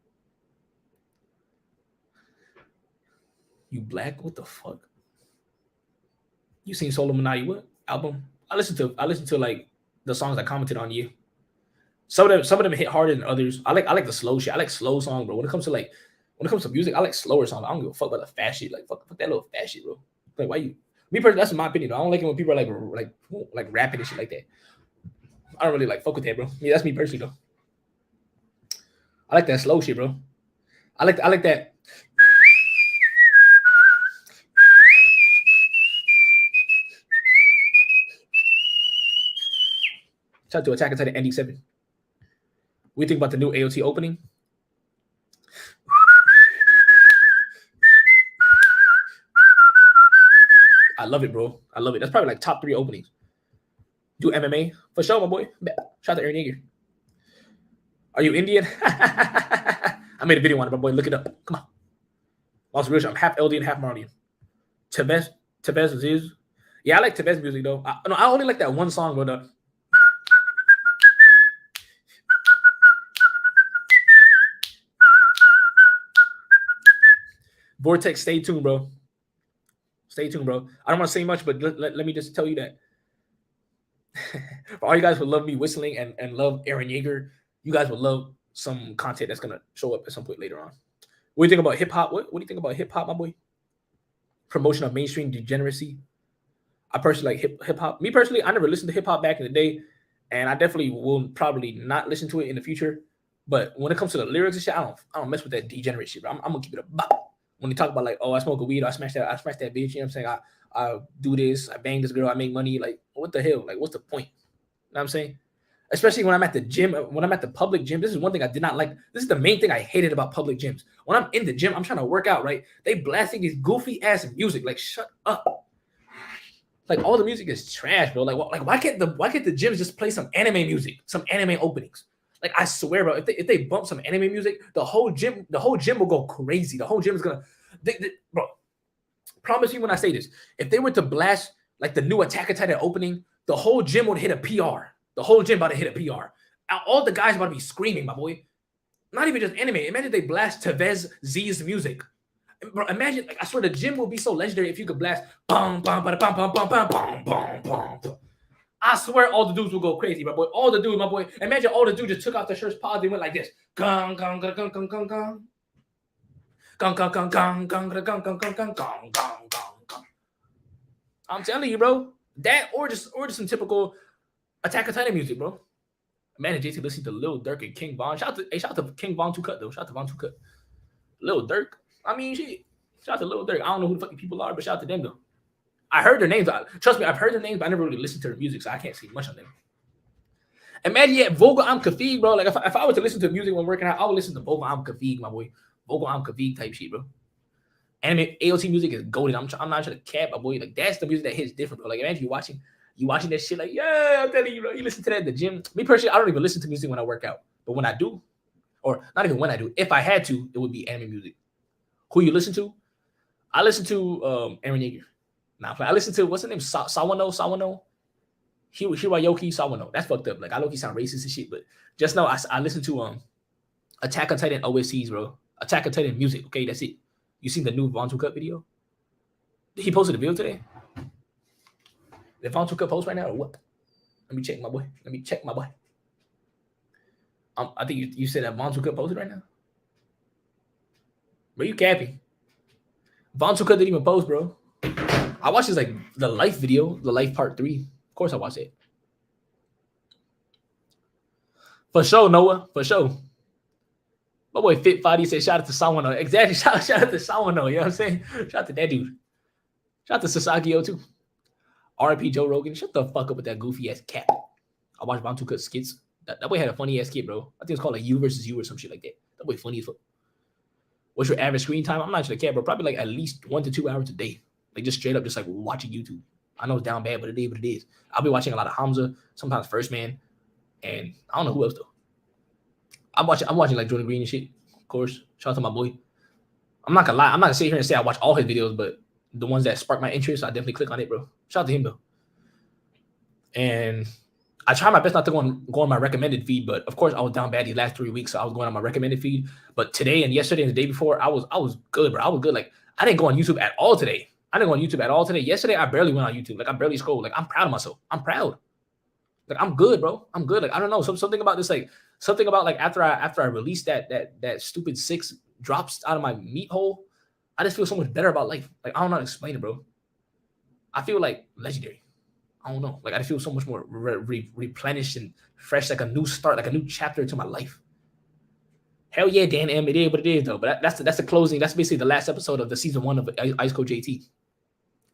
You black? What the fuck? You seen Solo Minati what album? I listened to like the songs I commented on you. Some of them hit harder than others. I like the slow shit. I like slow songs, bro. When it comes to music, I like slower songs. I don't give a fuck about the fast shit. Like, fuck that little fast shit, bro. Like, why you Me personally, that's my opinion. I don't like it when people are like rapping and shit like that. I don't really like fuck with that, bro. Yeah, that's me personally though. I like that slow shit, bro. I like that. Shout out to Attack on Titan ND7. We think about the new AOT opening. I love it, bro. I love it. That's probably like top 3 openings. Do MMA for sure, my boy. Shout out to Aaron Yeager. Are you Indian? I made a video on it, my boy. Look it up. Come on. Also, real shit, I'm half LD and half Marlian. Tevez is. Yeah, I like Tevez music though. I only like that one song, bro. Vortex, stay tuned, bro. Stay tuned, bro. I don't want to say much, but let me just tell you that for all you guys who love me whistling and love Aaron Yeager, you guys will love some content that's gonna show up at some point later on. What do you think about hip hop? What do you think about hip hop, my boy? Promotion of mainstream degeneracy. I personally like hip hop. Me personally, I never listened to hip hop back in the day, and I definitely will probably not listen to it in the future. But when it comes to the lyrics and shit, I don't mess with that degenerate shit, bro. I'm gonna keep it a bop. When they talk about like, oh, I smoke a weed, I smash that bitch, you know what I'm saying? I do this, I bang this girl, I make money. Like, what the hell? Like, what's the point? You know what I'm saying? Especially when I'm at the gym, when I'm at the public gym. This is one thing I did not like. This is the main thing I hated about public gyms. When I'm in the gym, I'm trying to work out, right? They blasting these goofy ass music. Like, shut up. Like, all the music is trash, bro. Like why can't the gyms just play some anime music, some anime openings? Like, I swear, bro, if they bump some anime music, the whole gym will go crazy. The whole gym is gonna, bro. Promise you when I say this, if they were to blast like the new Attack on Titan opening, the whole gym would hit a PR. The whole gym about to hit a PR. All the guys about to be screaming, my boy. Not even just anime. Imagine they blast Tevez Z's music. Bro, imagine, like, I swear the gym will be so legendary if you could blast bum bum bum bum bum bum bum bum bum bum. I swear all the dudes will go crazy, my boy. All the dudes, my boy. Imagine all the dudes just took out their shirts, paused, and went like this. Gong gong gong gong gong gong gong. Gong gong gong gong gong gong gong gong gong gong gong gong. I'm telling you, bro. That or just some typical Attack on Titan music, bro. Man, JT listening to Lil Durk and King Von. Shout out to King Von 2 Cut though. Shout out to Von 2 Cut. Lil Durk. I mean, shit. Shout out to Lil Durk. I don't know who the fucking people are, but shout out to them though. I heard their names. Trust me, I've heard their names, but I never really listened to their music, so I can't see much on them. Imagine yet Vogel Am Kafig, bro. Like if I were to listen to music when working out, I would listen to Vogel Am Kafig, my boy. Vogel Am Kafig type shit, bro. Anime AOT music is golden. I'm not trying to cap, my boy. Like, that's the music that hits different, bro. Like, imagine you watching that shit. Like, yeah, I'm telling you, bro. You listen to that at the gym. Me personally, I don't even listen to music when I work out. But when I do, or not even when I do, if I had to, it would be anime music. Who you listen to? I listen to Aaron Yeager. Nah, I listen to, what's his name? Sawano. Hiroyuki Sawano. That's fucked up. Like, I low-key sound racist and shit, but just know I listen to Attack on Titan OSCs, bro. Attack on Titan music. Okay, that's it. You seen the new Von 2 Cut video? He posted a video today. Did Von 2 Cut post right now or what? Let me check, my boy. I think you said that Von 2 Cut posted right now. Bro, you capping. Von 2 Cut didn't even post, bro. I watched his, like, the life video, the life part 3. Of course I watched it. For sure, Noah. For sure. My boy Fit Fadi said, shout out to Sawano. Exactly. Shout out to Sawano. You know what I'm saying? Shout out to that dude. Shout out to Sasagio too. RP Joe Rogan. Shut the fuck up with that goofy ass cap. I watched Von 2 Cut skits. That boy had a funny ass skit, bro. I think it's called like You versus You or some shit like that. That boy funny as fuck. What's your average screen time? I'm not sure the cap, bro. Probably like at least 1 to 2 hours a day. Like just straight up, just like watching YouTube. I know it's down bad, but it is what it is. I'll be watching a lot of Hamza, sometimes First Man, and I don't know who else though. I'm watching like Jordan Green and shit. Of course, shout out to my boy. I'm not gonna lie. I'm not gonna sit here and say I watch all his videos, but the ones that spark my interest, I definitely click on it, bro. Shout out to him though. And I try my best not to go on my recommended feed, but of course I was down bad these last 3 weeks, so I was going on my recommended feed. But today and yesterday and the day before, I was good, bro. I was good. Like I didn't go on YouTube at all today. Yesterday, I barely went on YouTube. Like I barely scrolled. Like I'm proud of myself. I'm proud. Like I'm good, bro. I'm good. Like I don't know. Something about this, like something about like after I released that stupid 6 drops out of my meat hole, I just feel so much better about life. Like I don't know how to explain it, bro. I feel like legendary. I don't know. Like I feel so much more replenished and fresh, like a new start, like a new chapter to my life. Hell yeah, Dan M. It is what it is though. But that's the closing. That's basically the last episode of the season 1 of ICEcoldjt.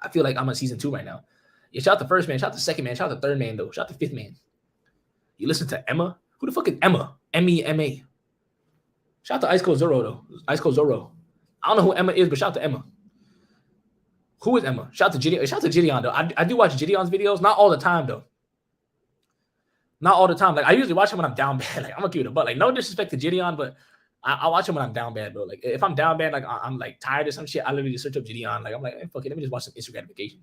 I feel like I'm on season 2 right now. Yeah, shout out the first man, shout out the second man, shout out the third man though, shout out the fifth man. You listen to Emma? Who the fuck is Emma? M-E-M-A. Shout out to IceCold Zoro though. IceCold Zoro. I don't know who Emma is, but shout out to Emma. Who is Emma? Shout out to Gideon. Shout out to Gideon though. I do watch Gideon's videos, not all the time though. Not all the time. Like I usually watch him when I'm down bad. Like I'm gonna give it a butt. Like no disrespect to Gideon, but I watch him when I'm down bad, bro. Like if I'm down bad, like I'm like tired of some shit, I literally just search up Gideon. Like I'm like, hey, fuck it, let me just watch some instant gratification.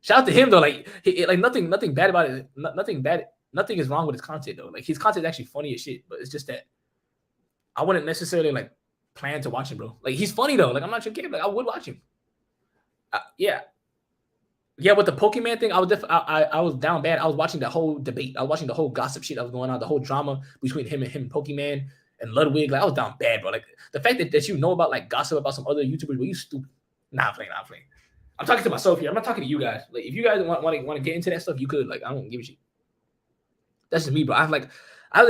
Shout out to him though. Like like nothing bad about it. Nothing is wrong with his content though. Like his content is actually funny as shit, but it's just that I wouldn't necessarily like plan to watch him, bro. Like he's funny though. Like I'm not sure, like I would watch him. Yeah. With the Pokemon thing, I was down bad. I was watching that whole debate. I was watching the whole gossip shit that was going on, the whole drama between him and Pokemon and Ludwig. Like I was down bad, bro. Like the fact that you know about like gossip about some other YouTubers, but you stupid. Nah, I'm playing. I'm talking to myself here. I'm not talking to you guys. Like if you guys want to get into that stuff, you could. Like I don't give a shit. That's just me, bro. I have like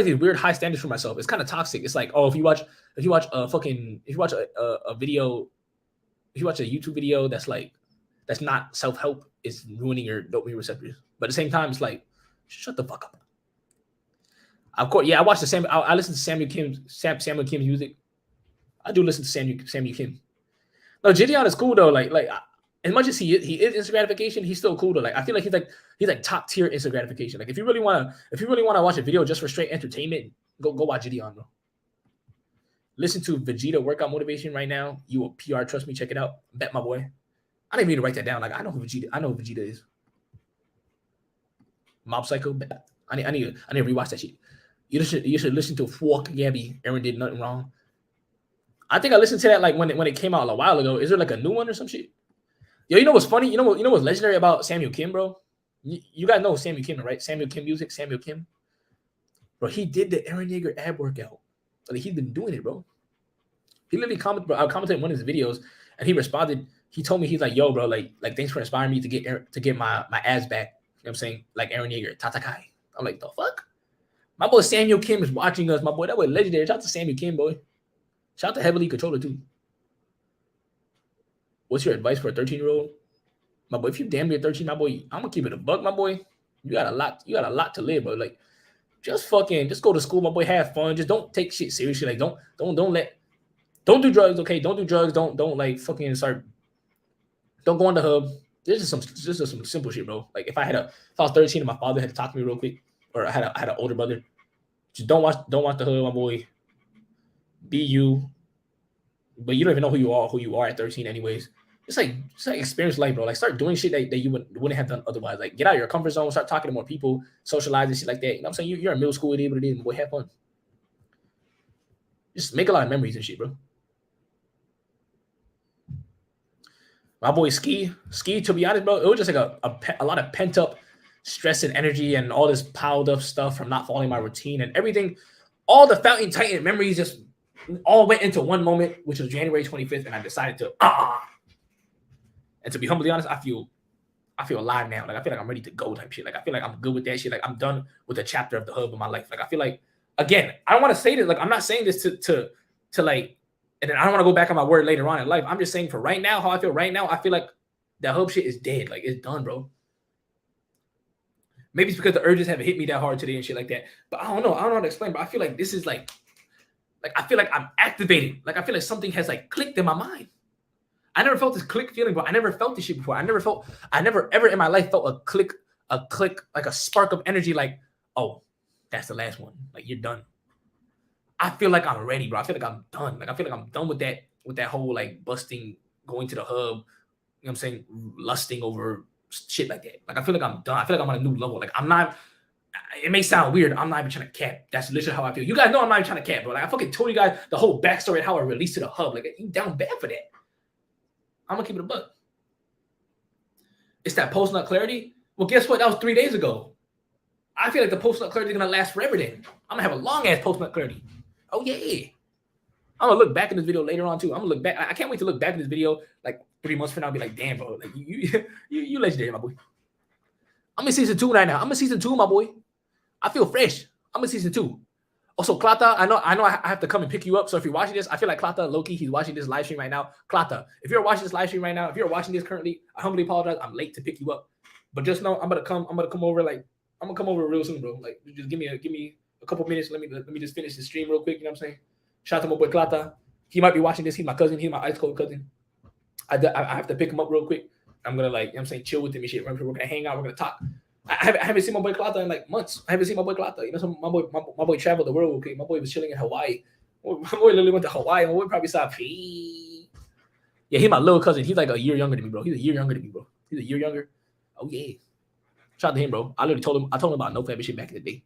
these weird high standards for myself. It's kind of toxic. It's like, oh, if you watch a video, if you watch a YouTube video that's not self-help, it's ruining your dopamine receptors. But at the same time, it's like, shut the fuck up. Of course, yeah, I watch I listen to Samuel Kim's music. I do listen to Samuel Kim. No, Gideon is cool though. Like as much as he is instant gratification, he's still cool though. Like I feel like he's like top tier instant gratification. Like if you really want to watch a video just for straight entertainment, go watch Gideon, bro. Listen to Vegeta workout motivation right now. You will PR, trust me, check it out. Bet my boy. I didn't mean to write that down. Like I know who Vegeta is. Mob Psycho. I need to rewatch that shit. You should listen to Fuck Gabby. Aaron did nothing wrong. I think I listened to that like when it came out a while ago. Is there like a new one or some shit? Yo, you know what's funny? You know what's legendary about Samuel Kim, bro? You guys know Samuel Kim, right? Samuel Kim music, Samuel Kim. Bro, he did the Aaron Yeager ab workout. Like he's been doing it, bro. He literally commented, bro. I commented in one of his videos, and he responded. He told me, he's like, yo, bro, like thanks for inspiring me to get my abs back. You know what I'm saying? Like Aaron Yeager, Tatakai. I'm like, the fuck? My boy Samuel Kim is watching us. My boy, that boy legendary. Shout out to Samuel Kim, boy. Shout out to Heavily Controller too. What's your advice for a 13-year-old? My boy, if you damn near 13, my boy, I'm gonna keep it a buck, my boy. You got a lot to live, bro. Like, just go to school, my boy. Have fun. Just don't take shit seriously. Like, don't do drugs, okay? Don't do drugs. Don't like fucking start. Don't go on the hub. This is some simple shit, bro. Like if I was 13 and my father had to talk to me real quick, or I had an older brother, just don't watch the hub, my boy. Be you, but you don't even know who you are at 13, anyways. Just like experience life, bro. Like start doing shit that you wouldn't have done otherwise. Like get out of your comfort zone, start talking to more people, socialize and shit like that. You know what I'm saying? You're in middle school, it is what it is, my boy. Have fun. Just make a lot of memories and shit, bro. My boy Ski, to be honest, bro, it was just like a lot of pent up stress and energy and all this piled up stuff from not following my routine and everything. All the Fountain Titan memories just all went into one moment, which was January 25th, and I decided to And to be humbly honest, I feel alive now. Like I feel like I'm ready to go type shit. Like I feel like I'm good with that shit. Like I'm done with a chapter of the hub of my life. Like I feel like, again, I don't want to say this. Like I'm not saying this to like, and then I don't want to go back on my word later on in life. I'm just saying for right now, how I feel right now, I feel like that hub shit is dead. Like it's done, bro. Maybe it's because the urges haven't hit me that hard today and shit like that. But I don't know how to explain. But I feel like this is like I feel like I'm activated. Like I feel like something has like clicked in my mind. I never felt this click feeling, bro. I never felt this shit before. I never ever in my life felt a click, like a spark of energy. Like, oh, that's the last one. Like you're done. I feel like I'm ready, bro. I feel like I'm done. Like I feel like I'm done with that whole like busting, going to the hub. You know what I'm saying? Lusting over shit like that. Like I feel like I'm done. I feel like I'm on a new level. Like I'm not. It may sound weird. I'm not even trying to cap. That's literally how I feel. You guys know I'm not even trying to cap, bro. Like I fucking told you guys the whole backstory of how I released to the hub. Like you down bad for that. I'm gonna keep it a buck. It's that post-nut clarity. Well, guess what? That was 3 days ago. I feel like the post-nut clarity is gonna last forever. Then I'm gonna have a long ass post-nut clarity. Oh yeah. I'm gonna look back in this video later on too. I'm gonna look back. I can't wait to look back in this video like 3 months from now and be like, damn, bro, like you legendary, my boy. I'm in season 2 right now. I'm in season 2, my boy. I feel fresh. I'm in season 2. Also, Klata, I know I have to come and pick you up. So if you're watching this, I feel like Klata, Loki, he's watching this live stream right now. Klata, if you're watching this live stream right now, if you're watching this currently, I humbly apologize. I'm late to pick you up. But just know I'm gonna come over real soon, bro. Like just give me a couple minutes. Let me just finish the stream real quick. You know what I'm saying? Shout out to my boy Klata. He might be watching this. He's my cousin. He's my ice cold cousin. I have to pick him up real quick. I'm gonna like, you know what I'm saying, chill with him and shit. We're gonna hang out. We're gonna talk. I haven't seen my boy Klata in like months. I haven't seen my boy Klata. You know, so my boy traveled the world. Okay, my boy was chilling in Hawaii. My boy literally went to Hawaii. My boy probably saw P. Yeah, he's my little cousin. He's like a year younger than me, bro. He's a year younger than me, bro. He's a year younger. Oh yeah. Shout out to him, bro. I literally told him about NoFap and shit back in the day.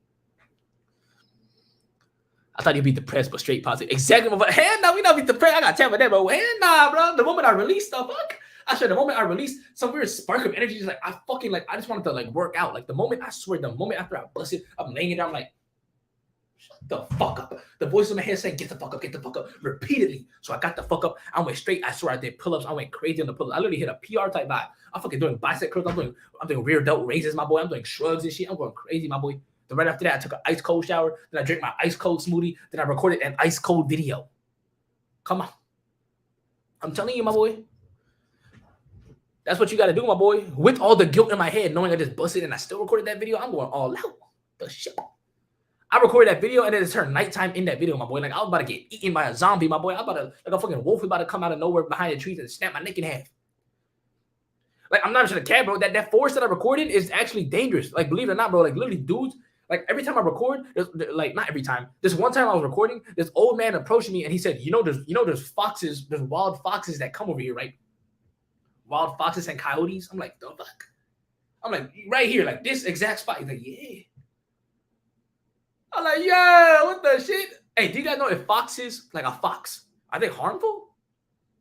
I thought he'd be depressed, but straight positive. Exactly. But hell no, we not be depressed. I got time for that, bro. Hell nah, bro. The moment I released the fuck. I said the moment I released some weird spark of energy, just like I just wanted to like work out. Like the moment after I busted, I'm laying it down, I'm like, shut the fuck up. The voice in my head saying, get the fuck up, repeatedly. So I got the fuck up. I went straight. I swear I did pull-ups. I went crazy on the pull-ups. I literally hit a PR type vibe. I'm fucking doing bicep curls. I'm doing rear delt raises, my boy. I'm doing shrugs and shit. I'm going crazy, my boy. Then right after that, I took an ice cold shower. Then I drank my ice cold smoothie. Then I recorded an ice cold video. Come on. I'm telling you, my boy. That's what you got to do, my boy. With all the guilt in my head, knowing I just busted and I still recorded that video, I'm going all out. The shit. I recorded that video and then it turned nighttime in that video, my boy. Like I was about to get eaten by a zombie, my boy. I was about to, like a fucking wolf was about to come out of nowhere behind the trees and snap my neck in half. Like I'm not just a cat, bro. That force that I recorded is actually dangerous. Like believe it or not, bro. Like literally, dudes. Like every time I record, like not every time. This one time I was recording, this old man approached me and he said, there's foxes, there's wild foxes that come over here, right? Wild foxes and coyotes. I'm like, the fuck? I'm like, right here, like this exact spot. He's like, yeah. I'm like, yeah, what the shit? Hey, do you guys know if foxes, like a fox, are they harmful?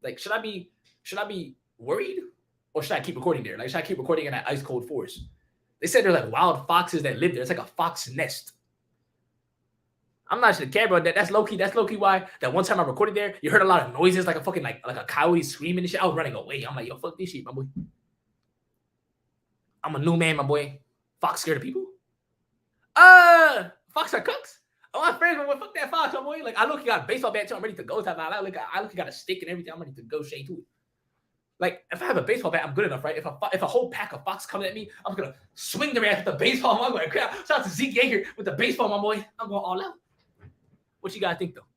Like, should I be worried? Or should I keep recording there? Like, should I keep recording in that ice cold forest? They said there's like wild foxes that live there. It's like a fox nest. I'm not sure, bro. That's low key. That's low key why that one time I recorded there, you heard a lot of noises, like a fucking like a coyote screaming and shit. I was running away. I'm like, yo, fuck this shit, my boy. I'm a new man, my boy. Fox scared of people? Fox are cooks. Oh, my friends, but fuck that fox, my boy. Like I look, you got a baseball bat too. I'm ready to go. I look, got a stick and everything. I'm ready to go straight to it. Like if I have a baseball bat, I'm good enough, right? If a whole pack of fox comes at me, I'm gonna swing their ass with the baseball. I'm going to crap. Shout out to Zeke Yeager with the baseball, my boy. I'm going all out. What you gotta think though?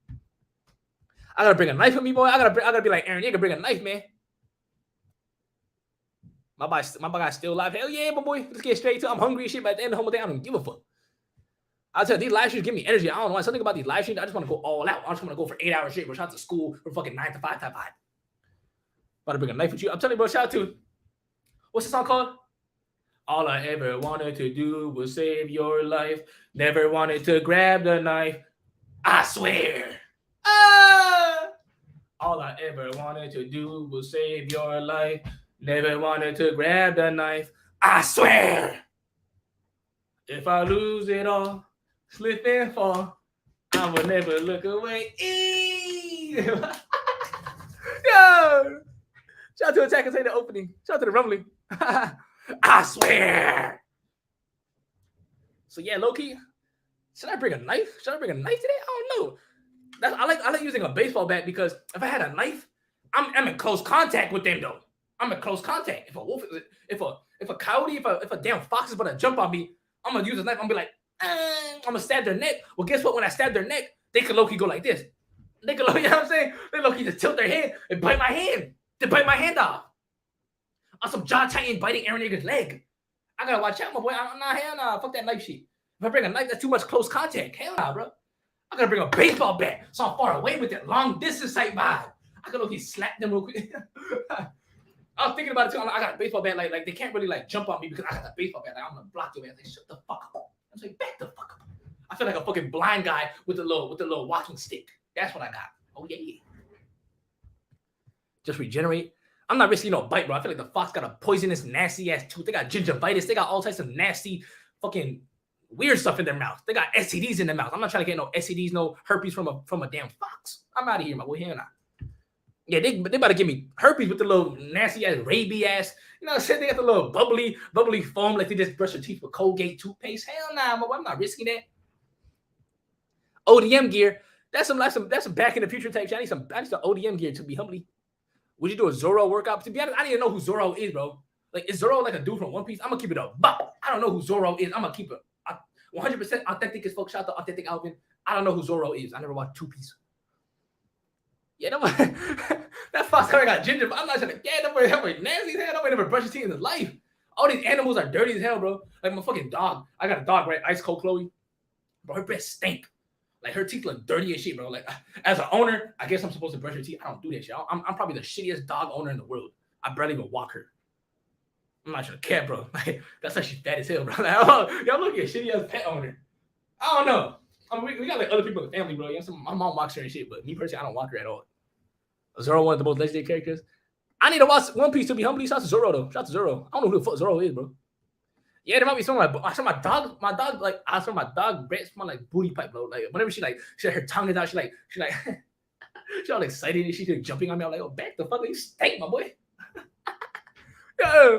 I gotta bring a knife with me, boy. I gotta be like Aaron. You gotta bring a knife, man. My guy's still alive. Hell yeah, my boy. Let's get straight to it. I'm hungry and shit. But at the end of the whole day, I don't give a fuck. I'll tell you, these live streams give me energy. I don't know. Something about these live streams. I just want to go all out. I just want to go for 8 hours straight. Bro, shout out to school for fucking 9 to 5 type vibe. About to bring a knife with you. I'm telling you, bro. Shout out to what's the song called? All I ever wanted to do was save your life. Never wanted to grab the knife. I swear. All I ever wanted to do was save your life. Never wanted to grab the knife. I swear. If I lose it all, slip and fall, I will never look away. Yo! Shout out to Attack and Say the opening. Shout out to the rumbling. I swear. So yeah, low-key. Should I bring a knife? Should I bring a knife today? I don't know. I like using a baseball bat because if I had a knife, I'm in close contact with them though. I'm in close contact. If a wolf, if a coyote, if a damn fox is about to jump on me, I'm gonna use a knife. I'm gonna be like, I'm gonna stab their neck. Well, guess what? When I stab their neck, they could low-key go like this. They could, you know what I'm saying? They low-key just tilt their head and bite my hand. They bite my hand off. On some John Titan biting Aaron Yeager's leg. I gotta watch out, my boy. Hell nah. Fuck that knife shit. If I bring a knife, that's too much close contact. Hell nah, bro. I gotta bring a baseball bat so I'm far away with that long distance type vibe. I could look slap them real quick. I was thinking about it too. I got a baseball bat. Like they can't really like jump on me because I got a baseball bat. Like, I'm gonna block your ass. Like, shut the fuck up. I'm like, back the fuck up. I feel like a fucking blind guy with a little walking stick. That's what I got. Oh yeah. Just regenerate. I'm not risking no bite, bro. I feel like the fox got a poisonous, nasty ass tooth. They got gingivitis. They got all types of nasty fucking weird stuff in their mouth. They got STDs in their mouth. I'm not trying to get no STDs, no herpes from a damn fox. I'm out of here, my boy. Hell nah. Yeah, they about to give me herpes with the little nasty ass rabies ass. You know what I'm saying? They got the little bubbly foam like they just brush their teeth with Colgate toothpaste. Hell nah, my boy. I'm not risking that. ODM gear. That's some back in the future type shit. I need some ODM gear to be humbly. Would you do a Zoro workout? To be honest, I didn't even know who Zoro is, bro. Like, is Zoro like a dude from One Piece? I'm gonna keep it up. I don't know who Zoro is. I'm gonna keep it 100% authentic as fuck. Shout out to Authentic Alvin. I don't know who Zoro is. I never watched Two Piece. Yeah, that fox already got ginger. I'm not trying to get that boy nasty as hell. That boy never brushed his teeth in his life. All these animals are dirty as hell, bro. Like my fucking dog. I got a dog, right? ICEcold Chloe. Bro, her breath stink. Like her teeth look dirty as shit, bro. Like as an owner, I guess I'm supposed to brush her teeth. I don't do that shit. I'm probably the shittiest dog owner in the world. I barely even walk her. I'm not trying to care, bro. Like that's why she's fat as hell, bro. Like, oh, y'all look at a shitty ass pet owner. I don't know. I mean, we got like other people in the family, bro. You know, my mom walks her and shit, but me personally, I don't walk her at all. Zoro, one of the most legendary characters. I need to watch One Piece to be humbly. Shout out to Zoro though. Shout out to Zoro. I don't know who the fuck Zoro is, bro. Yeah, there might be someone like I saw my dog, like I saw my dog breath smell like booty pipe, bro. Like whenever she her tongue is out, she she all excited and she's like jumping on me. I'm like, oh, back the fuck, you stink, my boy. Yeah.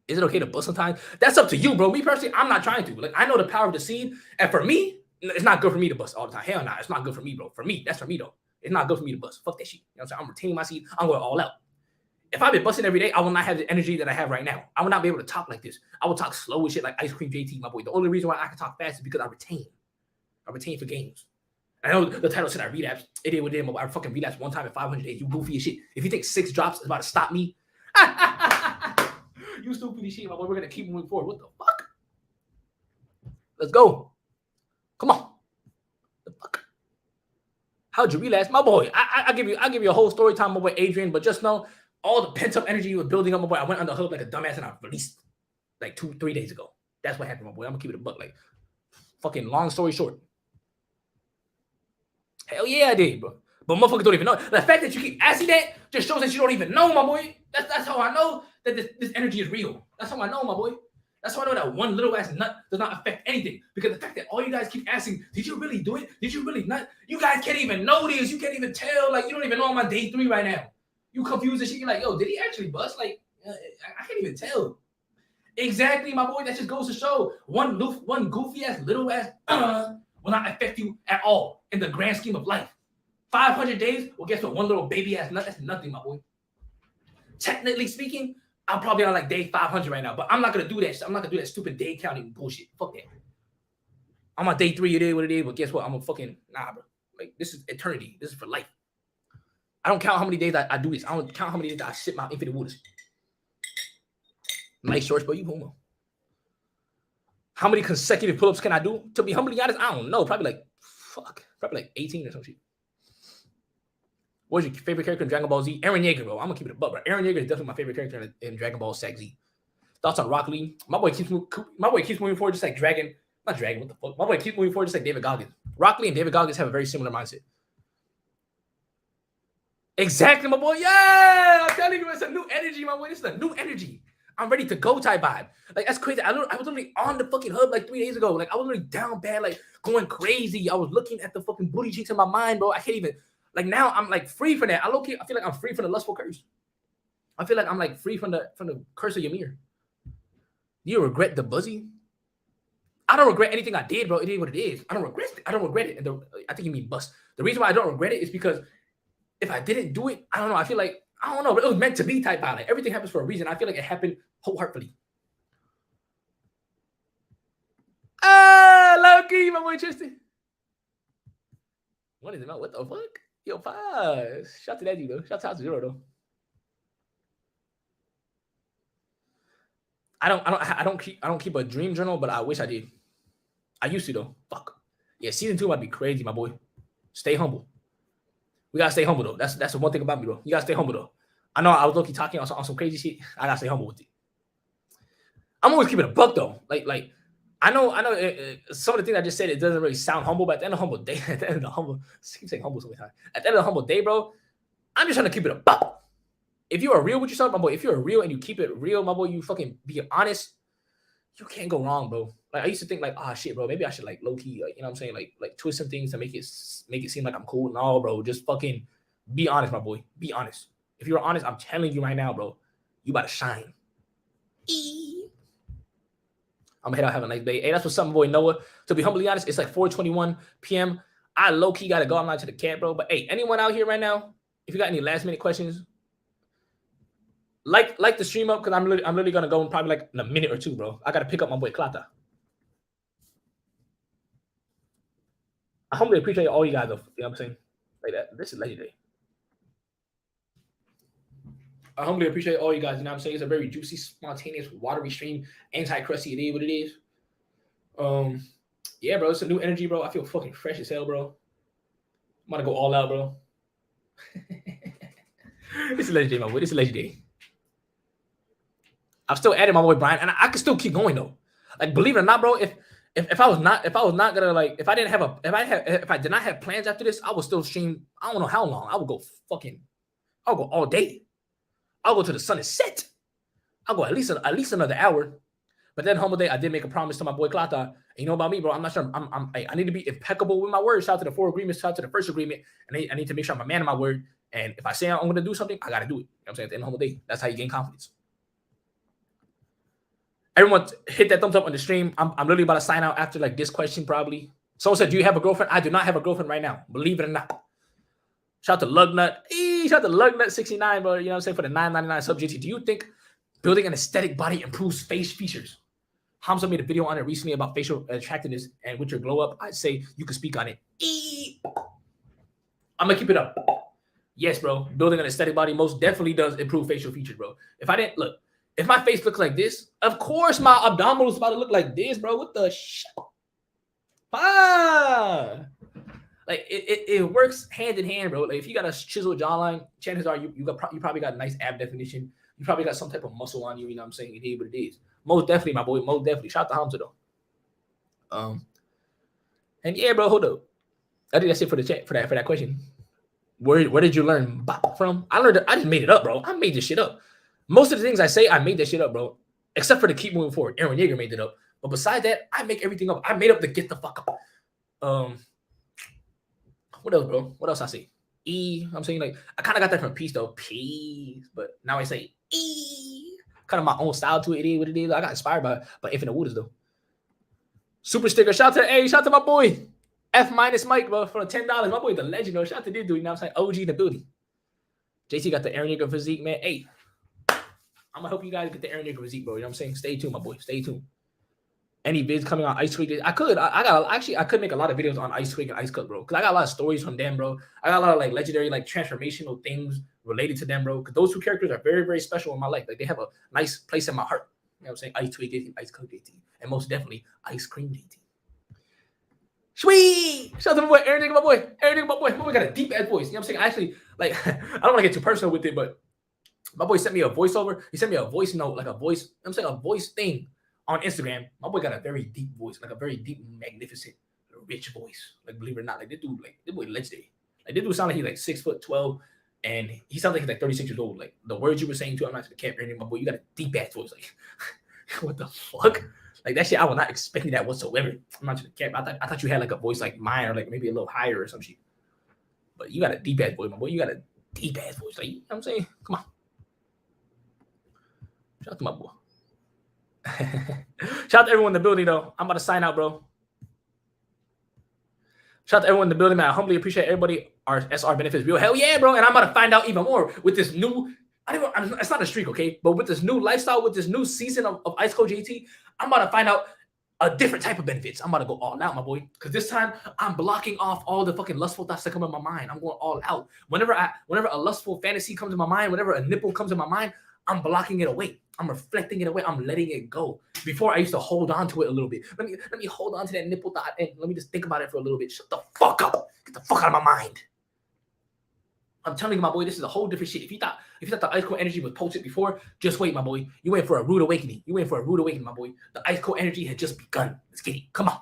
Is it okay to bust sometimes? That's up to you, bro. Me personally, I'm not trying to. Like, I know the power of the seed, and for me, it's not good for me to bust all the time. Hell nah, it's not good for me, bro. For me, that's for me though. It's not good for me to bust. Fuck that shit. You know what I'm saying? I'm retaining my seed. I'm going all out. If I've been busting every day, I will not have the energy that I have right now. I will not be able to talk like this. I will talk slow as shit like IceColdjt, my boy. The only reason why I can talk fast is because I retain. I retain for games. I know the title said I relapsed. It did what it did. I fucking relapsed one time in 500 days. You goofy as shit. If you think 6 drops is about to stop me, you stupid as shit, my boy. We're gonna keep moving forward. What the fuck? Let's go. Come on. The fuck? How'd you relapse, my boy? I give you a whole story time, my boy Adrian. But just know all the pent up energy you were building up, my boy. I went on the hook like a dumbass and I released like 2-3 days ago. That's what happened, my boy. I'm gonna keep it a buck. Like, fucking long story short. Hell yeah, I did, bro. But motherfuckers don't even know. The fact that you keep asking that just shows that you don't even know, my boy. That's how I know that this energy is real. That's how I know, my boy. That's how I know that one little ass nut does not affect anything. Because the fact that all you guys keep asking, did you really do it? Did you really not? You guys can't even notice. You can't even tell. Like, you don't even know I'm on day 3 right now. You confused and shit. You're like, yo, did he actually bust? Like, I can't even tell. Exactly, my boy. That just goes to show one goofy ass little ass will not affect you at all in the grand scheme of life. 500 days? Well, guess what? One little baby ass nut, that's nothing, my boy. Technically speaking, I'm probably on like day 500 right now, but I'm not gonna do that. I'm not gonna do that stupid day counting bullshit. Fuck that. I'm on day 3. It is what it is, but guess what? I'm a fucking bro. Like, this is eternity. This is for life. I don't count how many days I do this. I don't count how many days I sip my infinite waters. Nice shorts, bro. You homo. How many consecutive pull-ups can I do? To be humbly honest, I don't know. Probably like 18 or some shit. What's your favorite character in Dragon Ball Z? Eren Yeager, bro. I'm gonna keep it a buck, bro. Eren Yeager is definitely my favorite character in Dragon Ball Z. Thoughts on Rock Lee? My boy keeps moving forward just like Dragon. Not Dragon. What the fuck? My boy keeps moving forward just like David Goggins. Rock Lee and David Goggins have a very similar mindset. Exactly, my boy. Yeah, I'm telling you, it's a new energy, my boy. This is a new energy. I'm ready to go type vibe. Like, that's crazy. I was literally on the fucking hub like 3 days ago. Like, I was literally down bad, like going crazy. I was looking at the fucking booty cheeks in my mind, bro. I can't even. Like, now I'm like free from that. I feel like I'm free from the lustful curse. I feel like I'm like free from the curse of Ymir. Do you regret the buzzy? I don't regret anything I did, bro. It is what it is. I don't regret it. And I think you mean bust. The reason why I don't regret it is because if I didn't do it, I don't know. I feel like, I don't know, but it was meant to be type vibe. Like, everything happens for a reason. I feel like it happened wholeheartedly. Low-key, my boy Tristan. What is it, man? What the fuck? Yo, pause. Shout to that dude, though. Shout out to Zero, though. I don't keep a dream journal, but I wish I did. I used to, though. Fuck. Yeah, season 2 might be crazy, my boy. Stay humble. We gotta stay humble, though. That's the one thing about me, bro. You gotta stay humble, though. I know I was low-key talking on some crazy shit. I gotta stay humble with it. I'm always keeping a buck, though. Like I know some of the things I just said, it doesn't really sound humble, but at the end of humble day, at the end of the humble, I keep saying humble so many times. At the end of the humble day, bro, I'm just trying to keep it a buck. If you are real with yourself, my boy, if you're real and you keep it real, my boy, you fucking be honest, you can't go wrong, bro. Like I used to think like, ah, shit, bro, maybe I should like low key, like, you know what I'm saying, like twist some things to make it seem like I'm cool. No, bro, just fucking be honest, my boy. Be honest. If you're honest, I'm telling you right now, bro, you about to shine. I'm gonna head out, have a nice day. Hey, that's what's up, my boy Noah. To be humbly honest, it's like 4:21 p.m. I low key gotta go. I'm not to the camp, bro. But hey, anyone out here right now, if you got any last minute questions, like the stream up, because I'm literally gonna go in probably like in a minute or two, bro. I gotta pick up my boy Klata. I humbly appreciate all you guys, though. You know what I'm saying? Like that. This is legendary. I humbly appreciate all you guys. You know what I'm saying? It's a very juicy, spontaneous, watery stream. Anti-crusty, it is what it is. Yeah, bro. It's a new energy, bro. I feel fucking fresh as hell, bro. I'm gonna go all out, bro. This is legendary, my boy. This is legendary. I'm still adding my boy Brian, and I can still keep going though. Like, believe it or not, bro. If I was not gonna like, if I did not have plans after this, I would still stream. I don't know how long. I'll go all day. I'll go to the sun is set. I'll go at least another hour. But then humble day, I did make a promise to my boy Klata. And you know about me, bro. I'm not sure. I need to be impeccable with my words. Shout out to the 4 agreements. Shout out to the first agreement. And I need to make sure I'm a man of my word. And if I say I'm gonna do something, I gotta do it. You know what I'm saying? At the end of the humble day, that's how you gain confidence. Everyone hit that thumbs up on the stream. I'm literally about to sign out after like this question probably. Someone said, do you have a girlfriend? I do not have a girlfriend right now. Believe it or not. Shout out to Lugnut. Shout out to Lugnut69, bro. You know what I'm saying? For the $9.99 sub GT. Do you think building an aesthetic body improves face features? Hamza made a video on it recently about facial attractiveness, and with your glow up, I'd say you could speak on it. I'm gonna keep it up. Yes, bro. Building an aesthetic body most definitely does improve facial features, bro. If my face looks like this, of course my abdominals about to look like this, bro. What the shit? Like it works hand in hand, bro. Like if you got a chiseled jawline, chances are you probably got nice ab definition. You probably got some type of muscle on you. You know what I'm saying? It is what it is. Most definitely, my boy. Most definitely. Shout out to Hamza though. And yeah, bro. Hold up. I think that's it for the chat for that question. Where did you learn bop from? I just made it up, bro. I made this shit up. Most of the things I say, I made that shit up, bro. Except for the keep moving forward. Aaron Yeager made it up. But besides that, I make everything up. I made up the get the fuck up. What else, bro? What else I say? I'm saying like I kind of got that from Peace though. Peace. But now I say kind of my own style to it. It is what it is. I got inspired by Infinite Waters though. Super sticker. Shout out to shout out to my boy F- Mike, bro, for $10. My boy the legend, bro. Shout out to this dude. You know what I'm saying? OG in the building. JT got the Aaron Yeager physique, man. Hey, I'm gonna help you guys get the Aaron Yeager physique, bro. You know what I'm saying? Stay tuned, my boy. Stay tuned. Any vids coming on Ice Tweak? I could make a lot of videos on Ice Tweak and Ice Cut, bro. Cause I got a lot of stories from them, bro. I got a lot of like legendary, like transformational things related to them, bro. Cause those two characters are very, very special in my life. Like they have a nice place in my heart. You know what I'm saying? Ice Tweak JT, Ice Cold JT, and most definitely Ice Cream JT. Sweet! Shout out to my boy Aaron Nigga, my boy. Aaron Nigga, my boy. My boy got a deep ass voice. You know what I'm saying? Actually, like I don't want to get too personal with it, but my boy sent me a voiceover. He sent me a voice note, like a voice. I'm saying a voice thing on Instagram. My boy got a very deep voice, like a very deep, magnificent, rich voice. Like believe it or not, like this dude, like this boy legendary. Like this dude sound like he's like 6'12", and he sounds like he's like 36 years old. Like the words you were saying to him, I'm not to the camp, my boy. You got a deep ass voice. Like what the fuck? Like that shit, I was not expecting that whatsoever. I'm not to the camp. I thought you had like a voice like mine or like maybe a little higher or some shit. But you got a deep ass voice, my boy. You got a deep ass voice. Like you know what I'm saying? Come on. Shout out to my boy. Shout out to everyone in the building, though. I'm about to sign out, bro. Shout out to everyone in the building, man. I humbly appreciate everybody. Our SR benefits real. Hell yeah, bro. And I'm about to find out even more with this new, it's not a streak, okay? But with this new lifestyle, with this new season of icecoldjt, I'm about to find out a different type of benefits. I'm about to go all out, my boy. Because this time, I'm blocking off all the fucking lustful thoughts that come in my mind. I'm going all out. Whenever a lustful fantasy comes in my mind, whenever a nipple comes in my mind, I'm blocking it away. I'm reflecting it away. I'm letting it go. Before I used to hold on to it a little bit. Let me hold on to that nipple thought and let me just think about it for a little bit. Shut the fuck up. Get the fuck out of my mind. I'm telling you, my boy, this is a whole different shit. If you thought the ice cold energy was potent before, just wait, my boy. You wait for a rude awakening. You wait for a rude awakening, my boy. The ice cold energy had just begun. Let's get it. Come on.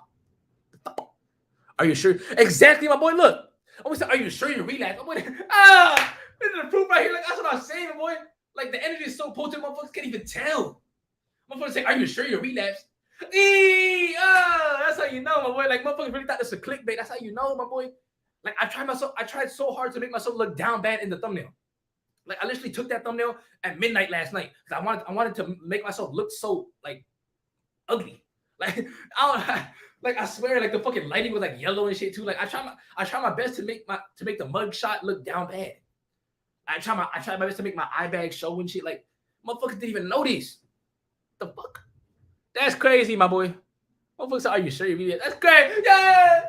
Are you sure? Exactly, my boy. Look. I always say, are you sure you're relapsed? My boy, this is the proof right here. Like that's what I'm saying, my boy. Like the energy is so potent, motherfuckers can't even tell. Motherfuckers say, are you sure you're relapsed? That's how you know, my boy. Like, motherfuckers really thought this was a clickbait. That's how you know, my boy. Like, I tried so hard to make myself look down bad in the thumbnail. Like, I literally took that thumbnail at midnight last night because I wanted to make myself look so like ugly. Like, I swear, like the fucking lighting was like yellow and shit too. Like, I try my best to make the mug shot look down bad. I try my best to make my eye bag show and shit. Like, motherfuckers didn't even notice. The fuck? That's crazy, my boy. Motherfuckers, are you sure you That's great. Yeah.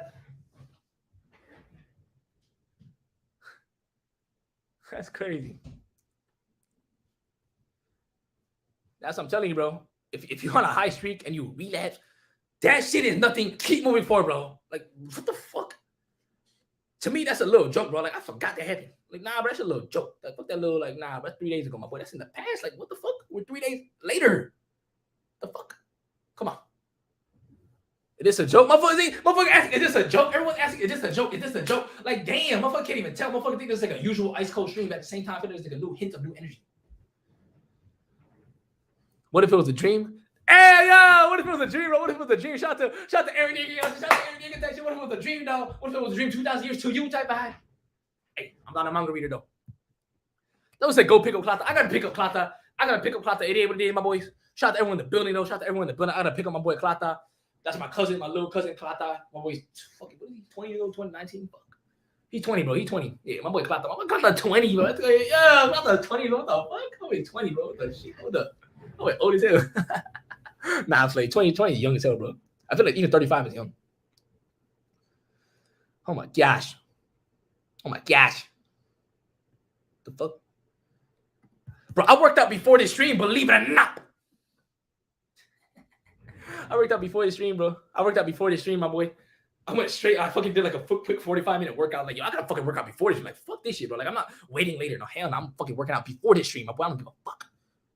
That's crazy. That's what I'm telling you, bro. If you're on a high streak and you relapse, that shit is nothing. Keep moving forward, bro. Like, what the fuck? To me, that's a little joke, bro. Like, I forgot that happened. Like, nah, bro, that's a little joke. Like, fuck that little, like, nah, that's 3 days ago, my boy. That's in the past. Like, what the fuck? We're 3 days later. The fuck? Come on. Is this a joke? Motherfucker asking, is this a joke? Everyone's asking, is this a joke? Is this a joke? Like, damn, motherfucker can't even tell. Motherfucker think this is like a usual ice cold stream, but at the same time, there's like a new hint of new energy. What if it was a dream? Hey, yo, what if it was a dream, bro? What if it was a dream? Shout out to Aaron Yeager. Shout out to Aaron Yeager. That shit. What if it was a dream, though? What if it was a dream 2,000 years to you type of? Hey, I'm not a manga reader, though. Don't say go pick up Klata. I gotta pick up Klata. It is what it is, my boys. Shout out to everyone in the building, though. Shout out to everyone in the building. I gotta pick up my boy Klata. That's my cousin, my little cousin Klata. My boy's fucking, what is he, 20 years old, 2019? Fuck. He's 20, bro. He's 20. Yeah, my boy Klata. My boy Klata 20, bro. Yeah, Klata 20, bro. What the fuck? My boy 20, bro. What the shit? What the? My boy old as hell. Nah, I'm playing 20 is young as hell, bro. I feel like even 35 is young. Oh my gosh. The fuck? Bro, I worked out before this stream, believe it or not. I worked out before the stream, bro. My boy. I went straight. I fucking did like a quick 45-minute workout. Like, yo, I gotta fucking work out before this stream. Like, fuck this shit, bro. Like, I'm not waiting later. No, hell no. I'm fucking working out before this stream, my boy. I don't give a fuck. You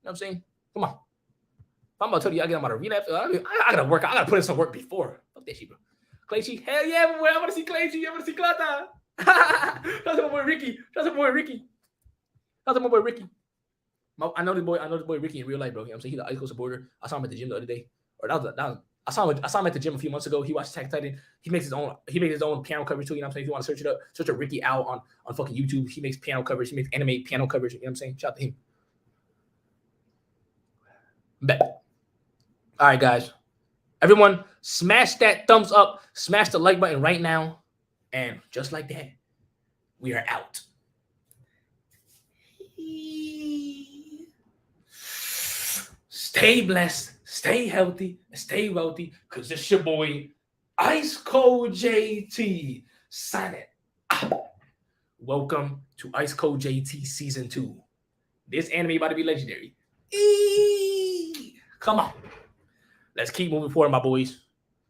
know what I'm saying? Come on. If I'm about to tell you I get on my relapse, I gotta work. I gotta put in some work before. Fuck that shit, bro. Claychi, hell yeah, my boy. I wanna see Claychi. I wanna see Klata. That's my boy Ricky. I know the boy Ricky in real life, bro. You know what I'm saying? He's an ICEcold supporter. I saw him at the gym the other day. Or I saw him at the gym a few months ago. He watched Attack Titan. He makes his own piano covers too. You know what I'm saying? If you want to search it up, search up Ricky Owl on fucking YouTube. He makes piano covers. He makes anime piano covers. You know what I'm saying? Shout out to him. Bet. All right, guys. Everyone, smash that thumbs up. Smash the like button right now. And just like that, we are out. Stay blessed, stay healthy, and stay wealthy, because it's your boy, icecoldjt, signing out. Welcome to icecoldjt Season 2. This anime about to be legendary. Come on. Let's keep moving forward, my boys.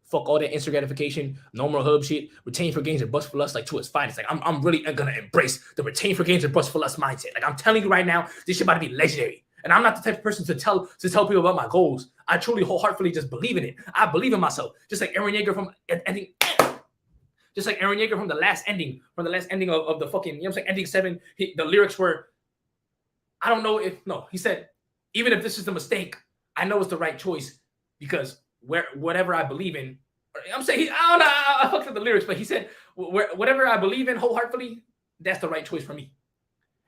Fuck all that instant gratification, no more hub shit. Retain for gains and bust for lust like to its finest. Like, I'm really gonna embrace the retain for gains and bust for lust mindset. Like, I'm telling you right now, this shit about to be legendary. And I'm not the type of person to tell people about my goals. I truly wholeheartedly just believe in it. I believe in myself. Just like Aaron Yeager from the last ending, of the fucking, you know what I'm saying, ending 7. The lyrics were, I don't know if, no, he said, even if this is the mistake, I know it's the right choice because whatever I believe in, I'm saying, I don't know, I fucked up the lyrics, but he said, whatever I believe in wholeheartedly, that's the right choice for me.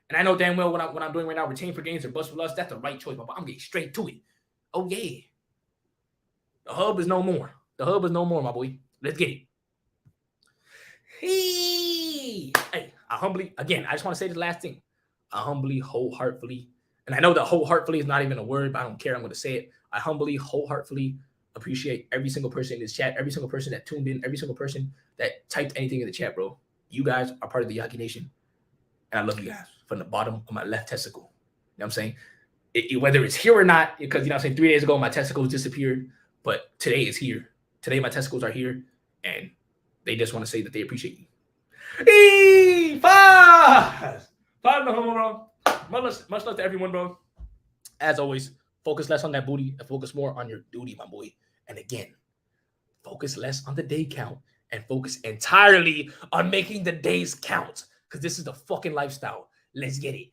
And I know damn well what I'm doing right now, retain for gains or bust for lust, that's the right choice, but I'm getting straight to it. Oh, yeah. The hub is no more. My boy. Let's get it. Hey, I just want to say the last thing. I humbly, wholeheartedly, and I know that wholeheartedly is not even a word, but I don't care. I'm going to say it. I humbly, wholeheartedly appreciate every single person in this chat, every single person that tuned in, every single person that typed anything in the chat, bro. You guys are part of the Yaki Nation. And I love you guys from the bottom of my left testicle. You know what I'm saying? Whether it's here or not, because, you know what I'm saying, 3 days ago, my testicles disappeared. But today is here. Today, my testicles are here. And they just want to say that they appreciate you. Five no homo, bro. Much love to everyone, bro. As always, focus less on that booty and focus more on your duty, my boy. And again, focus less on the day count and focus entirely on making the days count. Because this is the fucking lifestyle. Let's get it.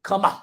Come on.